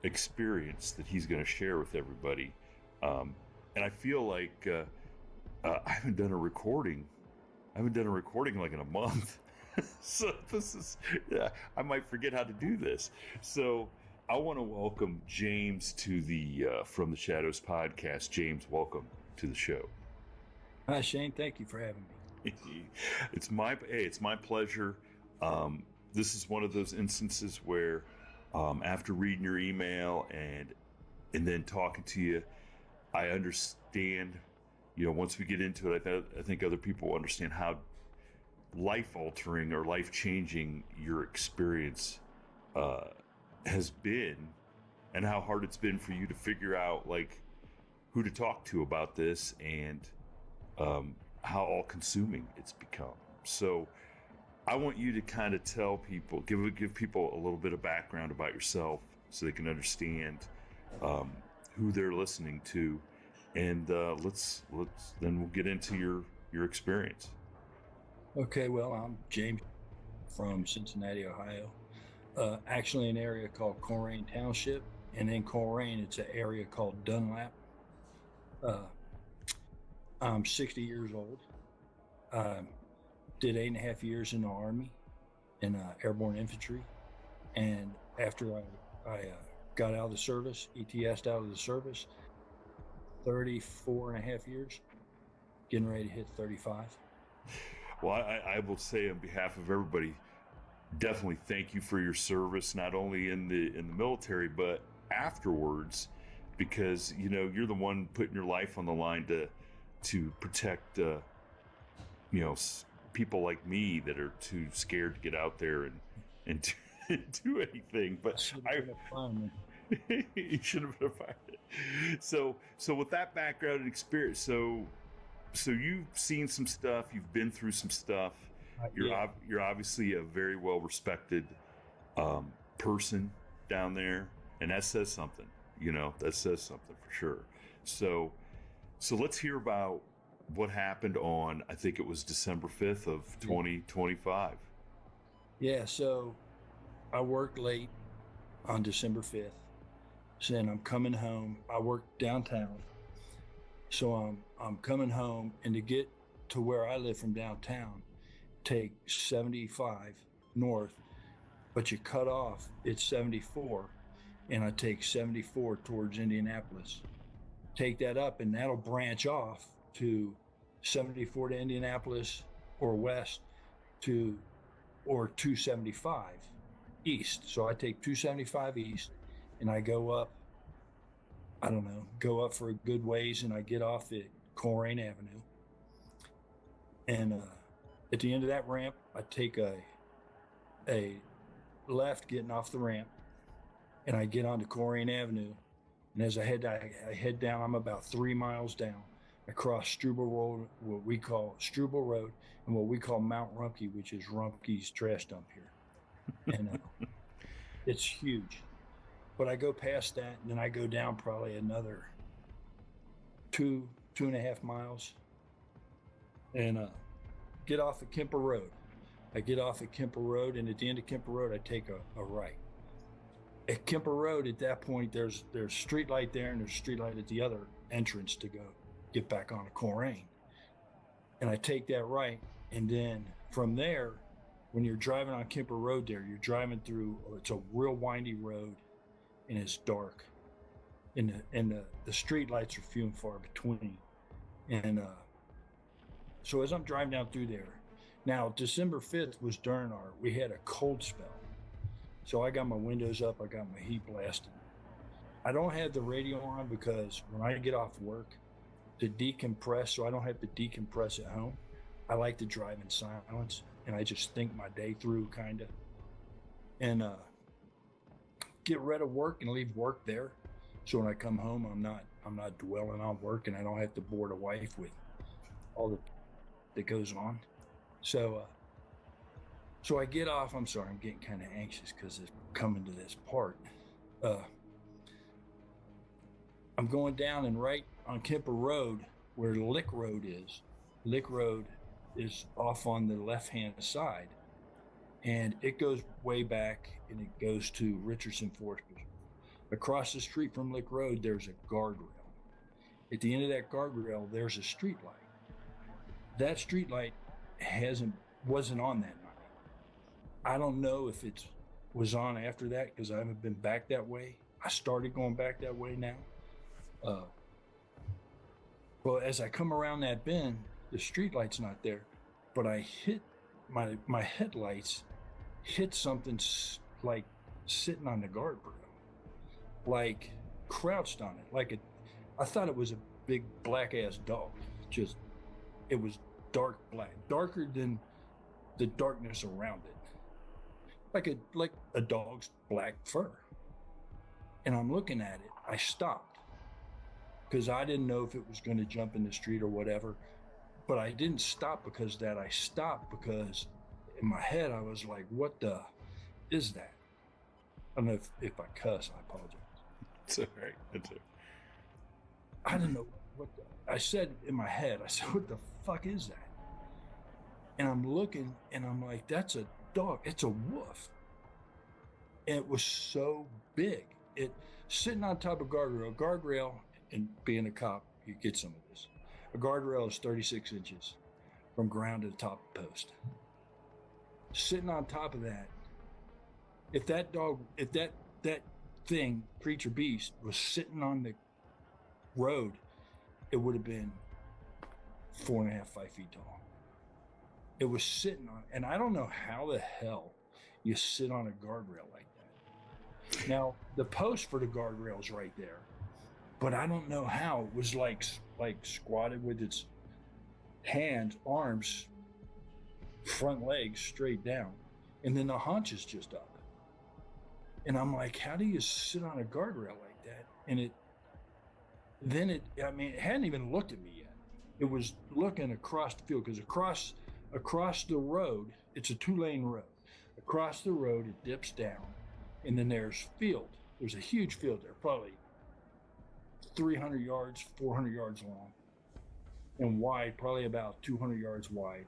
experience that he's going to share with everybody. And I feel like I haven't done a recording like in a month. So this is, I might forget how to do this. So I want to welcome James to the From the Shadows podcast. James, welcome to the show. Hi, Shane. Thank you for having me. It's my pleasure. This is one of those instances where after reading your email and then talking to you, I understand, once we get into it, I think other people will understand how life-altering or life-changing your experience has been and how hard it's been for you to figure out, like, who to talk to about this and how all-consuming it's become. So I want you to kind of tell people, give people a little bit of background about yourself so they can understand who they're listening to, and let's then we'll get into your experience. Okay, well, I'm James from Cincinnati, Ohio. Actually, an area called Coleraine Township, and in Coleraine, it's an area called Dunlap. I'm 60 years old. Did 8.5 years in the Army in airborne infantry, and after I got out of the service, ETS'd out of the service, 34.5 years, getting ready to hit 35. Well, I will say on behalf of everybody, definitely thank you for your service, not only in the military, but afterwards, because, you're the one putting your life on the line to protect, people like me that are too scared to get out there and do anything. But you should have been a fireman. So with that background and experience, so you've seen some stuff, you've been through some stuff. You're obviously a very well respected person down there, and that says something. That says something for sure. So let's hear about what happened on, I think it was December 5th of 2025. Yeah, so I worked late on December 5th. So then I'm coming home. I work downtown. So I'm coming home, and to get to where I live from downtown, take 75 north, but you cut off, it's 74, and I take 74 towards Indianapolis. Take that up, and that'll branch off to 74 to Indianapolis or west or 275 east. So I take 275 east, and I go up, go up for a good ways, and I get off at Coleraine Avenue. And at the end of that ramp, I take a left getting off the ramp, and I get onto Coleraine Avenue. And as I head down, I'm about 3 miles down. I cross Struble Road, what we call Struble Road, and what we call Mount Rumpke, which is Rumpke's trash dump here. And it's huge. But I go past that, and then I go down probably another 2.5 miles, and get off at Kemper Road. I get off at Kemper Road, and at the end of Kemper Road, I take a right. At Kemper Road, at that point, there's street light there, and there's street light at the other entrance to go get back onto Coleraine. And I take that right, and then from there, when you're driving on Kemper Road there, you're driving through, it's a real windy road, and it's dark. And the street lights are few and far between. And so as I'm driving down through there, now December 5th was during we had a cold spell. So I got my windows up, I got my heat blasted. I don't have the radio on because when I get off work, to decompress, so I don't have to decompress at home, I like to drive in silence, and I just think my day through, kind of. And get rid of work and leave work there. So when I come home, I'm not dwelling on work, and I don't have to bore the wife with all that goes on. So So I get off. I'm sorry, I'm getting kind of anxious because it's coming to this part. I'm going down, and right on Kemper Road, where Lick Road is off on the left-hand side, and it goes way back, and it goes to Richardson Forest Preserve. Across the street from Lick Road, there's a guardrail. At the end of that guardrail, there's a street light. That street light wasn't on that night. I don't know if it was on after that because I haven't been back that way. I started going back that way now. Well, as I come around that bend, the street light's not there, but I hit my headlights hit something like sitting on the guardrail, like crouched on it, I thought it was a big black ass dog. It was dark black, darker than the darkness around it, like a dog's black fur. And I'm looking at it. I stopped because I didn't know if it was going to jump in the street or whatever. But I didn't stop because of that. I stopped because in my head I was like, "What the is that?" I don't know if I cuss. I apologize. It's all right. It's all right. I don't know what I said in my head. I said, "What the fuck is that?" And I'm looking, and I'm like, "That's a dog. It's a wolf." And it was so big. It sitting on top of guardrail, and being a cop, you get some of this. A guardrail is 36 inches from ground to the top of the post. Sitting on top of that, if that thing, creature beast, was sitting on the road, it would have been 4.5, 5 feet tall. It was sitting on, and I don't know how the hell you sit on a guardrail like that. Now, the post for the guardrail is right there, but I don't know how. It was like squatted with its hands, arms, front legs straight down, and then the haunches just up. And I'm like, how do you sit on a guardrail like that? And it hadn't even looked at me yet. It was looking across the field, because across the road, it's a 2-lane road. Across the road, it dips down, and then there's field. There's a huge field there, probably 300 yards, 400 yards long, and wide, probably about 200 yards wide.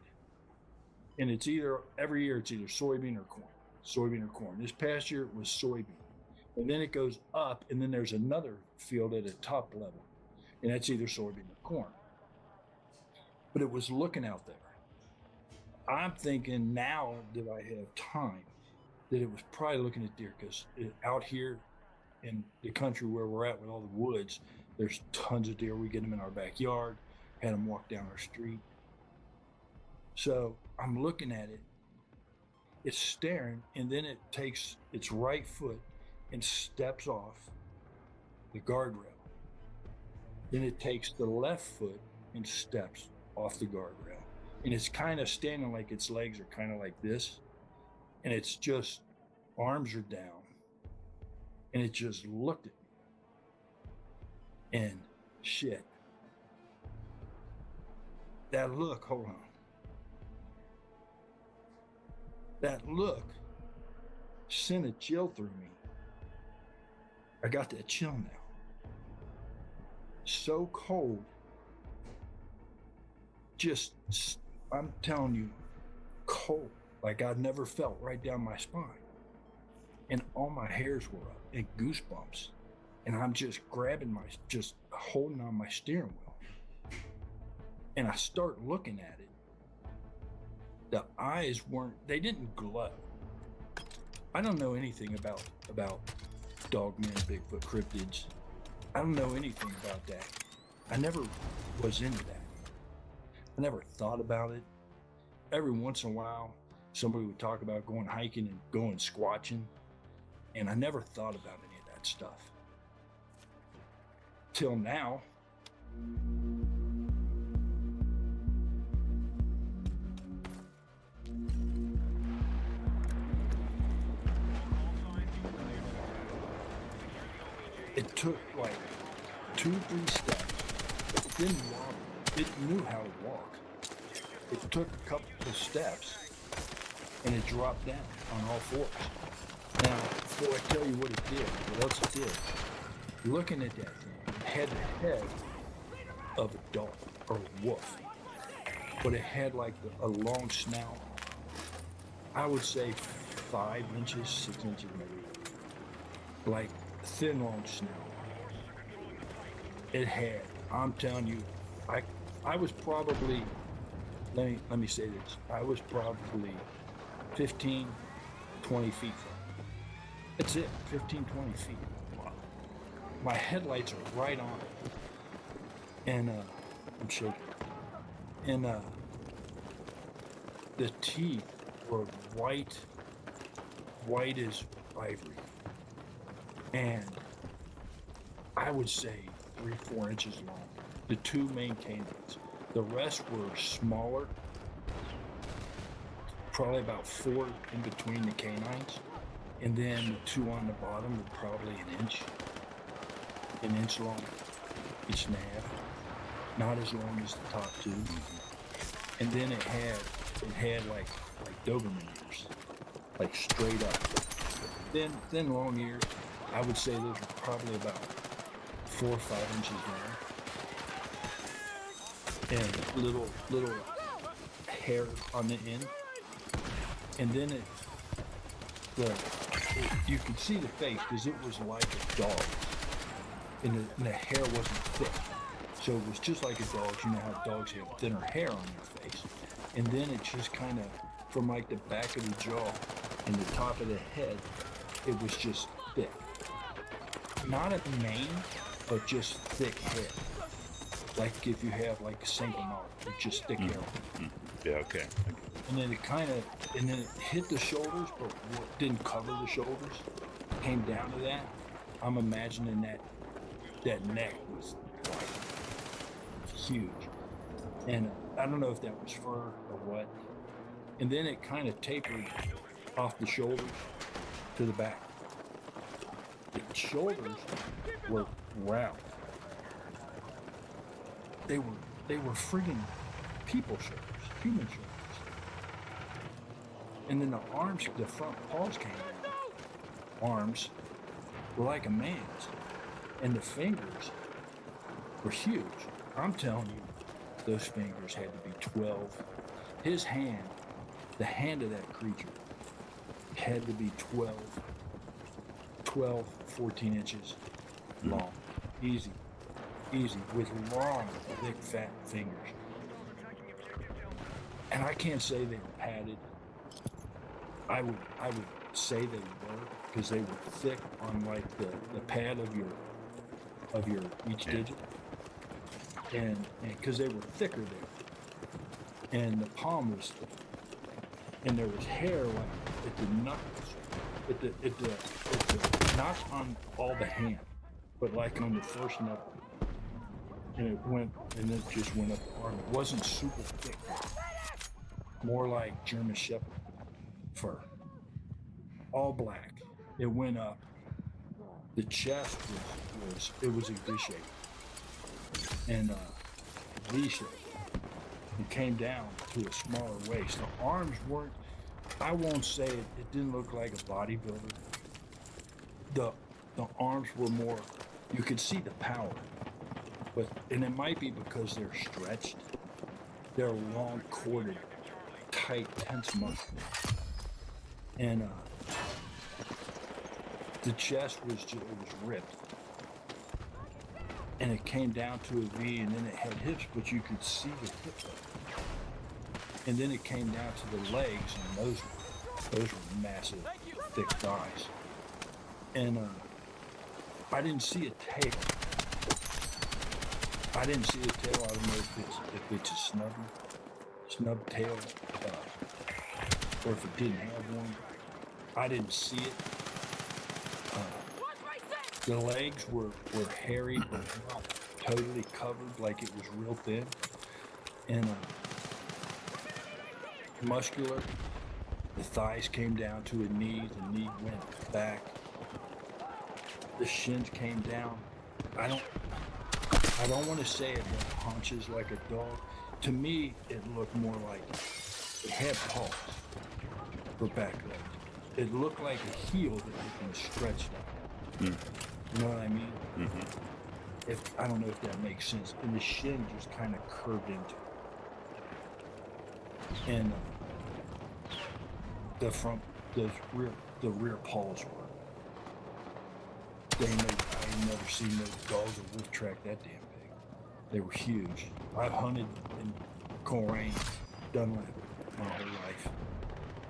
And every year it's either soybean or corn. This past year it was soybean. And then it goes up, and then there's another field at a top level, and that's either soybean or corn. But it was looking out there. I'm thinking now that I have time that it was probably looking at deer, because out here in the country where we're at with all the woods, there's tons of deer. We get them in our backyard, had them walk down our street. So I'm looking at it. It's staring, and then it takes its right foot and steps off the guardrail. Then it takes the left foot and steps off the guardrail. And it's kind of standing like its legs are kind of like this. And it's just, arms are down. And it just looked at me. And shit. That look, hold on. That look sent a chill through me. I got that chill now. So cold. Just, I'm telling you, cold. Like I'd never felt right down my spine. And all my hairs were up and goosebumps. And I'm just just holding on my steering wheel. And I start looking at it. The eyes they didn't glow. I don't know anything about dogmen, Bigfoot, cryptids. I don't know anything about that. I never was into that. I never thought about it. Every once in a while, somebody would talk about going hiking and going squatching, and I never thought about any of that stuff. Till now. It took like 2-3 steps. It didn't walk. It knew how to walk. It took a couple of steps, and it dropped down on all fours. Now, before I tell you what it did, what else it did, looking at that thing, it had the head of a dog or a wolf, but it had like a long snout. I would say 5 inches, 6 inches maybe, like thin, long snout. It had, I'm telling you, I was probably, let me say this, I was probably 15, 20 feet from it. That's it, 15, 20 feet. My headlights are right on it. And I'm shaking. And the teeth were white as ivory. And I would say 3-4 inches long. The 2 main canines. The rest were smaller, probably about 4 in between the canines. And then the 2 on the bottom were probably an inch long, inch and a half. Not as long as the top 2. And then it had like Doberman ears, like straight up. Thin long ears. I would say those were probably about 4 or 5 inches long. And little hair on the end. And then you could see the face because it was like a dog. And the hair wasn't thick. So it was just like a dog. You know how dogs have thinner hair on their face. And then it just kind of, from like the back of the jaw and the top of the head, it was just thick. Not a mane, but just thick hair. Like if you have like a Saint Bernard, it's just thick hair. Yeah, okay. And then it hit the shoulders, but didn't cover the shoulders. Came down to that. I'm imagining that neck was like huge. And I don't know if that was fur or what. And then it kind of tapered off the shoulders to the back. The shoulders were round. They were friggin' people shoulders, human shoulders. And then the arms, the front paws came down. Arms were like a man's. And the fingers were huge. I'm telling you, those fingers had to be 12. His hand, the hand of that creature, had to be 12, 14 inches long. Easy, with long, thick, fat fingers. And I can't say they were padded. I would say they were, because they were thick on like the pad of your each digit. And because they were thicker there. And the palm was thick. And there was hair like at the knuckles, at the not on all the hand, but like on the first knuckle. And it just went up the arm. It wasn't super thick. More like German Shepherd fur. All black. It went up. The chest was a V shape. And V shape. It came down to a smaller waist. The arms weren't, I won't say it didn't look like a bodybuilder. The arms were more, you could see the power. And it might be because they're stretched. They're long, corded, tight, tense muscles. And the chest was ripped. And it came down to a V, and then it had hips, but you could see the hips. And then it came down to the legs, and those were massive, thick thighs. And I didn't see a tail. I don't know if it's a snub tail, or if it didn't have one. I didn't see it. The legs were hairy, but not totally covered, like it was real thin. And muscular. The thighs came down to a knee. The knee went back. The shins came down. I don't want to say it had haunches like a dog. To me, it looked more like it had paws, for back legs. It looked like a heel that had been stretched out. You know what I mean? If I don't know if that makes sense. And the shin just kind of curved into it. And the rear paws were. I ain't never seen no dogs or wolf track that damn big. They were huge. I've hunted in Coleraine, Dunlap my whole life.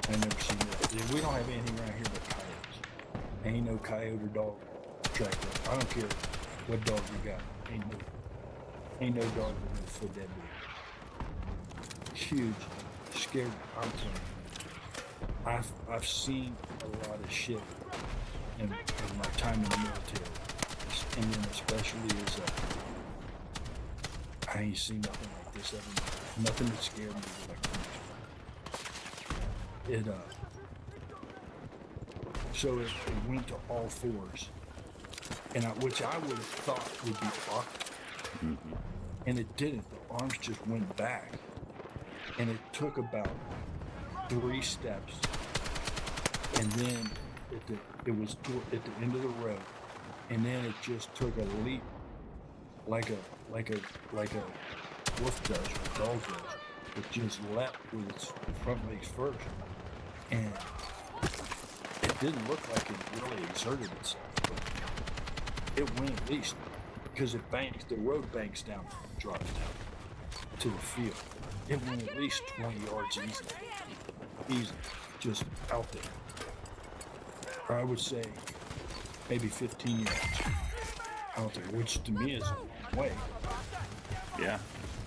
I never seen that. We don't have anything around here but coyotes. Ain't no coyote or dog track there. I don't care what dog you got. Ain't no dog with no foot that big. Huge, scared. I'm telling you. I've seen a lot of shit in my time in the military, and then especially as I ain't seen nothing like this ever. Nothing that scared me like this. So it went to all fours, and which I would have thought would be awkward, and it didn't. The arms just went back, and it took about 3 steps, and then it was at the end of the road, and then it just took a leap, like a wolf does or dog does. It just leapt with its front legs first, and it didn't look like it really exerted itself, but it went at least, because the road banks down, drops down to the field. It went at least 20 yards easy, just out there. Or I would say maybe 15 yards out there, which to me is a long way. Yeah.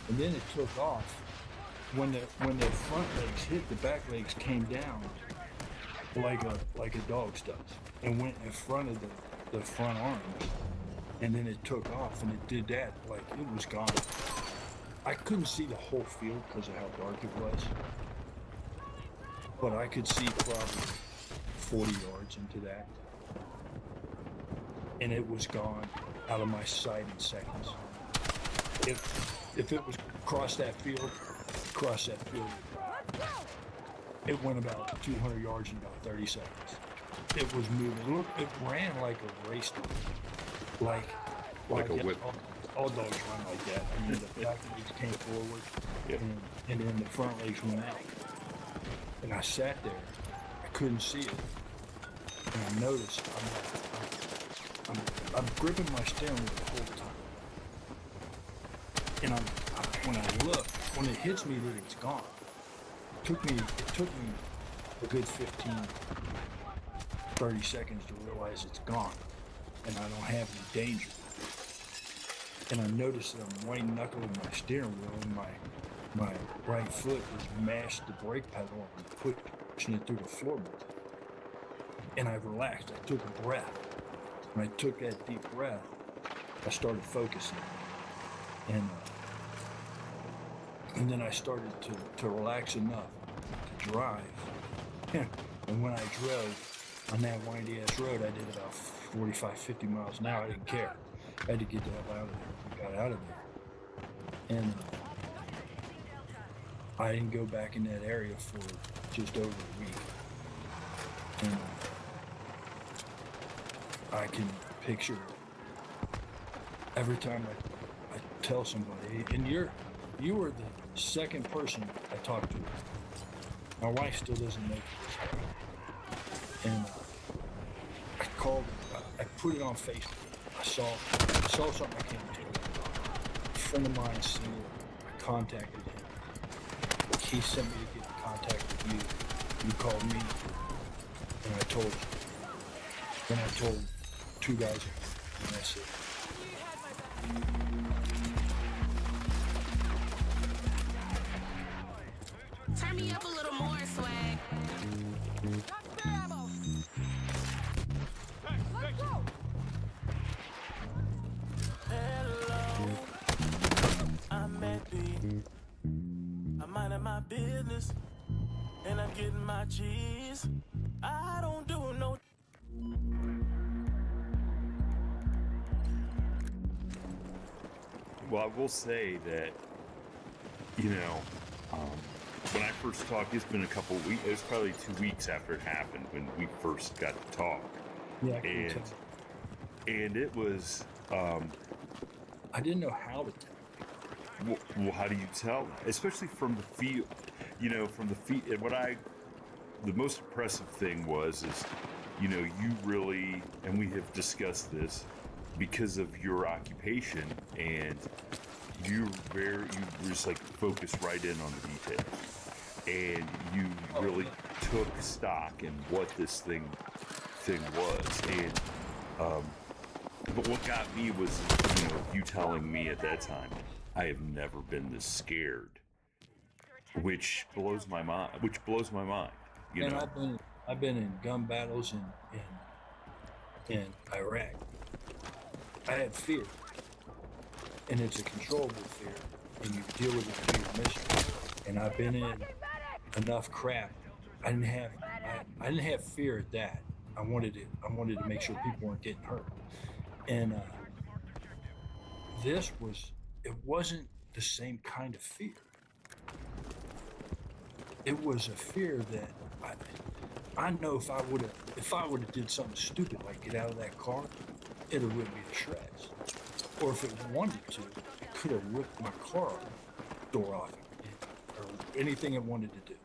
And then it took off. When the front legs hit, the back legs came down like a dog's does, and went in front of the front arms. And then it took off, and it did that like it was gone. I couldn't see the whole field because of how dark it was, but I could see probably 40 yards into that, and it was gone out of my sight in seconds. If it was across that field, it went about 200 yards in about 30 seconds. It was moving. It ran like a race dog, like a whip. All dogs run like that. I mean, the back legs came forward, and then the front legs went out. And I sat there. I couldn't see it. And I noticed I'm gripping my steering wheel the whole time. And when I look, when it hits me that it's gone, it took me a good 15, 30 seconds to realize it's gone, and I don't have any danger. And I noticed that I'm white knuckling my steering wheel, and my right foot was mashed the brake pedal and pushing it through the floorboard. And I relaxed. I took a breath. When I took that deep breath, I started focusing. And then I started to relax enough to drive. And when I drove on that windy ass road, I did about 45, 50 miles an hour. I didn't care. I had to get the hell out of there. I got out of there. And I didn't go back in that area for just over a week. And I can picture every time I tell somebody, and you were the second person I talked to. My wife still doesn't make it. And I called, I put it on Facebook. I saw something I can't tell you. A friend of mine seen it. I contacted him. He sent me to get in contact with you. You called me, and I told you. Then I told 2 guys, and that's it. Turn me up a little more, swag. Hello, I'm at B. I'm minding my business, and I'm getting my cheese. I don't do no. Well, I will say that, when I first talked, it's been a couple of weeks. It was probably 2 weeks after it happened when we first got to talk. Yeah, I can tell. And it was. I didn't know how to tell. Well, how do you tell? Especially from the field, from the feet. And the most impressive thing is, you really, and we have discussed this because of your occupation, and you just like focused right in on the details, and you really took stock in what this thing was, and but what got me was you telling me at that time I have never been this scared, which blows my mind. And I've been in gun battles in Iraq. I had fear, and it's a controllable fear, and you deal with it through your mission. And I've been in enough crap. I didn't have fear at that. I wanted to make sure people weren't getting hurt. And it wasn't the same kind of fear. It was a fear that I know if I would have did something stupid like get out of that car, it'd have ripped me to shreds. Or if it wanted to, it could have ripped my car door off or anything it wanted to do.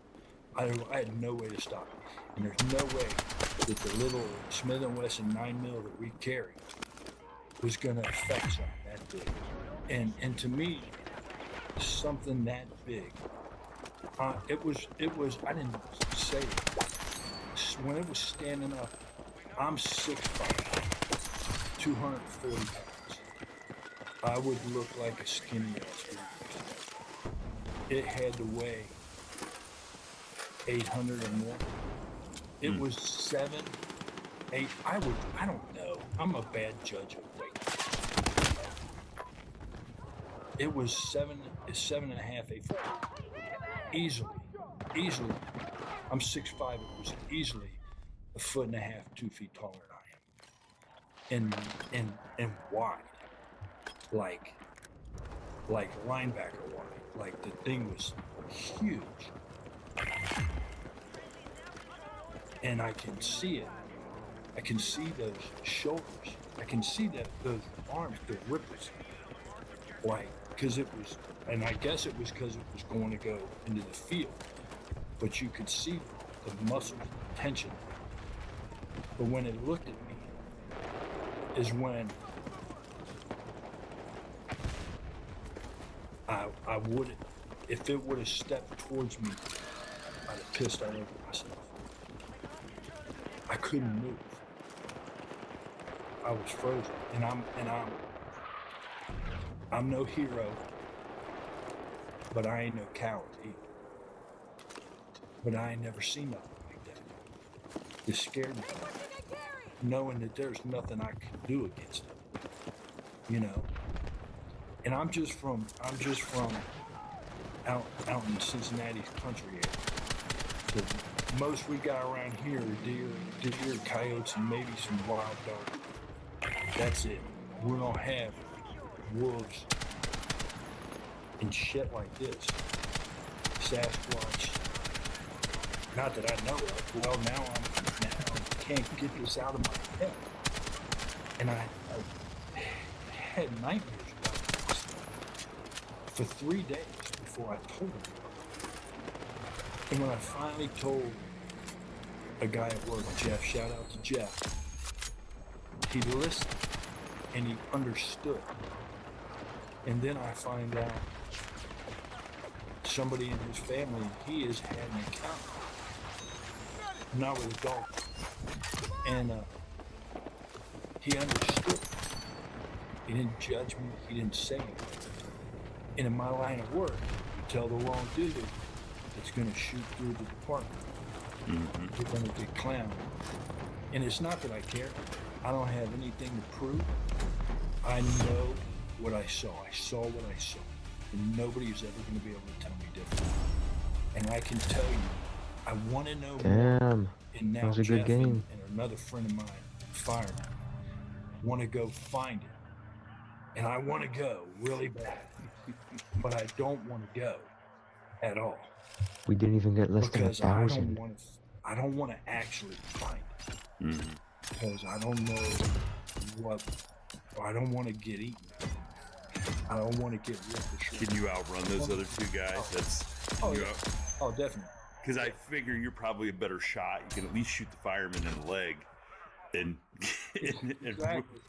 I had no way to stop it. And there's no way that the little Smith & Wesson 9mm that we carry was going to affect something that big. And to me, something that big, it was, I didn't say it. When it was standing up, I'm 6'5", 240 pounds. I would look like a skinny ass dude. It had to weigh 800 or more. It was 7, 8. I don't know. I'm a bad judge of weight. It was 7.5, 8 foot. Easily. I'm 6'5". It was easily 1.5 foot, 2 feet taller than I am. And wide. Like linebacker wide. Like the thing was huge. And I can see it. I can see those shoulders. I can see those arms, the ripples. Like, because it was, and I guess it was because it was going to go into the field. But you could see the muscle tension. But when it looked at me, is when I would, if it would have stepped towards me, I'd have pissed all over myself. I couldn't move. I was frozen, and I'm no hero, but I ain't no coward either. But I ain't never seen nothing like that. It scared me, knowing that there's nothing I can do against it. And I'm just from out in Cincinnati's country area. The most we got around here are deer, coyotes, and maybe some wild dogs. That's it. We don't have wolves and shit like this. Sasquatch. Not that I know of. Well, now I can't get this out of my head. And I had nightmares about this for 3 days before I told him. And when I finally told a guy at work, Jeff, shout out to Jeff, he listened and he understood. And then I find out somebody in his family, he has had an encounter. Not with a dog. And he understood. He didn't judge me. He didn't say anything. And in my line of work, you tell the wrong dude, it's going to shoot through the department. Mm-hmm. You're going to get clowned. And it's not that I care. I don't have anything to prove. I know what I saw. I saw what I saw. And nobody is ever going to be able to tell me different. And I can tell you, I want to know more. And now that was a Jeff good game. And another friend of mine, fireman, want to go find it. And I want to go really bad. But I don't want to go at all. We didn't even get less than Because 1,000. I don't want to actually fight it. Because I don't know I don't want to get eaten. I don't want to get ripped. Can you outrun those other two guys? Oh, definitely. Because I figure you're probably a better shot. You can at least shoot the fireman in the leg. And Exactly.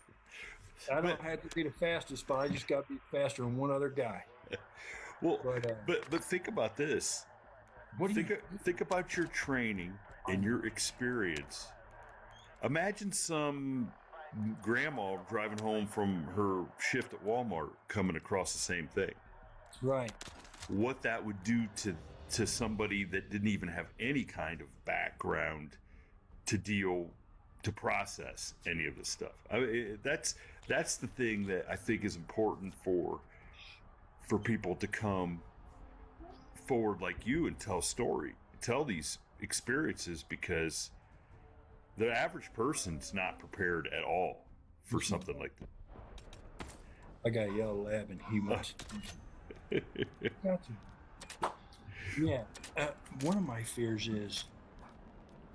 I don't have to be the fastest, but I just got to be faster than one other guy. Well, but think about this. Think about your training and your experience. Imagine some grandma driving home from her shift at Walmart coming across the same thing. Right. What that would do to somebody that didn't even have any kind of background to process any of this stuff. I mean, that's the thing that I think is important for people to come forward like you and tell these experiences, because the average person's not prepared at all for something like that. I got a yellow lab and he wants Yeah. One of my fears is,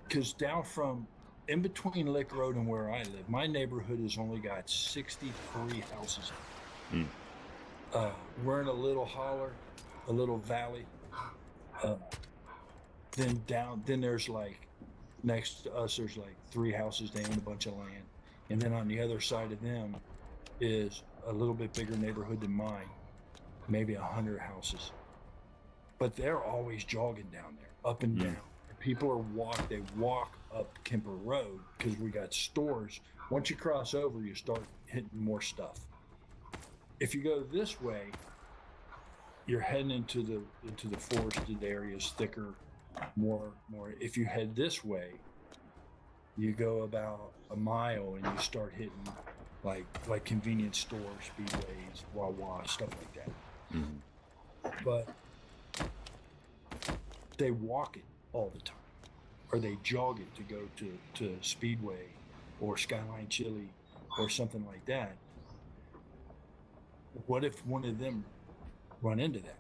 because down from in between Lick Road and where I live, my neighborhood has only got 63 houses. We're in a little holler, a little valley. Then there's like, next to us, there's like 3 houses. They own a bunch of land. And then on the other side of them is a little bit bigger neighborhood than mine, maybe 100 houses. But they're always jogging down there, up and down. People they walk up Kemper Road because we got stores. Once you cross over, you start hitting more stuff. If you go this way, you're heading into the forested areas, thicker, more. If you head this way, you go about a mile and you start hitting like convenience stores, speedways, Wawa, stuff like that. But they walk it all the time, or they jog it to go to Speedway or Skyline Chili or something like that. What if one of them run into that?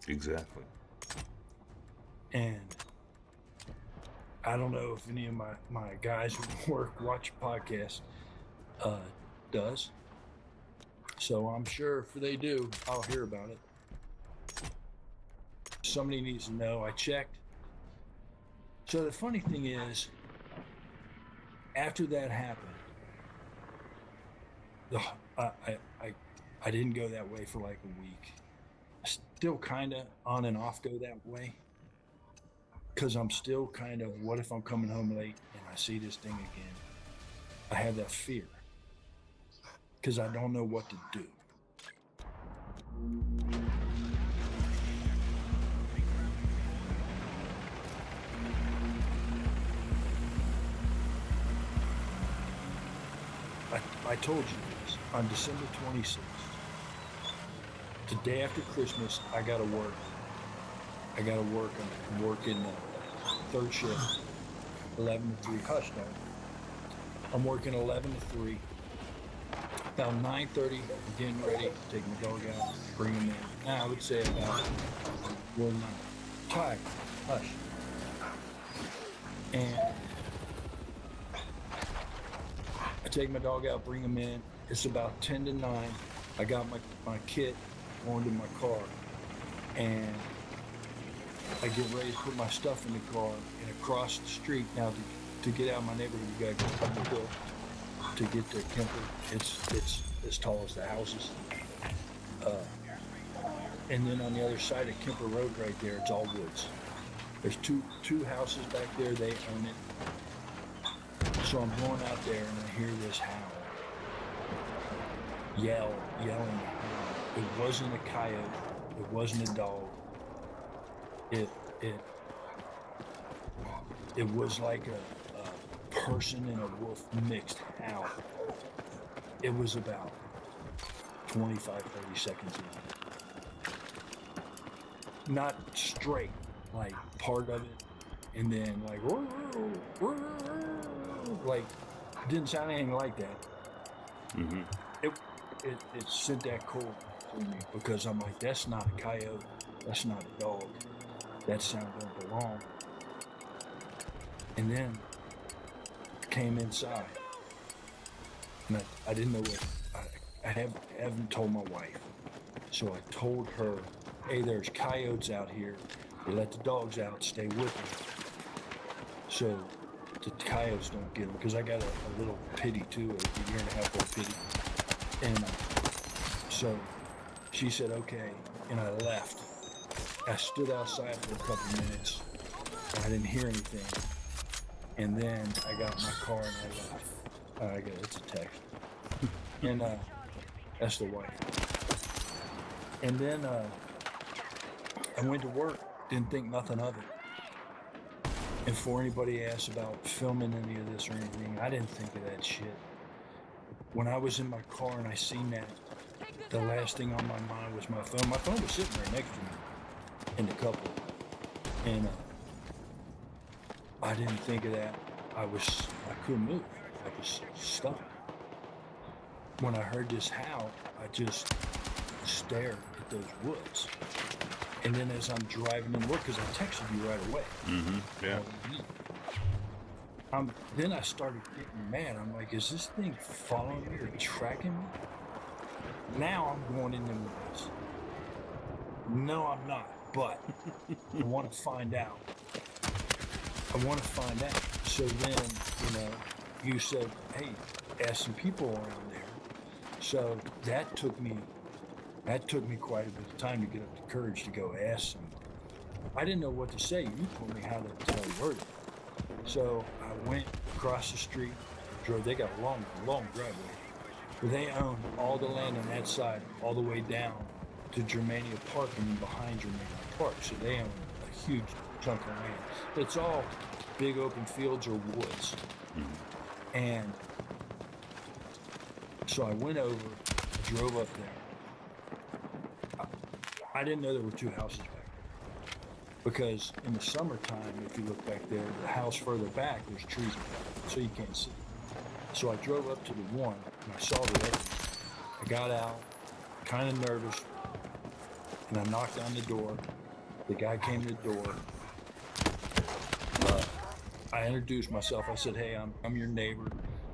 Exactly. And I don't know if any of my guys who watch podcasts does. So I'm sure if they do, I'll hear about it. Somebody needs to know. I checked. So the funny thing is, after that happened, I didn't go that way for like a week. Still kind of on and off go that way, because I'm still kind of, what if I'm coming home late and I see this thing again? I have that fear because I don't know what to do. I told you this, on December 26th, the day after Christmas, I gotta work. I'm working third shift, 11 to 3, hush dog. I'm working 11 to 3. About 9:30, I'm getting ready, take my dog out, bring him in. Now I would say about 1 tired, hush. And I take my dog out, bring him in. It's about 10 to 9. I got my kit going to my car, and I get ready to put my stuff in the car, and across the street now to get out of my neighborhood, you gotta go up the hill to get to Kemper. It's as tall as the houses. And then on the other side of Kemper Road right there, it's all woods. There's two houses back there, they own it. So I'm going out there and I hear this howl. Yelling. It wasn't a coyote. It wasn't a dog. It was like a person and a wolf mixed howl. It was about 25, 30 seconds long. Not straight, like part of it, and then like, like, it didn't sound anything like that. It sent that cold through me, because I'm like, that's not a coyote, that's not a dog. That sound don't belong. And then I came inside, and I didn't know what, I haven't told my wife. So I told her, hey, there's coyotes out here. They let the dogs out, stay with them. So the coyotes don't get them, because I got a little pitty too, a year and a half old pitty. And so she said, okay, and I left. I stood outside for a couple minutes, and I didn't hear anything. And then I got in my car and I left. I got it's a text. And that's the wife. And then I went to work, didn't think nothing of it. And for anybody asked about filming any of this or anything, I didn't think of that shit. When I was in my car and I seen that, the last thing on my mind was my phone. My phone was sitting right next to me in the couple. And I didn't think of that. I couldn't move. I was stuck. When I heard this howl, I just stared at those woods. And then as I'm driving in work, because I texted you right away. Yeah. Then I started getting mad. I'm like, is this thing following me or tracking me? Now I'm going in the woods. No, I'm not, but I want to find out. So then, you said, hey, ask some people around there. So that took me quite a bit of time to get up the courage to go ask someone. I didn't know what to say. You told me how to tell word. So I went across the street, drove. They got a long driveway. But they own all the land on that side, all the way down to Germania Park and then behind Germania Park. So they own a huge chunk of land. It's all big open fields or woods. And so I went over, drove up there. I didn't know there were two houses back there. Because in the summertime, if you look back there, the house further back, there's trees in front, so you can't see. So I drove up to the one, and I saw the others. I got out, kind of nervous, and I knocked on the door. The guy came to the door. I introduced myself. I said, hey, I'm your neighbor.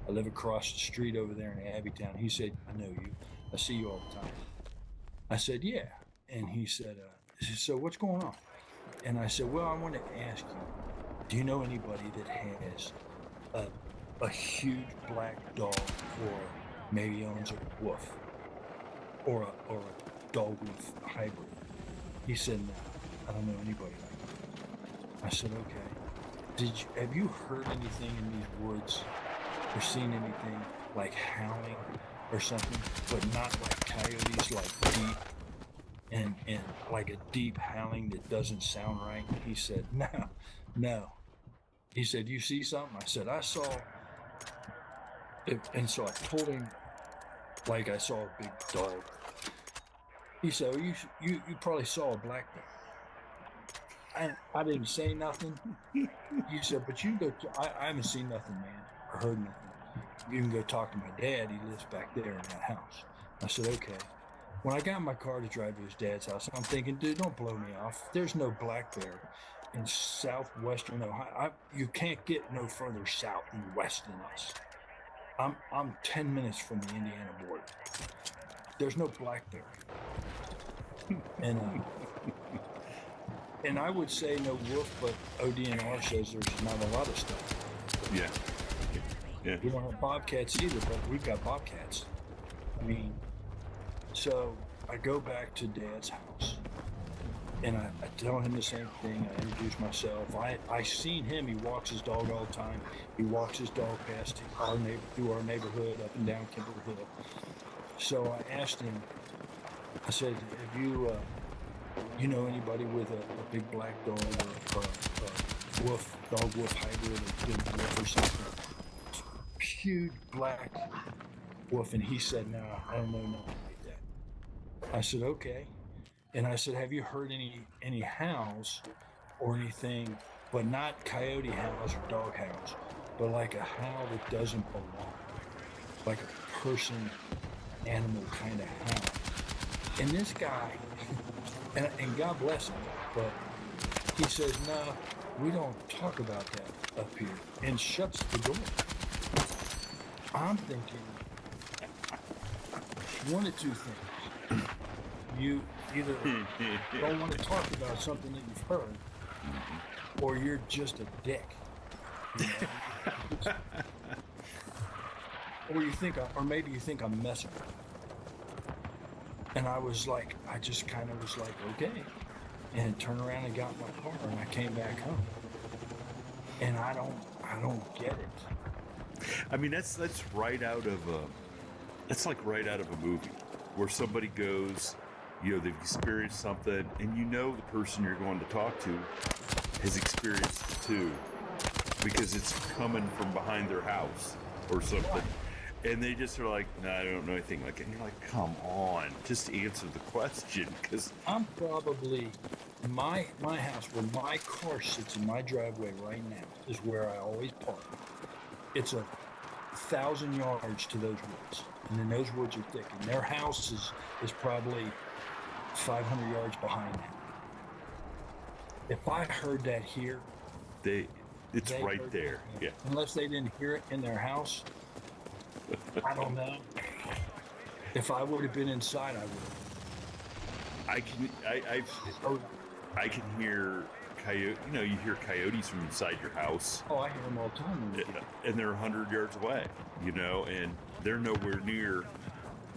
I live across the street over there in Abbytown. He said, I know you. I see you all the time. I said, yeah. And he said, so what's going on? And I said, well, I want to ask you, do you know anybody that has a huge black dog or maybe owns a wolf or a dog wolf hybrid? He said, no, I don't know anybody like that. I said, okay. Have you heard anything in these woods or seen anything like howling or something, but not like coyotes, like deep and like a deep howling that doesn't sound right? He said, no. He said, you see something? I said, I saw it. And so I told him like I saw a big dog. He said, well, you probably saw a black dog. I didn't say nothing. He said, but you go, I haven't seen nothing, man, or heard nothing. You can go talk to my dad. He lives back there in that house. I said, okay. When I got in my car to drive to his dad's house, I'm thinking, dude, don't blow me off. There's no black bear in southwestern Ohio. You can't get no further south and west than us. I'm 10 minutes from the Indiana border. There's no black bear. And I would say no wolf, but ODNR says there's not a lot of stuff. Yeah. We don't have bobcats either, but we've got bobcats. I mean, so I go back to Dad's house, and I tell him the same thing. I introduce myself. I seen him. He walks his dog all the time. He walks his dog past through our neighborhood, up and down Kimber Hill. So I asked him, I said, have you know anybody with a big black dog or a dog wolf hybrid or big wolf or something? Huge black wolf. And he said, no, I don't know nothing like that. I said, okay. And I said, have you heard any howls or anything, but not coyote howls or dog howls, but like a howl that doesn't belong, like a person animal kind of howl? And this guy and God bless him, but he says, "No, we don't talk about that up here," and shuts the door. I'm thinking one of two things: you either don't want to talk about something that you've heard, or you're just a dick. You know? Or you think, or maybe you think I'm messing with you. And I was like, I just kind of was like, okay. And turned around and got in my car and I came back home. And I don't get it. I mean, that's right out of that's like right out of a movie where somebody goes, you know, they've experienced something, and you know the person you're going to talk to has experienced it too, because it's coming from behind their house or something. And they just are like, no, I don't know anything like it. And you're like, come on, just answer the question. Because I'm probably, my house, where my car sits in my driveway right now, is where I always park. It's 1,000 yards to those woods. And then those woods are thick. And their house is probably 500 yards behind that. If I heard that here, it's right there. Yeah. Unless they didn't hear it in their house, I don't know. If I would have been inside, I would. I can hear coyote. You know, you hear coyotes from inside your house. Oh, I hear them all the time. And they're 100 yards away. You know, and they're nowhere near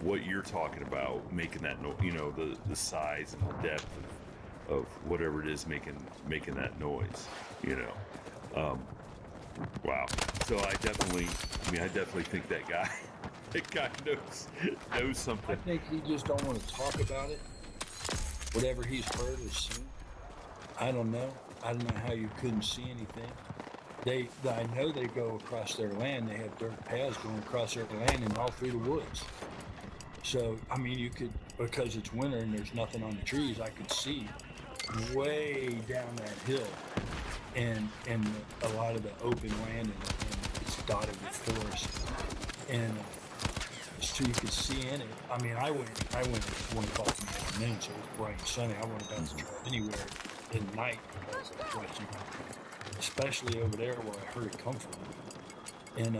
what you're talking about, making that you know, the size and the depth of whatever it is making that noise. You know. Wow. So I definitely think that guy knows something. I think he just don't want to talk about it. Whatever he's heard or seen. I don't know. I don't know how you couldn't see anything. I know they go across their land. They have dirt paths going across their land and all through the woods. So, I mean, you could, because it's winter and there's nothing on the trees, I could see way down that hill. And a lot of the open land, and it's dotted with forest, and so you could see in it. I mean, I went at 1 o'clock in the afternoon, so it was bright and sunny. I wouldn't have to drive anywhere in the night, especially over there where I heard it come from. And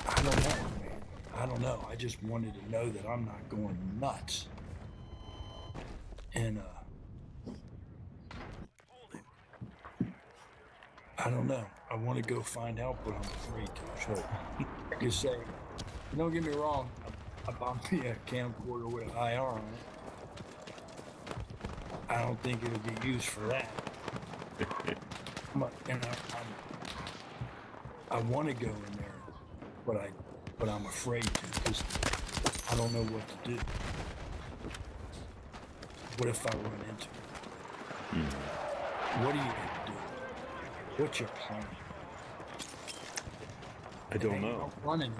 I don't know, man. I don't know. I just wanted to know that I'm not going nuts. And I don't know. I want to go find out, but I'm afraid to. So I can say, don't get me wrong, I bought me a camcorder with an IR on it. I don't think it'll get used for that. And I want to go in there, but I'm afraid to, because I don't know what to do. What if I run into it? What are you going to do? What's your plan? I don't know. Running.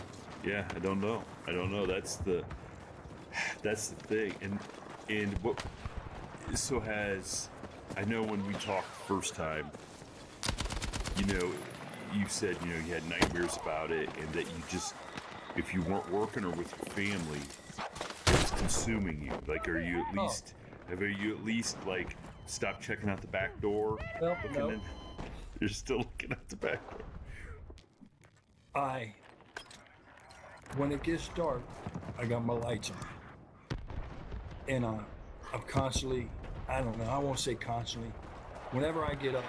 Yeah, I don't know. That's the thing. And what? So I know when we talked first time, you know, you said, you know, you had nightmares about it, and that you just, if you weren't working or with your family, it was consuming you. Like, have you at least like stopped checking out the back door? Well, no. You're still looking at the back door. When it gets dark, I got my lights on. And I'm constantly, I don't know, I won't say constantly. Whenever I get up,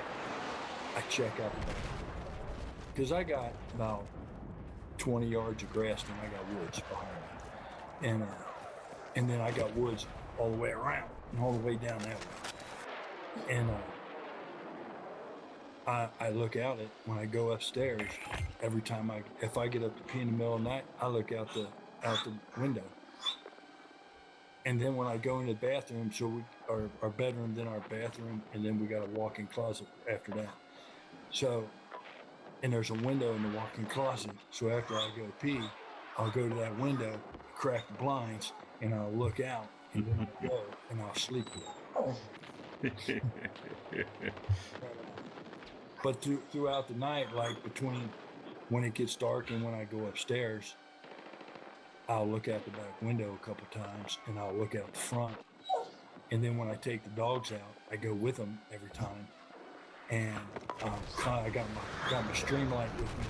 I check out the back. Because I got about 20 yards of grass, and I got woods behind me. And then I got woods all the way around and all the way down that way. And I look out it when I go upstairs. Every time if I get up to pee in the middle of the night, I look out the window. And then when I go into the bathroom, so our bedroom, then our bathroom, and then we got a walk-in closet after that. So, and there's a window in the walk-in closet. So after I go pee, I'll go to that window, crack the blinds, and I'll look out, and then I'll go, and I'll sleep with it. But throughout the night, like between when it gets dark and when I go upstairs, I'll look out the back window a couple times, and I'll look out the front. And then when I take the dogs out, I go with them every time. And I got my stream light with me.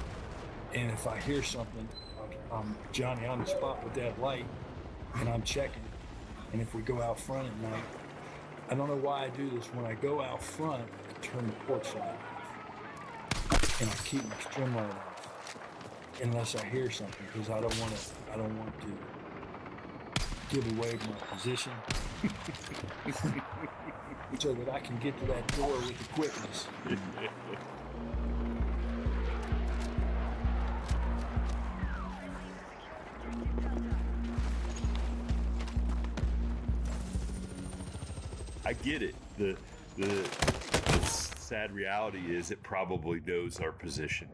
And if I hear something, I'm Johnny on the spot with that light, and I'm checking. And if we go out front at night, I don't know why I do this. When I go out front, I turn the porch light off, and I keep my string light off, unless I hear something, because I don't want to give away my position, so that I can get to that door with the quickness. I get it. The sad reality is it probably knows our position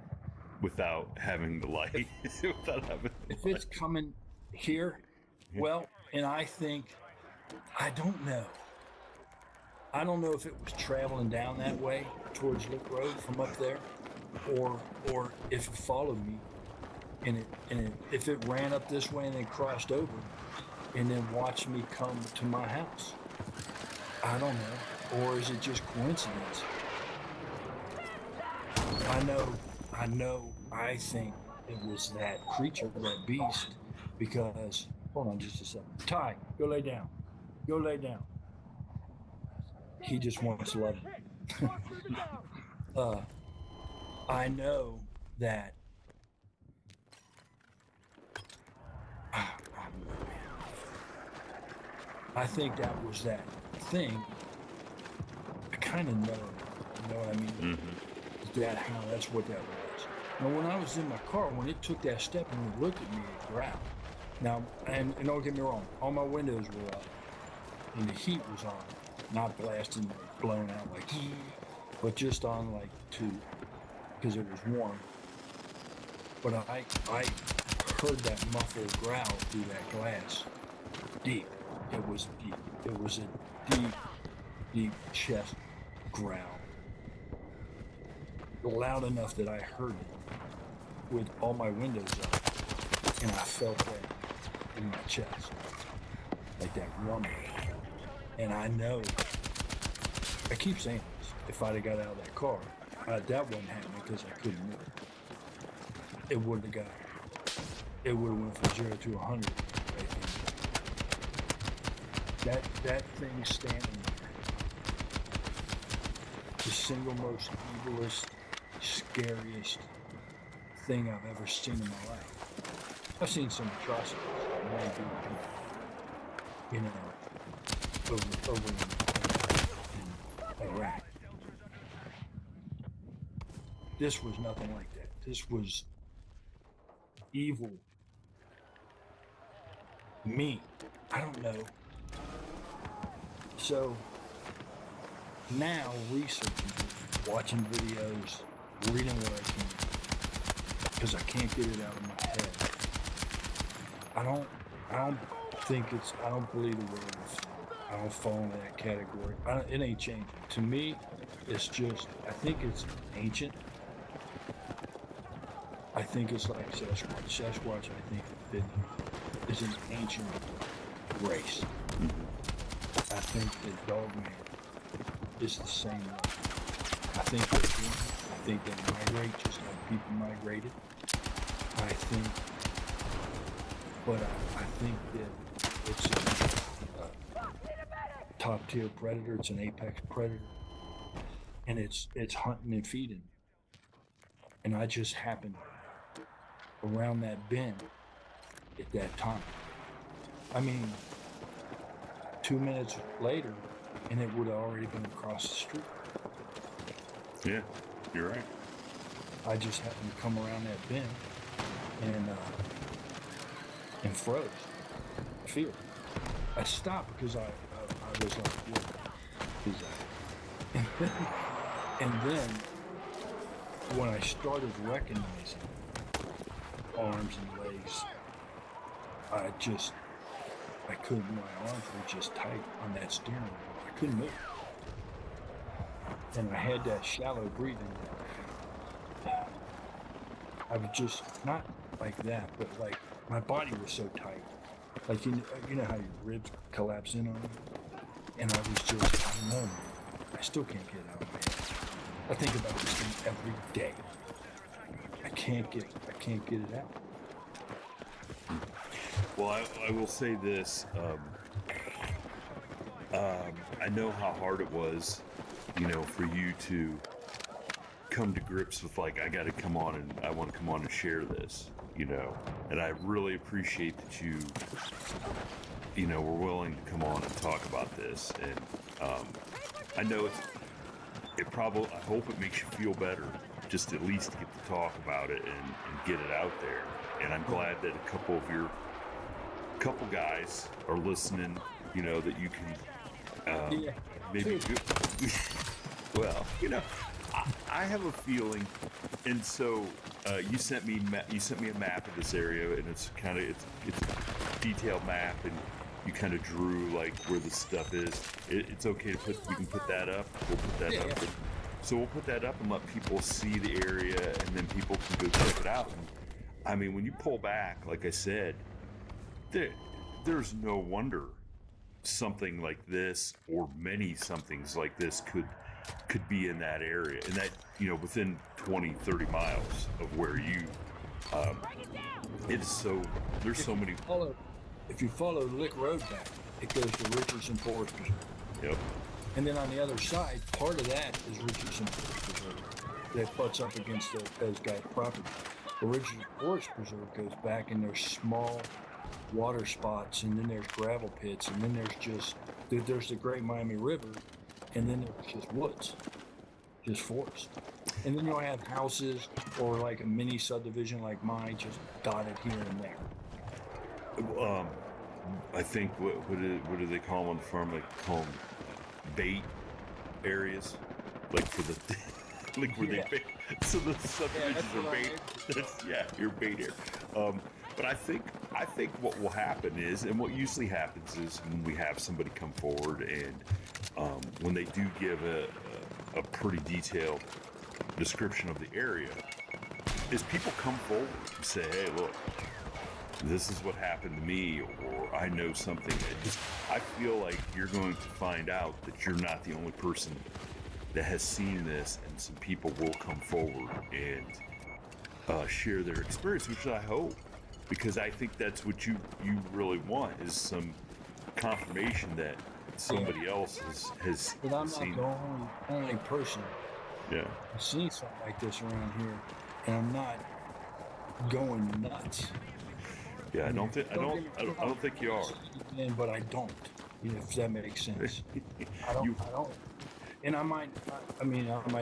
without having the light. Without having the If it's coming here, well, and I don't know. I don't know if it was traveling down that way towards Lick Road from up there, or if it followed me, and if it ran up this way and then crossed over, and then watched me come to my house. I don't know. Or is it just coincidence? I think it was that creature, that beast, because, hold on just a second. Ty, go lay down. Go lay down. He just wants love. I know that I think that was that thing. I kind of know, you know what I mean? That's what that was. Now, when I was in my car, when it took that step and it looked at me, it growled. Now, and don't get me wrong, all my windows were up, and the heat was on, not blasting or blown out like, but just on like because it was warm. But I heard that muffled growl through that glass, deep. It was deep. It was a deep, deep chest growl. Loud enough that I heard it with all my windows up. And I felt that in my chest. Like that rumble. And I know, I keep saying this, if I'd have got out of that car, that wouldn't happen because I couldn't move. It wouldn't have went from 0 to 100 right then. That thing standing there, the single most evilest, scariest thing I've ever seen in my life. I've seen some atrocities, you know, over in Iraq. This was nothing like that. This was evil, mean. I don't know. So now researching, watching videos, reading what I can, because I can't get it out of my head. I don't believe the werewolf thing. I don't fall into that category. It ain't changing. To me, it's just, I think it's ancient. I think it's like Sasquatch. Sasquatch, I think, is an ancient race. I think that Dogman is the same way. I think they migrate just like people migrated. I think that it's a top tier predator. It's an apex predator, and it's hunting and feeding. And I just happened around that bend at that time. I mean, 2 minutes later, and it would have already been across the street. Yeah, you're right. I just happened to come around that bend and froze. Fear. I stopped because I was like, what? And then when I started recognizing arms and legs, I couldn't, my arms were just tight on that steering wheel. I couldn't move. And I had that shallow breathing. I was just, not like that, but like my body was so tight. Like, you know how your ribs collapse in on you? And I was just, I don't know, man. I still can't get it out of my head. I think about this thing every day. I can't get it out. Well, I will say this. I know how hard it was, for you to come to grips with, like, I got to come on and I want to come on and share this, and I really appreciate that you were willing to come on and talk about this. And I know I hope it makes you feel better, just at least to get to talk about it and get it out there. And I'm glad that a couple guys are listening, that you can maybe well, I have a feeling, and so you sent me a map of this area, and it's a detailed map, and you kind of drew like where the stuff is. It's okay to we can put that up. We'll put that up. Yeah. So we'll put that up and let people see the area, and then people can go check it out. And, I mean, when you pull back, like I said, there's no wonder something like this, or many somethings like this, could be in that area, and that within 20-30 miles of where you it's so there's so many. If you follow Lick Road back, it goes to Richardson Forest Preserve. Yep. And then on the other side, part of that is Richardson Forest Preserve that butts up against those guys' property. The Richardson Forest Preserve goes back, and there's small water spots, and then there's gravel pits, and then there's the Great Miami River, and then there's just woods, just forest. And then you'll have houses or like a mini subdivision like mine, just dotted here and there. I think what do they call them on the farm? They call them bait areas, like for the like where they bait. So the subdivisions are bait. Your bait area. But I think what will happen is, and what usually happens is, when we have somebody come forward and when they do give a pretty detailed description of the area, is people come forward and say, hey, look, this is what happened to me, or I know something. I feel like you're going to find out that you're not the only person that has seen this, and some people will come forward and share their experience, which I hope, because I think that's what you really want, is some confirmation that somebody else has But I'm seen. not the only person. Yeah. I've seen something like this around here, and I'm not going nuts. Yeah, I don't think you are. But I don't, if that makes sense. I don't. And I might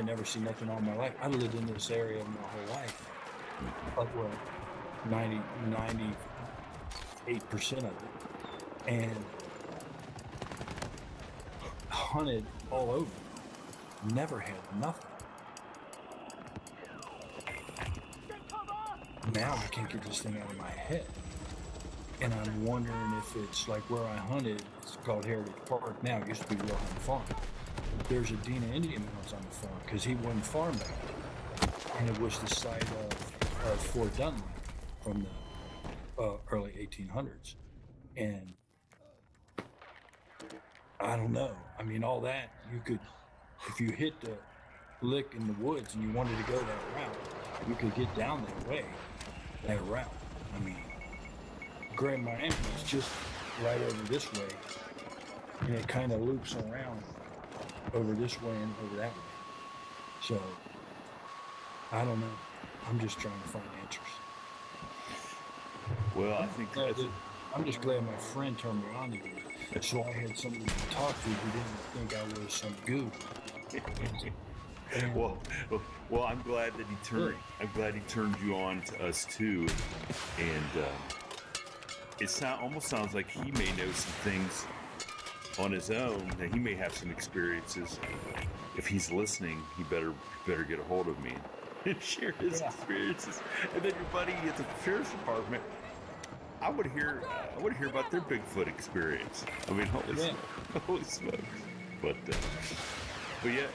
never see nothing all my life. I lived in this area my whole life. Like, 98% of it. And hunted all over. Never had nothing. Now I can't get this thing out of my head. And I'm wondering if it's like where I hunted, it's called Heritage Park now, it used to be Wilhelm Farm. There's a Dina Indian that was on the farm, because he wouldn't farm back. And it was the site of Fort Dunlap from the early 1800s. And I don't know. I mean, all that, you could, if you hit the lick in the woods and you wanted to go that route, you could get down that route. I mean, Great Miami is just right over this way, and it kind of loops around over this way and over that way. So, I don't know. I'm just trying to find answers. Well, I think I'm just glad my friend turned me on to you, so I had somebody to talk to who didn't think I was some goof. Well, I'm glad that he turned. I'm glad he turned you on to us too, and it almost sounds like he may know some things on his own, and he may have some experiences. If he's listening, he better get a hold of me and share his experiences. And then your buddy at the sheriff's department, I would hear about their Bigfoot experience. I mean, holy smokes! But yeah,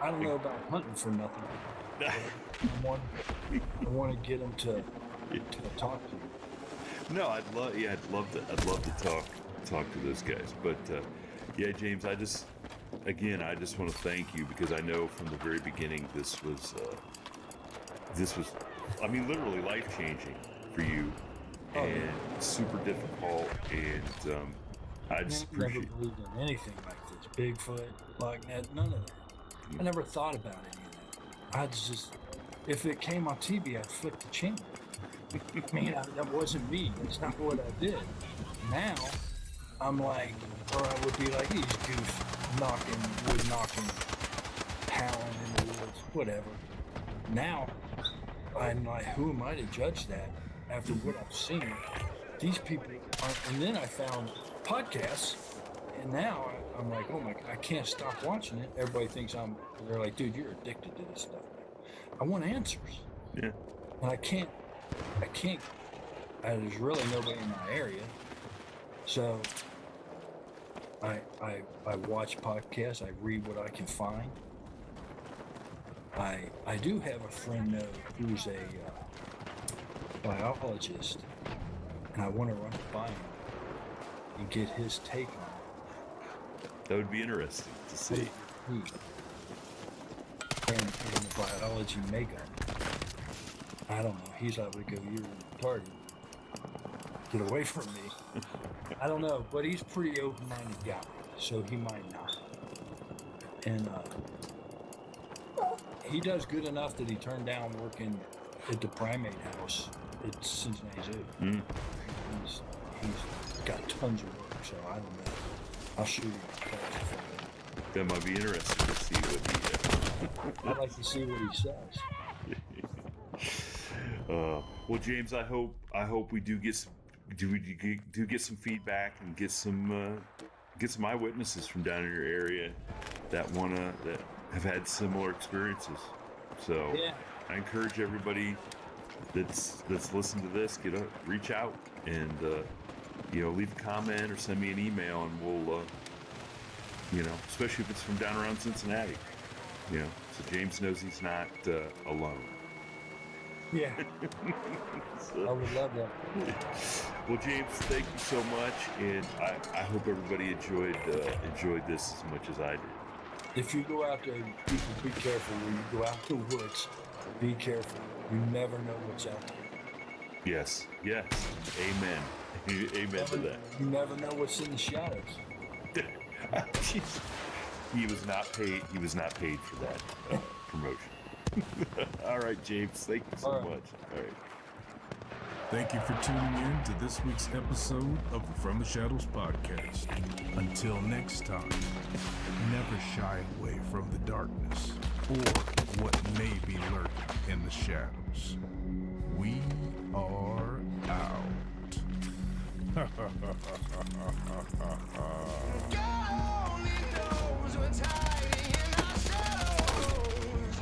I don't know about hunting for nothing. I want to get them to talk to you. No, I'd love to talk to those guys. But yeah, James, I just want to thank you, because I know from the very beginning this was I mean, literally life changing for you, and super difficult, and I just appreciate. Never believed in anything like this. Bigfoot, Loch Ness, none of that. I never thought about any of that. I just, if it came on TV, I'd flip the channel. I mean, that wasn't me. That's not what I did. Now, I'm like, or I would be like these goofs wood knocking, howling in the woods, whatever. Now, I'm like, who am I to judge that after what I've seen? These people aren't, and then I found podcasts, and now I'm like, oh my God, I can't stop watching it. Everybody thinks they're like, dude, you're addicted to this stuff. I want answers. Yeah. And I can't, there's really nobody in my area. So I watch podcasts, I read what I can find. I do have a friend though who's a biologist, and I want to run it by him and get his take on it. That would be interesting to see. And the biology makeup. I don't know. He's like, we go, you're retarded. Get away from me. I don't know, but he's pretty open-minded guy, so he might not. And he does good enough that he turned down working at the primate house at Cincinnati Zoo. He's got tons of work, so I don't know. I'll shoot him. That might be interesting to see what he. I'd like to see what he says. Well, James, I hope we do get some feedback and get some eyewitnesses from down in your area that have had similar experiences. So yeah. I encourage everybody that's listened to this, reach out and leave a comment or send me an email, and we'll especially if it's from down around Cincinnati, so James knows he's not alone. Yeah. So, I would love that. Well, James, thank you so much, and I hope everybody enjoyed this as much as I did. If you go out there, people, be careful. When you go out to the woods, be careful. You never know what's out there. Yes. Amen. Amen to that. You never know what's in the shadows. He was not paid. He was not paid for that promotion. All right, James. Thank you so much. All right. Thank you for tuning in to this week's episode of the From the Shadows podcast. Until next time, never shy away from the darkness or what may be lurking in the shadows. We are out. God only knows what's hiding in our shadows.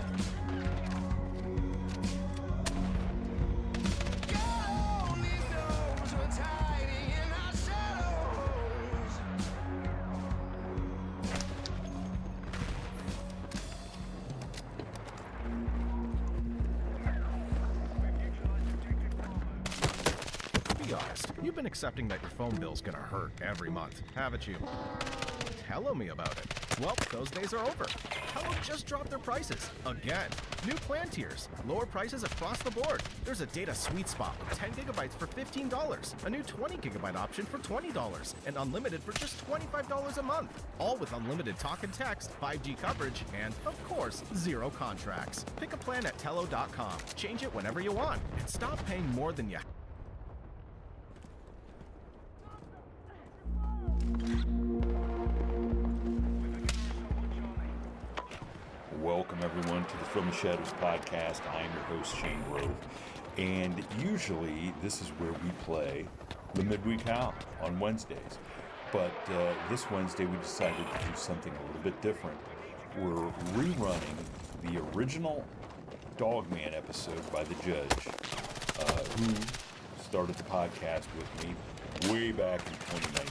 God only knows what's hiding in our shadows. Be honest, you've been accepting that your phone bill's gonna hurt every month, haven't you? Tell me about it. Well, those days are over. Hello just dropped their prices again. New plan tiers, lower prices across the board. There's a data sweet spot with 10 gigabytes for $15, a new 20 gigabyte option for $20, and unlimited for just $25 a month. All with unlimited talk and text, 5G coverage, and, of course, zero contracts. Pick a plan at Tello.com. Change it whenever you want, and stop paying more than you. Welcome, everyone, to the From the Shadows podcast. I am your host, Shane Grove, and usually this is where we play the Midweek Howl on Wednesdays. But this Wednesday, we decided to do something a little bit different. We're rerunning the original Dogman episode by the judge, who started the podcast with me way back in 2019.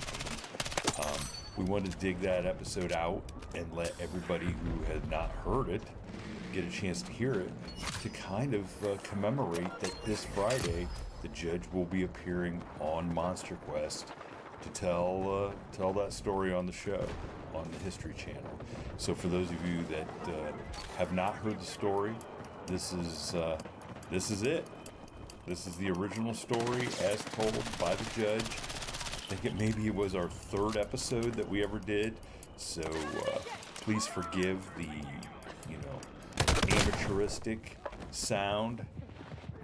We wanted to dig that episode out and let everybody who had not heard it get a chance to hear it, to kind of commemorate that this Friday the judge will be appearing on Monster Quest to tell that story on the show on the History Channel. So for those of you that have not heard the story, this is it. This is the original story as told by the judge. I think maybe it was our 3rd episode that we ever did. So please forgive the, amateuristic sound.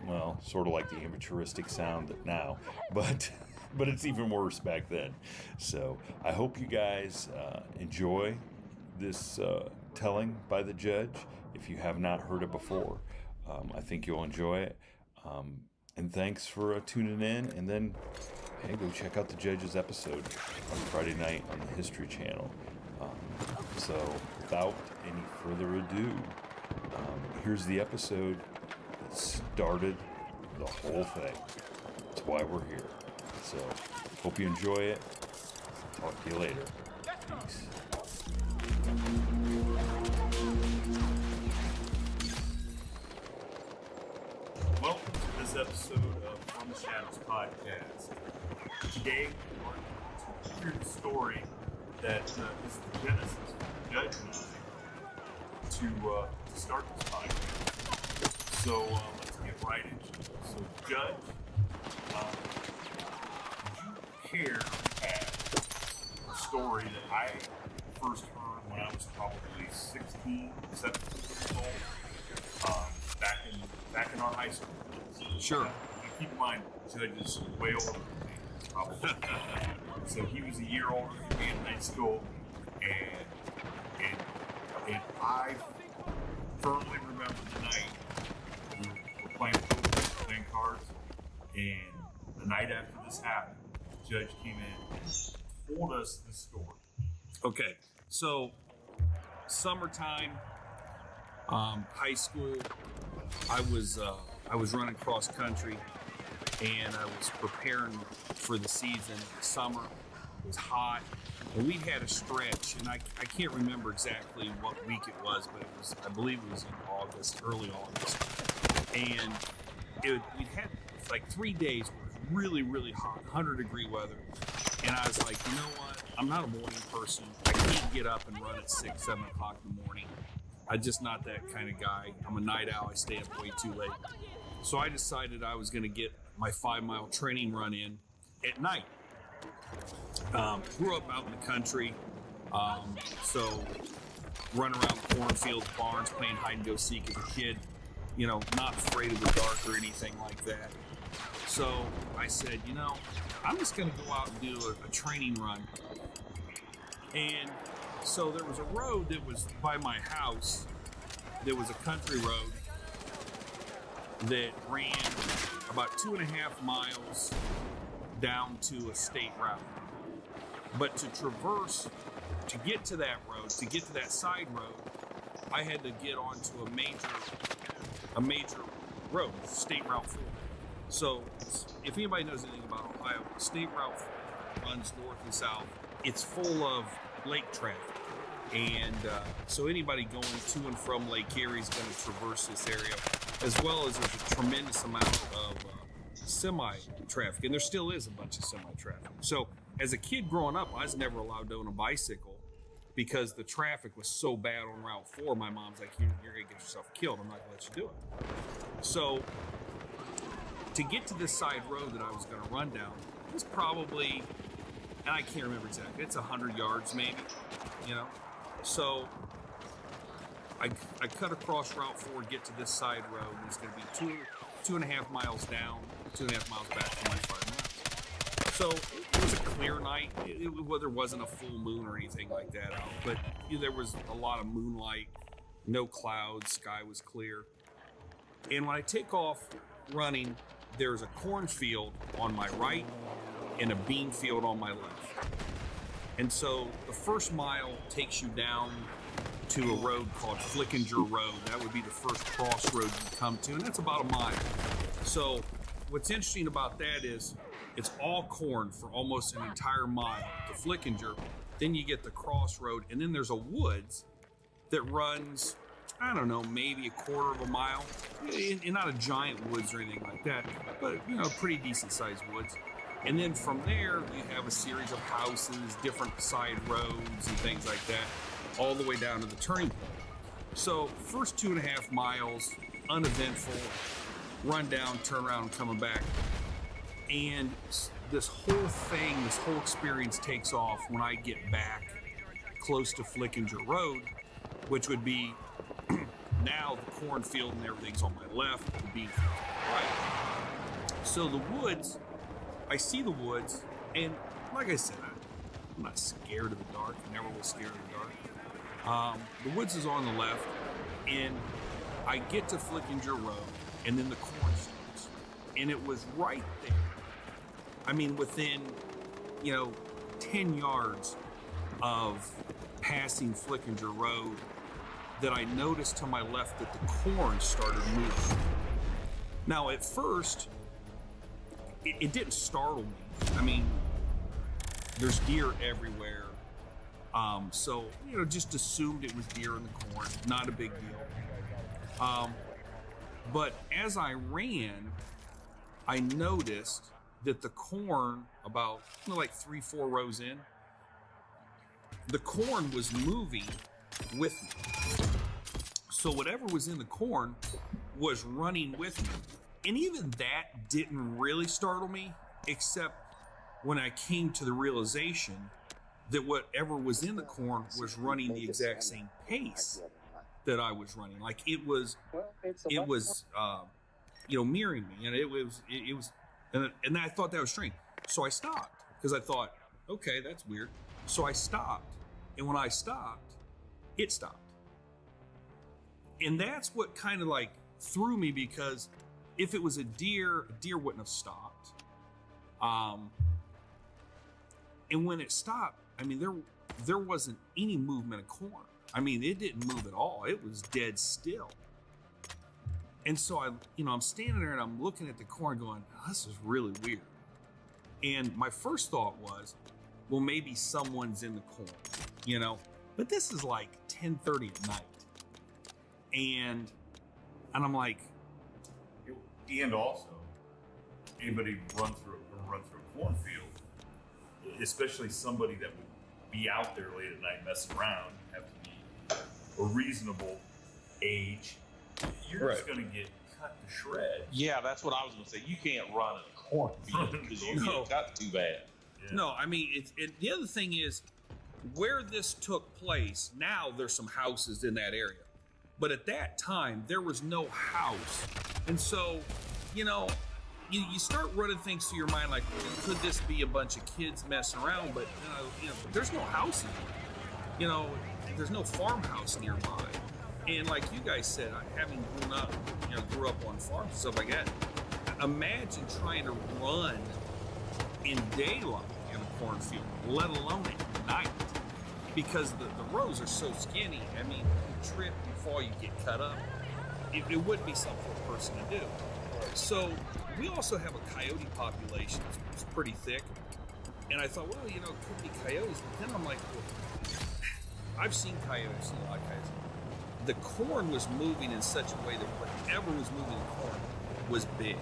Well, sort of like the amateuristic sound now, but it's even worse back then. So I hope you guys enjoy this telling by the judge. If you have not heard it before, I think you'll enjoy it. And thanks for tuning in. And then, hey, go check out the judge's episode on Friday night on the History Channel. So without any further ado, here's the episode that started the whole thing. That's why we're here. So hope you enjoy it. Talk to you later. Peace. Welcome to this episode of From the Shadows podcast. Today, we're going to hear the story that is the genesis of the judge to start this podcast. So let's get right into it. So, Judge, would you care to have a story that I first heard when I was probably 16, 17 years old, back in our high school? Sure. Keep in mind, Judge is way older than me, probably. So he was a year older than me in high school, and I firmly remember the night we were playing poker, playing cards, and the night after this happened, the judge came in and told us this story. Okay, so summertime, high school, I was running cross country, and I was preparing for the season. Summer, it was hot, and we had a stretch, and I can't remember exactly what week it was, but I believe it was in August, early August, and we had like 3 days where it was really, really hot, 100-degree weather, and I was like, you know what? I'm not a morning person. I can't get up and run at 6, 7 o'clock in the morning. I'm just not that kind of guy. I'm a night owl. I stay up way too late. So I decided I was going to get my 5-mile training run in at night. Grew up out in the country, so run around cornfields, barns, playing hide and go seek as a kid. Not afraid of the dark or anything like that. So I said, I'm just going to go out and do a training run. And so there was a road that was by my house. There was a country road that ran about 2.5 miles down to a state route. But to get to that road, to get to that side road, I had to get onto a major road, State Route 4. So if anybody knows anything about Ohio, State Route 4 runs north and south. It's full of lake traffic. And so anybody going to and from Lake Erie is going to traverse this area, as well as there's a tremendous amount of semi-traffic, and there still is a bunch of semi-traffic. So as a kid growing up, I was never allowed to own a bicycle because the traffic was so bad on Route 4. My mom's like, you're going to get yourself killed. I'm not going to let you do it. So to get to this side road that I was going to run down, it was probably, and I can't remember exactly, it's 100 yards maybe, So I cut across Route 4, get to this side road, and it's going to be 2.5 miles down, 2.5 miles back from my 5 miles. So it was a clear night. There wasn't a full moon or anything like that out, but there was a lot of moonlight, no clouds, sky was clear. And when I take off running, there's a cornfield on my right and a bean field on my left. And so the first mile takes you down to a road called Flickinger Road. That would be the first crossroad you come to, and that's about a mile. So what's interesting about that is It's all corn for almost an entire mile to Flickinger. Then you get the crossroad, and then there's a woods that runs, I don't know, maybe a quarter of a mile. Not a giant woods or anything like that, but pretty decent sized woods. And then from there, you have a series of houses, different side roads and things like that, all the way down to the turning point. So first 2.5 miles, uneventful, run down, turn around, coming back. And this whole thing, this whole experience takes off when I get back close to Flickinger Road, which would be now the cornfield and everything's on my left, the bean field on my right. So the woods, I see the woods, and like I said, I'm not scared of the dark. Never was scared of the dark. The woods is on the left, and I get to Flickinger Road, and then the corn starts. And it was right there. I mean, within, 10 yards of passing Flickinger Road, that I noticed to my left that the corn started moving. Now, at first, it didn't startle me. I mean, there's deer everywhere. So, just assumed it was deer in the corn. Not a big deal. But as I ran, I noticed that the corn, about like 3-4 rows in, the corn was moving with me. So whatever was in the corn was running with me. And even that didn't really startle me, except when I came to the realization that whatever was in the corn was running the exact same pace that I was running. Like it was mirroring me, and it was, and I thought that was strange. So I stopped because I thought, okay, that's weird. So I stopped, and when I stopped, it stopped. And that's what kind of like threw me, because if it was a deer wouldn't have stopped. And when it stopped, I mean, there wasn't any movement of corn. I mean, it didn't move at all. It was dead still. And so I'm standing there and I'm looking at the corn going, oh, this is really weird. And my first thought was, well, maybe someone's in the corn, but this is like 10:30 at night. And I'm like, and also, anybody run through a cornfield, especially somebody that would be out there late at night messing around, have to be a reasonable age. You're just going to get cut to shreds. Yeah, that's what I was going to say. You can't run in a cornfield because you get cut too bad. Yeah. No, I mean, the other thing is, where this took place, now there's some houses in that area. But at that time, there was no house. And so, you start running things through your mind like, could this be a bunch of kids messing around? But, there's no house in there. There's no farmhouse nearby. And like you guys said, having grew up on farms and stuff like that, imagine trying to run in daylight in a cornfield, let alone at night, because the rows are so skinny. I mean, you trip, you fall, you get cut up. It wouldn't be something for a person to do. So we also have a coyote population. It's pretty thick. And I thought, well, it could be coyotes. But then I'm like, well, I've seen coyotes, I've seen a lot of coyotes. The corn was moving in such a way that whatever was moving the corn was big.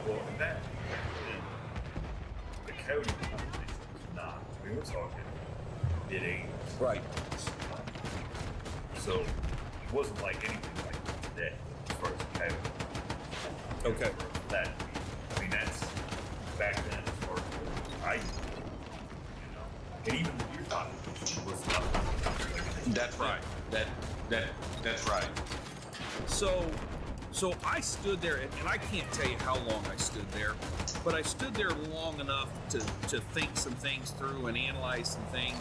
Well, and that, the coyote population was not. We were talking mid-80s. Right. So it wasn't like anything like today as far as the coyote. Okay. That, I mean, that's back then as far as and even the deer population was nothing. That's right. That's right. So I stood there, and I can't tell you how long I stood there, but I stood there long enough to think some things through and analyze some things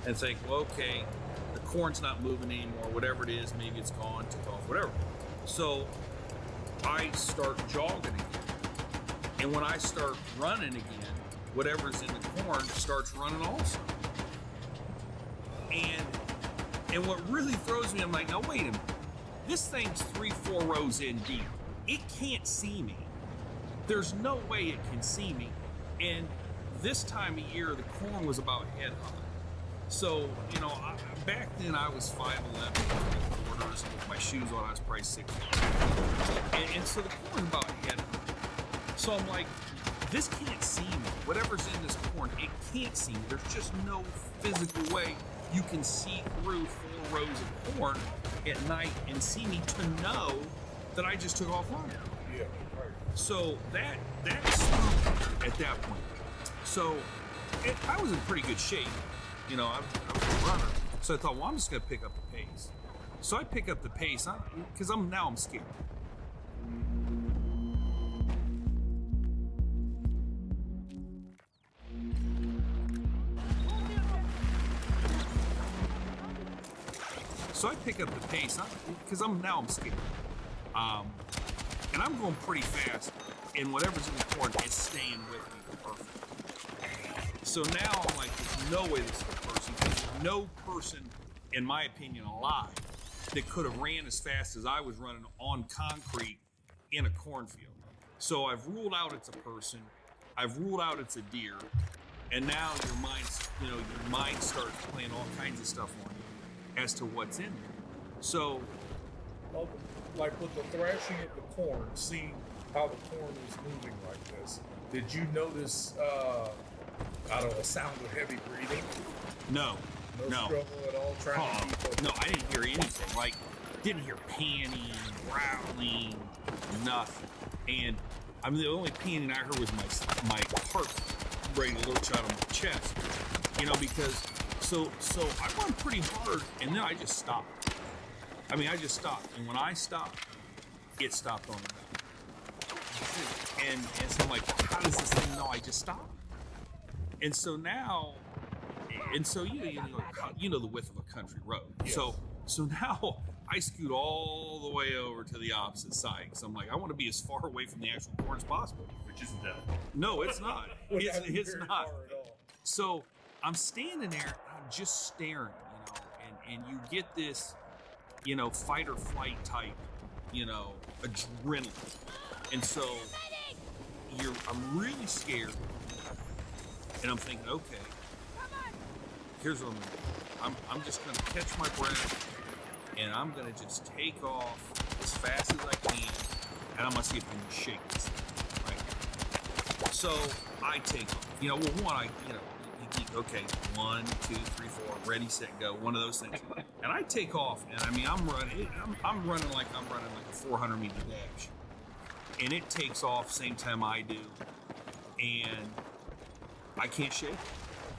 and think, well, okay, the corn's not moving anymore, whatever it is, maybe it's gone, took off, whatever. So I start jogging again. And when I start running again, whatever's in the corn starts running also. And what really throws me, I'm like, now wait a minute. This thing's 3-4 rows in deep. It can't see me. There's no way it can see me. And this time of year, the corn was about head high. So, you know, back then I was 5'11", quarters, and with my shoes on, I was probably 6 and so the corn about head high. So I'm like, this can't see me. Whatever's in this corn, it can't see me. There's just no physical way you can see through 4 rows of corn at night and see me to know that I just took off running. Yeah, right. So that spooked at that point. So I was in pretty good shape. You know, I was a runner. So I thought, well, I'm just going to pick up the pace. So I pick up the pace because I'm scared. So I pick up the pace because I'm scared. And I'm going pretty fast, and whatever's in the corn is staying with me perfect. So now I'm like, there's no way this is a person, because there's no person, in my opinion, alive that could have ran as fast as I was running on concrete in a cornfield. So I've ruled out it's a person, I've ruled out it's a deer, and now your mind starts playing all kinds of stuff on you as to what's in there. So, like with the thrashing of the corn, seeing how the corn was moving like this, did you notice, I don't know, a sound of heavy breathing? No. Struggle at all trying to keep up? No, I didn't hear anything. Like, didn't hear panting, growling, nothing. And I mean, the only panting I heard was my heart ready to lurch out of my chest. You know, because so I run pretty hard, and then I just stopped. I mean, I just stopped, and when I stopped, it stopped on the ground. And so I'm like, how does this thing know I just stopped? And so now, you know the width of a country road. Yes. So now I scoot all the way over to the opposite side, because I'm like, I want to be as far away from the actual corn as possible. Which isn't that. No, it's not. It's not. So I'm standing there, and I'm just staring, you know, and you get this, you know, fight or flight type, you know, adrenaline. And so I'm really scared, and I'm thinking, okay, here's what I'm gonna do. I'm just gonna catch my breath, and I'm gonna just take off as fast as I can, and I'm gonna see if I can shake this thing, right? So I take off. You know, well, okay, 1, 2, 3, 4, ready, set, go, one of those things. And I take off, and I mean, I'm running like a 400-meter dash. And it takes off same time I do, and I can't shake it.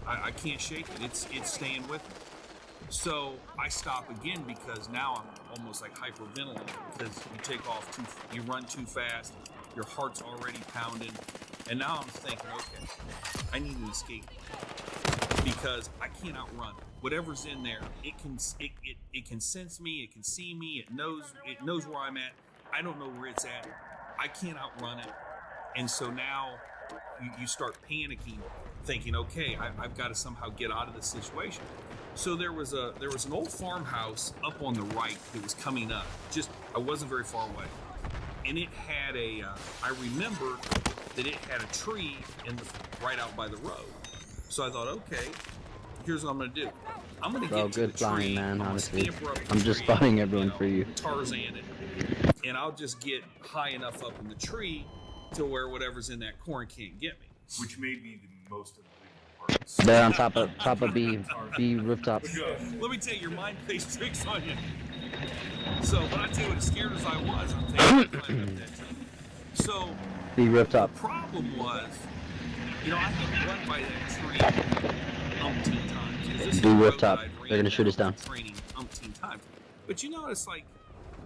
I can't shake it. It's staying with me. So I stop again, because now I'm almost like hyperventilating, because you take off you run too fast, your heart's already pounding, and now I'm thinking, okay, I need an escape, because I can't outrun it. Whatever's in there, it can sense me, it can see me, it knows where I'm at. I don't know where it's at. I can't outrun it, and so now you start panicking, thinking, okay, I've got to somehow get out of this situation. So there was an old farmhouse up on the right that was coming up. I wasn't very far away, and it had I remember that it had a tree right out by the road. So I thought, okay, here's what I'm going to do. I'm going to get to the flying, tree. man, honestly. I'm just spotting everyone for you. Tarzan it. And I'll just get high enough up in the tree to where whatever's in that corn can't get me. Which may be the most unbelievable part. They're on top of B rooftop. Let me tell you, your mind plays tricks on you. So, but I tell you what, as scared as I was, I'm thinking I climbed up that tree. So, B rooftop. the problem was, you know, I had run by that tree umpteen times. 'Cause this is B a road rooftop. that I'd ran They're gonna shoot us down. training umpteen times. But you know, it's like,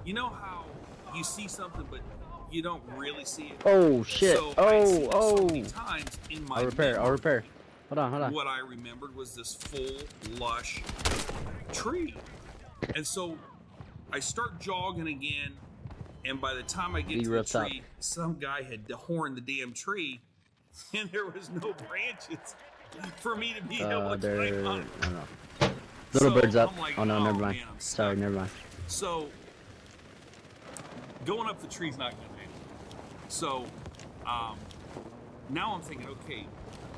you know how you see something, but you don't really see it. Oh shit! So I'd seen it so Oh! many times in my I'll repair. Hold on. What I remembered was this full, lush tree. And so I start jogging again, and by the time I get to the tree, some guy had horned the damn tree, and there was no branches for me to be able to climb up. I don't know. Little bird's up. I'm like, Oh no, never mind. man, I'm Sorry, never mind. So going up the tree's not going to do it. So now I'm thinking, okay,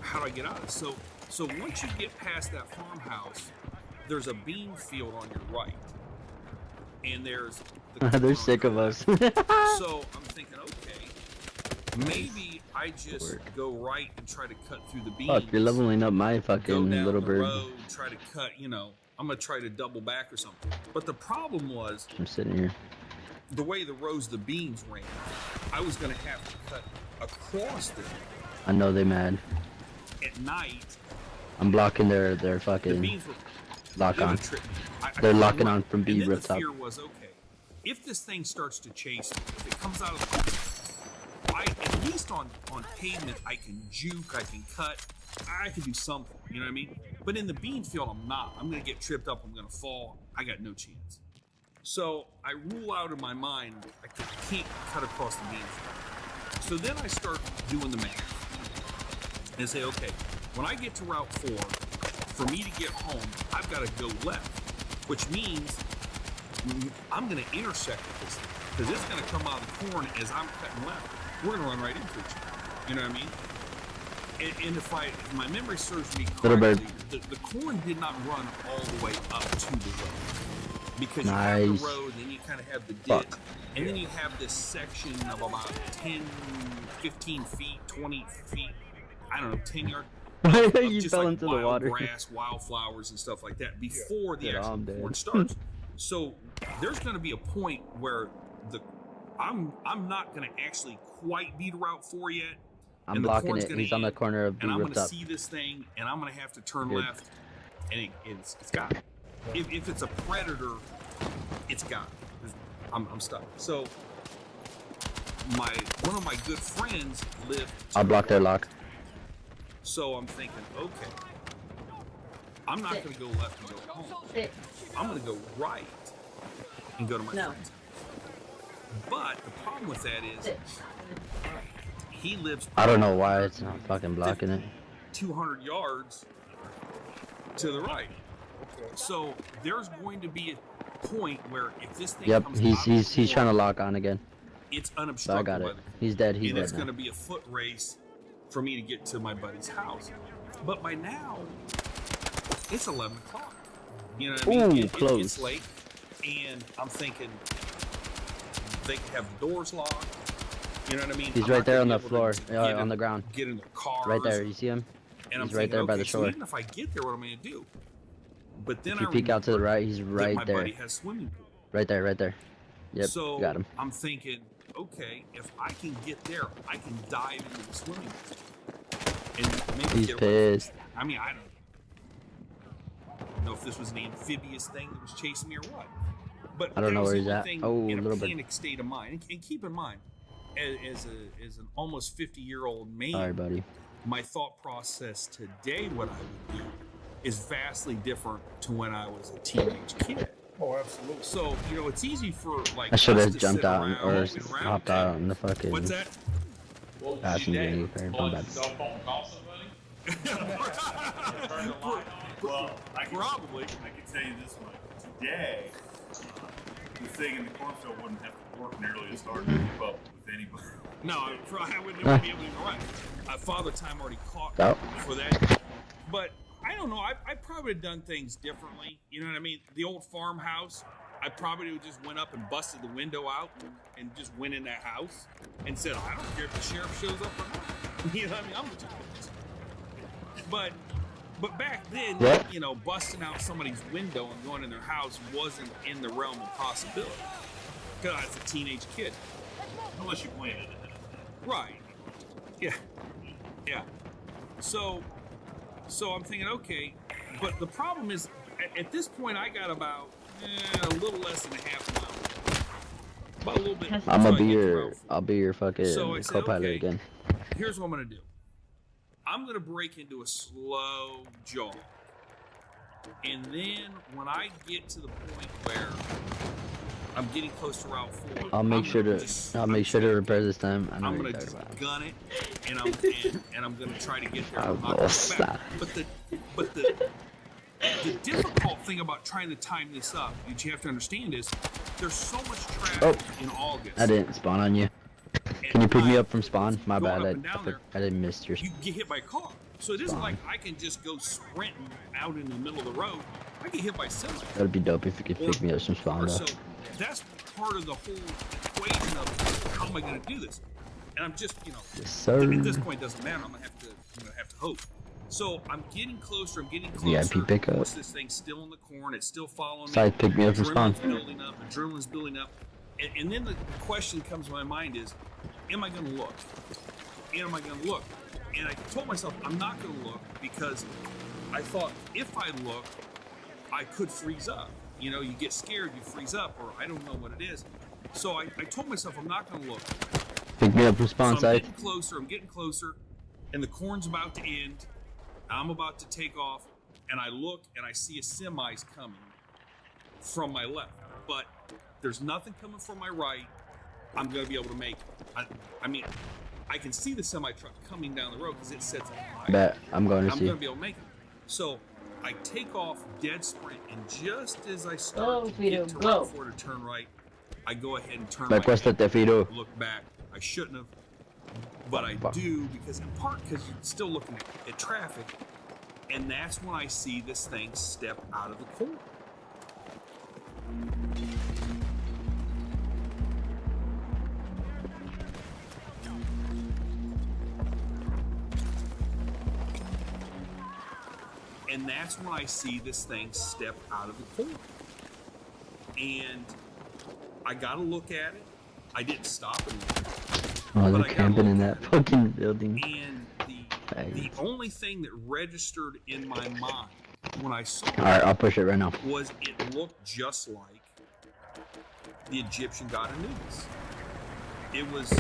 how do I get out of this? So once you get past that farmhouse, there's a bean field on your right, and there's They're sick of us. so I'm thinking, okay, maybe I just go right and try to cut through the beans. Fuck, you're leveling up my Go fucking down little the bird. road, try to cut. I'm gonna try to double back or something. But the problem was, I'm sitting here. the way the rows the beans ran, I was gonna have to cut across them I know they mad. at night. I'm blocking their The fucking beans were lock on. I They're couldn't locking run. on from B And then the rooftop. fear was, okay, if this thing starts to chase me, if it comes out of the at least on pavement, I can juke, I can cut, I can do something, you know what I mean? But in the bean field, I'm not. I'm gonna get tripped up, I'm gonna fall, I got no chance. So I rule out in my mind, I can't cut across the bean field. So then I start doing the math and say, okay, when I get to Route 4, for me to get home, I've got to go left, which means I'm going to intersect with this thing, because it's going to come out of the corn as I'm cutting left. We're going to run right into each other. You know what I mean? And if my memory serves me Little bird. correctly, the corn did not run all the way up to the road. Because you Nice. have the road, then you kind of have the ditch, and then you have this section of about 10, 15 feet, 20 feet, I don't know, 10 yards. You Just fell like into the wild water. grass, wildflowers, and stuff like that before the Dude, actual I'm dead. corn starts. So there's going to be a point where I'm not going to actually quite be to Route 4 yet. I'm and the blocking corn's it. gonna He's on the end, corner of B and I'm going to rooftop. see this thing, and I'm going to have to turn Good. left, and it's got it. If it's a predator, it's got it. I'm stuck. So one of my good friends lived. I'll block their lock. So I'm thinking, okay, I'm not going to go left and go home. I'm going to go right and go to my friend's house. But the problem with that is he lives. I don't know why it's not fucking blocking it. 200 yards to the right. So there's going to be a point where if this thing Yep, comes he's trying to lock on again. it's So I unobstructed got by it. the He's dead. He's and dead it's now. going to be a foot race for me to get to my buddy's house. But by now, it's 11 o'clock. You know what I mean? Ooh, close. It's late, and I'm thinking they can have the doors locked. You know what I mean? He's I'm right not there gonna on be the able to floor, get on in- the ground. Get in the cars. Right there. You see him? And I'm He's right thinking, there by okay, the so shore. even if I get there, what am I going to do? But then If you I peek out to the remember right, he's that right my there. buddy has swimming pool. Right there, right there. Yep, So got him. I'm thinking, okay, if I can get there, I can dive into the swimming pool. And maybe He's get away. pissed. I mean, I don't know if this was an amphibious thing that was chasing me or what. But I don't know that was where the he's only at. thing Oh, in a little bit. panic state of mind. And keep in mind, as an almost 50-year-old man, Sorry, buddy. my thought process today, what I would do, is vastly different to when I was a teenage kid. Oh, absolutely. So, it's easy for like I should us have to jumped sit out around or and around hopped out on the fucking What's that? passenger in your My bad. Well, probably. I can tell you this much. Today, the thing in the cornfield wouldn't have to work nearly as hard to keep up with anybody. No, I wouldn't even be able to run. Father Time already caught Oh. for that. But I don't know. I probably have done things differently. You know what I mean? The old farmhouse, I probably would just went up and busted the window out and just went in that house and said, I don't care if the sheriff shows up or not. You know what I mean? I'm just. But back then, Yeah. Busting out somebody's window and going in their house wasn't in the realm of possibility. Because I was a teenage kid. Unless you planted it. Right. Yeah. Yeah. So I'm thinking, okay, but the problem is, at this point, I got about a little less than a half mile. About a little bit. I'll be your fucking So I said, co-pilot okay, again. Here's what I'm gonna do. I'm gonna break into a slow jog, and then when I get to the point where I'm getting close to Route 4, I'll make sure to repair this time. I know I'm what gonna you're talking just about. gun it, and I'm gonna try to get there. I I'm not will gonna back. But the difficult thing about trying to time this up that you have to understand is there's so much traffic in August. I didn't spawn on you. Can you pick me up from spawn? My Going bad. up and down there, I didn't miss your. You get hit by a car. So it isn't like I can just go sprinting out in the middle of the road. I get hit by semi. That'd be dope if you could pick me up some spawn. So that's part of the whole equation of how am I going to do this? And I'm just, Yes, sir. at this point, it doesn't matter. I'm gonna have to hope. So I'm getting closer. I'm getting closer. VIP pickup. Once this thing's still in the corn, it's still following me. Side pick me up from spawn. Adrenaline's building up. And then the question that comes to my mind is, am I going to look? Am I going to look? And I told myself I'm not going to look because I thought if I look, I could freeze up. You get scared, you freeze up, or I don't know what it is. So I told myself I'm not going to look. Pick me up from spawn So I'm side. getting closer, and the corn's about to end. I'm about to take off, and I look, and I see a semi's coming from my left. But there's nothing coming from my right. I'm going to be able to make it. I mean, I can see the semi-truck coming down the road because it sets up high. Bet I'm going to I'm see. going to be able to make it. So I take off dead sprint, and just as I start to get to right before to turn right, I go ahead and turn right. Look back. I shouldn't have, but I do because in part because you're still looking at traffic, and that's when I see this thing step out of the corner. And that's when I see this thing step out of the corner. And I got to look at it. I didn't stop it. Oh, they're camping in that fucking building. And the only thing that registered in my mind when I saw it, Alright, I'll push it right now. was it looked just like the Egyptian god Anubis. It was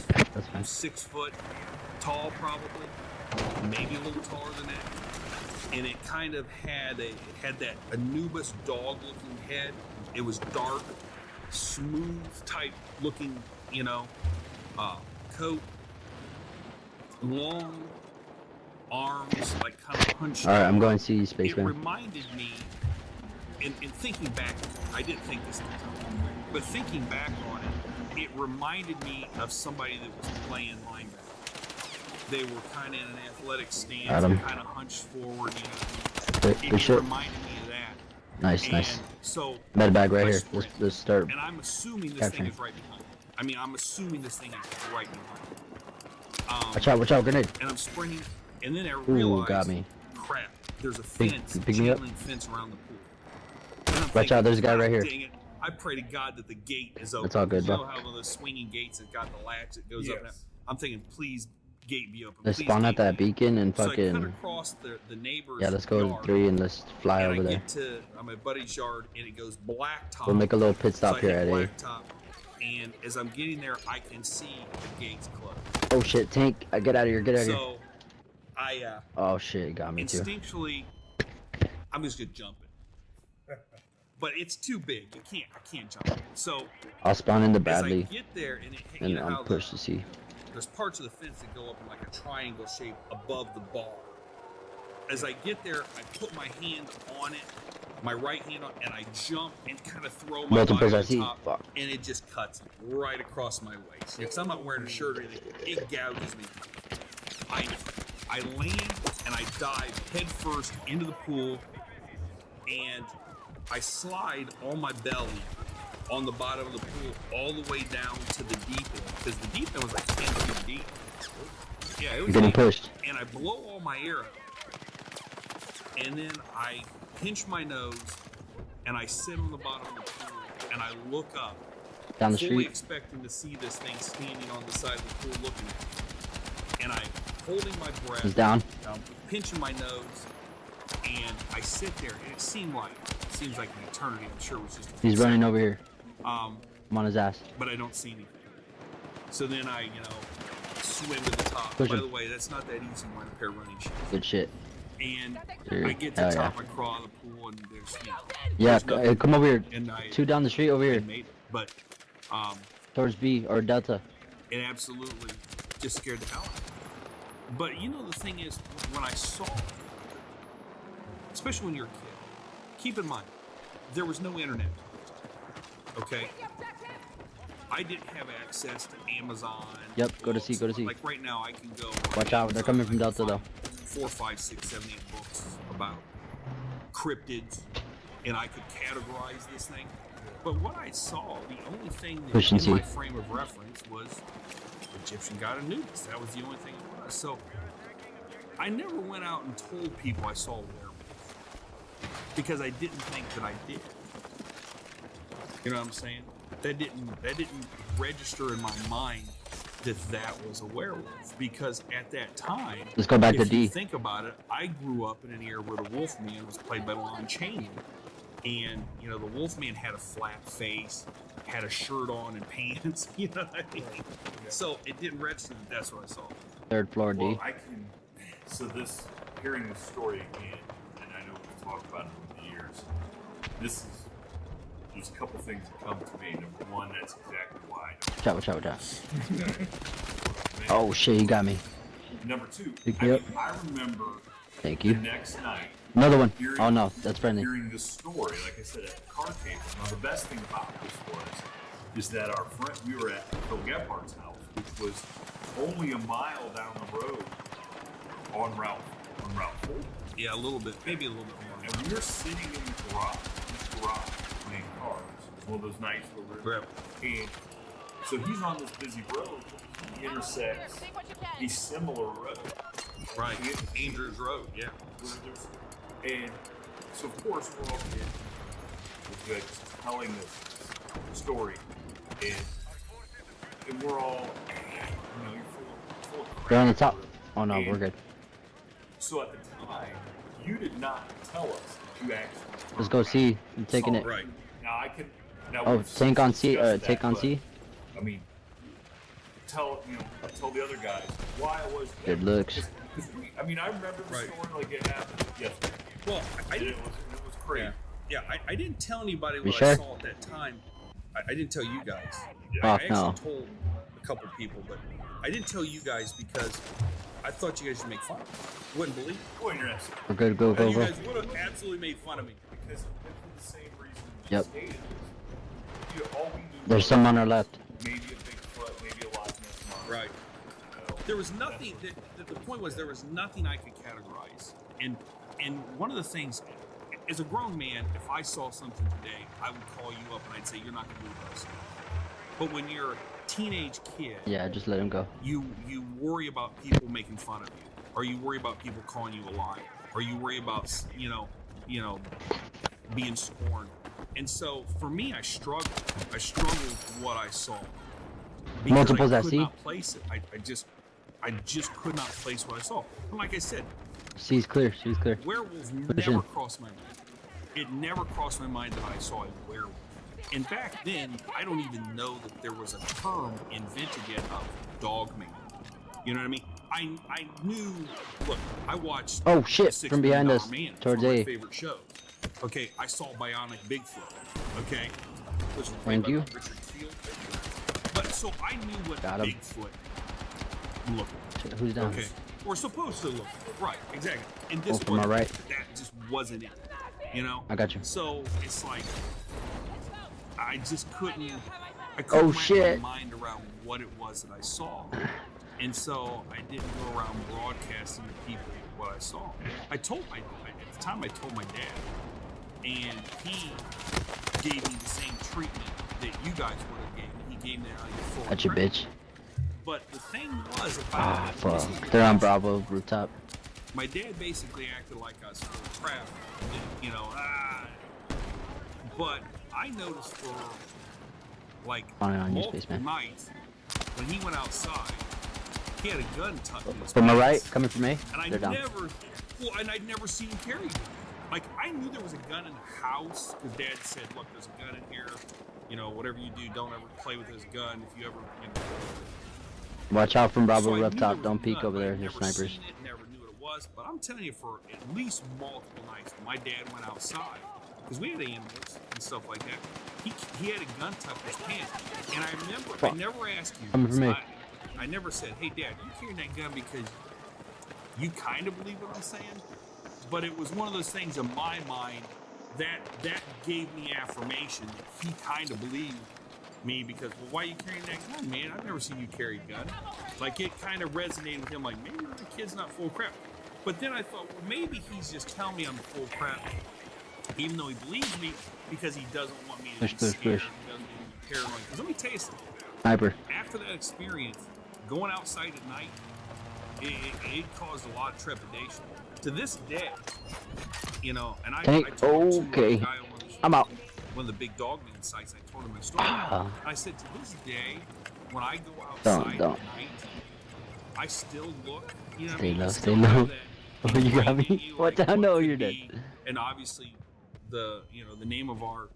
6 foot tall, probably, maybe a little taller than that. And it kind of had that Anubis dog-looking head. It was dark, smooth type looking, coat, long arms, like kind of hunched. All right, I'm going to see you, It Spaceman. reminded me, in thinking back, I didn't think this at the time, but thinking back on it, it reminded me of somebody that was playing linebacker. They were kind of in an athletic stance, Adam. kind of hunched forward. Good It shit. reminded me of that. Nice, nice. So Med bag right I here. sprint. Let's start. And I'm assuming this capturing. thing is right behind. I'm assuming this thing is right behind. Watch out, grenade. And I'm sprinting, and then I Ooh, realize, got me. crap, there's a Pick- fence, pick me up. chain link fence around the pool. And I'm Watch thinking, out, there's a guy right "God here." Dang it. I pray to God that the gate is open. It's all good, you know bro. how one of those swinging gates has got the latch that goes up and out? Yes. I'm thinking, please, gate be open. Let's please, spawn gate at that be open. beacon and So I cut fucking. across the neighbor's Yeah, let's go yard, to 3 and let's fly and over I there. get to my buddy's yard, and it goes blacktop. We'll make a little pit stop so I here hit at A. blacktop, and as I'm getting there, I can see the gates closed. Oh shit, tank! Get out of here! Get out of here! So I Oh shit, it got me too. instinctually, I'm just gonna jump it. But it's too big. I can't jump it. So I'll spawn in the as I Bradley, get there, and and how I'm pushed to see. there's parts of the fence that go up in like a triangle shape above the bar. As I get there, I put my hand on it, my right hand on, and I jump and kind of throw my Multiple body on I see. top, Fuck. and it just cuts right across my waist. Because I'm not wearing a shirt or anything, it gouges me. I land and I dive head first into the pool, and I slide on my belly on the bottom of the pool all the way down to the deep end, because the deep end was like 10 feet deep. Yeah, it was Getting deep. pushed. And I blow all my air out. And then I pinch my nose, and I sit on the bottom of the pool, and I look up, Down the fully street. expecting to see this thing standing on the side of the pool looking at me. And I, holding my breath, He's down. pinching my nose, and I sit there, and it seems like an eternity. I'm sure it was just a few He's running seconds. over here. Um, I'm on his ass. but I don't see anything. So then I, swim to the top. Push By him. the way, that's not that easy wearing a pair of running shoes. Good shit. And Sure. I get to Hell the top, yeah. I crawl out of the pool, and there's, Yeah, there's nothing. come over here. And I 2 down the street over here. made it. But Towards B or Delta. it absolutely just scared the hell out of me. But the thing is, when I saw it, especially when you're a kid, keep in mind, there was no internet. Okay? I didn't have access to Amazon. Yep, go to C, go to C. Like right now, I can go. Watch out, they're coming from Delta though. 4, 5, 6, 7, 8 books about cryptids, and I could categorize this thing. But what I saw, the only thing that in my frame of reference was Egyptian god Anubis. That was the only thing it was. So I never went out and told people I saw a werewolf because I didn't think that I did. You know what I'm saying? That didn't register in my mind that was a werewolf, because at that time, let's go back to if you D. think about it, I grew up in an era where the Wolfman was played by Lon Chaney, and you know the Wolfman had a flat face, had a shirt on and pants. You know what I mean? So it didn't register that that's what I saw. Third floor D. Well, I can. So this, hearing this story again, and I know we've talked about it over the years. There's a couple things that come to me. Number one, that's exactly why. Watch out. Oh shit, you got me. Number two, I remember Thank you. the next night. Another one. Oh no, that's friendly. Hearing this story, like I said, at the car table. Now the best thing about this is that our friend, we were at Phil Gephardt's house, which was only a mile down the road on Route 4. Yeah, a little bit, maybe a little bit more. And we were sitting in the garage playing cars. It was one of those nights where and so he's on this busy road. He intersects a similar road. Right, Andrews Road, yeah. And so of course we're all just telling this story, and we're all, you know, you're full of crap. They're on the top. Oh no, we're good. So at the time, you did not tell us that you actually. Let's go C. I'm taking it. Right. Now I can. Now Oh, we've tank on C. discussed Take that, on but, C. I mean, tell the other guys why I was. Good looks. I mean, I remember the story like it happened yesterday. Well, it was crazy. Yeah, I didn't tell anybody You what sure? I saw at that time. I didn't tell you guys. Oh, I actually no. told a couple people, but I didn't tell you guys because I thought you guys would make fun of me. Wouldn't believe it. Well, you're absolutely. We're good. Go, go, You go. guys would have absolutely made fun of me. Because for the same reason Yep. stated, all we knew There's some on our left. maybe a Bigfoot, maybe a Loch Ness monster. Right. There was nothing. The point was there was nothing I could categorize. And one of the things, as a grown man, if I saw something today, I would call you up and I'd say you're not going to believe what I saw. But when you're a teenage kid, Yeah, just let him go. you worry about people making fun of you, or you worry about people calling you a liar, or you worry about you know being scorned. And so for me, I struggled with what I saw. Because Multiples I at could C? not place it. I just could not place what I saw. And like I said, C's clear. C's clear. werewolves Push never in. crossed my mind. It never crossed my mind that I saw a werewolf. And back then, I don't even know that there was a term invented yet of dogman. You know what I mean? I knew. Look, I watched. Oh, shit, $6 from behind Million us, Man, towards one of my A. favorite shows. Okay, I saw Bionic Bigfoot. Okay, which was Thank played by you. Richard Field. But so I knew what Got him. Bigfoot looked like. Shit, who's down? Okay, we're supposed to look right, exactly. And this Oh, from my one, right. that just wasn't it. You know. I got you. So it's like I just couldn't. I Oh, couldn't wrap shit. my mind around what it was that I saw, and so I didn't go around broadcasting to people what I saw. At the time I told my dad, and he gave me the same treatment that you guys would have gave me. He gave me like full Got you, credit. bitch. But the thing was, Ah, fuck. They're on Bravo rooftop. my dad basically acted like I was full of crap, you know. But I noticed for like On your multiple space, man. nights when he went outside, he had a gun tucked in his From my pants. right, coming from A. And They're down. I'd never seen him carry one. Like I knew there was a gun in the house because Dad said, "Look, there's a gun in here. You know, whatever you do, don't ever play with this gun. If you ever, you know." Watch out from So Bravo I knew rooftop. there was Don't a peek gun, over but there. I'd There's never snipers. seen it, never knew what it was. But I'm telling you, for at least multiple nights, my dad went outside because we had animals and stuff like that. He had a gun tucked in his pants, and I remember I never asked you. Coming from me. I never said, "Hey, Dad, you carrying that gun because you kind of believe what I'm saying?" But it was one of those things in my mind that gave me affirmation that he kind of believed me because, well, why are you carrying that gun, man? I've never seen you carry a gun. Like, it kind of resonated with him, like, maybe the kid's not full of crap. But then I thought, well, maybe he's just telling me I'm full crap, even though he believes me because he doesn't want me to be scared. He doesn't want me to be paranoid. Because let me tell you something. Sniper. After that experience, going outside at night, it caused a lot of trepidation. To this day, you know, and I talked to a guy on I'm out. one of the big dog man sites. I told him my story. I said, to this day, when I go outside Don't. at night, I still look. You know, Stay low, I stay still have low. that Oh, you got me? ingrained in What like, the hell? No, could you're dead. be. And obviously, the name of our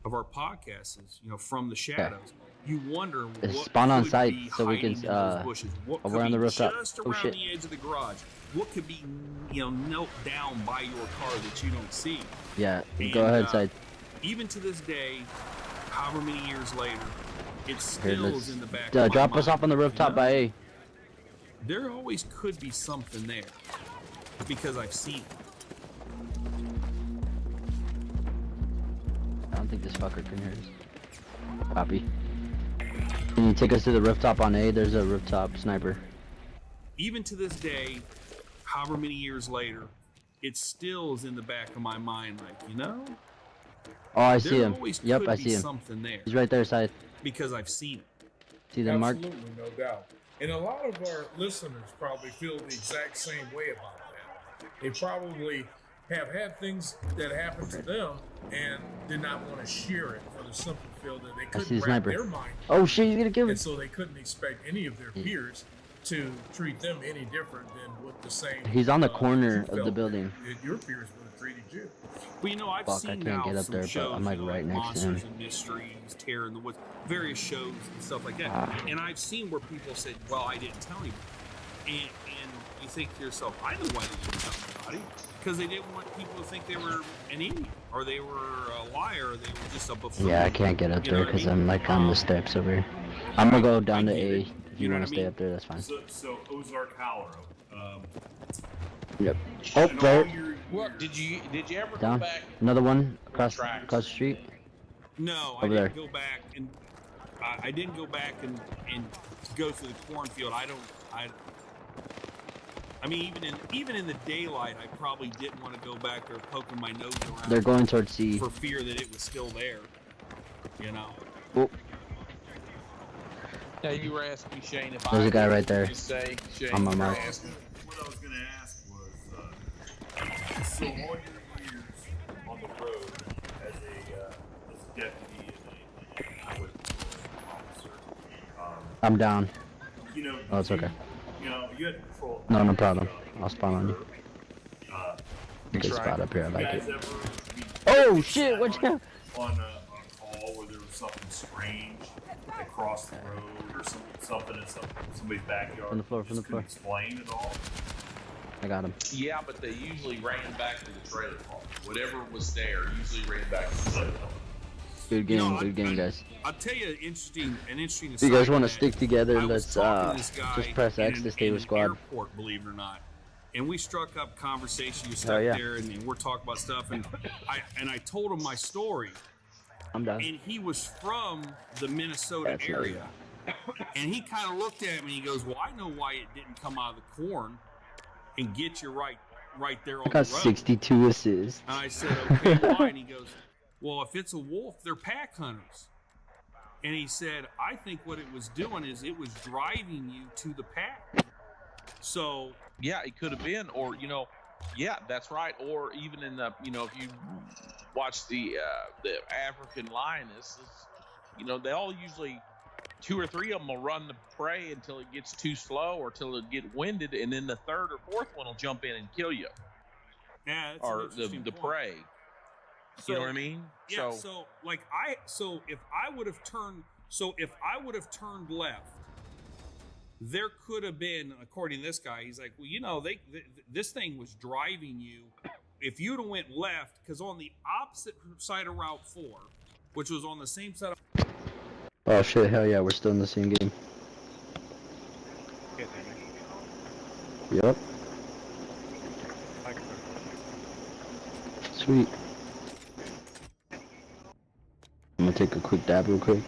podcast is From the Shadows. You wonder It's what spawn on could site be so we can hiding in those bushes. What could we're on be the rooftop. just Oh around shit. the edge of the garage? What could be knelt down by your car that you don't see? Yeah, And, go ahead, side. Even to this day, however many years later, it Here, still let's is in the back of my drop us mind, off on the rooftop by A. There always could be something there because I've seen it. I don't think this fucker can hear us. Copy. Can you take us to the rooftop on A? There's a rooftop sniper. Even to this day, however many years later, it still is in the back of my mind, Oh, I see there him. always Yep, could I be see him. something there. He's right there, side. Because I've seen it. See them marked? Absolutely, no doubt. And a lot of our listeners probably feel the exact same way about that. They probably have had things that happened to them and did not want to share it for the simple feel that they I see couldn't the wrap sniper. their mind. Oh shit, he's gonna kill me. And so they couldn't expect any of their peers to treat them any different than what the same. He's on the you corner of felt the building. that your peers would have treated you. Well, I've Fuck, I seen can't now get up some there, but shows, I'm like right next to him. Monsters and Mysteries, Terror in the Woods, various shows and stuff like that. And I've seen where people said, well, I didn't tell anybody. And you think to yourself, I know why they didn't tell anybody. Because they didn't want people to think they were an idiot, or they were a liar, or they were just a buffoon. Yeah, I can't get up You know there what I because mean? I'm like on the steps over here. I'm gonna go down to get A. it. If You you know want what to I stay mean? up there, that's fine. So Ozark Hollow. Yep. Oh, in all there. your What did you ever Down. go back? Another one across the street. No, I Over didn't there. go back and I didn't go back and go through the cornfield. I mean, even in the daylight, I probably didn't want to go back there poking my nose around. They're going towards C. For fear that it was still there. Oh, Now you were asking me, Shane, if there's I a guy right there. Just say, Shane, On my you were mark. asking- What I was going to ask was, so all your years on the road as a deputy and a highway officer, I'm down. you know, Oh, it's okay. you had to patrol. No problem. I'll spawn on you. Good That's spot right. up here. I You like guys it. ever be Oh shit! What's on a call where there was something strange across the road or something in somebody's backyard? From the floor, you from the just couldn't floor. explain at all? I got him. Yeah, but they usually ran back to the trailer park. Whatever was there usually ran back to the trailer park. Good game, good game, guys. I'll tell you an interesting If you guys want to stick together, I was let's talking to this guy just press X in to stay an with squad. Airport, believe it or not. And we struck up conversation. You Oh, stuck yeah. there, and we're talking about stuff. And I told him my story. I'm done. And he was from the Minnesota That's area. And he kind of looked at me and he goes, "Well, I know why it didn't come out of the corn and get you right there on I got the road." 62 assists. And I said, "Okay, why?" And he goes, "Well, if it's a wolf, they're pack hunters." And he said, "I think what it was doing is it was driving you to the pack." So Yeah, it could have been, or yeah, that's right. Or even in the, if you watch the African lionesses, they all usually 2 or 3 of them will run the prey until it gets too slow or till it get winded, and then the 3rd or 4th one will jump in and kill you. yeah, that's Or an interesting the point. prey. You know what I mean? Yeah. So if I would have turned left, there could have been, according to this guy, he's like, well, this thing was driving you. If you'd have went left, because on the opposite side of Route 4, which was on the same side of... Oh shit! Hell yeah, we're still in the same game. Yep. Sweet. I'm gonna take a quick dab real quick.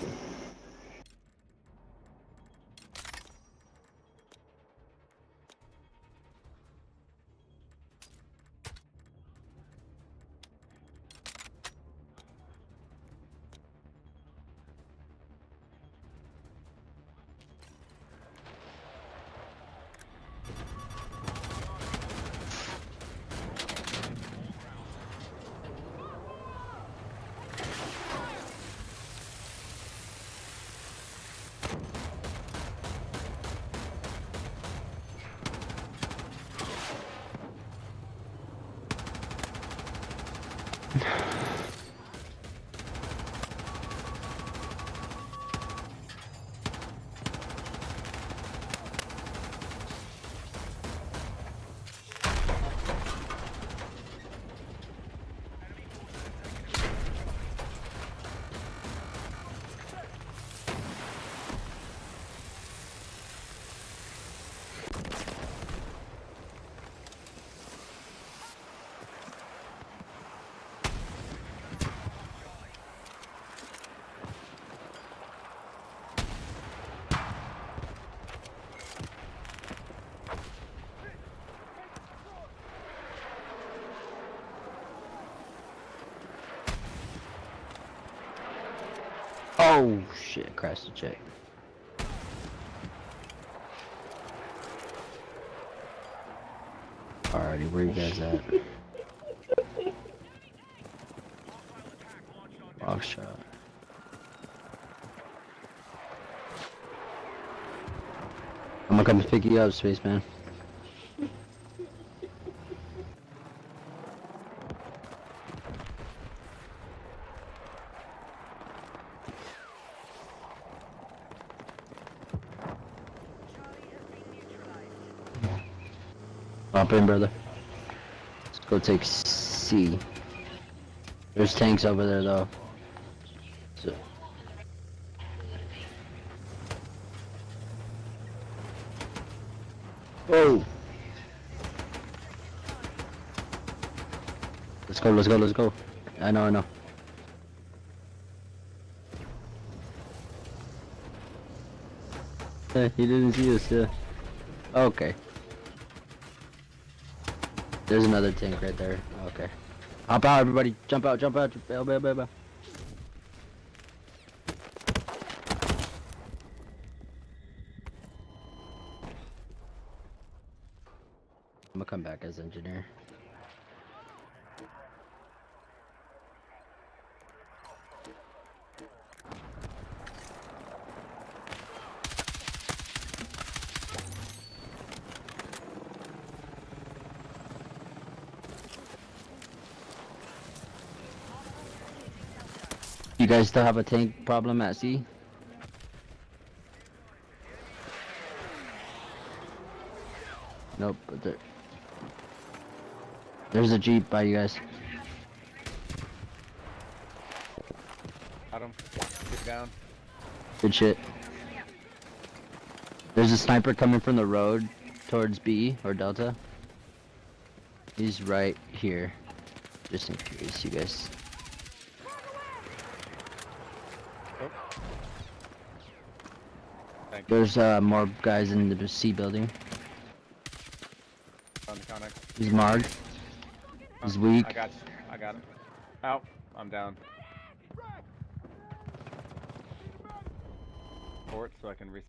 Oh shit, crashed the jet. Alrighty, where you guys at? Box shot. I'm gonna come and pick you up, spaceman. Hop in, brother. Let's go take C. There's tanks over there, though. So. Oh! Let's go, let's go, let's go. I know, I know. He didn't see us, yeah. Okay. There's another tank right there. Okay. Hop out, everybody. Jump out, jump out. Bail, bail, bail, bail. I'm gonna come back as engineer. You guys still have a tank problem at sea? Nope, but there's a Jeep by you guys. Got him. Get down. Good shit. There's a sniper coming from the road towards B or Delta. He's right here. Just in case you guys. There's more guys in the C building. On the connect. He's marked. He's weak. I got you. I got him. Out. I'm down. Port so I can re.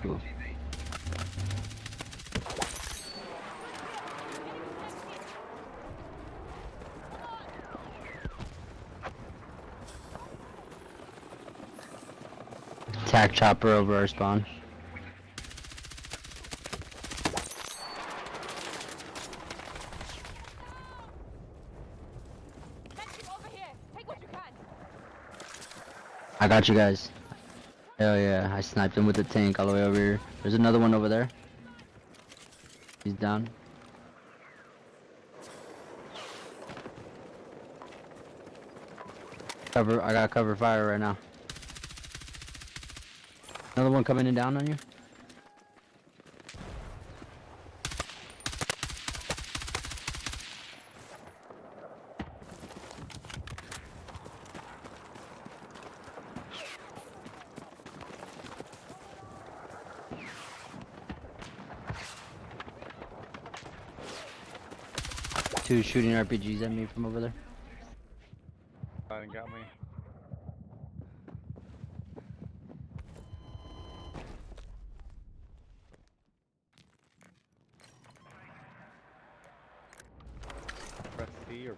Cool. Attack chopper over our spawn. I got you guys. Hell yeah, I sniped him with the tank all the way over here. There's another one over there. He's down. Cover, I got cover fire right now. Another one coming in down on you. Two shooting RPGs at me from over there. Got me. B or?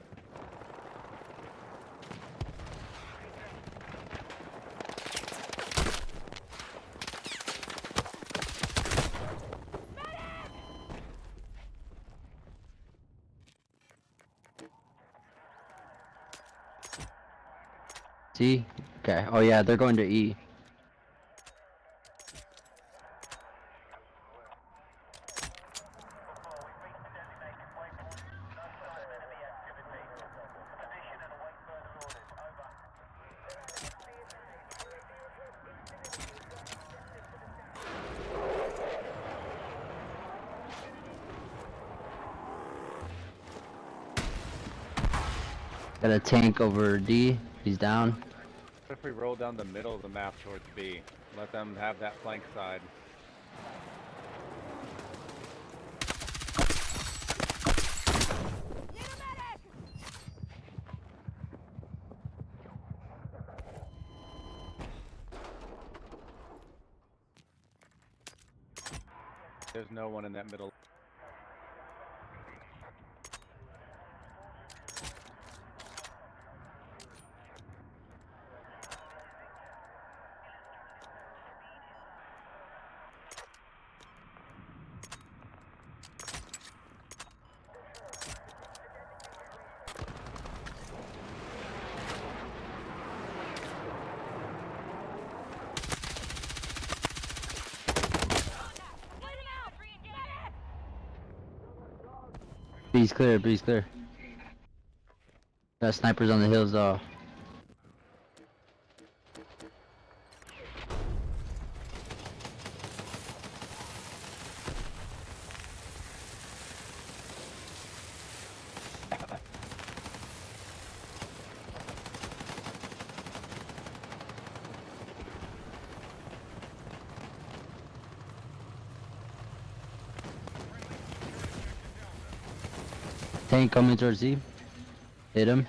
C? Okay. Oh yeah, they're going to E. Got a tank over D. He's down. What if we roll down the middle of the map towards B? Let them have that flank side. There's no one in that middle. B's clear, B's clear. Got snipers on the hills though. Tank coming towards Z. Hit him.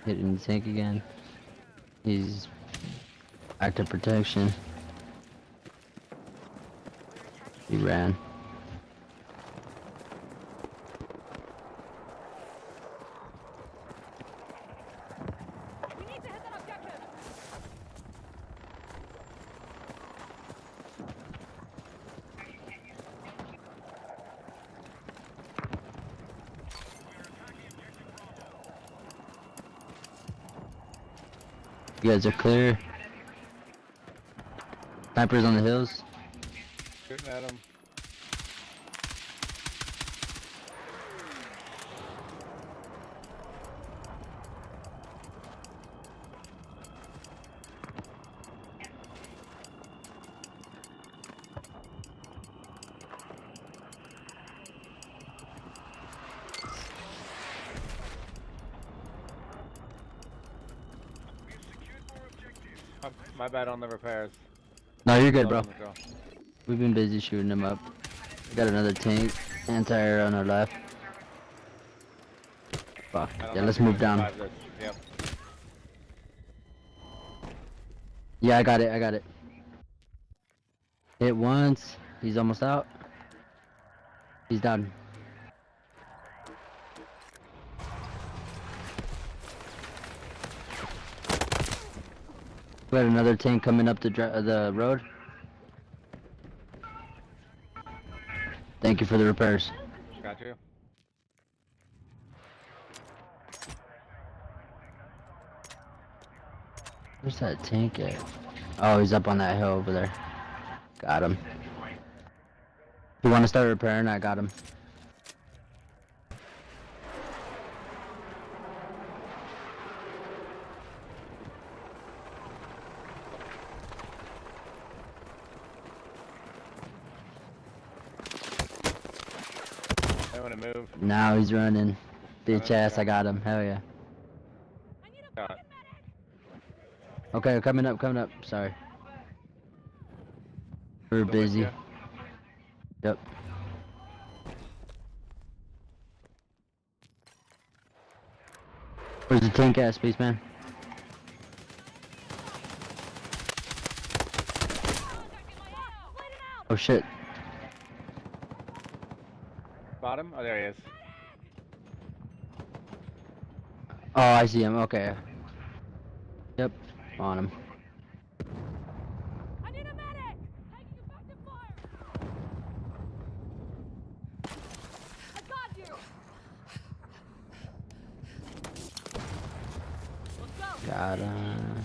Hitting the tank again. He's active protection. He ran. You guys are clear. Snipers on the hills. Shooting at him. My bad on the repairs. No, you're good, bro. On the go. We've been busy shooting them up. We got another tank. Anti-air on our left. Fuck. Yeah, let's move down. Yep. Yeah, I got it. I got it. Hit once. He's almost out. He's down. We got another tank coming up the road. Thank you for the repairs. Got you. Where's that tank at? Oh, he's up on that hill over there. Got him. You want to start repairing? I got him. I want to move. Now he's running. Bitch ass, I got him. Hell yeah. Got it. Okay, coming up, coming up. Sorry. We're busy. Yep. Where's the tank at, spaceman? Oh shit. Bottom? Oh, there he is. Oh, I see him. Okay. Yep, on him. Got him.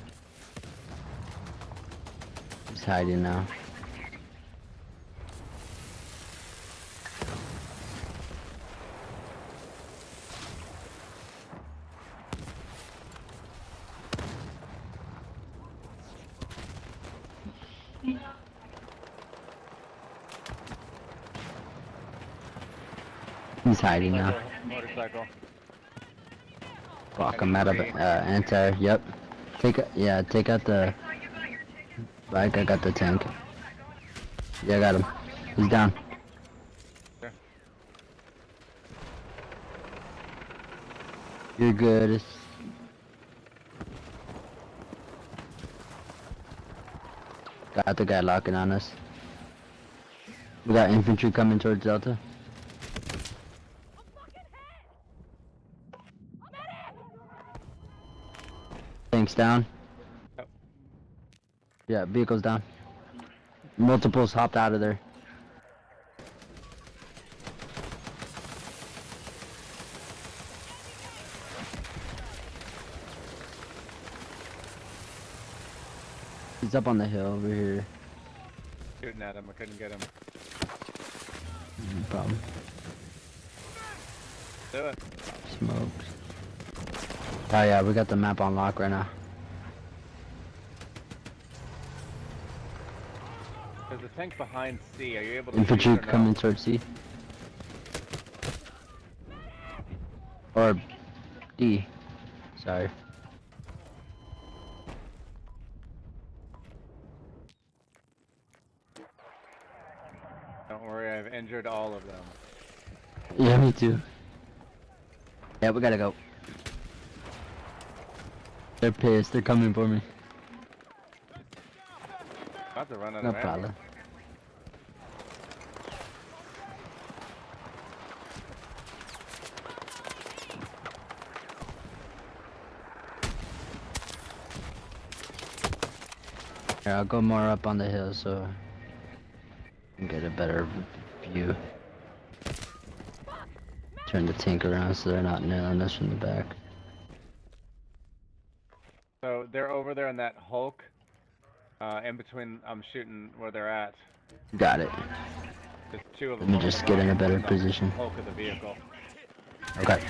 He's hiding now. He's hiding now. Motorcycle. Fuck, I'm out of anti. Yep. Take out the bike. I got the tank. Yeah, I got him. He's down. Sure. You're good. Got the guy locking on us. We got infantry coming towards Delta. Tanks down. Yep. Yeah, vehicles down. Multiples hopped out of there. He's up on the hill over here. Shooting at him. I couldn't get him. No problem. Do it. Smokes. Oh yeah, we got the map on lock right now. There's a tank behind C. Are you able to Infantry shoot or no? coming towards C. Or D. Sorry. Don't worry, I've injured all of them. Yeah, me too. Yeah, we gotta go. They're pissed. They're coming for me. About to run out No of ammo. problem. Here, I'll go more up on the hill so I can get a better view. Turn the tank around so they're not nailing us from the back. So they're over there in that Hulk. In between, I'm shooting where they're at. Got it. There's two of Let them. me just get in a better position. Hulk of the vehicle. Okay.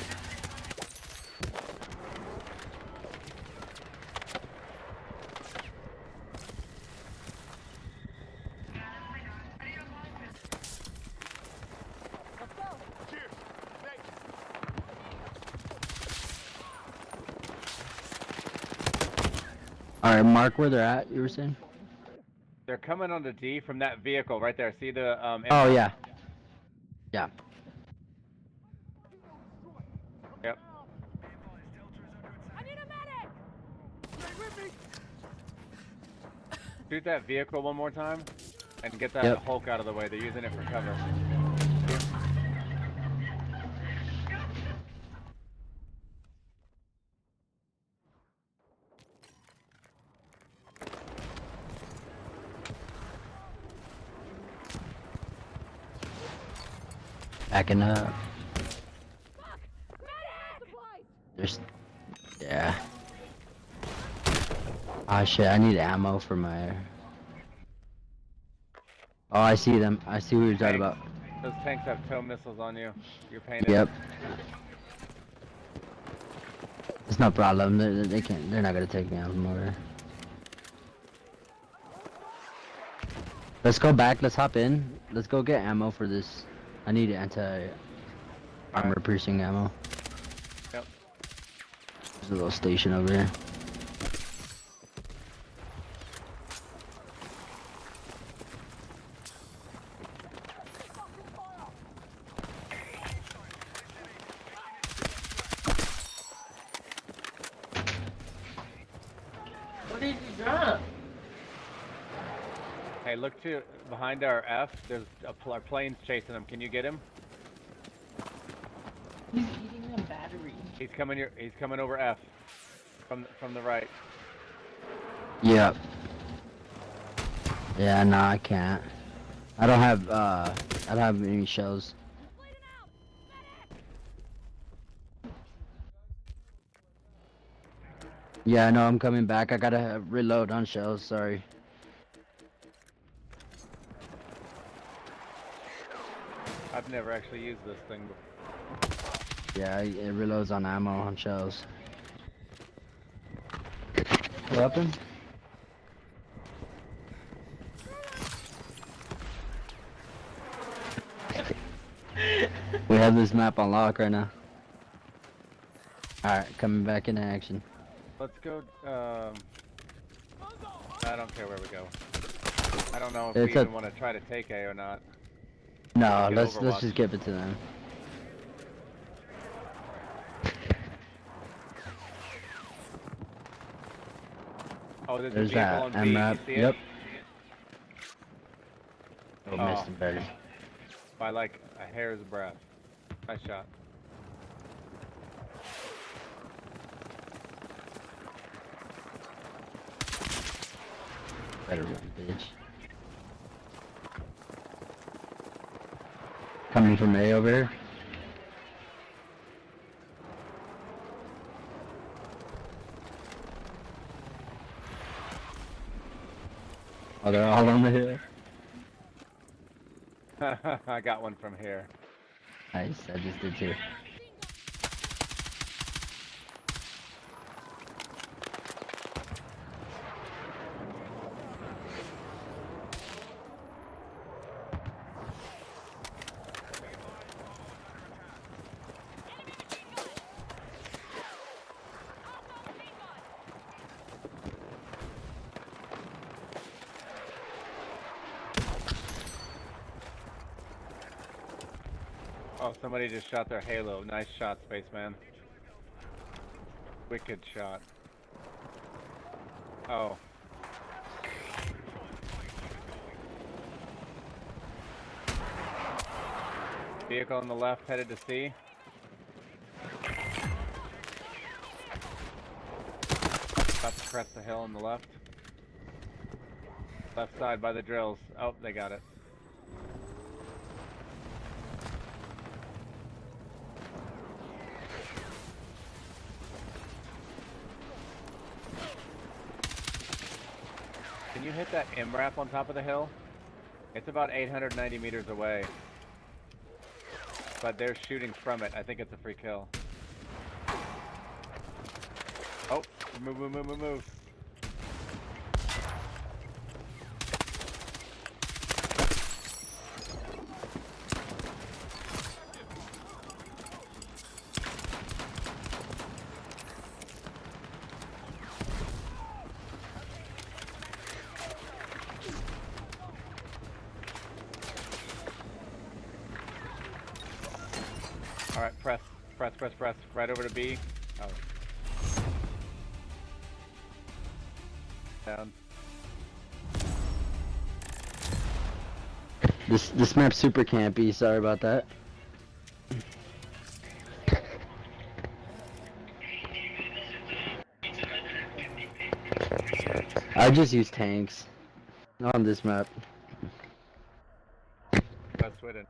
Alright, mark where they're at, you were saying? They're coming on the D from that vehicle right there. See the Oh, yeah. Yeah. Yep. Shoot that vehicle one more time and get that Yep. Hulk out of the way. They're using it for cover. Backing up. There's... Yeah. Ah, shit, I need ammo for my... Oh, I see them. I see who you're talking about. Those tanks have tow missiles on you. You're painted. Yep. It's no problem. They can't. They're not gonna take me out from over there. Let's go back. Let's hop in. Let's go get ammo for this. I need anti-armor piercing ammo. Yep. There's a little station over here. Hey, look to behind our F. There's our plane's chasing him. Can you get him? He's eating a battery. He's coming here. He's coming over F from the right. Yep. Yeah, no, I can't. I don't have any shells. Yeah, no, I'm coming back. I gotta reload on shells, sorry. I've never actually used this thing before. Yeah, it reloads on ammo on shells. Weapon? We have this map on lock right now. Alright, coming back into action. Let's go. I don't care where we go. I don't know if It's we a- even want to try to take A or not. No, Get let's Overwatch. just give it to them. Oh, there's There's a vehicle that on B. You MRAP. see it? Yep. Oh, missed him better. By like a hair's breadth. Nice shot. Better run, bitch. Coming from A over here. Oh, they're all on the hill. I got one from here. Nice, I just did too. Oh, somebody just shot their halo. Nice shot, Spaceman. Wicked shot. Oh. Vehicle on the left headed to C. About to crest the hill on the left. Left side by the drills. Oh, they got it. Can you hit that MRAP on top of the hill? It's about 890 meters away. But they're shooting from it. I think it's a free kill. Oh, move, move, move, move, move. Alright, press, press, press, press. Right over to B. Oh. Down. This map's super campy, sorry about that. I just use tanks on this map. That's Sweden.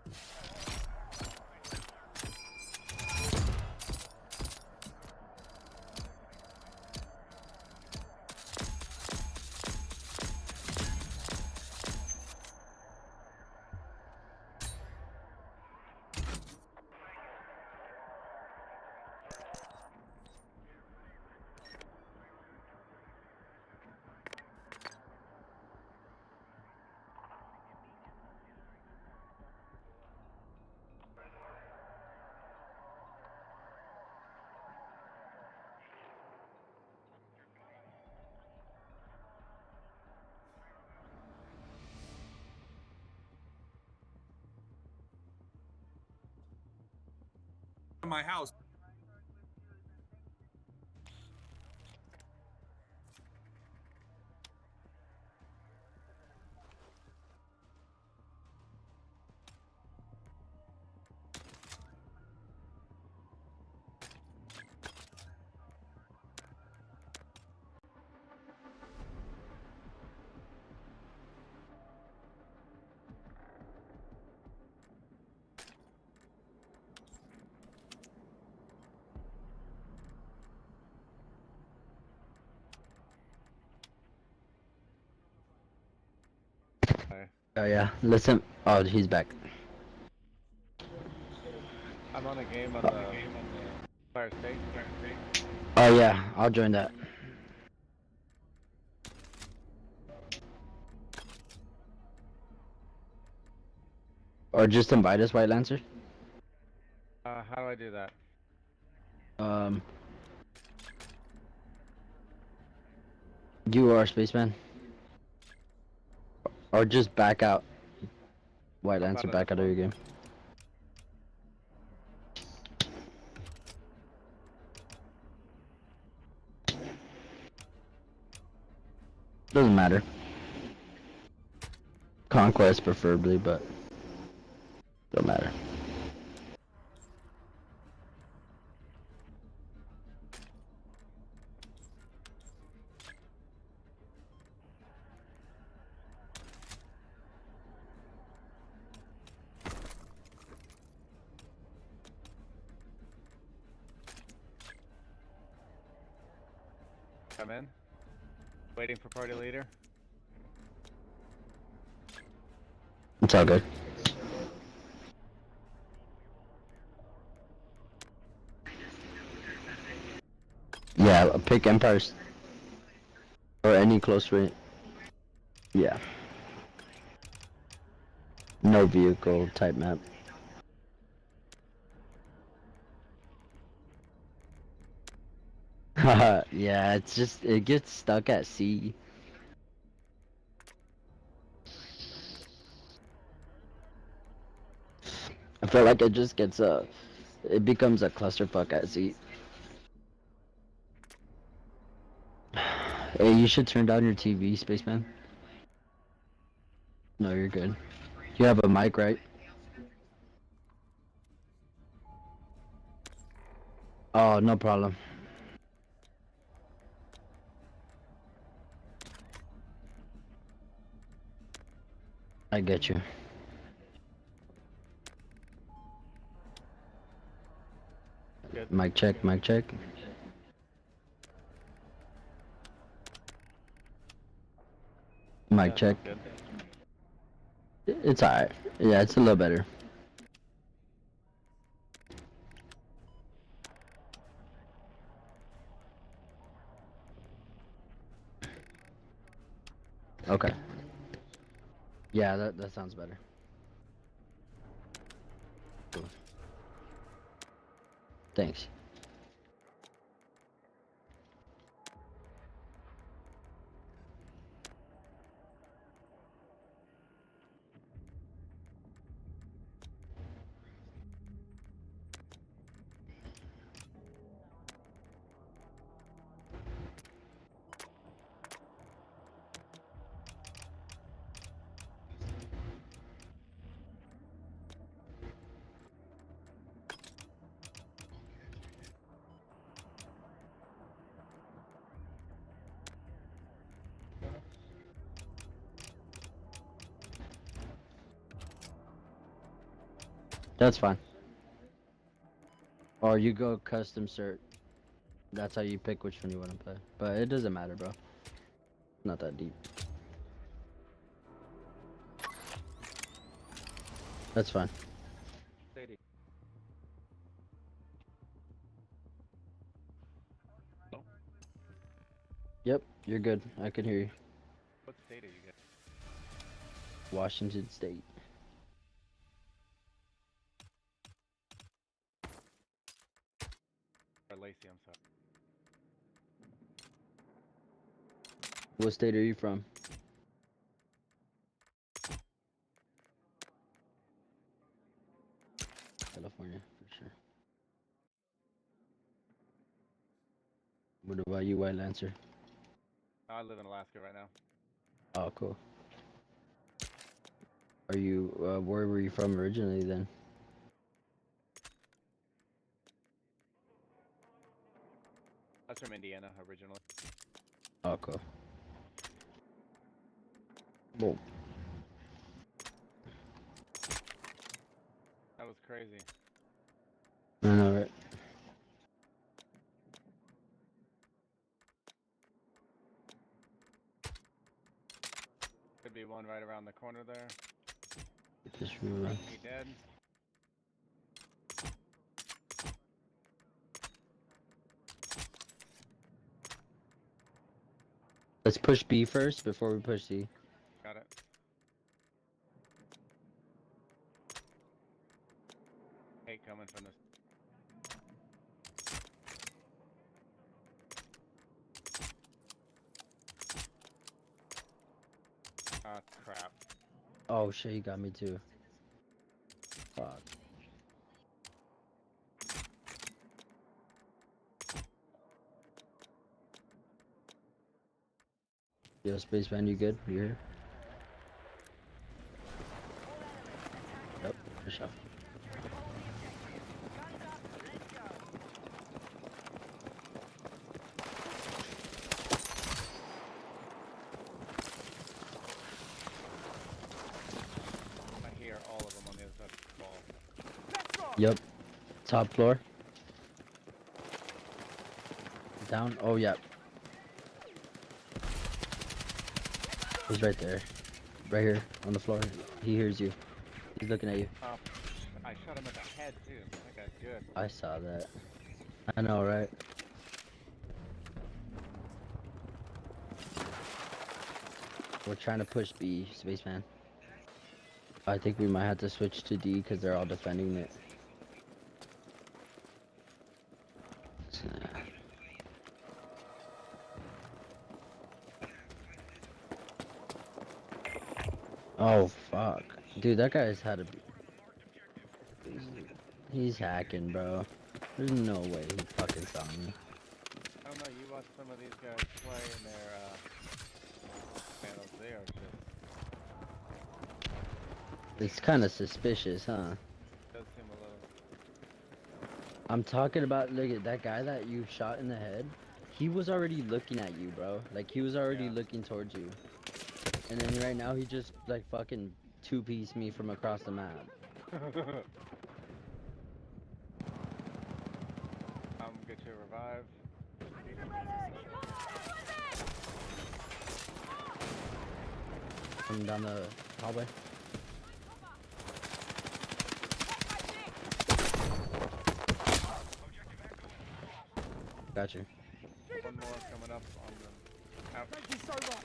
My house. Oh yeah, listen. Oh, he's back. I'm on a game on the Fire State. Oh yeah, I'll join that. Or just invite us, White Lancer. How do I do that? You are Spaceman. Or just back out. White Lancer, back out of your game. Doesn't matter. Conquest preferably, but don't matter. Come in. Waiting for party leader. It's all good. Yeah, pick Empires. Or any close range. Yeah. No vehicle type map. Haha, yeah, it's just, it gets stuck at sea. I feel like it just gets it becomes a clusterfuck at sea. Hey, you should turn down your TV, Spaceman. No, you're good. You have a mic, right? Oh, no problem. I get you. Good. Mic check, mic check. Mic check. Good. It's alright. Yeah, it's a little better. Okay. Yeah, that sounds better. Cool. Thanks. That's fine. Or you go custom cert. That's how you pick which one you want to play. But it doesn't matter, bro. Not that deep. That's fine. Sadie. Yep, you're good. I can hear you. What state are you guys? Washington State. Or Lacey, I'm sorry. What state are you from? California, for sure. What about you, White Lancer? I live in Alaska right now. Oh, cool. Are you, where were you from originally then? I was from Indiana originally. Oh, cool. Boom. That was crazy. I know, right? Could be one right around the corner there. Just run. He dead. Let's push B first before we push C. Got it. Hate coming from this. Ah, crap. Oh shit, he got me too. Fuck. Yo, Spaceman, you good? You here? Yep, for sure. I hear all of them on the other side of the ball. Yep. Top floor. Down. Oh, yeah. He's right there. Right here on the floor. He hears you. He's looking at you. I shot him at the head too. That guy's good. I saw that. I know, right? We're trying to push B, Spaceman. I think we might have to switch to D because they're all defending it. Oh fuck, dude, that guy's had to be. He's hacking, bro. There's no way he fucking saw me. I don't know, you watch some of these guys play in their panels, they are just... It's kind of suspicious, huh? Does seem a little... I'm talking about, look at that guy that you shot in the head. He was already looking at you, bro. Like, he was already looking towards you. And then right now, he just, like, fucking two-piece me from across the map. Get you revived. Coming down the hallway. Got you. One more coming up on the... Out. Thank you so much.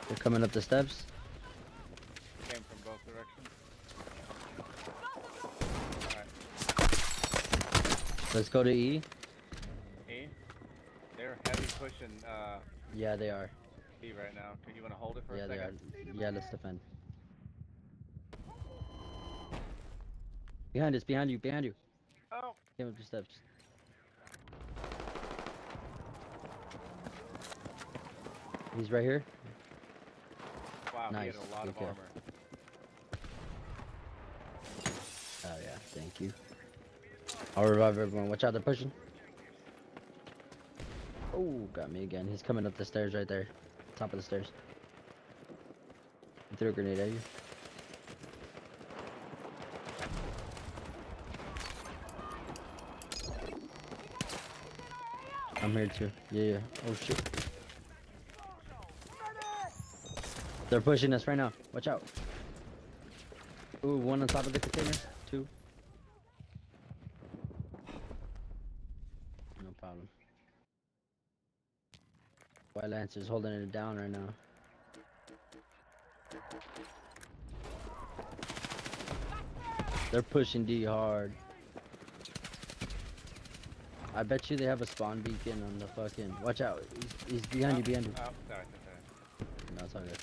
They're coming up the steps. Came from both directions. Alright. Let's go to E. E? They're heavy pushing Yeah, they are. E right now. Do you want to hold it for a Yeah, second? they are. Yeah, let's defend. Behind us, behind you, behind you. Oh! Came up the steps. He's right here. Wow, Nice. he had a lot Good of kill. armor. Oh yeah, thank you. I'll revive everyone. Watch out, they're pushing. Oh, got me again. He's coming up the stairs right there. Top of the stairs. He threw a grenade at you. I'm here too. Yeah. Oh shit. They're pushing us right now. Watch out. Ooh, one on top of the container. Two. No problem. White Lancer's holding it down right now. They're pushing D hard. I bet you they have a spawn beacon on the fucking... Watch out. He's behind you, behind you. Oh, sorry. No, it's all good.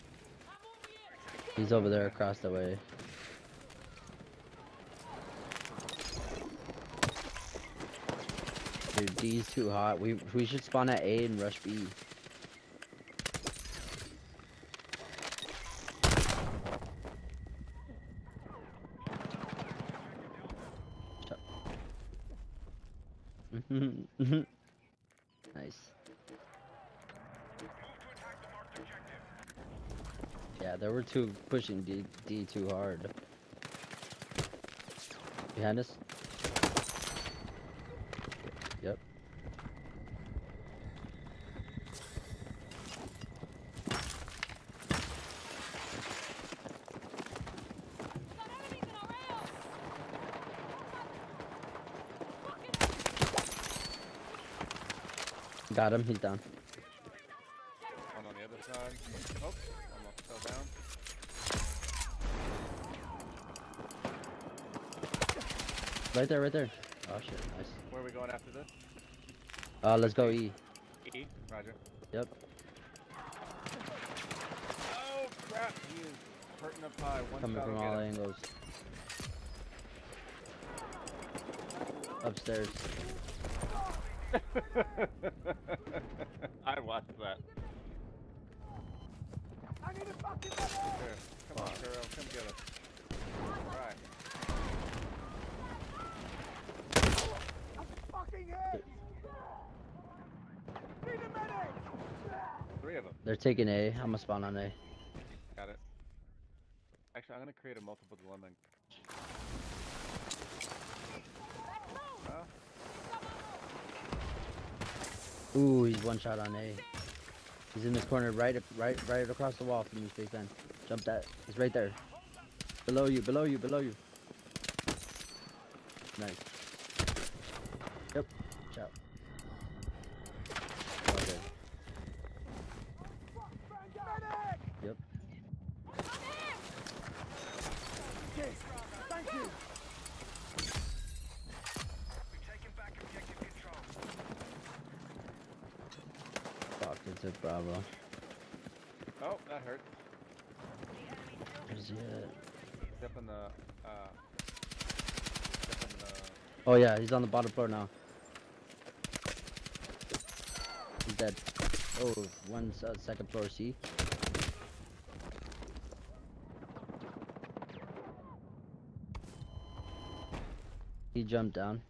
He's over there across the way. Dude, D's too hot. We should spawn at A and rush B. Nice. Yeah, there were two pushing D too hard. Behind us. Got him. He's down. One on the other side. Oh, almost fell down. Right there, right there. Oh shit, nice. Where are we going after this? Let's go E. E? Roger. Yep. Oh crap! He is hurting up high. One Coming shot from will all get him. angles. Upstairs. I watched that. I need a fucking medic! Here, come on, girl, come get us. Alright. I'm fucking hit! Need a medic! 3 of them. They're taking A. I'm gonna spawn on A. Got it. Actually, I'm gonna create a multiple dilemma. Well, Ooh, he's one shot on A. He's in this corner, right across the wall from you, Big Ben. Jump that. He's right there. Below you, below you, below you. Nice. Yep. Ciao. Okay. Yep. Yes, thank you! Fuck, it's a Bravo. oh, that hurt. Where's he at? Step in the, Oh yeah, he's on the bottom floor now. He's dead. Oh, one's second floor C. He jumped down.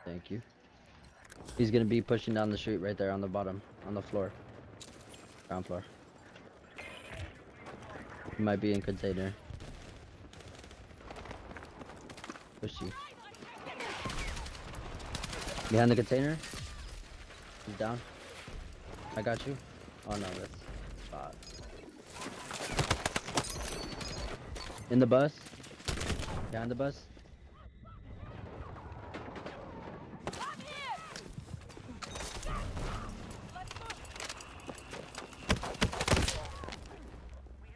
Thank you. He's gonna be pushing down the street right there on the bottom, on the floor. Ground floor. He might be in container. Push you. Behind the container. He's down. I got you. Oh no, that's spot. In the bus. Behind the bus.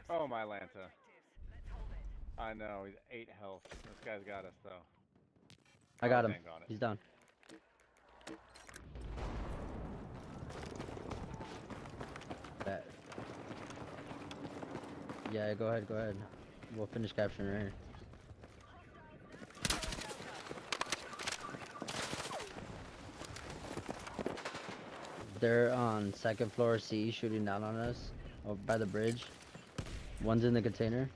oh my Lanta. I know, he's 8 health. This guy's got us though. I got him. dang on it. He's down. Bet. Yeah, go ahead, go ahead. We'll finish capturing right here. They're on second floor C, shooting down on us over by the bridge. One's in the container.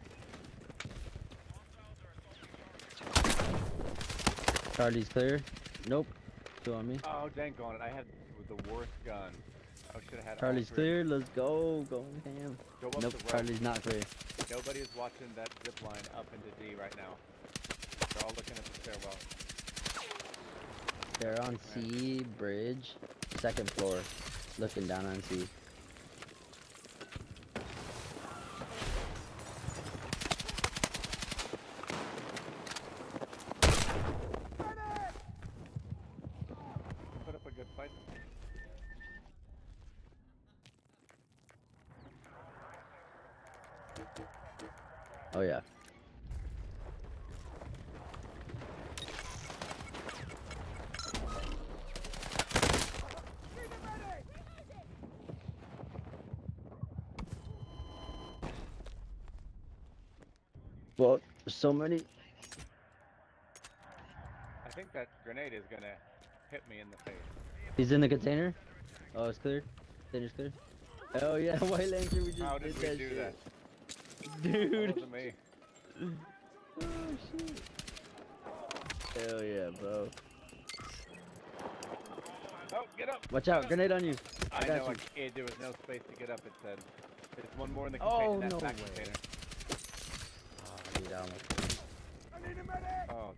Charlie's clear. Nope. Two on me. Oh, dang on it. I had the worst gun. I should have had all Charlie's 3. clear. Let's go. Go ham. Go up Nope. the road. Charlie's not clear. Nobody is watching that zip line up into D right now. They're all looking at the stairwell. They're on C bridge, second floor, looking down on C. Put up a good fight. Oh yeah. Well, there's so many. I think that grenade is gonna hit me in the face. He's in the container. Oh, it's clear. Container's clear. Oh yeah, White Lantern. We just How did we that do shit. that? Dude. That wasn't me. Oh shit. Hell yeah, bro. Oh, get up! Watch out, grenade on you. I got know, you. there was no space to get up, it said. There's one more in the Oh, container, that no back way. container. Oh, dude, I need a medic! Oh.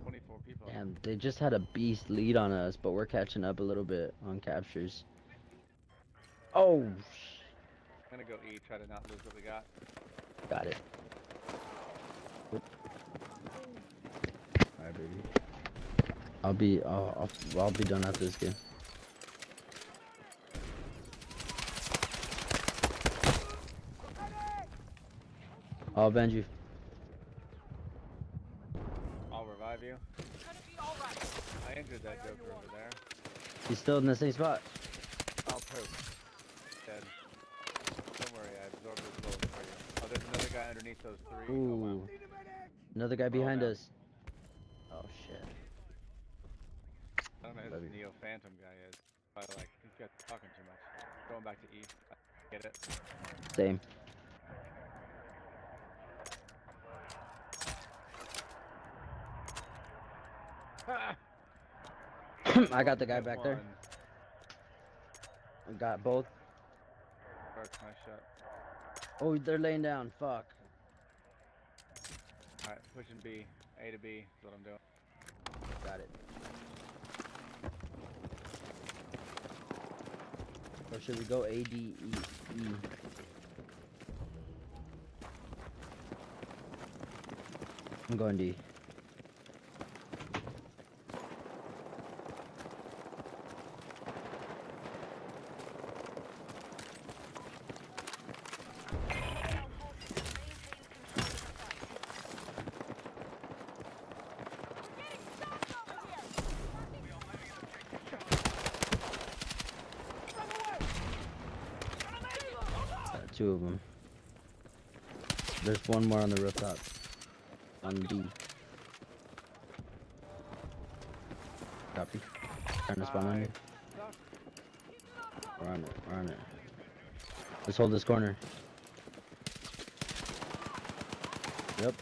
24 people. damn, they just had a beast lead on us, but we're catching up a little bit on captures. Oh, I'm gonna go E, try to not lose what we got. got it. Alright, baby. I'll be done after this game. I'll avenge you. I'll revive you. I injured that joker over there. He's still in the same spot. Oh, poop. Dead. Don't worry, I absorbed his bullets for you. Oh, there's another guy underneath those three. Ooh. Oh, wow. Another guy behind down. us. Oh shit. I don't know who this Neo Phantom guy is. Probably like, he's got talking too much. Going back to E. Get it? Same. I got the guy back there. I got both. First, nice shot. Oh, they're laying down. Fuck. Alright, pushing B. A to B is what I'm doing. Got it. Or should we go A, D, E, E? I'm going D. Two of them. There's one more on the rooftop. On D. Copy. Trying to spawn on you. We're on it. We're on it. Let's hold this corner. Yep.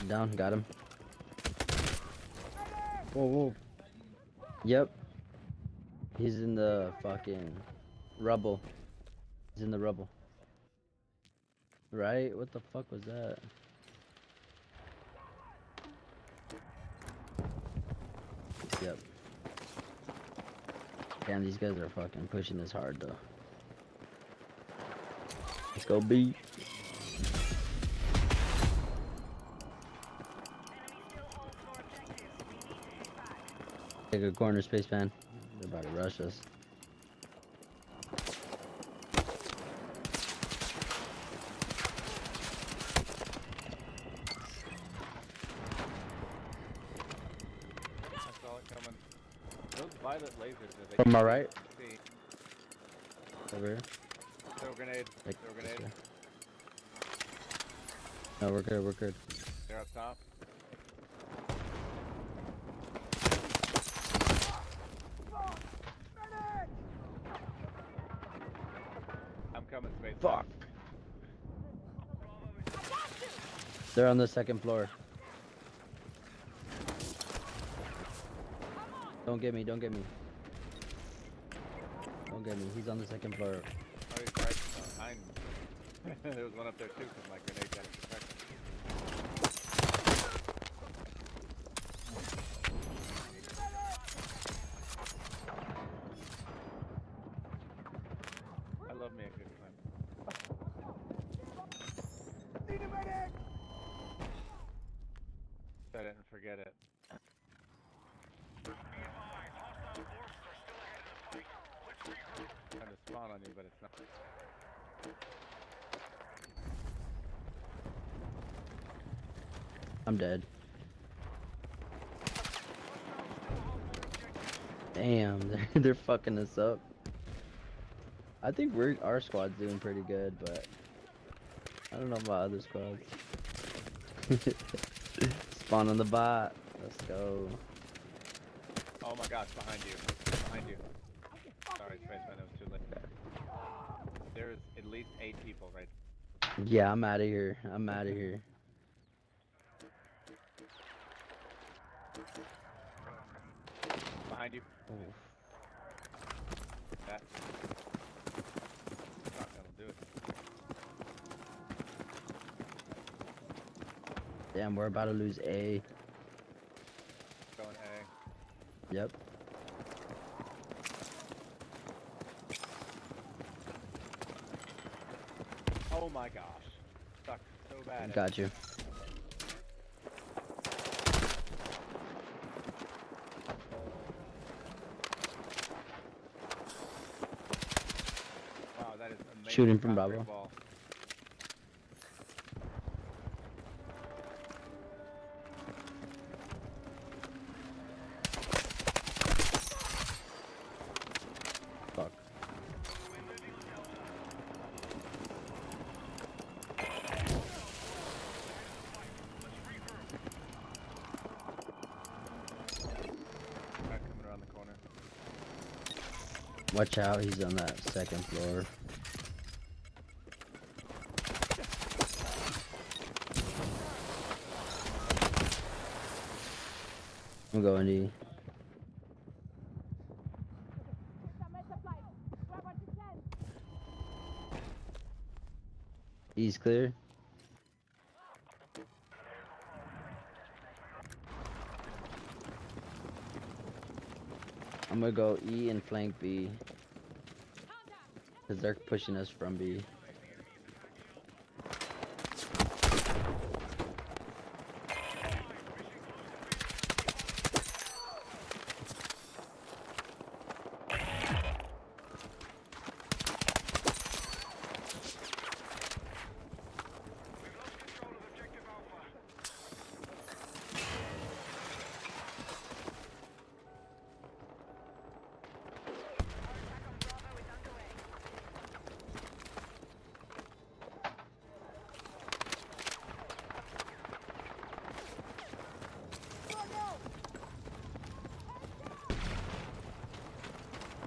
Down. Got him. Whoa, whoa. Yep. He's in the fucking rubble. He's in the rubble. Right? What the fuck was that? Yep. Damn, these guys are fucking pushing this hard though. Let's go B. Take a corner, spaceman. They're about to rush us. Violet lasers. From my right? See. Over here? Throw a grenade. Like, Throw a grenade. okay. No, we're good, we're good. They're up top. I'm coming, space. Fuck. They're on the second floor. Don't get me, don't get me. Don't get me, he's on the second floor. Oh, he's right behind me. There was one up there too, because my grenade got protected. I love me a good time. Set it and forget it. Trying to spawn on you, but it's not. I'm dead. Damn, they're fucking us up. I think our squad's doing pretty good, but I don't know about other squads. Spawn on the bot. Let's go. Oh my gosh, behind you. Behind you. Sorry, Spaceman, it was too late. There's at least 8 people right there. Yeah, I'm out of here. I'm out of here. Behind you. Oof. That. Fuck, that'll do it. Damn, we're about to lose A. Going A. Yep. Oh my gosh. Sucks so bad. Got you. Shooting from Bravo. Ball. Fuck. Alright, coming around the corner. Watch out, he's on that second floor. I'm going E. E's clear. I'm gonna go E and flank B. Because they're pushing us from B.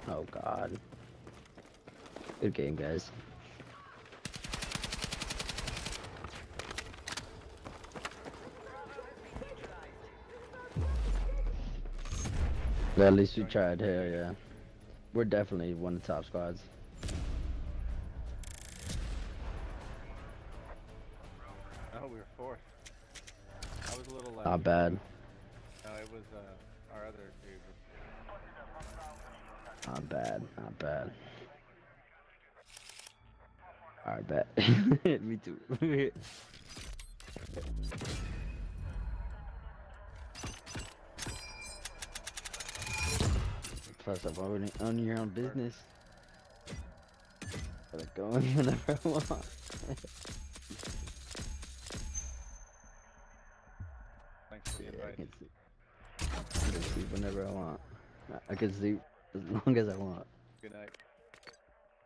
Oh god. Good game, guys. Well, at least we tried. Hell yeah. We're definitely one of the top squads. Oh, we were fourth. I was a little less. Not bad. No, it was our other dude. Not bad. Not bad. Alright, bet. Me too. Plus, I'm already on your own business. Gotta go in whenever I want. Thanks for the invite. I can sleep whenever I want. I can sleep as long as I want. Good night.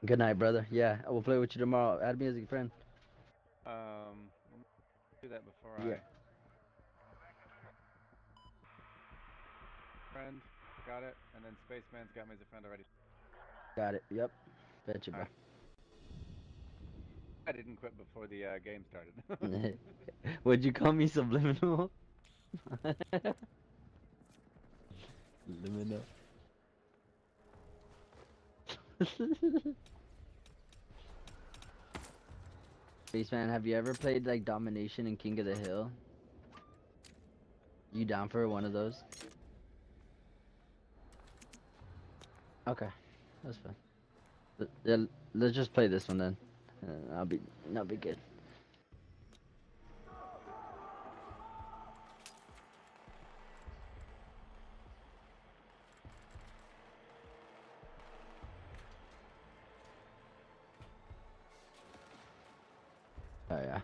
Good night, brother. Yeah, I will play with you tomorrow. Add me as a friend. Do that before Yeah. Friend, got it, and then Spaceman's got me as a friend already. Got it. Yep. Betcha, bro. I didn't quit before the game started. Would you call me subliminal? Subliminal. Spaceman, have you ever played like Domination and King of the Hill? You down for one of those? Okay, that's fine. Yeah, let's just play this one then. I'll be good. Oh yeah.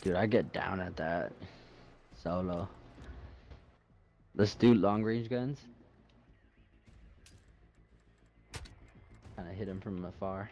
Dude, I get down at that solo. Let's do long range guns. Kind of hit him from afar.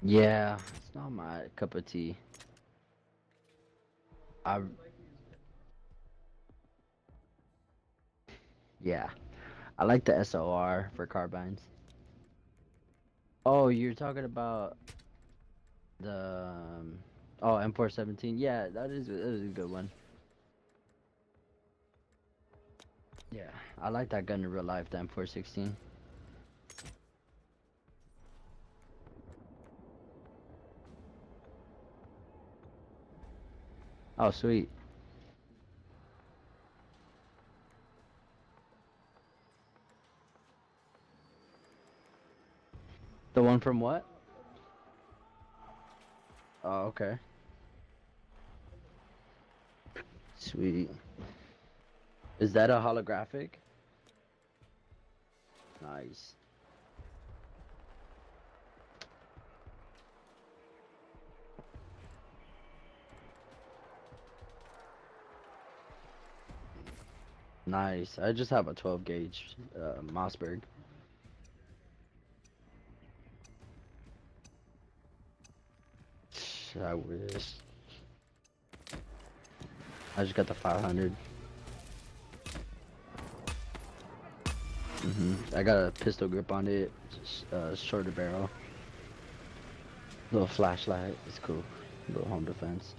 Yeah, it's not my cup of tea. Yeah, I like the SOR for carbines. Oh, you're talking about the oh, M417. Yeah, that is a good one. Yeah, I like that gun in real life, the M416. Oh, sweet. The one from what? Oh, okay. Sweet. Is that a holographic? Nice. Nice. I just have a 12 gauge Mossberg. I wish. I just got the 500. I got a pistol grip on it, just shorter barrel. Little flashlight, it's cool. Little home defense.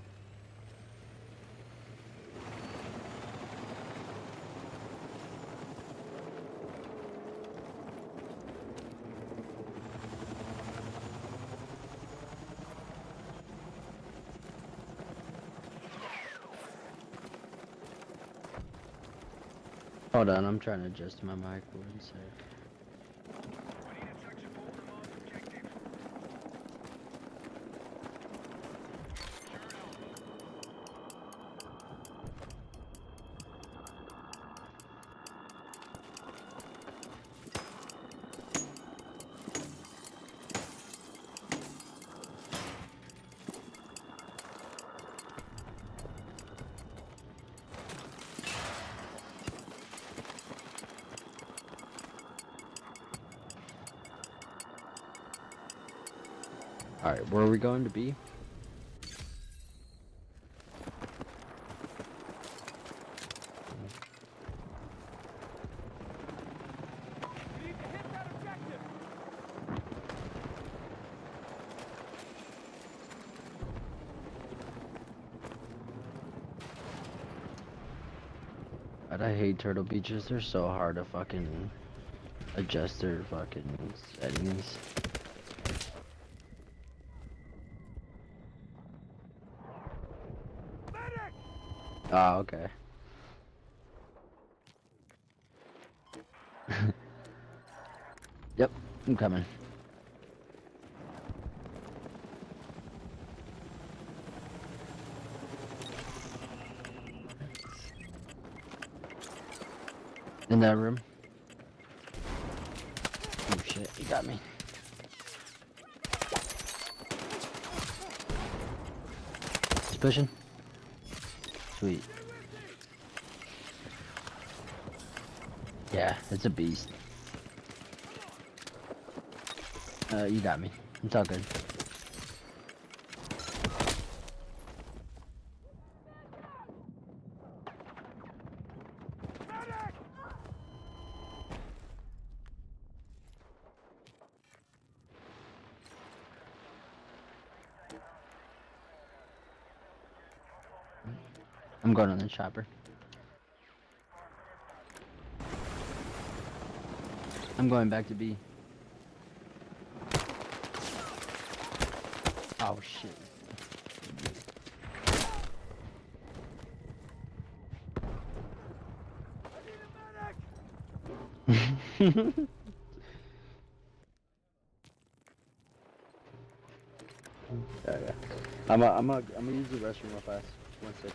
Hold on, I'm trying to adjust my mic. One sec. Alright, where are we going to be? God, I hate Turtle Beaches. They're so hard to fucking adjust their fucking settings. Oh, okay. Yep, I'm coming. In that room. Oh shit, he got me. He's pushing. Sweet. Yeah, it's a beast. You got me. It's all good. I'm going on the chopper. I'm going back to B. Oh shit. Yeah. I'm gonna use the restroom real fast. 1 second.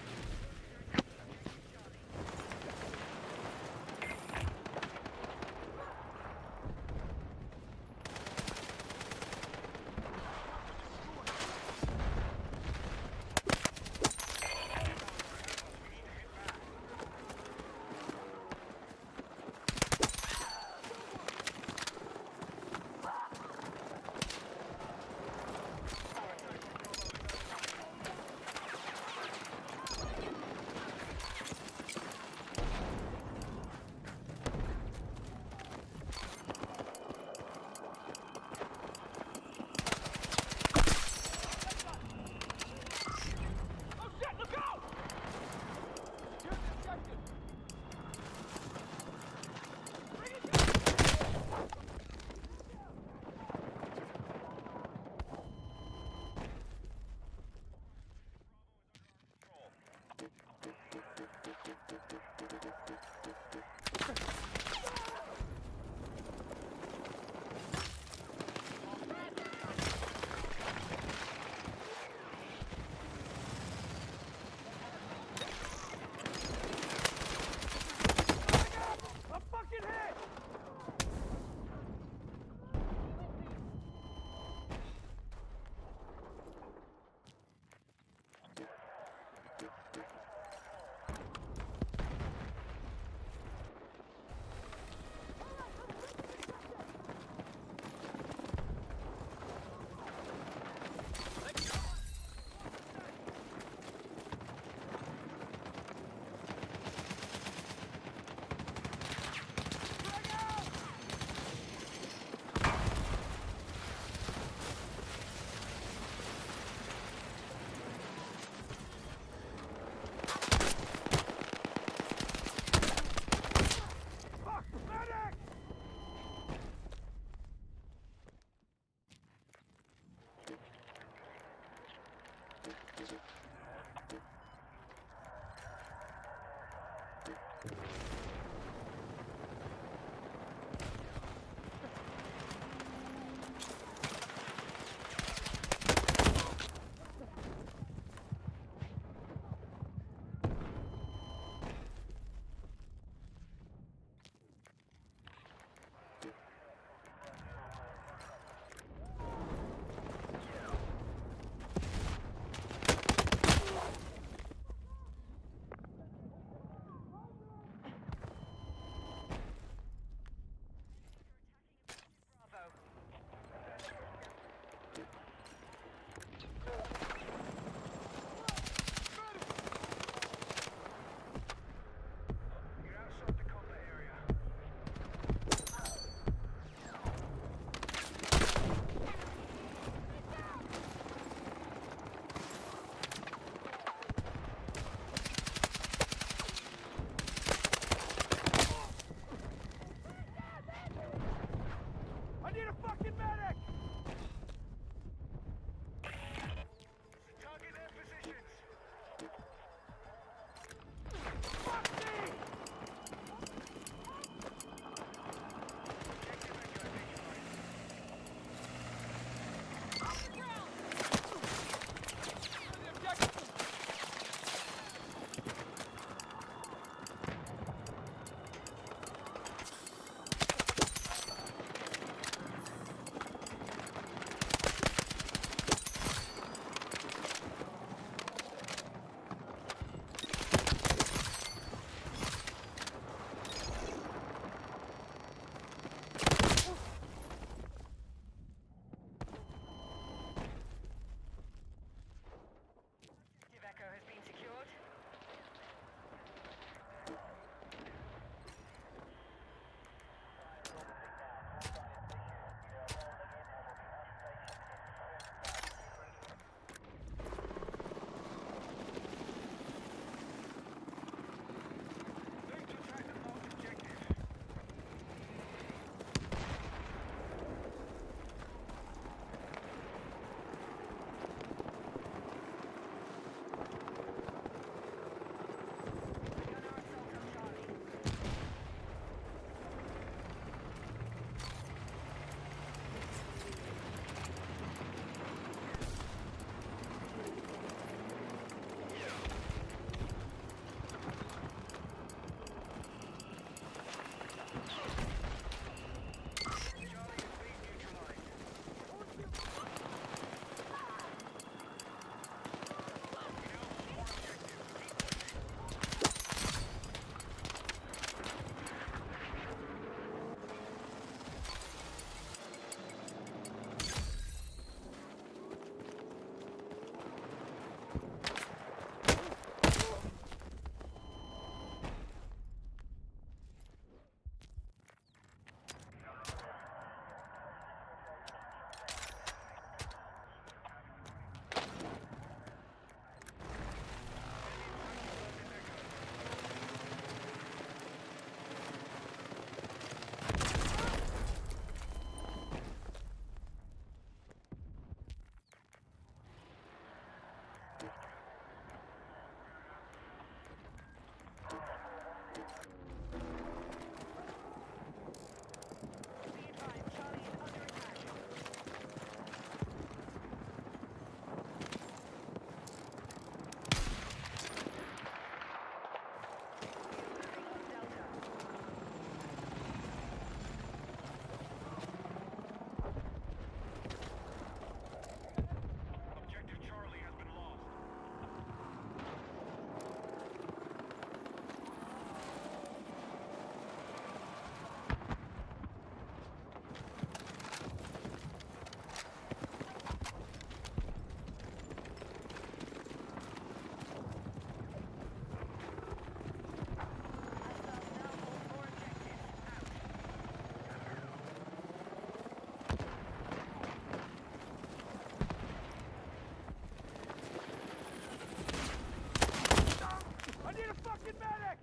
fucking medic!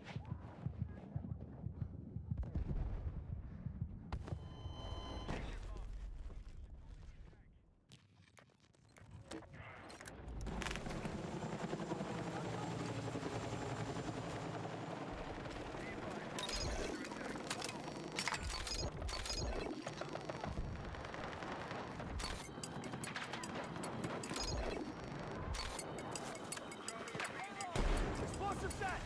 Explosive set!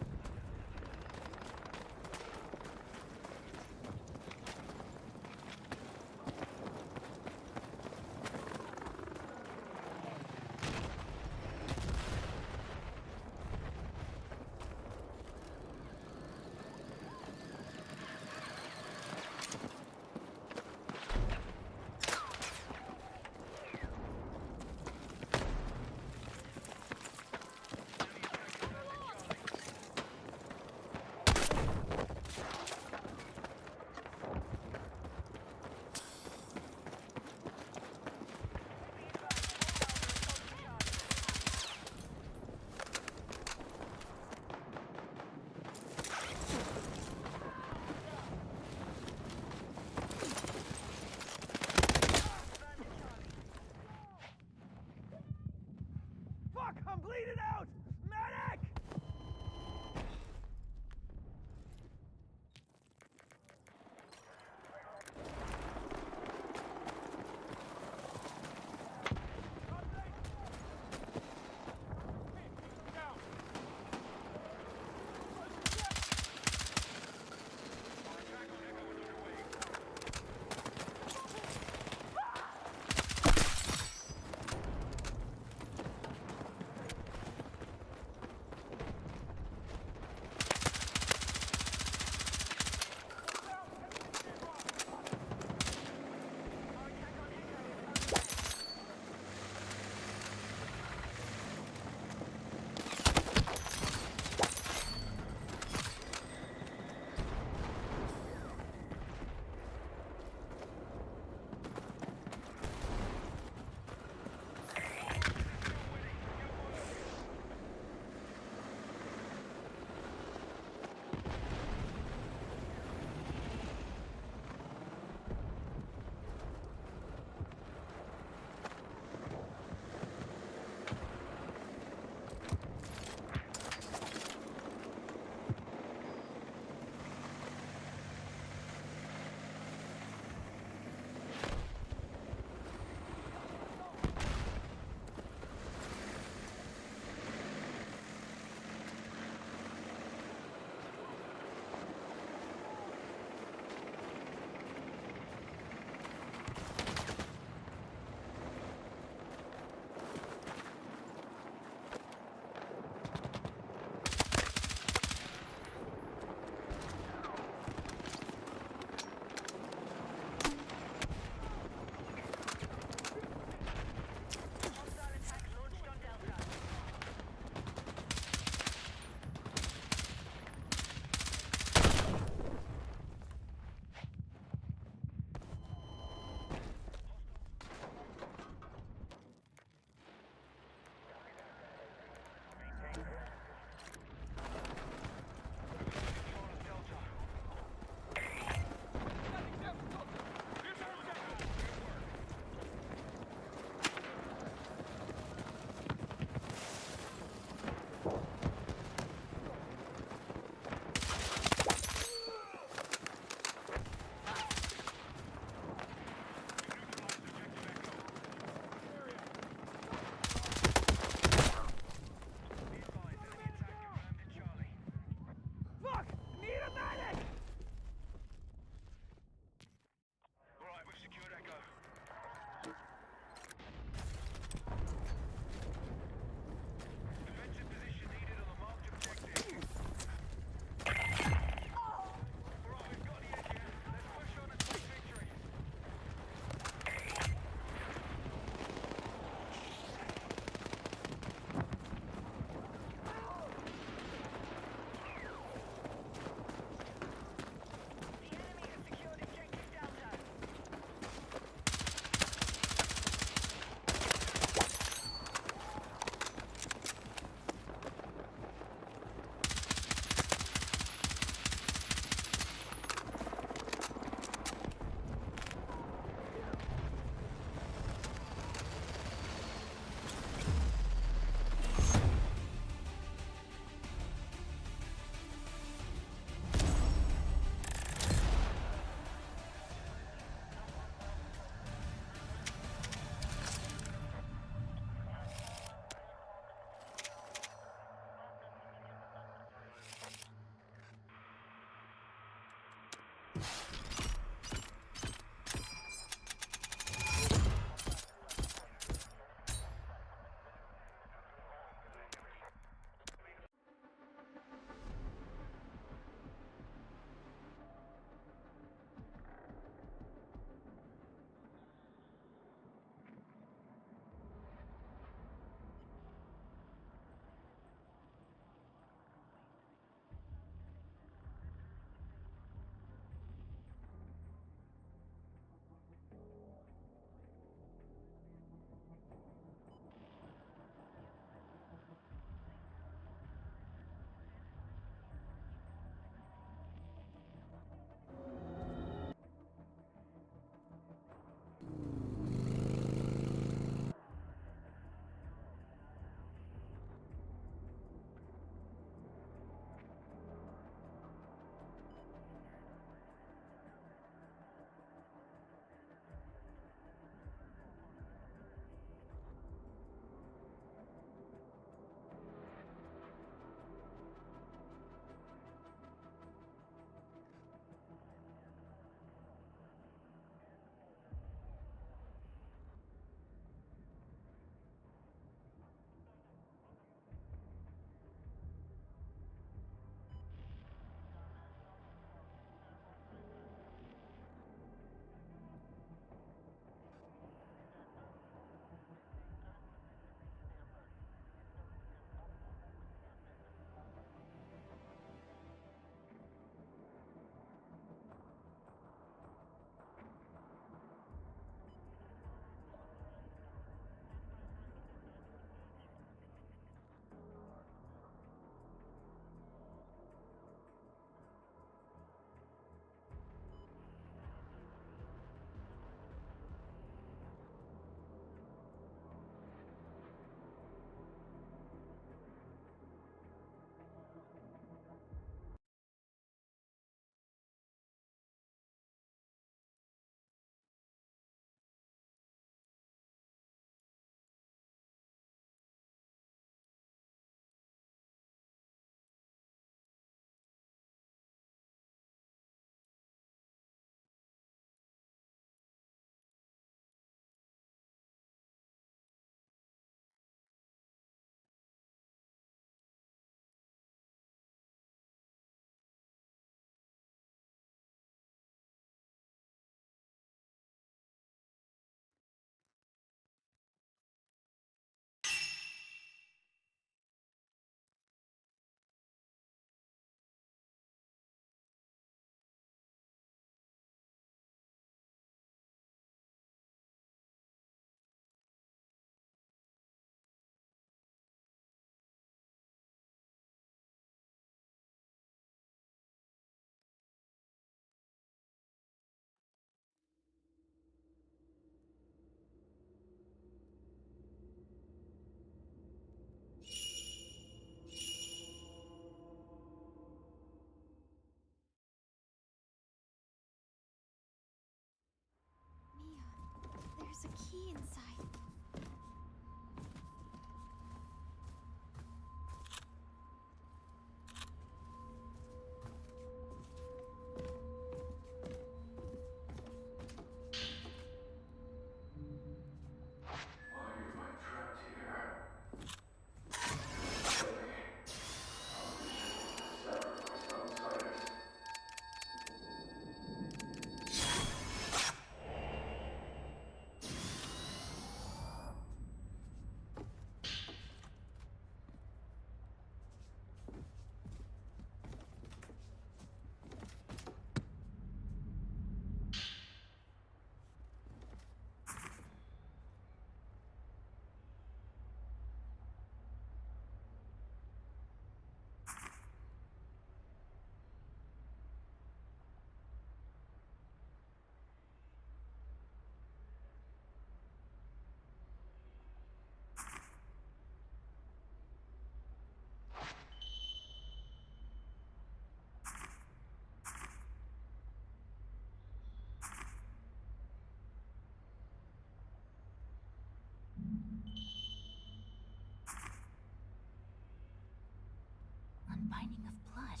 binding of blood.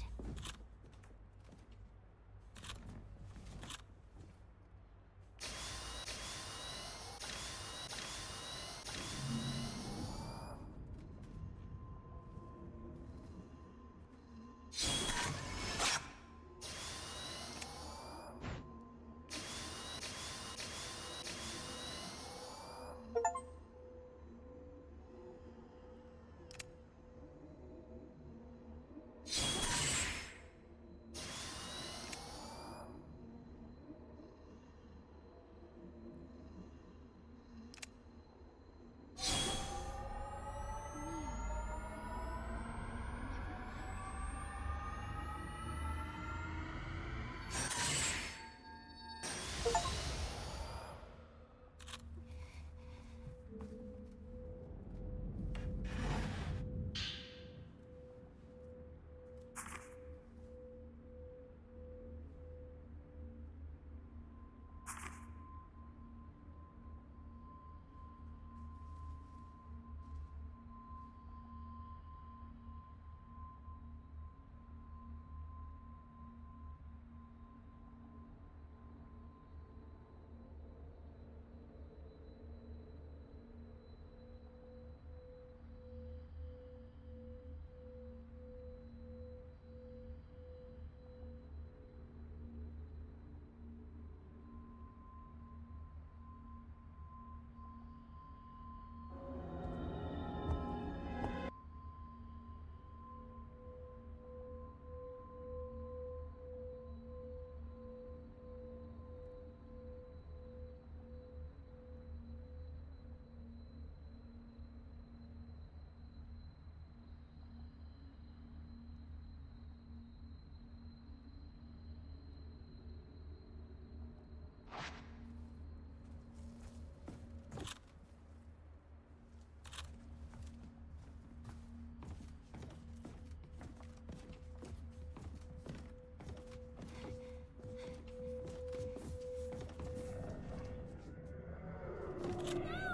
No!